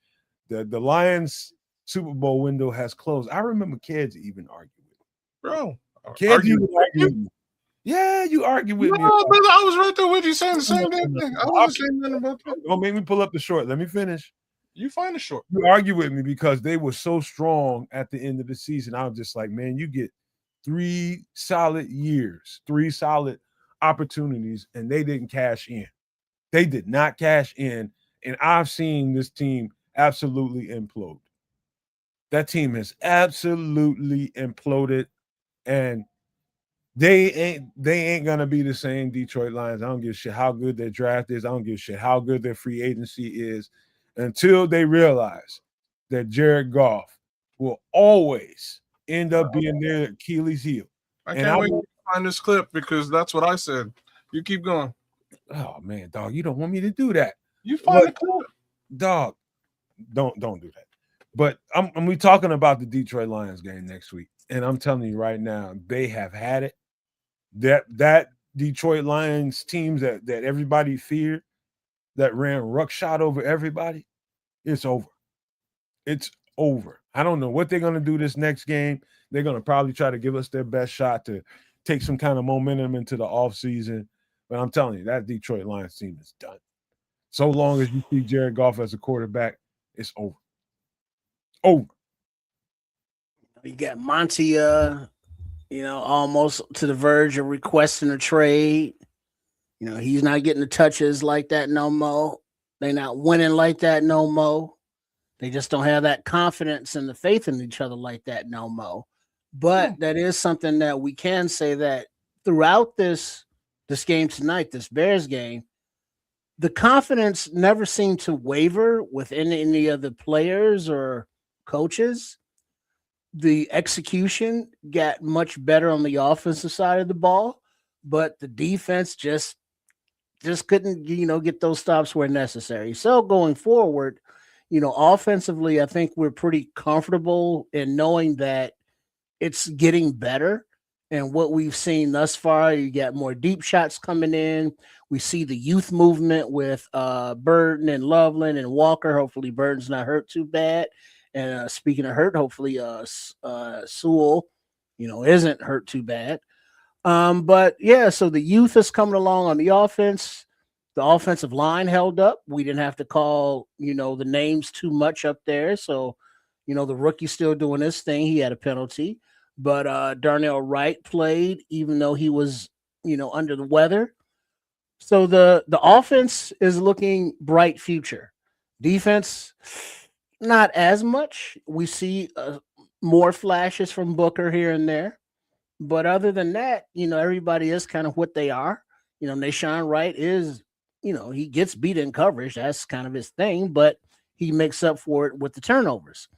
the Lions Super Bowl window has closed. I remember kids even arguing with me. Bro. Kids even arguing with me. Yeah, you argue with me. No, brother, I was right there with you saying the same thing. I wasn't saying nothing about that. Don't make me pull up the short. Let me finish. You find the short. You argue with me because they were so strong at the end of the season. I was just like, man, you get 3 solid years, 3 solid opportunities, and they didn't cash in. They did not cash in, and I've seen this team absolutely implode. That team has absolutely imploded, and they ain't gonna be the same Detroit Lions. I don't give a shit how good their draft is. I don't give a shit how good their free agency is, until they realize that Jared Goff will always end up being their Achilles heel. I can't wait to find this clip, because that's what I said. You keep going. Oh man, dog, you don't want me to do that. You find the clip, dog. Don't do that. But we talking about the Detroit Lions game next week, and I'm telling you right now, they have had it. That Detroit Lions teams that everybody feared, that ran ruckshot over everybody, it's over. It's over. I don't know what they're going to do this next game. They're going to probably try to give us their best shot to take some kind of momentum into the offseason. But I'm telling you, that Detroit Lions team is done. So long as you see Jared Goff as a quarterback, it's over. Over. You got Monty, almost to the verge of requesting a trade. You know, he's not getting the touches like that no more. They're not winning like that no more. They just don't have that confidence and the faith in each other like that no more. But that is something that we can say that throughout this game tonight, this Bears game, the confidence never seemed to waver within any of the players or coaches. The execution got much better on the offensive side of the ball, but the defense just couldn't, get those stops where necessary. So going forward, offensively, I think we're pretty comfortable in knowing that it's getting better. And what we've seen thus far, you get more deep shots coming in. We see the youth movement with Burton and Loveland and Walker. Hopefully Burton's not hurt too bad. And speaking of hurt, hopefully Sewell, isn't hurt too bad. But yeah, so the youth is coming along on the offense. The offensive line held up. We didn't have to call, the names too much up there. So, the rookie's still doing his thing. He had a penalty. But Darnell Wright played, even though he was, under the weather. So the offense is looking bright future. Defense, not as much. We see more flashes from Booker here and there. But other than that, everybody is kind of what they are. Nahshon Wright is, he gets beat in coverage. That's kind of his thing, but he makes up for it with the turnovers.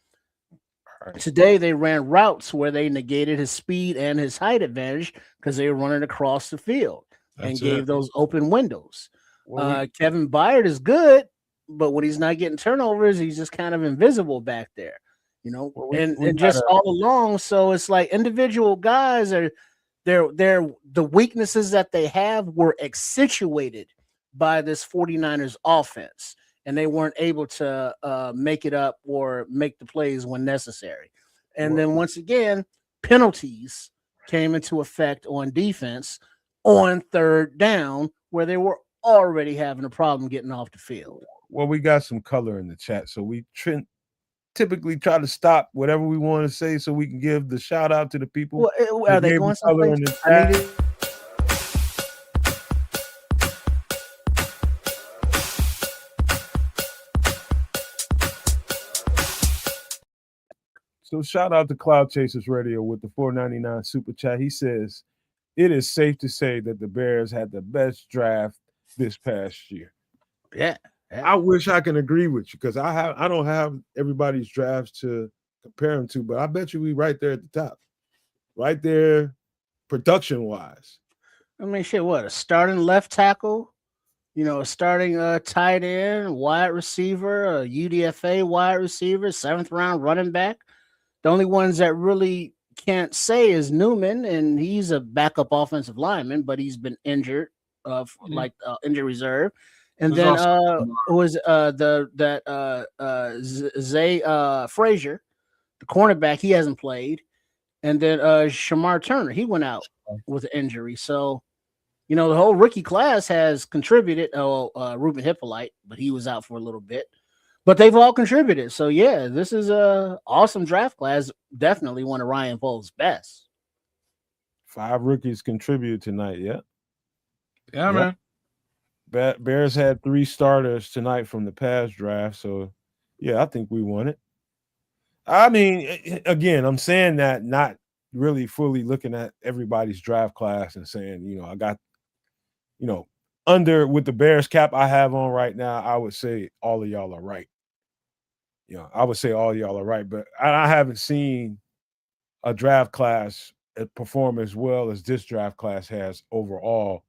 Today, they ran routes where they negated his speed and his height advantage because they were running across the field and gave those open windows. Kevin Byard is good, but when he's not getting turnovers, he's just kind of invisible back there, and just all along. So it's like individual guys are the weaknesses that they have were accentuated by this 49ers offense. And they weren't able to make it up or make the plays when necessary. And then once again, penalties came into effect on defense on third down where they were already having a problem getting off the field. Well, we got some color in the chat, so we typically try to stop whatever we want to say so we can give the shout out to the people. Well, are they going someplace? I need to- So shout out to Cloud Chasers Radio with the $4.99 super chat. He says, it is safe to say that the Bears had the best draft this past year. Yeah. I wish I can agree with you because I don't have everybody's drafts to compare them to, but I bet you we right there at the top. Right there, production-wise. I mean, shit, what? A starting left tackle, a starting tight end, wide receiver, a UDFA wide receiver, 7th round running back. The only ones that really can't say is Newman, and he's a backup offensive lineman, but he's been injured, injury reserve. And then Zay Frazier, the cornerback, he hasn't played. And then Shamar Turner, he went out with an injury. So, the whole rookie class has contributed. Ruben Hippolyte, but he was out for a little bit. But they've all contributed. So, yeah, this is a awesome draft class. Definitely one of Ryan Poles' best. 5 rookies contributed tonight, yeah. Yeah, man. Bears had 3 starters tonight from the past draft. So, yeah, I think we won it. I mean, again, I'm saying that not really fully looking at everybody's draft class and saying, I got, under with the Bears cap I have on right now, I would say all of y'all are right. I would say all of y'all are right, but I haven't seen a draft class perform as well as this draft class has overall.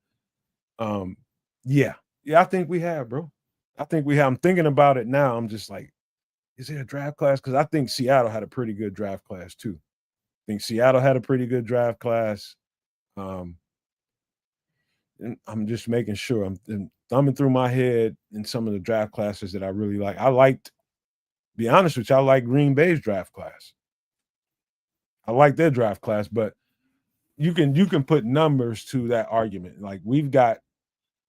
Yeah, I think we have, bro. I think we have. I'm thinking about it now. I'm just like, is it a draft class? Because I think Seattle had a pretty good draft class too. I think Seattle had a pretty good draft class. And I'm just making sure I'm thumbing through my head in some of the draft classes that I really like. Be honest with you, I like Green Bay's draft class. I like their draft class, but you can put numbers to that argument. Like we've got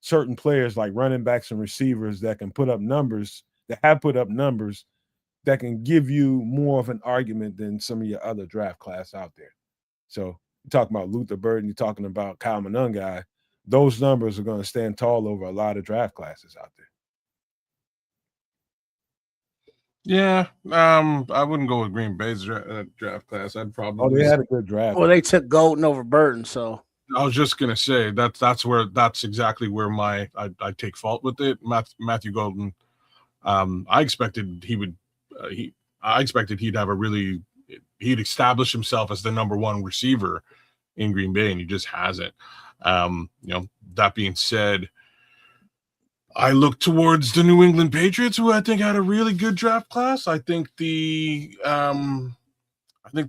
certain players like running backs and receivers that can put up numbers, that have put up numbers that can give you more of an argument than some of your other draft class out there. So you're talking about Luther Burden, you're talking about Kyle Monangai, those numbers are going to stand tall over a lot of draft classes out there. Yeah, I wouldn't go with Green Bay's draft class. I'd probably. They had a good draft. Well, they took Golden over Burton, so I was just gonna say that's exactly where I take fault with it. Matthew Golden. I expected he would. I expected he'd establish himself as the number one receiver in Green Bay, and he just hasn't. That being said, I look towards the New England Patriots, who I think had a really good draft class. I think the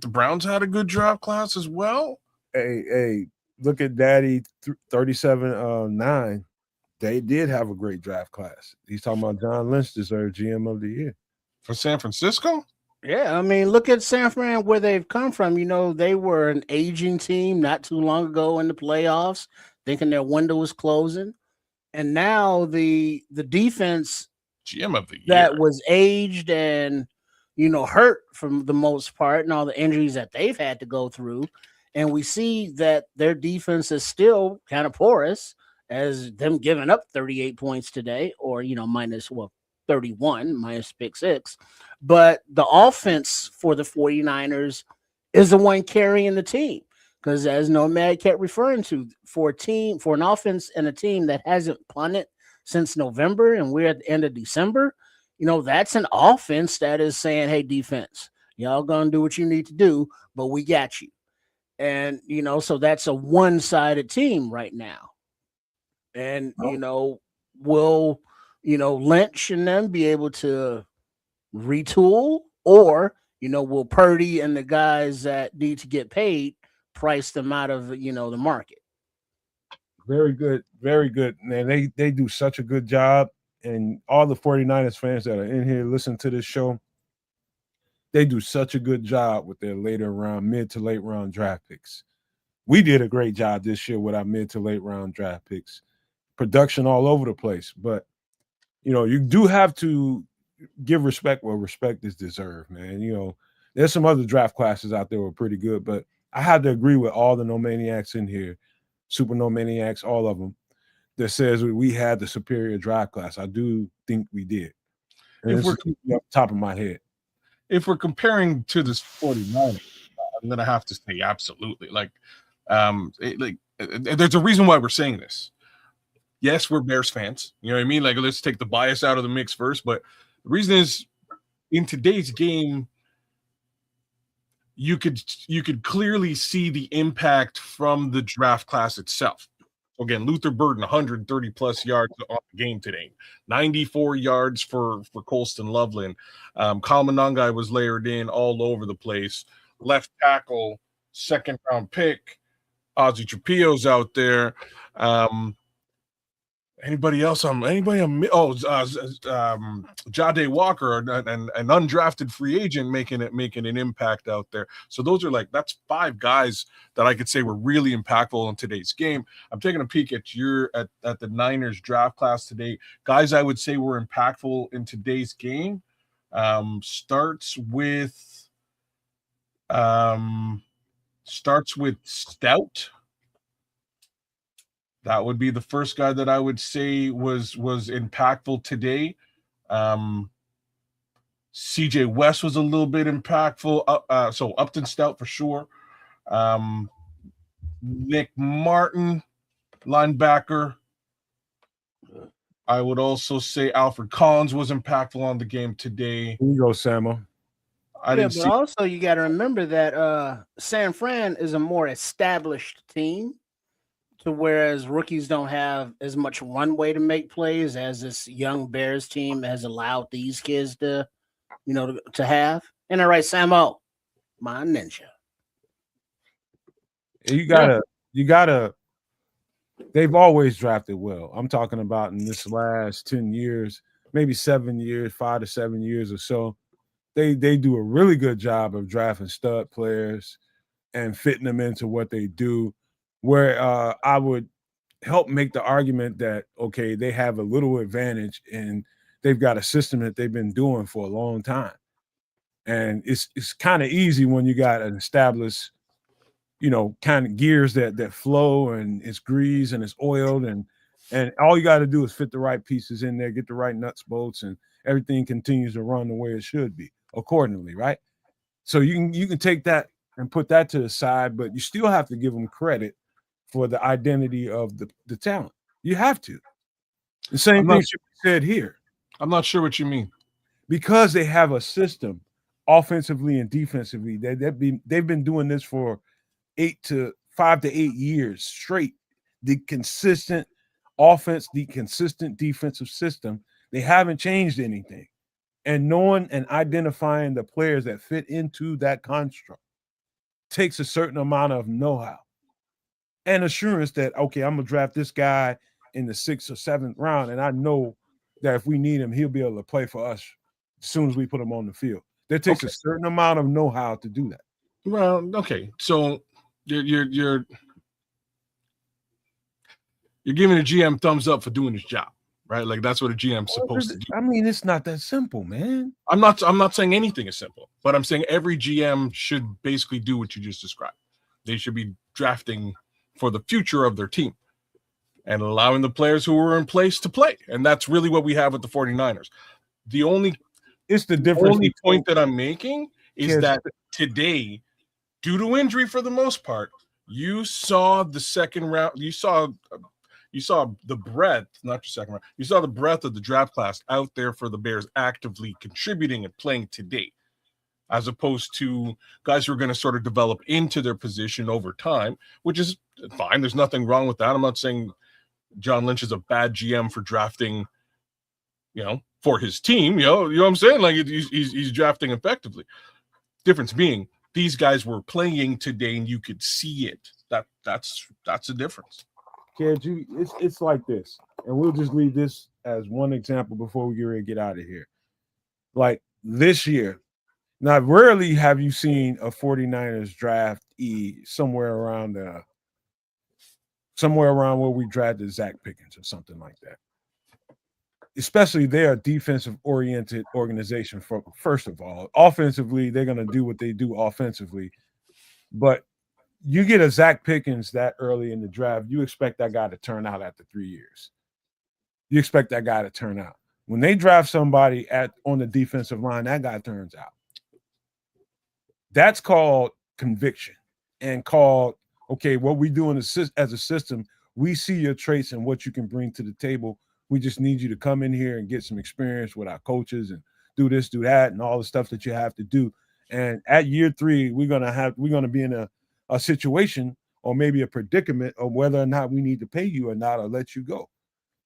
Browns had a good draft class as well. Hey, look at Daddy 37-9. They did have a great draft class. He's talking about John Lynch deserved GM of the year for San Francisco. Yeah, I mean, look at San Fran, where they've come from. They were an aging team not too long ago in the playoffs, thinking their window was closing. And now the defense GM of the year that was aged and, hurt from the most part and all the injuries that they've had to go through. And we see that their defense is still kind of porous, as them giving up 38 points today, or, minus 31, minus pick 6. But the offense for the 49ers is the one carrying the team. Because as Nomad kept referring to, for an offense and a team that hasn't punted since November, and we're at the end of December, that's an offense that is saying, hey, defense, y'all gonna do what you need to do, but we got you. And, so that's a one-sided team right now. And, will, Lynch and them be able to retool, or, will Purdy and the guys that need to get paid price them out of, the market? Very good. Very good. Man, they do such a good job. And all the 49ers fans that are in here listening to this show, they do such a good job with their later round, mid to late round draft picks. We did a great job this year with our mid to late round draft picks. Production all over the place. But, you do have to give respect where respect is deserved, man. There's some other draft classes out there that were pretty good, but I have to agree with all the No Maniacs in here, Super No Maniacs, all of them, that says we had the superior draft class. I do think we did. And if we're off the top of my head. If we're comparing to this 49ers, I'm going to have to say absolutely. There's a reason why we're saying this. Yes, we're Bears fans. You know what I mean? Let's take the bias out of the mix first. But the reason is, in today's game, you could clearly see the impact from the draft class itself. Again, Luther Burden, 130 plus yards on the game today, 94 yards for Colston Loveland. Kyle Monangai was layered in all over the place. Left tackle, second round pick. Ozzie Trapillo's out there. Anybody else on? Jade Walker, an undrafted free agent, making an impact out there. So those are that's 5 guys that I could say were really impactful in today's game. I'm taking a peek at the Niners draft class today. Guys, I would say were impactful in today's game. Starts with Stout. That would be the first guy that I would say was impactful today. CJ West was a little bit impactful. So Upton Stout for sure. Nick Martin, linebacker. I would also say Alfred Collins was impactful on the game today. Here you go, Samo. Also you got to remember that San Fran is a more established team, to whereas rookies don't have as much runway to make plays as this young Bears team has allowed these kids to have. And all right, Samo, my ninja. You gotta. They've always drafted well. I'm talking about in this last 10 years, maybe 7 years, 5 to 7 years or so. They do a really good job of drafting stud players and fitting them into what they do. Where I would help make the argument that, okay, they have a little advantage and they've got a system that they've been doing for a long time. And it's kind of easy when you got an established kind of gears that flow, and it's greased and it's oiled, and all you got to do is fit the right pieces in there, get the right nuts, bolts, and everything continues to run the way it should be accordingly, right? So you can take that and put that to the side, but you still have to give them credit for the identity of the talent. You have to. The same thing should be said here. I'm not sure what you mean. Because they have a system offensively and defensively. They've been doing this for 5 to 8 years straight. The consistent offense, the consistent defensive system. They haven't changed anything. And knowing and identifying the players that fit into that construct takes a certain amount of know-how and assurance that, okay, I'm going to draft this guy in the 6th or 7th round, and I know that if we need him, he'll be able to play for us as soon as we put him on the field. There takes a certain amount of know-how to do that. Well, okay. So you're giving a GM thumbs up for doing his job, right? Like that's what a GM's supposed to do. I mean, it's not that simple, man. I'm not saying anything is simple, but I'm saying every GM should basically do what you just described. They should be drafting for the future of their team and allowing the players who are in place to play. And that's really what we have with the 49ers. The only point that I'm making is that today, due to injury for the most part, you saw the second round, you saw the breadth, not your second round, you saw the breadth of the draft class out there for the Bears actively contributing and playing today, as opposed to guys who are going to sort of develop into their position over time, which is fine. There's nothing wrong with that. I'm not saying John Lynch is a bad GM for drafting, for his team. You know what I'm saying? Like he's drafting effectively. Difference being these guys were playing today and you could see it. That's a difference. KG, it's like this, and we'll just leave this as one example before we get ready to get out of here. Like this year, now rarely have you seen a 49ers draft somewhere around where we drafted Zach Pickens or something like that. Especially they're a defensive-oriented organization. First of all, offensively, they're going to do what they do offensively, but you get a Zach Pickens that early in the draft, you expect that guy to turn out after 3 years. You expect that guy to turn out. When they draft somebody on the defensive line, that guy turns out. That's called conviction and called, okay, what we do as a system, we see your traits and what you can bring to the table. We just need you to come in here and get some experience with our coaches and do this, do that, and all the stuff that you have to do. And at year 3, we're going to be in a situation or maybe a predicament of whether or not we need to pay you or not or let you go.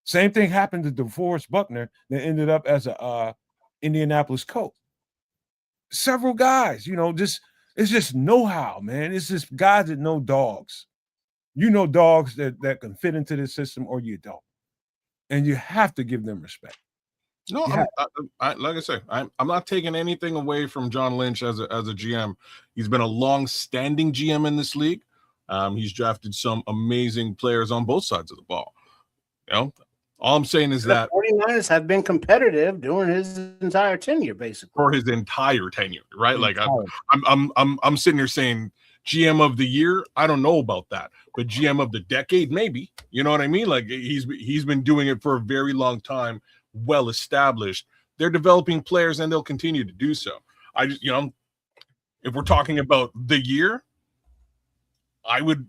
Same thing happened to DeForest Buckner that ended up as a Indianapolis Colt. Several guys, it's just know-how, man. It's just guys that know dogs. Dogs that can fit into this system or you don't. And you have to give them respect. No, like I say, I'm not taking anything away from John Lynch as a GM. He's been a long-standing GM in this league. He's drafted some amazing players on both sides of the ball. All I'm saying is that 49ers have been competitive during his entire tenure, basically. For his entire tenure, right? Like I'm sitting here saying GM of the year. I don't know about that, but GM of the decade, maybe. You know what I mean? Like he's been doing it for a very long time. Well established. They're developing players and they'll continue to do so. I just, if we're talking about the year, I would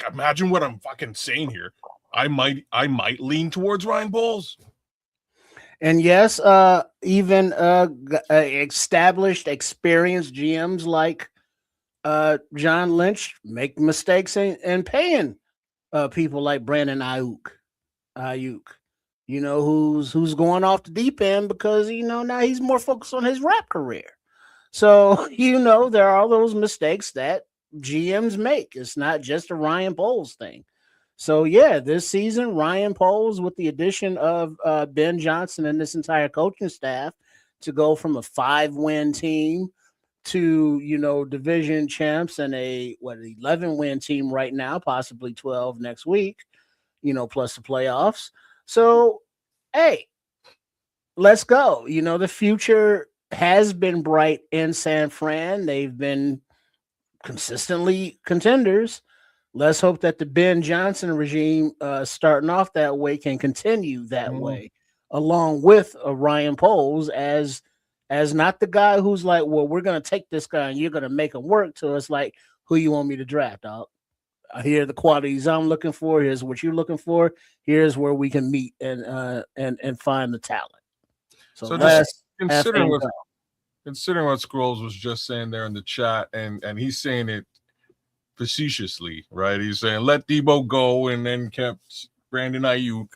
imagine what I'm fucking saying here. I might lean towards Ryan Bowles. And yes, even established, experienced GMs like John Lynch make mistakes in paying people like Brandon Ayuk. Who's going off the deep end because, now he's more focused on his rap career. So, there are all those mistakes that GMs make. It's not just a Ryan Poles thing. So, yeah, this season, Ryan Poles, with the addition of Ben Johnson and this entire coaching staff, to go from a 5-win team to, division champs and a 11-win team right now, possibly 12 next week, plus the playoffs. So, hey, let's go. The future has been bright in San Fran. They've been consistently contenders. Let's hope that the Ben Johnson regime starting off that way can continue that way, along with Ryan Poles as not the guy who's like, well, we're going to take this guy and you're going to make him work to us. Like, who you want me to draft, dog? Here are the qualities I'm looking for. Here's what you're looking for. Here's where we can meet and find the talent. So just considering what Scrolls was just saying there in the chat, and he's saying it facetiously, right? He's saying let Debo go and then kept Brandon Ayuk.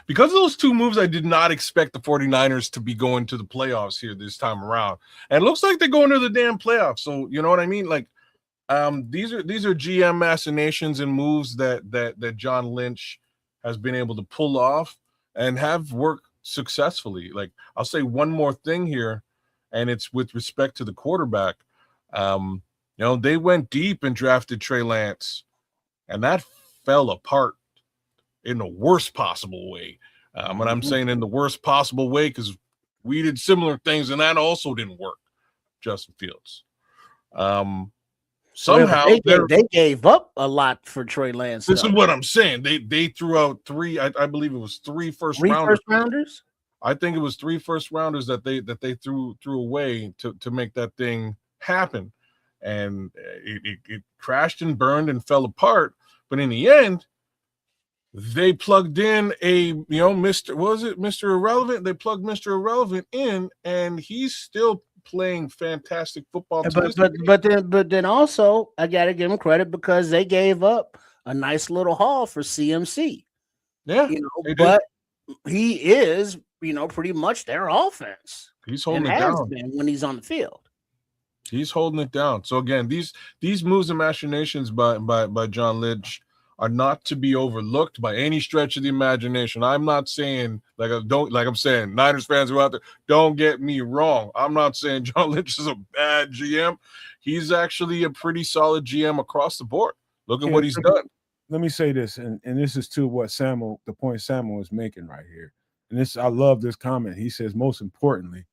Because of those two moves, I did not expect the 49ers to be going to the playoffs here this time around. And it looks like they're going to the damn playoffs. So you know what I mean? Like, these are GM machinations and moves that John Lynch has been able to pull off and have worked successfully. Like, I'll say one more thing here, and it's with respect to the quarterback. They went deep and drafted Trey Lance, and that fell apart in the worst possible way. And I'm saying in the worst possible way because we did similar things, and that also didn't work. Justin Fields. Somehow they gave up a lot for Trey Lance. This is what I'm saying. They threw out three. I believe it was three first rounders. I think it was 3 first rounders that they threw away to make that thing happen, and it crashed and burned and fell apart. But in the end, they plugged in Mr. Irrelevant. They plugged Mr. Irrelevant in, and he's still playing fantastic football. But then also I gotta give him credit because they gave up a nice little haul for CMC. Yeah, but he is pretty much their offense. He's holding it down when he's on the field. He's holding it down. So again, these moves and machinations by John Lynch are not to be overlooked by any stretch of the imagination. I'm not saying I'm saying Niners fans who are out there, don't get me wrong. I'm not saying John Lynch is a bad GM. He's actually a pretty solid GM across the board. Look at what he's done. Let me say this, and this is to what the point Samuel is making right here. And I love this comment. He says, most importantly,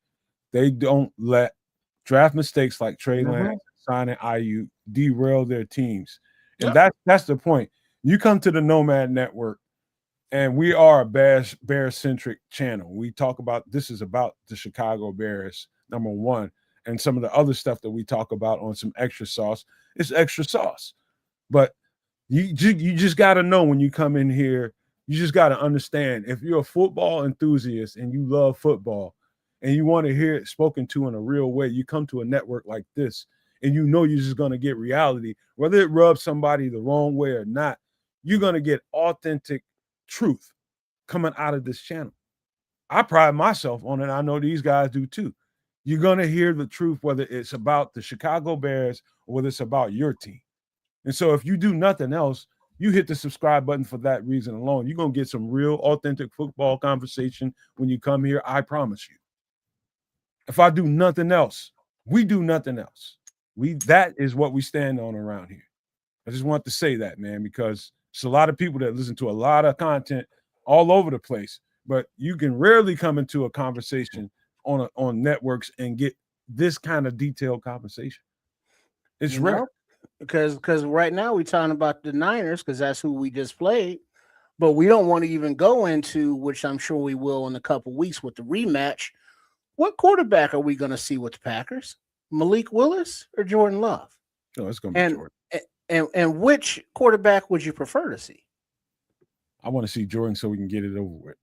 they don't let draft mistakes like Trey Lance, signing IU derail their teams. And that's the point. You come to the Nomad Network, and we are a Bears-centric channel. We talk about this is about the Chicago Bears, number one, and some of the other stuff that we talk about on some extra sauce. It's extra sauce. But you just got to know when you come in here, you just got to understand if you're a football enthusiast and you love football and you want to hear it spoken to in a real way, you come to a network like this and you're just going to get reality, whether it rubs somebody the wrong way or not. You're going to get authentic truth coming out of this channel. I pride myself on it. I know these guys do too. You're going to hear the truth, whether it's about the Chicago Bears or whether it's about your team. And so if you do nothing else, you hit the subscribe button for that reason alone. You're going to get some real authentic football conversation when you come here. I promise you. If I do nothing else, we do nothing else. That is what we stand on around here. I just want to say that, man, because it's a lot of people that listen to a lot of content all over the place, but you can rarely come into a conversation on networks and get this kind of detailed conversation. It's rare. Because right now we're talking about the Niners because that's who we just played, but we don't want to even go into, which I'm sure we will in a couple weeks with the rematch. What quarterback are we going to see with the Packers? Malik Willis or Jordan Love? No, it's going to be Jordan. And which quarterback would you prefer to see? I want to see Jordan so we can get it over with.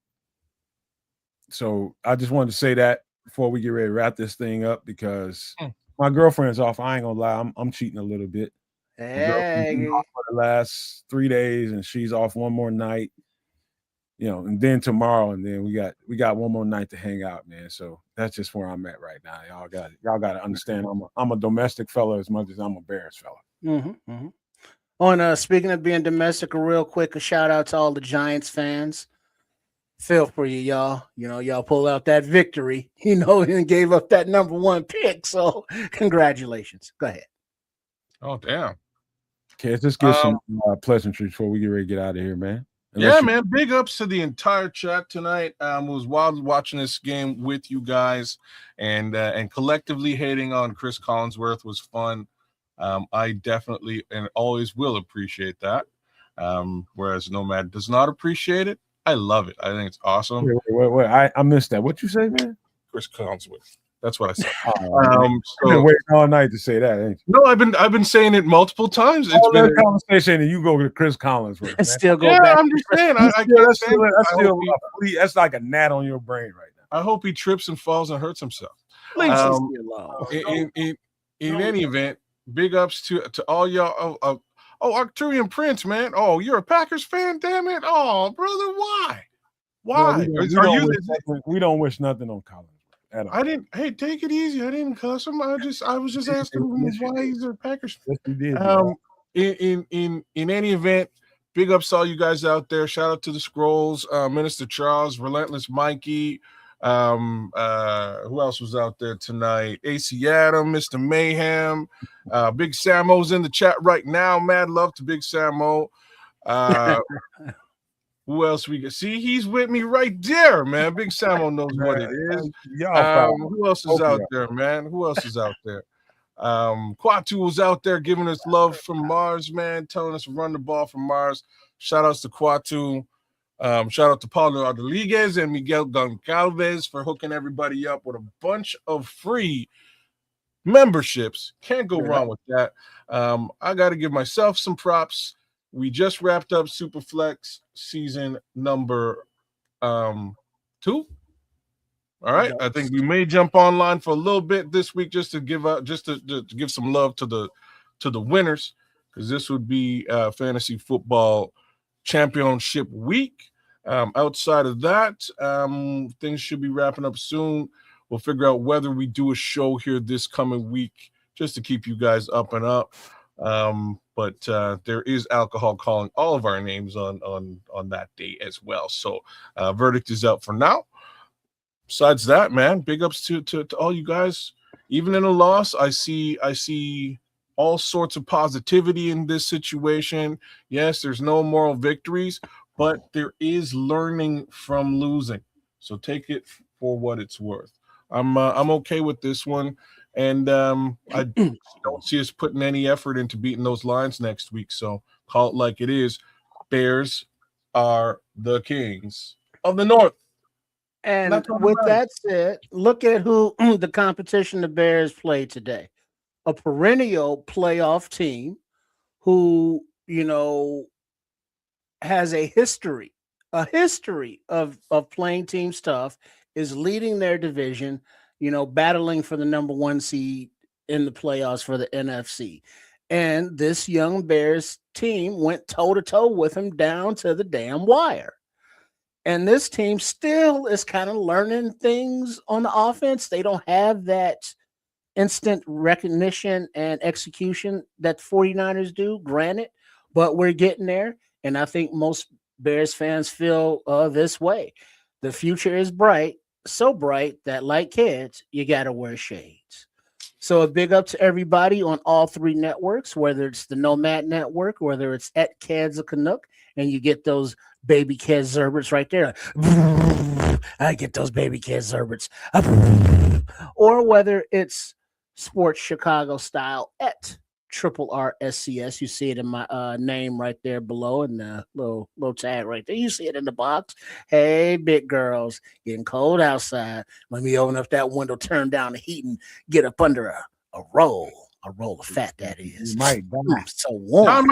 So I just wanted to say that before we get ready to wrap this thing up because my girlfriend's off. I ain't gonna lie, I'm cheating a little bit. Hey, off for the last 3 days, and she's off one more night. And then tomorrow, and then we got one more night to hang out, man. So that's just where I'm at right now. Y'all got to understand. I'm a domestic fella as much as I'm a Bears fella. Speaking of being domestic, real quick, a shout out to all the Giants fans. Feel for you, y'all. Y'all pull out that victory, and gave up that number one pick. So congratulations. Go ahead. Oh, damn. Okay, let's just get some pleasantries before we get ready to get out of here, man. Man. Big ups to the entire chat tonight. It was wild watching this game with you guys, and collectively hating on Chris Collinsworth was fun. I definitely and always will appreciate that. Whereas Nomad does not appreciate it. I love it. I think it's awesome. Wait. I missed that. What you say, man? Chris Collinsworth. That's what I said. I've been waiting all night to say that, ain't you? No, I've been saying it multiple times. It's all been that conversation, and you go to Chris Collinsworth. Man. Still go yeah, back. I'm just saying. That's like a gnat on your brain right now. I hope he trips and falls and hurts himself. In any event, big ups to all y'all. Arcturian Prince, man. Oh, you're a Packers fan, damn it. Oh, brother, why? Why? We don't wish nothing on Collins. I didn't. Hey, take it easy. I didn't cuss him. I was just asking him why he's a Packers fan. Yes, you did. In any event, big ups to all you guys out there. Shout out to the Scrolls, Minister Charles, Relentless Mikey. Who else was out there tonight? AC Adam, Mr. Mayhem, Big Samo's in the chat right now. Mad love to Big Samo. Who else we get? See, he's with me right there, man. Big Samo knows what it is. Who else is out there, man? Who else is out there? Quatu was out there giving us love from Mars, man, telling us to run the ball from Mars. Shout outs to Quatu. Shout out to Paulo Rodriguez and Miguel Goncalves for hooking everybody up with a bunch of free memberships. Can't go wrong with that. I got to give myself some props. We just wrapped up Superflex season number 2. All right. I think we may jump online for a little bit this week just to give to give some love to the winners, because this would be fantasy football championship week. Outside of that, things should be wrapping up soon. We'll figure out whether we do a show here this coming week just to keep you guys up and up. But there is alcohol calling all of our names on that day as well. So verdict is out for now. Besides that, man, big ups to all you guys. Even in a loss, I see all sorts of positivity in this situation. Yes, there's no moral victories, but there is learning from losing. So take it for what it's worth. I'm okay with this one. And I don't see us putting any effort into beating those Lions next week. So call it like it is. Bears are the kings of the North. And with that said, look at who the competition the Bears played today. A perennial playoff team who, has a history of playing team stuff, is leading their division, battling for the number 1 seed in the playoffs for the NFC. And this young Bears team went toe-to-toe with him down to the damn wire. And this team still is kind of learning things on the offense. They don't have that instant recognition and execution that the 49ers do, granted, but we're getting there. And I think most Bears fans feel this way. The future is bright, so bright that, like kids, you got to wear shades. So a big up to everybody on all 3 networks, whether it's the Nomad Network, whether it's at Cads of Canuck, and you get those baby Kez Zerberts right there. I get those baby Kez Zerberts. Or whether it's Sports Chicago style at RRSCS. You see it in my name right there below, and the little tag right there. You see it in the box. Hey, big girls, getting cold outside. Let me open up that window, turn down the heat, and get up under a roll of fat, that is. My God. So warm.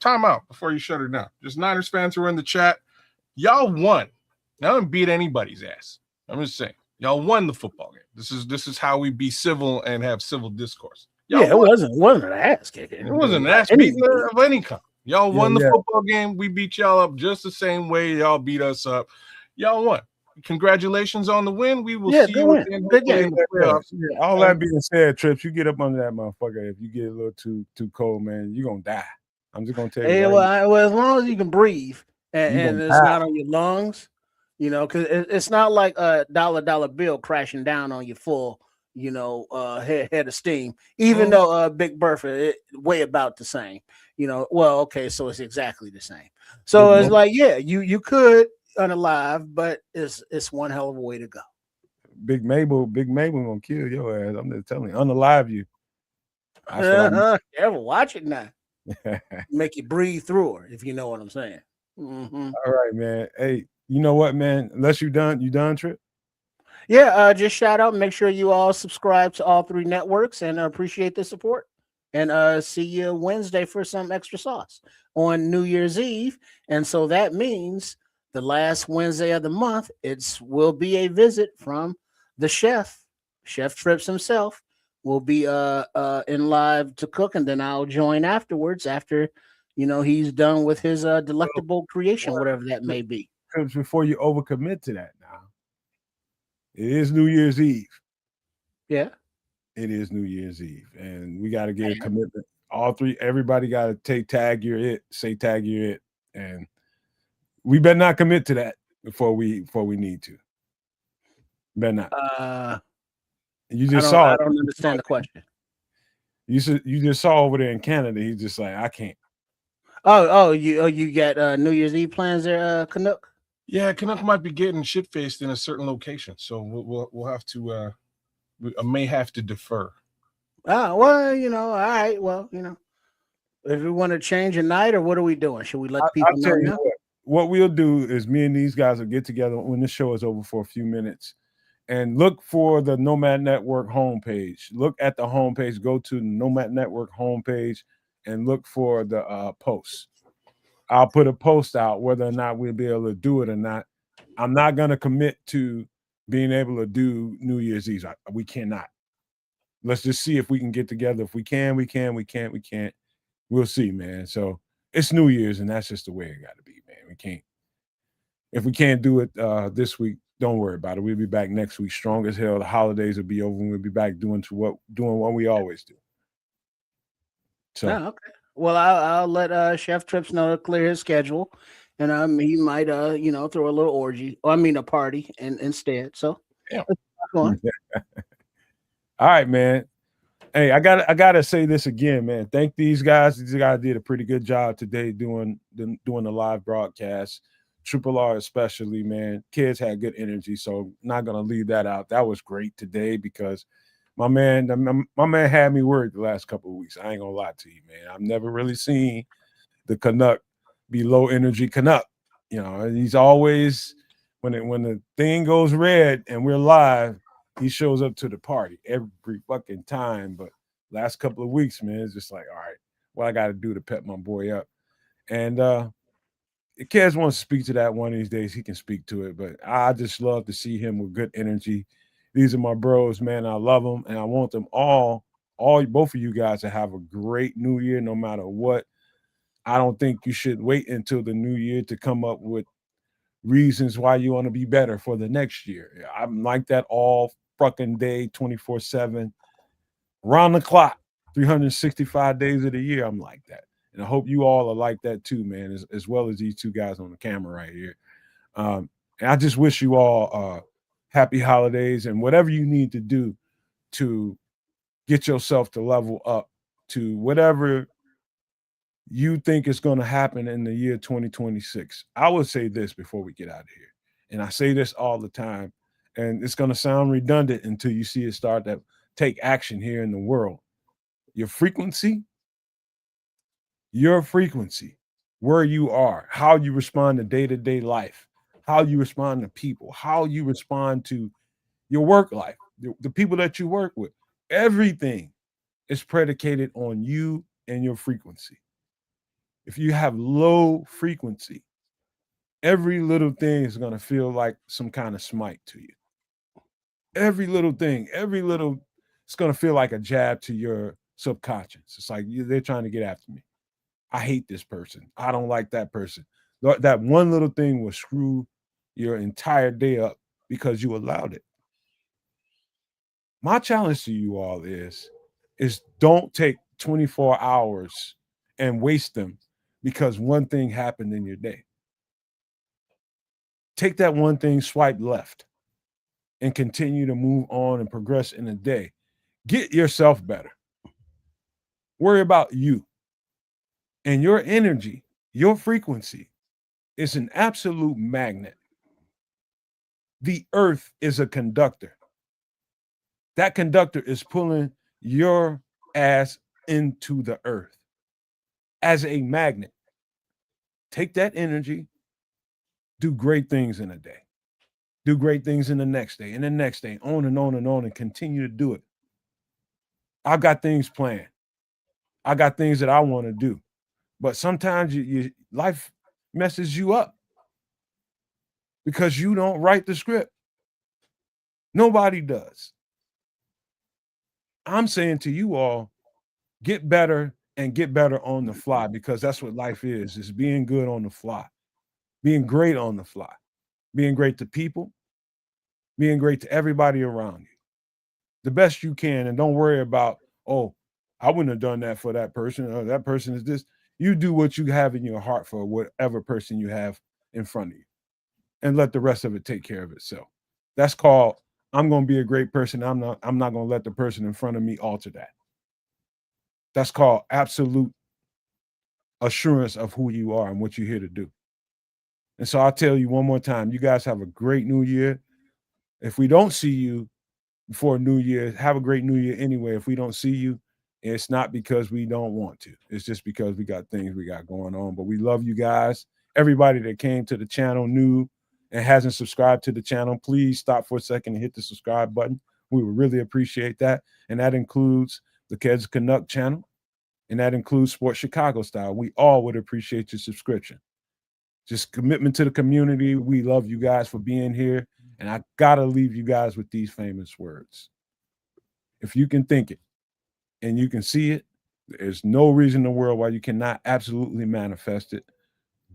Time out before you shut her down. Just Niners fans who are in the chat, y'all won. I don't beat anybody's ass. I'm just saying, y'all won the football game. This is how we be civil and have civil discourse. Y'all it wasn't an ass kicking. It wasn't an ass beating of any kind. Y'all won the football game. We beat y'all up just the same way y'all beat us up. Y'all won. Congratulations on the win. We will see you again in the playoffs. All that being said, Trips, you get up under that motherfucker. If you get a little too cold, man, you're gonna die. I'm just gonna tell you. Hey, well, as long as you can breathe and it's not on your lungs, because it's not like a dollar bill crashing down on your full, head of steam. Even though Big Bertha, way about the same. So it's exactly the same. So it's like, you could unalive, but it's one hell of a way to go. Big Mabel gonna kill your ass. I'm just telling you, unalive you. That's what I'm. Ever watch it now? Make you breathe through her, if you know what I'm saying. Mm-hmm. All right, man. Hey, you know what, man? Unless you done, Trip? Yeah, just shout out. Make sure you all subscribe to all 3 networks and appreciate the support. And see you Wednesday for some extra sauce on New Year's Eve. And so that means the last Wednesday of the month, will be a visit from the chef, Chef Trips himself. Will be in live to cook, and then I'll join afterwards after he's done with his delectable creation, whatever that may be. Trips, before you overcommit to that now. It is New Year's Eve. Yeah. It is New Year's Eve. And we got to get a commitment. All 3, everybody got to tag you're it, say tag you're it. And we better not commit to that before we need to. Better not. You just saw. I don't understand the question. You just saw over there in Canada. He's just like, I can't. You got New Year's Eve plans there, Canuck? Yeah, Canuck might be getting shit faced in a certain location, so we'll have to. I may have to defer. Well, all right. Well, if we want to change a night, or what are we doing? Should we let people know now? What we'll do is me and these guys will get together when the show is over for a few minutes and look for the Nomad Network homepage. Look at the homepage, go to the Nomad Network homepage and look for the posts. I'll put a post out whether or not we'll be able to do it or not. I'm not going to commit to being able to do New Year's Eve. We cannot. Let's just see if we can get together. If we can, we can. We can't, we can't. We'll see, man. So it's New Year's, and that's just the way it got to be, man. We can't. If we can't do it this week, don't worry about it. We'll be back next week, strong as hell. The holidays will be over, and we'll be back doing what we always do. So, okay. Well, I'll let Chef Trips know to clear his schedule, and he might throw a little orgy. Or, I mean, a party instead. So yeah. All right, man. Hey, I gotta say this again, man. Thank these guys. These guys did a pretty good job today doing the live broadcast. Triple R especially, man. Kids had good energy, so not gonna leave that out. That was great today because my man had me worried the last couple of weeks. I ain't gonna lie to you, man. I've never really seen the Canuck be low energy Canuck. He's always when the thing goes red and we're live, he shows up to the party every fucking time. But last couple of weeks, man, it's just like, all right, what I got to do to pep my boy up. And if Kez wants to speak to that one of these days, he can speak to it. But I just love to see him with good energy. These are my bros, man. I love them, and I want them both of you guys to have a great New Year, no matter what. I don't think you should wait until the New Year to come up with reasons why you want to be better for the next year. I'm like that all fucking day, 24/7, round the clock, 365 days of the year. I'm like that. And I hope you all are like that too, man, as well as these 2 guys on the camera right here. And I just wish you all happy holidays and whatever you need to do to get yourself to level up to whatever you think is going to happen in the year 2026. I would say this before we get out of here, and I say this all the time, and it's going to sound redundant until you see it start to take action here in the world. Your frequency, where you are, how you respond to day-to-day life, how you respond to people, how you respond to your work life, the people that you work with, everything is predicated on you and your frequency. If you have low frequency, every little thing is going to feel like some kind of smite to you. Every little thing, it's going to feel like a jab to your subconscious. It's like they're trying to get after me. I hate this person. I don't like that person. That one little thing will screw your entire day up because you allowed it. My challenge to you all is don't take 24 hours and waste them because one thing happened in your day. Take that one thing, swipe left, and continue to move on and progress in the day. Get yourself better. Worry about you. And your energy, your frequency is an absolute magnet. The earth is a conductor. That conductor is pulling your ass into the earth as a magnet. Take that energy, do great things in a day, do great things in the next day, and the next day, on and on and on, and continue to do it. I've got things planned. I got things that I want to do. But sometimes life messes you up because you don't write the script. Nobody does. I'm saying to you all, get better and get better on the fly, because that's what life is being good on the fly, being great on the fly, being great to people, being great to everybody around you, the best you can. And don't worry about, oh, I wouldn't have done that for that person, or that person is this. You do what you have in your heart for whatever person you have in front of you, and let the rest of it take care of itself. That's called, I'm going to be a great person. I'm not going to let the person in front of me alter that. That's called absolute assurance of who you are and what you're here to do. And so I'll tell you one more time, you guys have a great new year. If we don't see you before New Year, have a great New Year anyway. If we don't see you, it's not because we don't want to. It's just because we got things we got going on. But we love you guys. Everybody that came to the channel new and hasn't subscribed to the channel, please stop for a second and hit the subscribe button. We would really appreciate that. And that includes the Keds Canuck channel, and that includes Sports Chicago Style. We all would appreciate your subscription. Just commitment to the community. We love you guys for being here. And I got to leave you guys with these famous words. If you can think it and you can see it, there's no reason in the world why you cannot absolutely manifest it.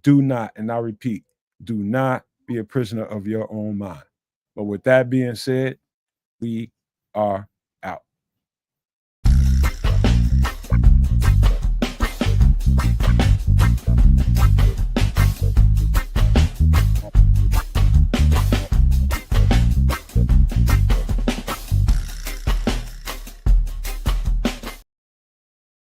Do not, and I repeat, do not be a prisoner of your own mind. But with that being said, we are